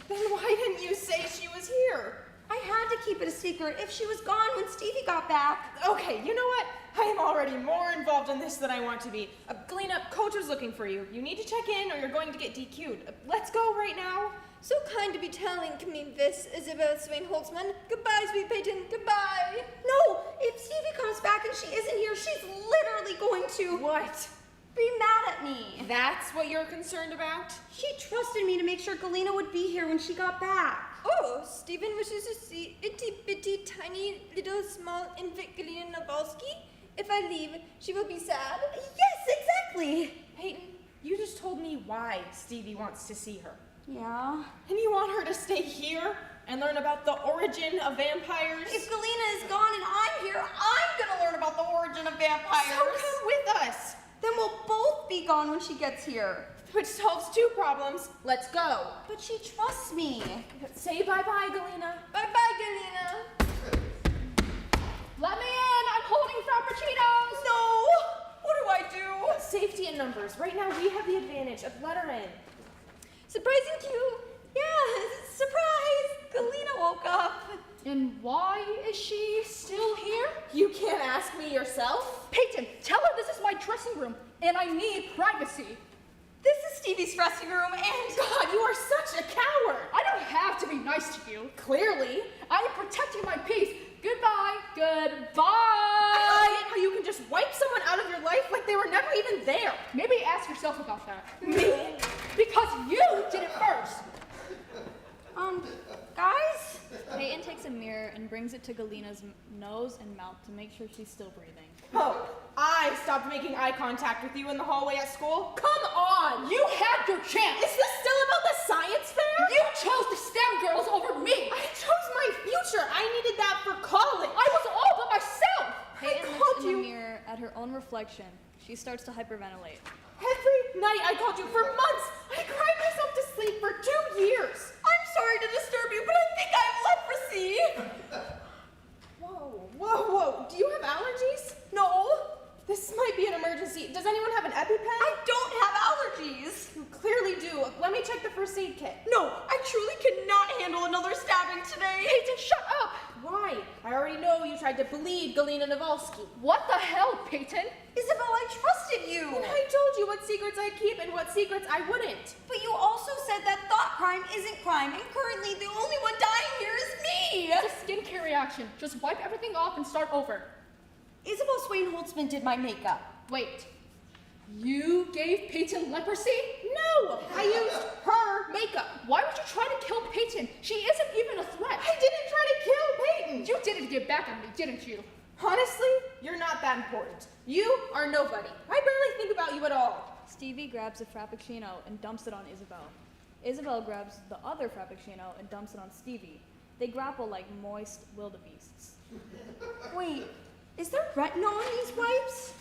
H: Then why didn't you say she was here?
B: I had to keep it a secret if she was gone when Stevie got back.
H: Okay, you know what? I am already more involved in this than I want to be. Galina, coach was looking for you. You need to check in or you're going to get DQ'd. Let's go right now.
M: So kind to be telling me this, Isabel Swain Holtzman. Goodbye, sweet Peyton, goodbye.
B: No, if Stevie comes back and she isn't here, she's literally going to...
H: What?
B: Be mad at me.
H: That's what you're concerned about?
B: She trusted me to make sure Galina would be here when she got back.
M: Oh, Stephen wishes to see itty-bitty, tiny, little, small infant Galina Navalsky. If I leave, she will be sad.
B: Yes, exactly.
H: Peyton, you just told me why Stevie wants to see her.
B: Yeah?
H: And you want her to stay here and learn about the origin of vampires?
B: If Galina is gone and I'm here, I'm gonna learn about the origin of vampires.
H: So come with us.
B: Then we'll both be gone when she gets here.
H: Which solves two problems. Let's go.
B: But she trusts me.
H: Say bye-bye, Galina.
M: Bye-bye, Galina.
H: Let me in. I'm holding Frappuccinos.
B: No. What do I do?
H: Safety in numbers. Right now, we have the advantage. Let her in.
M: Surprising cue.
B: Yeah, surprise. Galina woke up.
E: And why is she still here?
H: You can't ask me yourself.
E: Peyton, tell her this is my dressing room, and I need privacy.
B: This is Stevie's dressing room, and...
H: God, you are such a coward.
E: I don't have to be nice to you.
H: Clearly.
E: I am protecting my peace. Goodbye. Goodbye.
H: I hate how you can just wipe someone out of your life like they were never even there.
E: Maybe ask yourself about that.
H: Me?
E: Because you did it first.
B: Guys?
E: Peyton takes a mirror and brings it to Galina's nose and mouth to make sure she's still breathing.
H: Oh, I stopped making eye contact with you in the hallway at school? Come on!
E: You had your chance!
H: Is this still about the science fair?
E: You chose the STEM girls over me!
H: I chose my future! I needed that for college!
E: I was all by myself!
H: I
E: Peyton
H: called
E: looks in
H: you.
E: the mirror at her own reflection. She starts to hyperventilate.
H: Every night I called you for months! I cried myself to sleep for 2 years!
B: I'm sorry to disturb you, but I think I have leprosy.
H: Whoa. Do you have allergies?
B: No.
H: This might be an emergency. Does anyone have an EpiPen?
B: I don't have allergies.
H: You clearly do. Let me check the first aid kit.
B: No, I truly cannot handle another stabbing today.
E: Peyton, shut up!
H: Why? I already know you tried to bleed Galina Navalsky.
E: What the hell, Peyton?
B: Isabel, I trusted you.
H: And I told you what secrets I'd keep and what secrets I wouldn't.
B: But you also said that thought crime isn't crime, and currently the only one dying here is me.
E: It's a skincare reaction. Just wipe everything off and start over.
B: Isabel Swain Holtzman did my makeup.
E: Wait. You gave Peyton leprosy?
H: No! I used her makeup.
E: Why would you try to kill Peyton? She isn't even a threat.
H: I didn't try to kill Peyton.
E: You did it to get back at me, didn't you?
H: Honestly, you're not that important. You are nobody. I barely think about you at all.
E: Stevie grabs a Frappuccino and dumps it on Isabel. Isabel grabs the other Frappuccino and dumps it on Stevie. They grapple like moist wildebeests.
B: Wait, is there retinol in these wipes?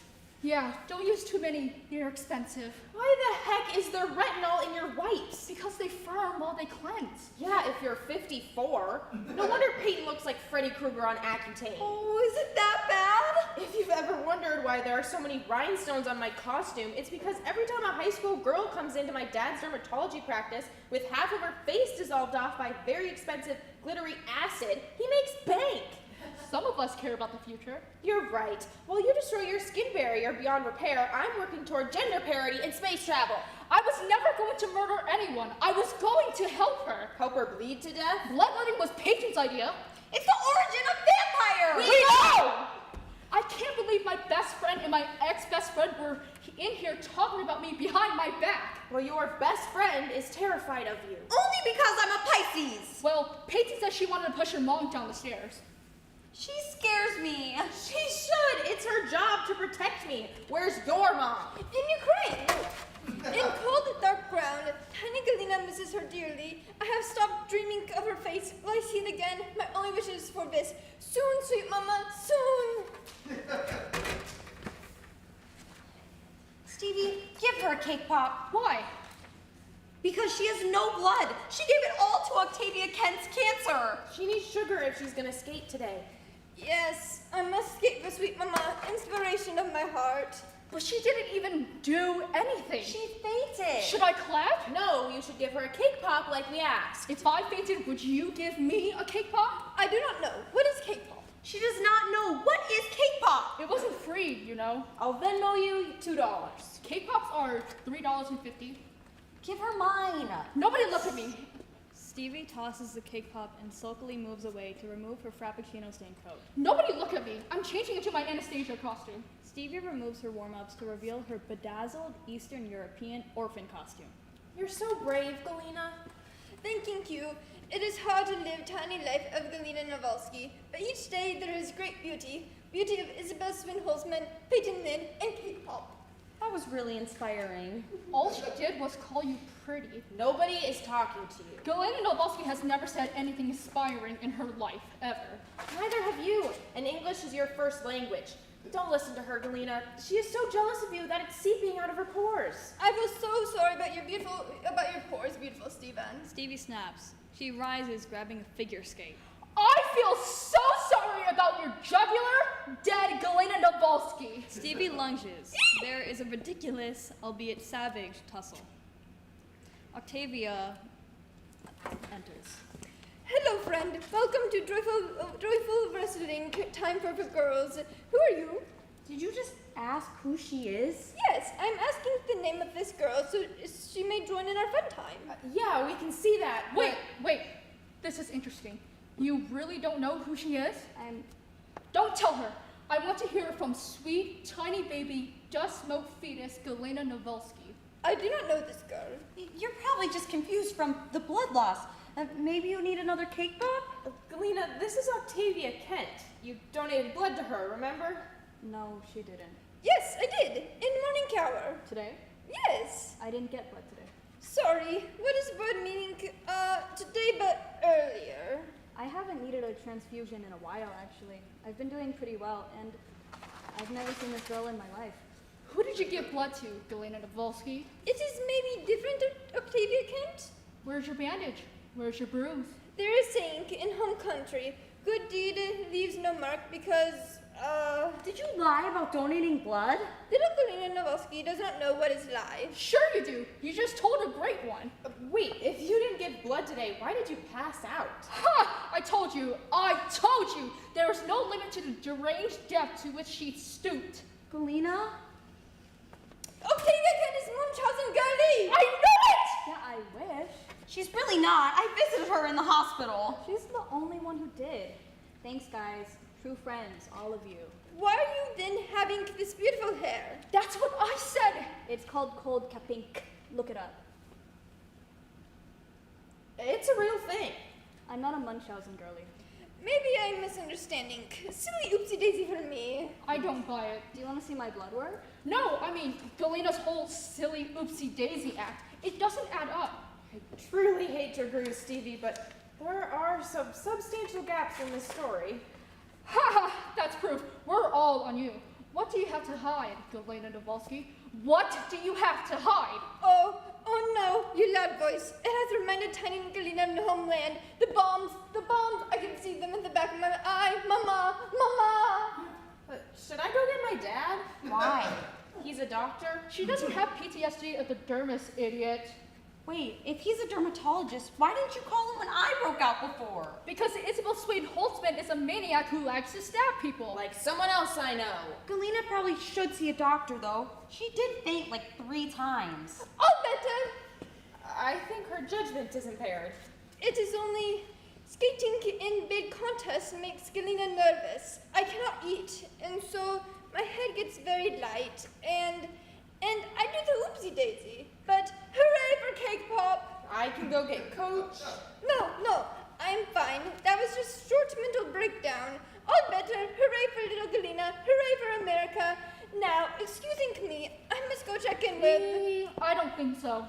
H: Yeah, don't use too many. They're expensive.
C: Why the heck is there retinol in your wipes?
H: Because they firm while they cleanse.
C: Yeah, if you're 54. No wonder Peyton looks like Freddy Krueger on Accutane.
B: Oh, is it that bad?
C: If you've ever wondered why there are so many rhinestones on my costume, it's because every time a high school girl comes into my dad's dermatology practice with half of her face dissolved off by very expensive glittery acid, he makes bank.
H: Some of us care about the future.
C: You're right. While you destroy your skin barrier beyond repair, I'm working toward gender parity and space travel.
H: I was never going to murder anyone. I was going to help her.
C: Help her bleed to death?
H: Bloodletting was Peyton's idea.
B: It's the origin of vampires!
H: We know! I can't believe my best friend and my ex-best friend were in here talking about me behind my back.
C: Well, your best friend is terrified of you.
B: Only because I'm a Pisces!
H: Well, Peyton said she wanted to push her mom down the stairs.
B: She scares me.
C: She should. It's her job to protect me. Where's your mom?
B: In Ukraine. In cold, dark ground, tiny Galina misses her dearly. I have stopped dreaming of her face. Will I see it again? My only wish is for this. Soon, sweet mama, soon. Stevie, give her a cake pop.
H: Why?
B: Because she has no blood. She gave it all to Octavia Kent's cancer.
C: She needs sugar if she's gonna skate today.
B: Yes, I must skate for sweet mama, inspiration of my heart.
H: But she didn't even do anything.
B: She fainted.
H: Should I clap?
C: No, you should give her a cake pop like we asked.
H: If I fainted, would you give me a cake pop?
B: I do not know. What is cake pop? She does not know. What is cake pop?
H: It wasn't free, you know.
C: I'll Venmo you $2.
H: Cake pops are $3.50.
B: Give her mine.
H: Nobody look at me.
E: Stevie tosses the cake pop and sulkily moves away to remove her Frappuccino stained coat.
H: Nobody look at me. I'm changing into my Anastasia costume.
E: Stevie removes her warm-ups to reveal her bedazzled Eastern European orphan costume.
C: You're so brave, Galina.
B: Thank you. It is hard to live tiny life of Galina Novalsky, but each day there is great beauty. Beauty of Isabel Swin-Holzman, Peyton Lynn, and cake pop.
C: That was really inspiring.
H: All she did was call you pretty.
C: Nobody is talking to you.
H: Galina Novalsky has never said anything inspiring in her life, ever.
C: Neither have you. And English is your first language. Don't listen to her, Galina. She is so jealous of you that it's seeping out of her pores.
B: I feel so sorry about your pores, beautiful Steven.
E: Stevie snaps. She rises, grabbing a figure skate.
H: I feel so sorry about your jugular, dead Galina Novalsky.
E: Stevie lunges. There is a ridiculous, albeit savage, tussle. Octavia enters.
B: Hello, friend. Welcome to Joyful Wrestling, time for girls. Who are you?
C: Did you just ask who she is?
B: Yes, I'm asking the name of this girl so she may join in our fun time.
C: Yeah, we can see that.
H: Wait. This is interesting. You really don't know who she is? Don't tell her. I want to hear from sweet, tiny baby, dust-smoked fetus Galina Novalsky.
B: I do not know this girl.
U: You're probably just confused from the blood loss. Maybe you need another cake pop?
C: Galina, this is Octavia Kent. You donated blood to her, remember?
E: No, she didn't.
B: Yes, I did. In morning hour.
E: Today?
B: Yes.
E: I didn't get blood today.
B: Sorry. What is blood meaning today but earlier?
E: I haven't needed a transfusion in a while, actually. I've been doing pretty well, and I've never seen this girl in my life.
H: Who did you give blood to, Galina Novalsky?
B: It is maybe different, Octavia Kent.
H: Where's your bandage? Where's your bruise?
B: There is saying in home country, good deed leaves no mark because,
U: Did you lie about donating blood?
B: Little Galina Novalsky does not know what is lie.
H: Sure you do. You just told a great one.
C: Wait, if you didn't give blood today, why did you pass out?
H: Ha! I told you. There is no limit to the deranged depth to which she stooped.
U: Galina?
B: Octavia Kent is Munchausen girly!
H: I knew it!
E: Yeah, I wish.
U: She's really not. I visited her in the hospital.
E: She's the only one who did. Thanks, guys. True friends, all of you.
B: Why are you then having this beautiful hair?
H: That's what I said.
E: It's called cold capink. Look it up.
C: It's a real thing.
E: I'm not a Munchausen girly.
B: Maybe I'm misunderstanding. Silly oopsie daisy for me.
H: I don't buy it.
E: Do you want to see my blood work?
H: No, I mean, Galina's whole silly oopsie daisy act. It doesn't add up. I truly hate to agree with Stevie, but there are some substantial gaps in this story.
G: Ha ha! That's proof. We're all on you. What do you have to hide, Galena Novolsky? What do you have to hide?
B: Oh no, you loud voice. It has reminded tiny Galena of homeland. The bombs, I can see them in the back of my eye. Mama.
H: Should I go get my dad?
B: Why?
H: He's a doctor.
G: She doesn't have PTSD of the dermis, idiot.
B: Wait, if he's a dermatologist, why didn't you call him when I broke out before?
G: Because Isabel Swade Holtzman is a maniac who likes to stab people.
H: Like someone else I know.
B: Galena probably should see a doctor, though. She did faint like 3 times.
G: Oh, better!
H: I think her judgment is impaired.
B: It is only skating in big contests makes Galena nervous. I cannot eat, and so my head gets very light, and I do the oopsie daisy. But hooray for cake pop!
H: I can go get Coach.
B: No, I'm fine. That was just short mental breakdown. All better. Hooray for little Galena. Hooray for America. Now, excusing me, I must go check in with...
G: I don't think so.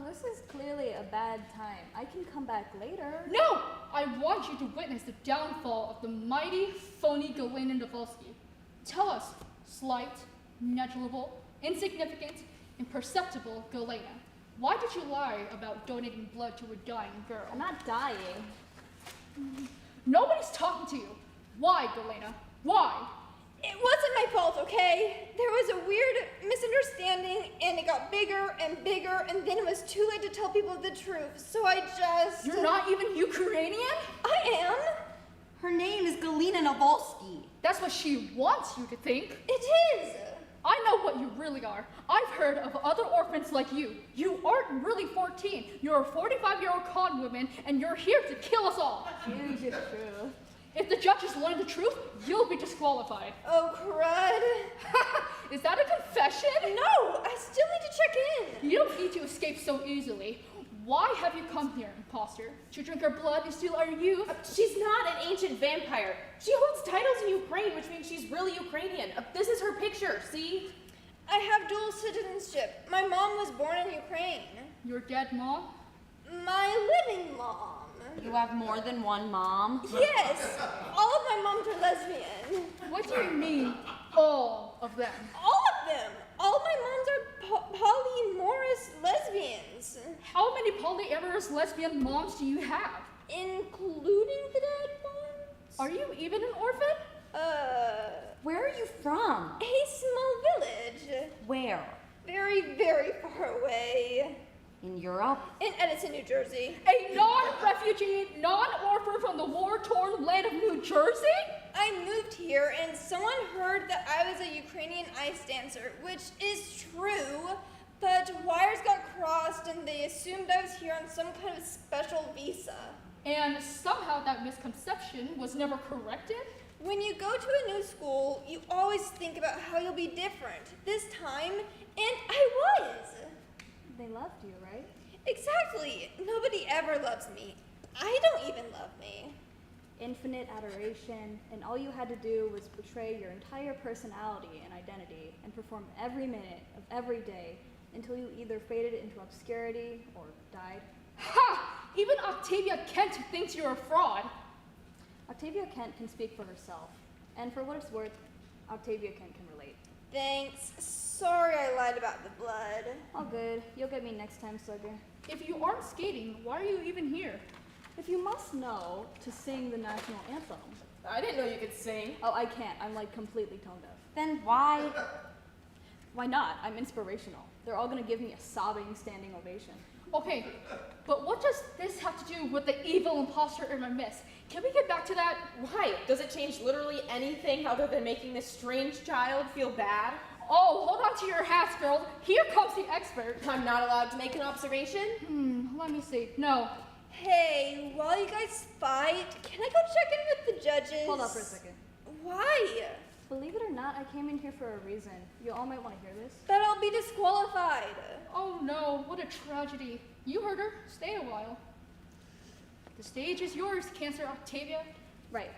E: This is clearly a bad time. I can come back later.
G: No! I want you to witness the downfall of the mighty, phony Galena Novolsky. Tell us, slight, negligible, insignificant, imperceptible Galena, why did you lie about donating blood to a dying girl?
E: I'm not dying.
G: Nobody's talking to you. Why, Galena? Why?
B: It wasn't my fault, okay? There was a weird misunderstanding, and it got bigger and bigger, and then it was too late to tell people the truth, so I just...
G: You're not even Ukrainian?
B: I am. Her name is Galena Novolsky.
G: That's what she wants you to think.
B: It is.
G: I know what you really are. I've heard of other orphans like you. You aren't really 14. You're a 45-year-old con woman, and you're here to kill us all.
E: Here's the truth.
G: If the judges learn the truth, you'll be disqualified.
B: Oh, crud.
G: Is that a confession?
B: No, I still need to check in.
G: You don't need to escape so easily. Why have you come here, imposter? To drink our blood and steal our youth?
H: She's not an ancient vampire. She holds titles in Ukraine, which means she's really Ukrainian. This is her picture, see?
B: I have dual citizenship. My mom was born in Ukraine.
G: Your dead mom?
B: My living mom.
J: You have more than one mom?
B: Yes. All of my moms are lesbian.
G: What do you mean, all of them?
B: All of them. All of my moms are polyamorous lesbians.
G: How many polyamorous lesbian moms do you have?
B: Including the dead moms?
G: Are you even an orphan?
J: Where are you from?
B: A small village.
J: Where?
B: Very, very far away.
J: In Europe?
B: In Edison, New Jersey.
G: A non-refugee, non-orphan from the war-torn land of New Jersey?
B: I moved here and someone heard that I was a Ukrainian ice dancer, which is true, but wires got crossed and they assumed I was here on some kind of special visa.
G: And somehow that misconception was never corrected?
B: When you go to a new school, you always think about how you'll be different. This time, and I was.
E: They loved you, right?
B: Exactly. Nobody ever loves me. I don't even love me.
E: Infinite adoration, and all you had to do was portray your entire personality and identity and perform every minute of every day until you either faded into obscurity or died.
G: Ha! Even Octavia Kent thinks you're a fraud.
E: Octavia Kent can speak for herself, and for what it's worth, Octavia Kent can relate.
B: Thanks. Sorry I lied about the blood.
E: All good. You'll get me next time, Slugger.
G: If you aren't skating, why are you even here?
E: If you must know, to sing the national anthem.
H: I didn't know you could sing.
E: Oh, I can't. I'm like completely tone deaf.
J: Then why?
E: Why not? I'm inspirational. They're all gonna give me a sobbing standing ovation.
G: Okay, but what does this have to do with the evil imposter in my midst? Can we get back to that?
H: Why? Does it change literally anything other than making this strange child feel bad?
G: Oh, hold on to your hats, girls. Here comes the expert.
H: I'm not allowed to make an observation?
G: Let me see. No.
B: Hey, while you guys fight, can I go check in with the judges?
E: Hold up for a second.
B: Why?
E: Believe it or not, I came in here for a reason. You all might want to hear this.
B: But I'll be disqualified.
G: Oh no, what a tragedy. You heard her. Stay a while. The stage is yours, Cancer Octavia.
E: Right.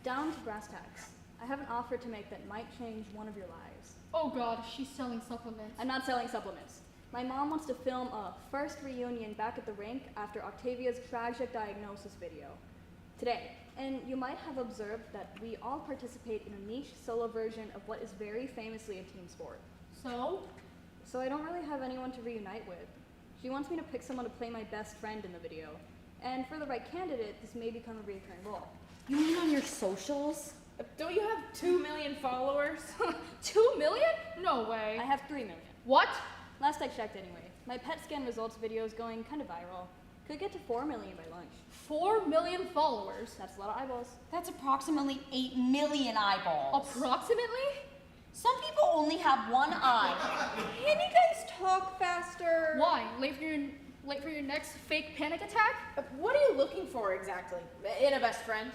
E: Down to brass tacks. I have an offer to make that might change one of your lives.
G: Oh god, she's selling supplements.
E: I'm not selling supplements. My mom wants to film a first reunion back at the rink after Octavia's tragic diagnosis video today. And you might have observed that we all participate in a niche solo version of what is very famously a team sport. So I don't really have anyone to reunite with. She wants me to pick someone to play my best friend in the video. And for the right candidate, this may become a recurring role.
J: You mean on your socials?
H: Don't you have 2 million followers?
G: 2 million? No way.
E: I have 3 million.
G: What?
E: Last I checked anyway. My PET scan results video is going kind of viral. Could get to 4 million by lunch.
G: 4 million followers?
E: That's a lot of eyeballs.
J: That's approximately 8 million eyeballs.
G: Approximately?
J: Some people only have one eye.
B: Can you guys talk faster?
G: Why? Late for your next fake panic attack?
H: What are you looking for exactly in a best friend?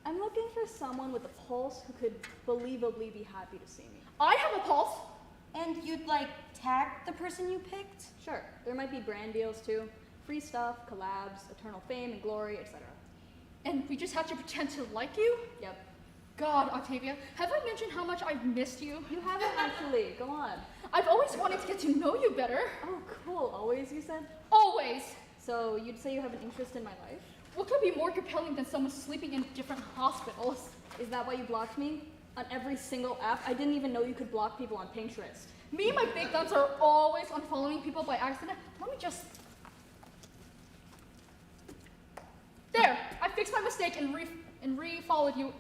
E: I'm looking for someone with a pulse who could believably be happy to see me.
G: I have a pulse.
J: And you'd like tag the person you picked?
E: Sure. There might be brand deals too. Free stuff, collabs, eternal fame and glory, etc.
G: And we just have to pretend to like you?
E: Yep.
G: God, Octavia, have I mentioned how much I've missed you?
E: You haven't actually. Go on.
G: I've always wanted to get to know you better.
E: Oh, cool. Always, you said?
G: Always.
E: So you'd say you have an interest in my life?
G: What could be more compelling than someone sleeping in different hospitals?
E: Is that why you blocked me? On every single app? I didn't even know you could block people on Pinterest.
G: Me and my big thumbs are always unfollowing people by accident. Let me just... There! I fixed my mistake and re-followed you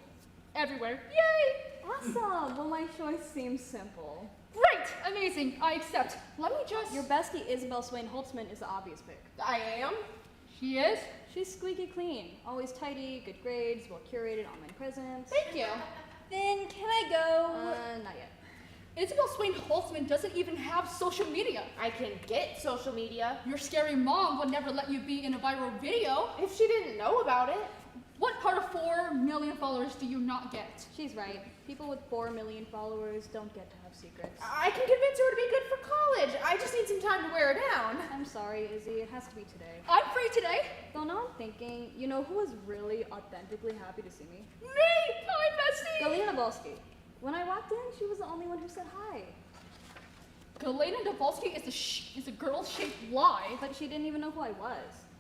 G: everywhere. Yay!
E: Awesome! Well, my choice seems simple.
G: Great! Amazing! I accept. Let me just...
E: Your bestie, Isabel Swain Holtzman, is the obvious pick.
H: I am?
G: She is?
E: She's squeaky clean. Always tidy, good grades, well-curated online presence.
G: Thank you.
B: Then can I go?
E: Not yet.
G: Isabel Swain Holtzman doesn't even have social media.
H: I can get social media.
G: Your scary mom would never let you be in a viral video.
H: If she didn't know about it.
G: What part of 4 million followers do you not get?
E: She's right. People with 4 million followers don't get to have secrets.
H: I can convince her to be good for college. I just need some time to wear her down.
E: I'm sorry, Izzy. It has to be today.
G: I'm free today.
E: Though now I'm thinking, you know who was really authentically happy to see me?
G: Me! Hi, bestie!
E: Galina Nabolsky. When I walked in, she was the only one who said hi.
G: Galena Davolsky is a girl-shaped lie.
E: But she didn't even know who I was.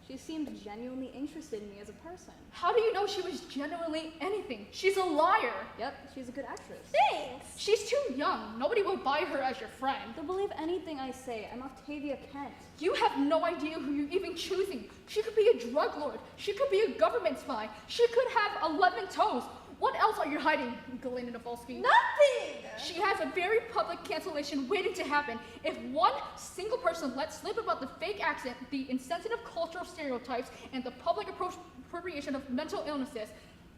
E: She seemed genuinely interested in me as a person.
G: How do you know she was genuinely anything? She's a liar.
E: Yep, she's a good actress.
B: Thanks.
G: She's too young. Nobody will buy her as your friend.
E: Don't believe anything I say. I'm Octavia Kent.
G: You have no idea who you're even choosing. She could be a drug lord. She could be a government spy. She could have 11 toes. What else are you hiding, Galena Davolsky?
B: Nothing!
G: She has a very public cancellation waiting to happen. If one single person lets slip about the fake accent, the insensitive cultural stereotypes, and the public appropriation of mental illnesses,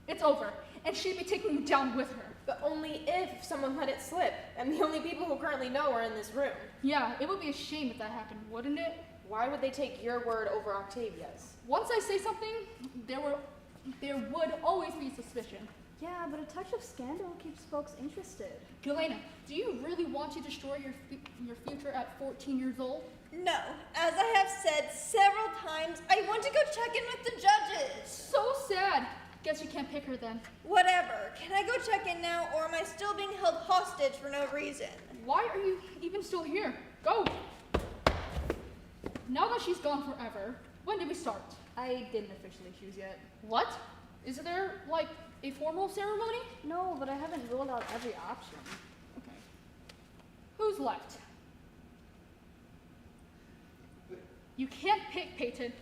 G: it's over. And she'd be taking you down with her.
H: But only if someone let it slip. And the only people who currently know are in this room.
G: Yeah, it would be a shame if that happened, wouldn't it?
H: Why would they take your word over Octavia's?
G: Once I say something, there would always be suspicion.
E: Yeah, but a touch of scandal keeps folks interested.
G: Galena, do you really want to destroy your future at 14 years old?
B: No. As I have said several times, I want to go check in with the judges.
G: So sad. Guess you can't pick her then.
B: Whatever. Can I go check in now, or am I still being held hostage for no reason?
G: Why are you even still here? Go! Now that she's gone forever, when did we start?
E: I didn't officially choose yet.
G: What? Is there, like, a formal ceremony?
E: No, but I haven't ruled out every option.
G: Okay. Who's left? You can't pick Peyton.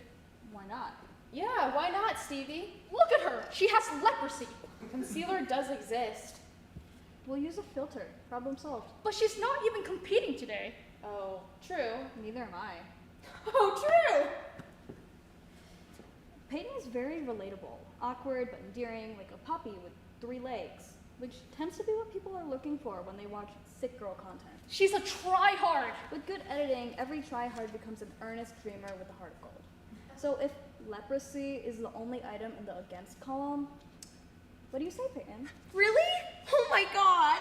E: Why not?
H: Yeah, why not, Stevie?
G: Look at her. She has leprosy.
H: Concealer does exist.
E: We'll use a filter. Problem solved.
G: But she's not even competing today.
H: Oh, true.
E: Neither am I.
H: Oh, true!
E: Peyton is very relatable. Awkward but endearing, like a puppy with 3 legs. Which tends to be what people are looking for when they watch sick girl content.
G: She's a try-hard.
E: With good editing, every try-hard becomes an earnest dreamer with a heart of gold. So if leprosy is the only item in the against column, what do you say, Peyton?
B: Really? Oh my god!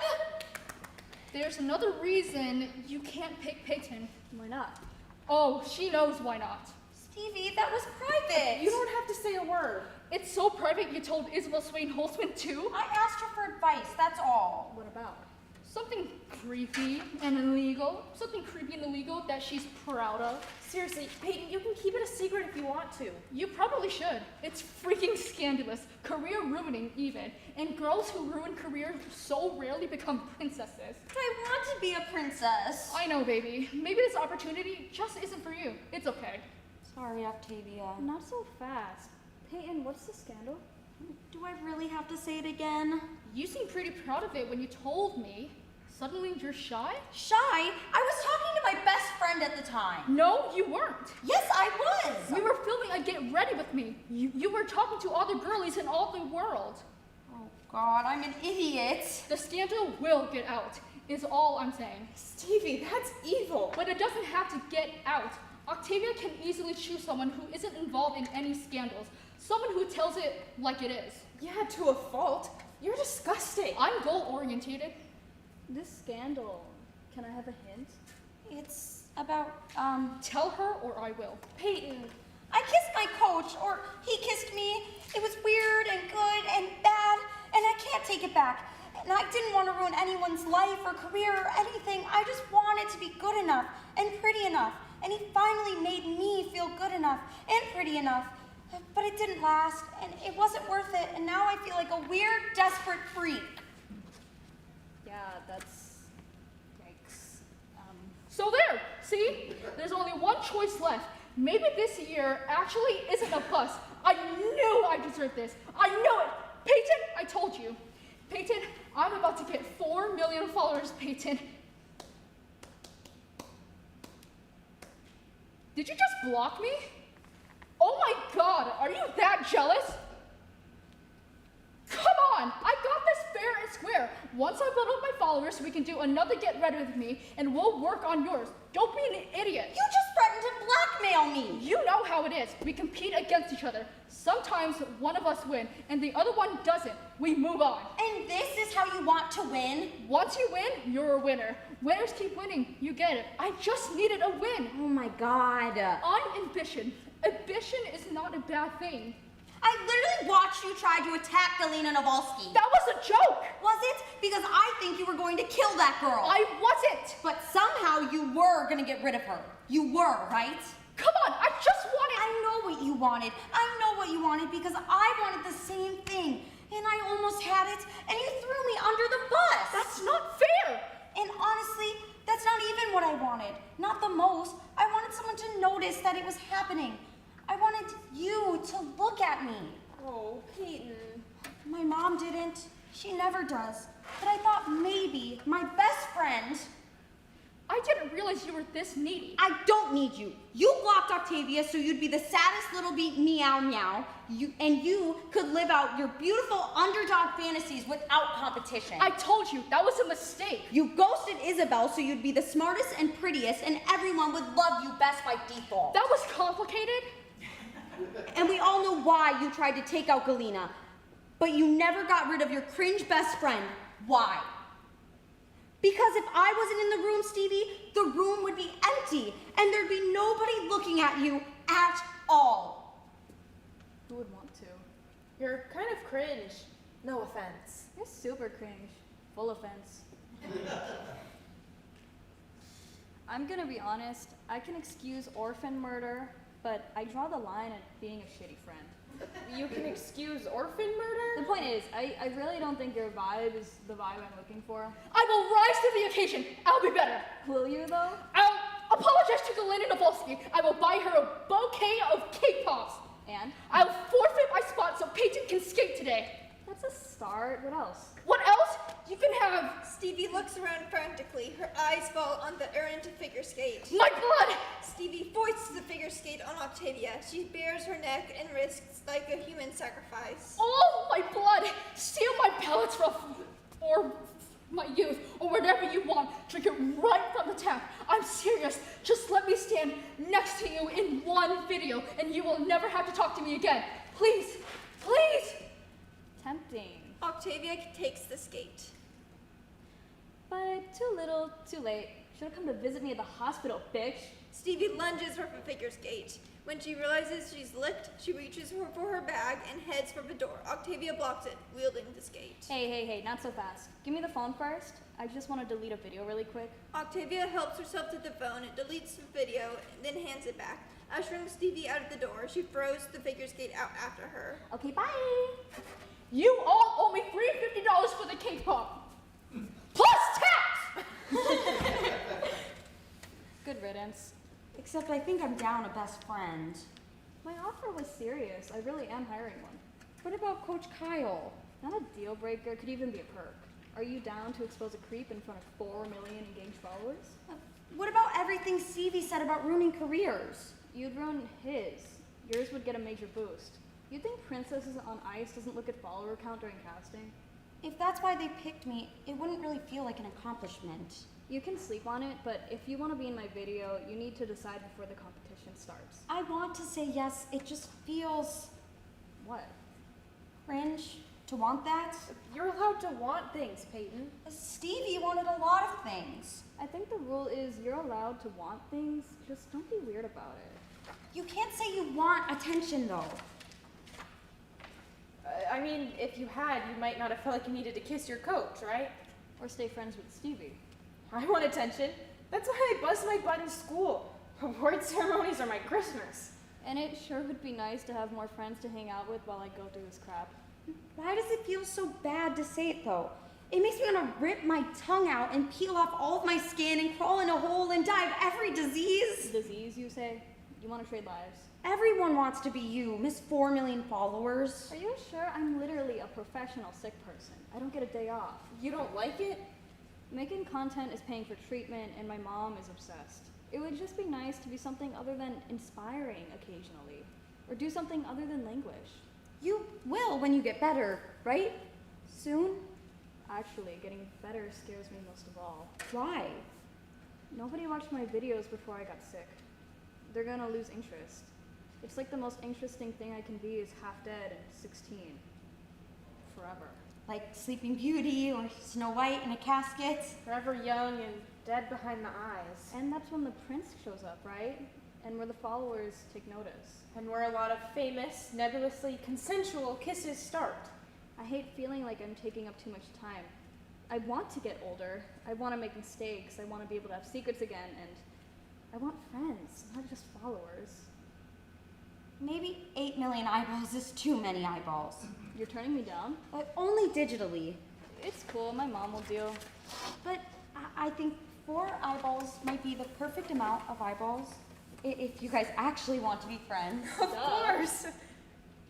G: There's another reason you can't pick Peyton.
E: Why not?
G: Oh, she knows why not.
B: Stevie, that was private.
H: You don't have to say a word.
G: It's so private you told Isabel Swain Holtzman too?
J: I asked her for advice, that's all.
E: What about?
G: Something creepy and illegal. Something creepy and illegal that she's proud of.
H: Seriously, Peyton, you can keep it a secret if you want to.
G: You probably should. It's freaking scandalous. Career ruining, even. And girls who ruin careers so rarely become princesses.
B: I want to be a princess.
G: I know, baby. Maybe this opportunity just isn't for you. It's okay.
B: Sorry, Octavia.
E: Not so fast. Peyton, what's the scandal?
B: Do I really have to say it again?
G: You seemed pretty proud of it when you told me. Suddenly you're shy?
B: Shy? I was talking to my best friend at the time.
G: No, you weren't.
B: Yes, I was.
G: We were filming a Get Ready With Me. You were talking to all the girlies in all the world.
B: Oh, God, I'm an idiot.
G: The scandal will get out, is all I'm saying.
H: Stevie, that's evil.
G: But it doesn't have to get out. Octavia can easily choose someone who isn't involved in any scandals. Someone who tells it like it is.
H: Yeah, to a fault. You're disgusting.
G: I'm goal-orientated.
E: This scandal, can I have a hint?
B: It's about,
G: Tell her or I will.
H: Peyton.
B: I kissed my coach, or he kissed me. It was weird and good and bad, and I can't take it back. And I didn't want to ruin anyone's life or career or anything. I just wanted to be good enough and pretty enough. And he finally made me feel good enough and pretty enough. But it didn't last, and it wasn't worth it, and now I feel like a weird, desperate freak.
E: Yeah, that's... yikes.
G: So there, see? There's only one choice left. Maybe this year actually isn't a bust. I knew I deserved this. I knew it. Peyton, I told you. Peyton, I'm about to get 4 million followers, Peyton. Did you just block me? Oh my God, are you that jealous? Come on, I got this fair and square. Once I build up my followers, we can do another Get Ready With Me, and we'll work on yours. Don't be an idiot.
B: You just threatened to blackmail me.
G: You know how it is. We compete against each other. Sometimes one of us win, and the other one doesn't. We move on.
B: And this is how you want to win?
G: Once you win, you're a winner. Winners keep winning. You get it. I just needed a win.
B: Oh my God.
G: I'm ambition. Ambition is not a bad thing.
B: I literally watched you try to attack Galina Novalsky.
G: That was a joke.
B: Was it? Because I think you were going to kill that girl.
G: I wasn't.
B: But somehow you were going to get rid of her. You were, right?
G: Come on, I just wanted...
B: I know what you wanted. I know what you wanted because I wanted the same thing. And I almost had it, and you threw me under the bus.
G: That's not fair.
B: And honestly, that's not even what I wanted. Not the most. I wanted someone to notice that it was happening. I wanted you to look at me.
H: Oh, Peyton.
B: My mom didn't. She never does. But I thought maybe my best friend...
G: I didn't realize you were this needy.
B: I don't need you. You blocked Octavia so you'd be the saddest little meow meow. You could live out your beautiful underdog fantasies without competition.
G: I told you, that was a mistake.
B: You ghosted Isabel so you'd be the smartest and prettiest and everyone would love you best by default.
G: That was complicated.
B: And we all know why you tried to take out Galina. But you never got rid of your cringe best friend. Why? Because if I wasn't in the room, Stevie, the room would be empty and there'd be nobody looking at you at all.
E: Who would want to?
H: You're kind of cringe. No offense.
E: You're super cringe. Full offense. I'm gonna be honest, I can excuse orphan murder, but I draw the line at being a shitty friend.
H: You can excuse orphan murder?
E: The point is, I really don't think your vibe is the vibe I'm looking for.
G: I will rise to the occasion. I'll be better.
E: Will you, though?
G: I'll apologize to Galina Novalsky. I will buy her a bouquet of cake pops.
E: And?
G: I'll forfeit my spot so Peyton can skate today.
E: That's a start. What else?
G: What else? You can have...
R: Stevie looks around frantically. Her eyes fall on the errant figure skate.
G: My blood!
R: Stevie foists the figure skate on Octavia. She bares her neck and risks like a human sacrifice.
G: Oh, my blood! Steal my pellets or my youth, or whatever you want. Drink it right from the tap. I'm serious. Just let me stand next to you in one video, and you will never have to talk to me again. Please, please!
E: Tempting.
R: Octavia takes the skate.
E: But too little, too late. Should've come to visit me at the hospital, bitch.
R: Stevie lunges for the figure skate. When she realizes she's licked, she reaches for her bag and heads for the door. Octavia blocks it, wielding the skate.
E: Hey, not so fast. Give me the phone first. I just want to delete a video really quick.
R: Octavia helps herself to the phone, deletes the video, and then hands it back. Ushering Stevie out of the door, she throws the figure skate out after her.
E: Okay, bye.
G: You all owe me $350 for the cake pop. Plus tax!
E: Good riddance.
J: Except I think I'm down a best friend.
E: My offer was serious. I really am hiring one.
J: What about Coach Kyle?
E: Not a deal breaker, could even be a perk. Are you down to expose a creep in front of 4 million engaged followers?
J: What about everything Stevie said about ruining careers?
E: You'd ruin his. Yours would get a major boost. You think Princesses on Ice doesn't look at follower count during casting?
J: If that's why they picked me, it wouldn't really feel like an accomplishment.
E: You can sleep on it, but if you want to be in my video, you need to decide before the competition starts.
J: I want to say yes, it just feels...
E: What?
J: Cringe to want that.
H: You're allowed to want things, Peyton.
J: Stevie wanted a lot of things.
E: I think the rule is you're allowed to want things, just don't be weird about it.
J: You can't say you want attention, though.
H: I mean, if you had, you might not have felt like you needed to kiss your coach, right?
E: Or stay friends with Stevie.
H: I want attention. That's why I bust my butt in school. Award ceremonies are my Christmas.
E: And it sure would be nice to have more friends to hang out with while I go through this crap.
J: Why does it feel so bad to say it, though? It makes me want to rip my tongue out and peel off all of my skin and crawl in a hole and die of every disease.
E: Disease, you say? You want to trade lives?
J: Everyone wants to be you, Miss 4 million followers.
E: Are you sure? I'm literally a professional sick person. I don't get a day off.
H: You don't like it?
E: Making content is paying for treatment, and my mom is obsessed. It would just be nice to be something other than inspiring occasionally, or do something other than languish.
J: You will when you get better, right? Soon?
E: Actually, getting better scares me most of all.
J: Why?
E: Nobody watched my videos before I got sick. They're gonna lose interest. It's like the most interesting thing I can be is half dead and 16. Forever.
J: Like Sleeping Beauty or Snow White in a casket.
H: Forever young and dead behind the eyes.
E: And that's when the prince shows up, right? And where the followers take notice.
H: And where a lot of famous, nebulously consensual kisses start.
E: I hate feeling like I'm taking up too much time. I want to get older. I want to make mistakes. I want to be able to have secrets again, and I want friends, not just followers.
J: Maybe 8 million eyeballs is too many eyeballs.
E: You're turning me down?
J: Only digitally.
E: It's cool, my mom will deal.
J: But I think 4 eyeballs might be the perfect amount of eyeballs if you guys actually want to be friends.
H: Of course.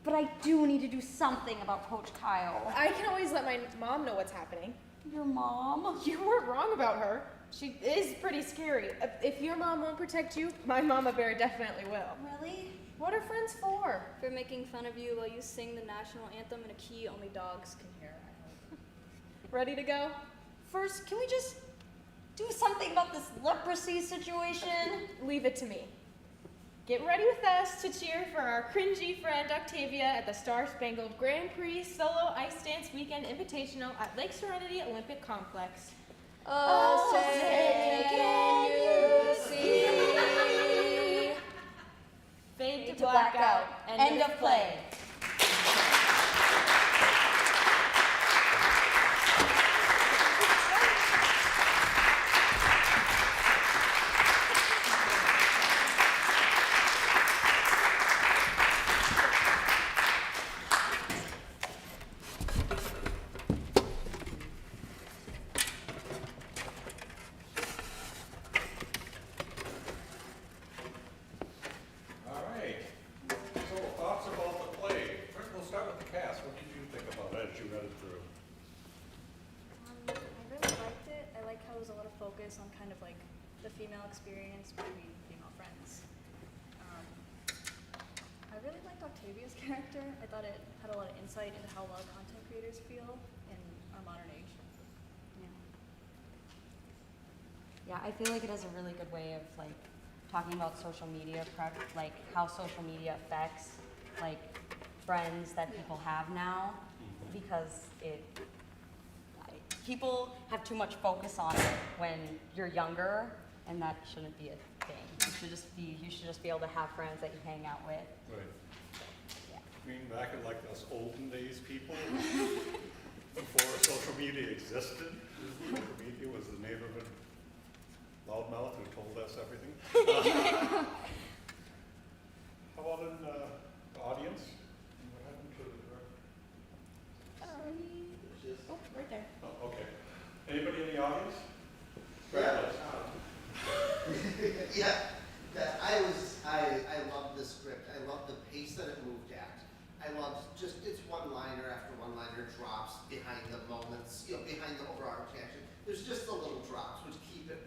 J: But I do need to do something about Coach Kyle.
H: I can always let my mom know what's happening.
J: Your mom?
H: You weren't wrong about her. She is pretty scary. If your mom won't protect you, my mama bear definitely will.
J: Really?
H: What are friends for?
E: For making fun of you while you sing the national anthem in a key only dogs can hear, I hope.
H: Ready to go?
J: First, can we just do something about this leprosy situation?
H: Leave it to me. Get ready with us to cheer for our cringy friend Octavia at the Star Spangled Grand Prix Solo Ice Dance Weekend Invitational at Lake Serenity Olympic Complex.
E: Oh, say, can you see?
H: Fade to blackout.
J: End of play.
I: All right. So thoughts about the play? First, we'll start with the cast. What did you think about it as you read it through?
E: I really liked it. I like how there was a lot of focus on kind of like the female experience between female friends. I really liked Octavia's character. I thought it had a lot of insight into how a lot of content creators feel in our modern age.
J: Yeah, I feel like it has a really good way of like talking about social media, like how social media affects like friends that people have now, because people have too much focus on it when you're younger, and that shouldn't be a thing. you should just be able to have friends that you hang out with.
I: Right.
J: Yeah.
I: I mean, back in like us olden days people, before social media existed, social media was the neighborhood loudmouth who told us everything. How about in the audience? What happened to the
H: Oh, right there.
I: Oh, okay. Anybody in the audience? Bradley.
A: Yeah, I loved the script. I loved the pace that it moved at. I loved just its one-liner after one-liner drops behind the moments, behind the overarching action. There's just the little drops which keep it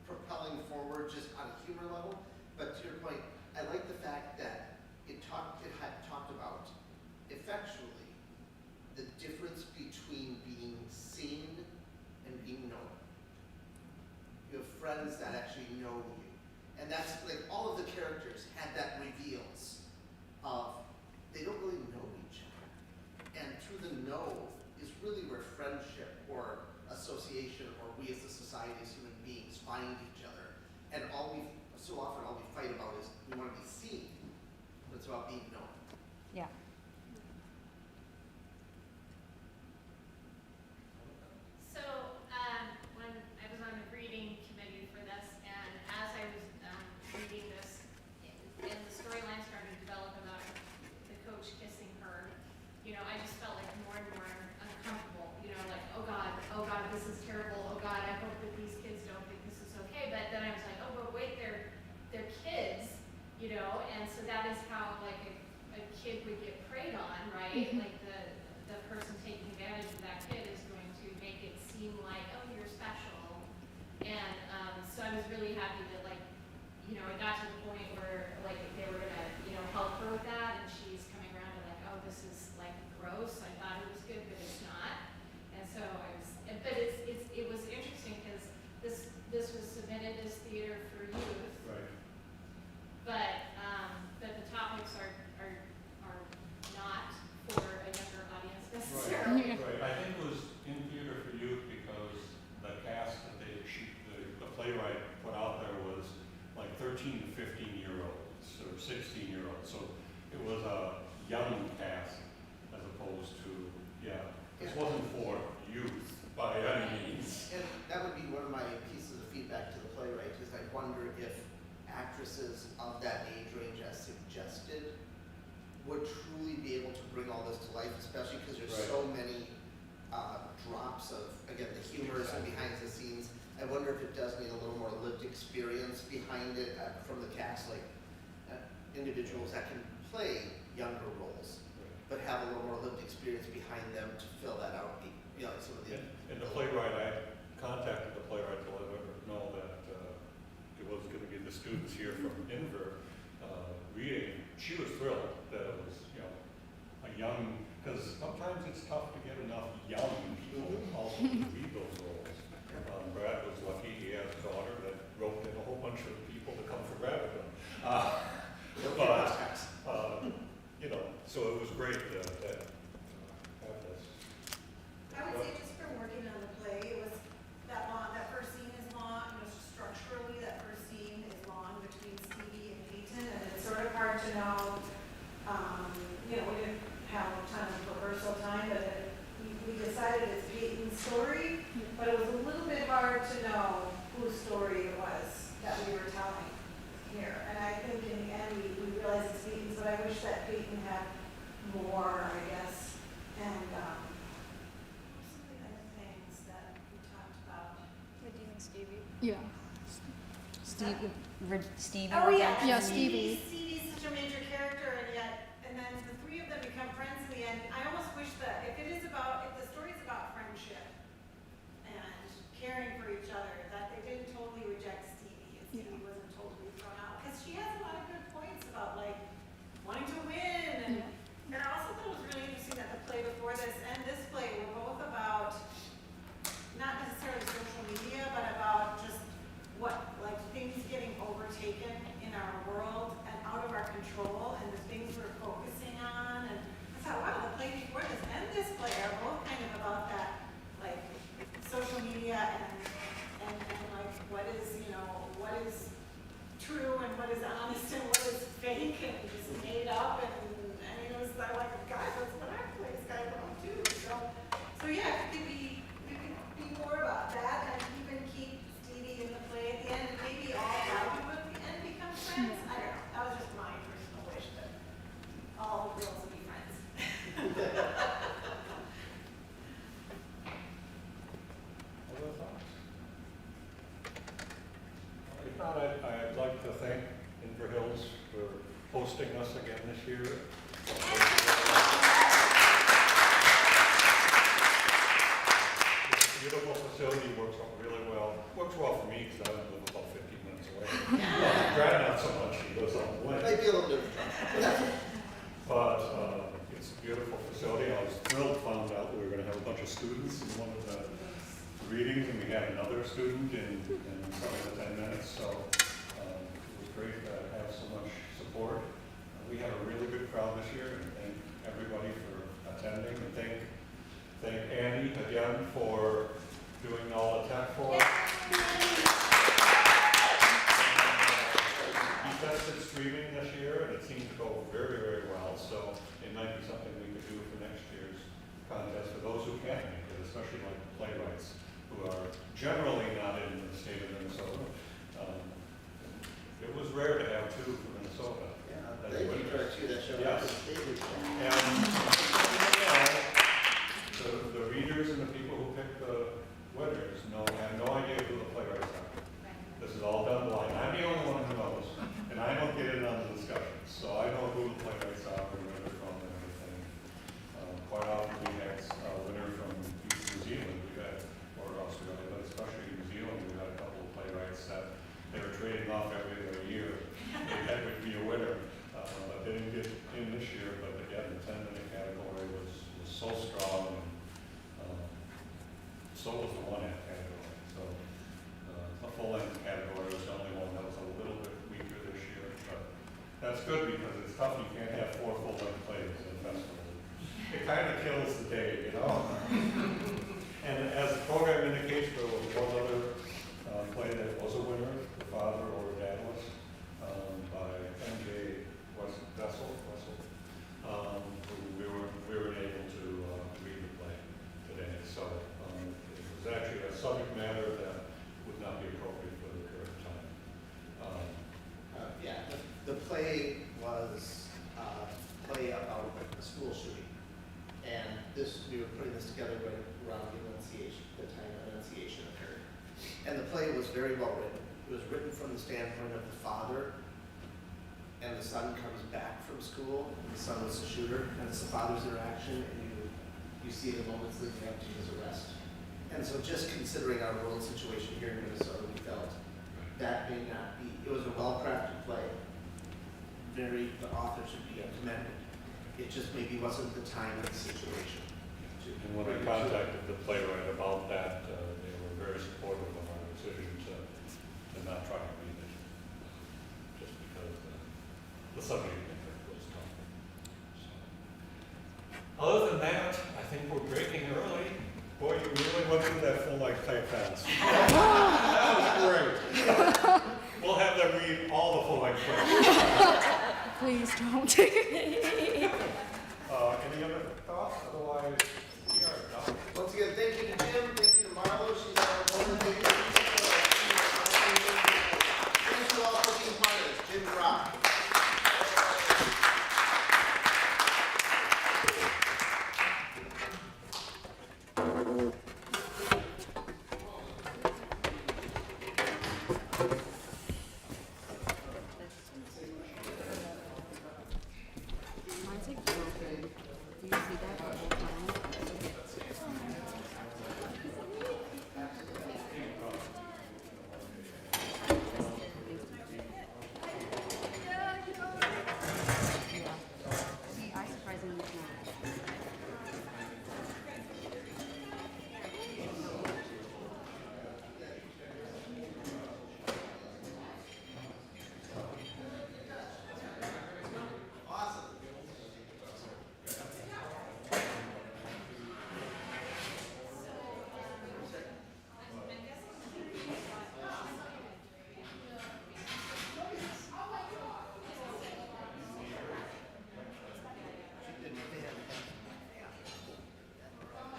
A: propelling forward just on a humor level. But to your point, I like the fact that it had talked about effectually the difference between being seen and being known. You have friends that actually know you. And that's like all of the characters had that reveals of they don't really know each other. And through the know is really where friendship or association or we as a society as human beings find each other. And so often all we fight about is we want to be seen, but it's about being known.
J: Yeah.
D: So, when I was on the reading committee for this, and as I was reading this, and the storyline started to develop about the coach kissing her, I just felt like more and more uncomfortable. Like, oh God, this is terrible. Oh God, I hope that these kids don't think this is okay. But then I was like, oh, but wait, they're kids, and so that is how like a kid would get preyed on, right?
G: Mhm.
D: Like the person taking advantage of that kid is going to make it seem like, oh, you're special. And so I was really happy that it got to the point where like they were gonna, help her with that, and she's coming around to like, oh, this is like gross. I thought it was good, but it's not. And so but it was interesting because this was submitted as theater for youth.
I: Right.
D: But the topics are not for a younger audience necessarily.
I: Right. I think it was in theater for youth because the cast that the playwright put out there was like 13 to 15-year-olds or 16-year-olds. So it was a young cast as opposed to, this wasn't for youth by any means.
A: And that would be one of my pieces of feedback to the playwright is I wonder if actresses of that age range as suggested would truly be able to bring all this to life, especially because there's so many drops of, again, the humors and behind the scenes. I wonder if it does need a little more lived experience behind it from the cast, like individuals that can play younger roles, but have a little more lived experience behind them to fill that out. Some of the
I: And the playwright, I contacted the playwright to let her know that it was going to be the students here from Inver reading. She was thrilled that it was, a young, because sometimes it's tough to get enough young people also to read those roles. Brad was lucky; he has a daughter that wrote in a whole bunch of people to come from Bradford. So it was great that have this.
W: I would say just from working on the play, it was that long, that first scene is long, structurally that first scene is long between Stevie and Peyton, and it's sort of hard to know, we didn't have a ton of rehearsal time, but we decided it's Peyton's story, but it was a little bit hard to know whose story it was that we were telling here. And I think in the end, we realized it's Peyton's, but I wish that Peyton had more, I guess, and, some of the other things that we talked about.
E: Nadine and Stevie.
G: Yeah.
J: Stevie.
W: Oh, yeah.
G: Yeah, Stevie.
W: Stevie's such a major character, and then the three of them become friends in the end. I almost wish that if the story's about friendship and caring for each other, that they didn't totally reject Stevie, and Stevie wasn't totally thrown out. Because she has a lot of good points about, wanting to win, and I also thought it was really interesting that the play before this and this play were both about not necessarily social media, but about just things getting overtaken in our world and out of our control, and the things we're focusing on. And I thought, wow, the play before this and this play are both kind of about that, social media and
I: hosting us again this year. It's a beautiful facility, works out really well. Works well for me because I only live about 15 minutes away. Brad not so much, he goes all the way.
A: Might be a little different.
I: But it's a beautiful facility. I was thrilled, found out we were going to have a bunch of students in one of the readings, and we had another student in something like 10 minutes. So it was great to have so much support. We had a really good crowd this year, and thank everybody for attending, and thank Annie again for doing all the tech for us. We tested streaming this year, and it seemed to go very, very well. So it might be something we could do for next year's contest for those who can't make it, especially like playwrights who are generally not in the state of Minnesota. It was rare to have two from Minnesota.
A: Thank you for two that showed up.
I: Yes. And the readers and the people who pick the winners have no idea who the playwrights are. This is all done blind. I'm the only one who knows, and I don't get in on the discussions, so I know who the playwrights are and where they're from and everything. Quite often we had a winner from New Zealand, or Australia, but especially New Zealand. We had a couple of playwrights that they were trading off every other year. That would be a winner. They didn't get in this year, but again, the 10-minute category was so strong, and so was the one-act category. So the full-length category was the only one that was a little bit weaker this year, but that's good because it's tough. You can't have 4 full-length plays in a festival. It kind of kills the day, you know. And as the program indicates, there was one other play that was a winner, The Father or Dadless, by M.J. Vessel, who we were able to read the play today. So it was actually a subject matter that would not be appropriate for the current time.
A: Yeah, the play was a play about a school shooting. And we were putting this together right around the time Annunciation occurred. And the play was very well written. It was written from the standpoint of the father, and the son comes back from school, and the son was a shooter, and it's the father's interaction, and you see the moments leading up to his arrest. And so just considering our world situation here in Minnesota, we felt that may not be, it was a well-crafted play. The author should be commended. It just maybe wasn't the time and the situation.
I: And when I contacted the playwright about that, they were very supportive of our decision to not try to read it, just because the subject matter was tough. So. Other than that, I think we're breaking early. Boy, you really went through that full-length play fast. That was great. We'll have them read all the full-length plays.
M: Please don't.
I: Any other thoughts? Otherwise, we are done.
A: Once again, thank you to Jim, thank you to Marlo. She's our opponent. Thank you all for being part of this. Jim Rock.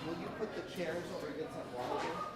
A: Will you put the chairs over against that wall again?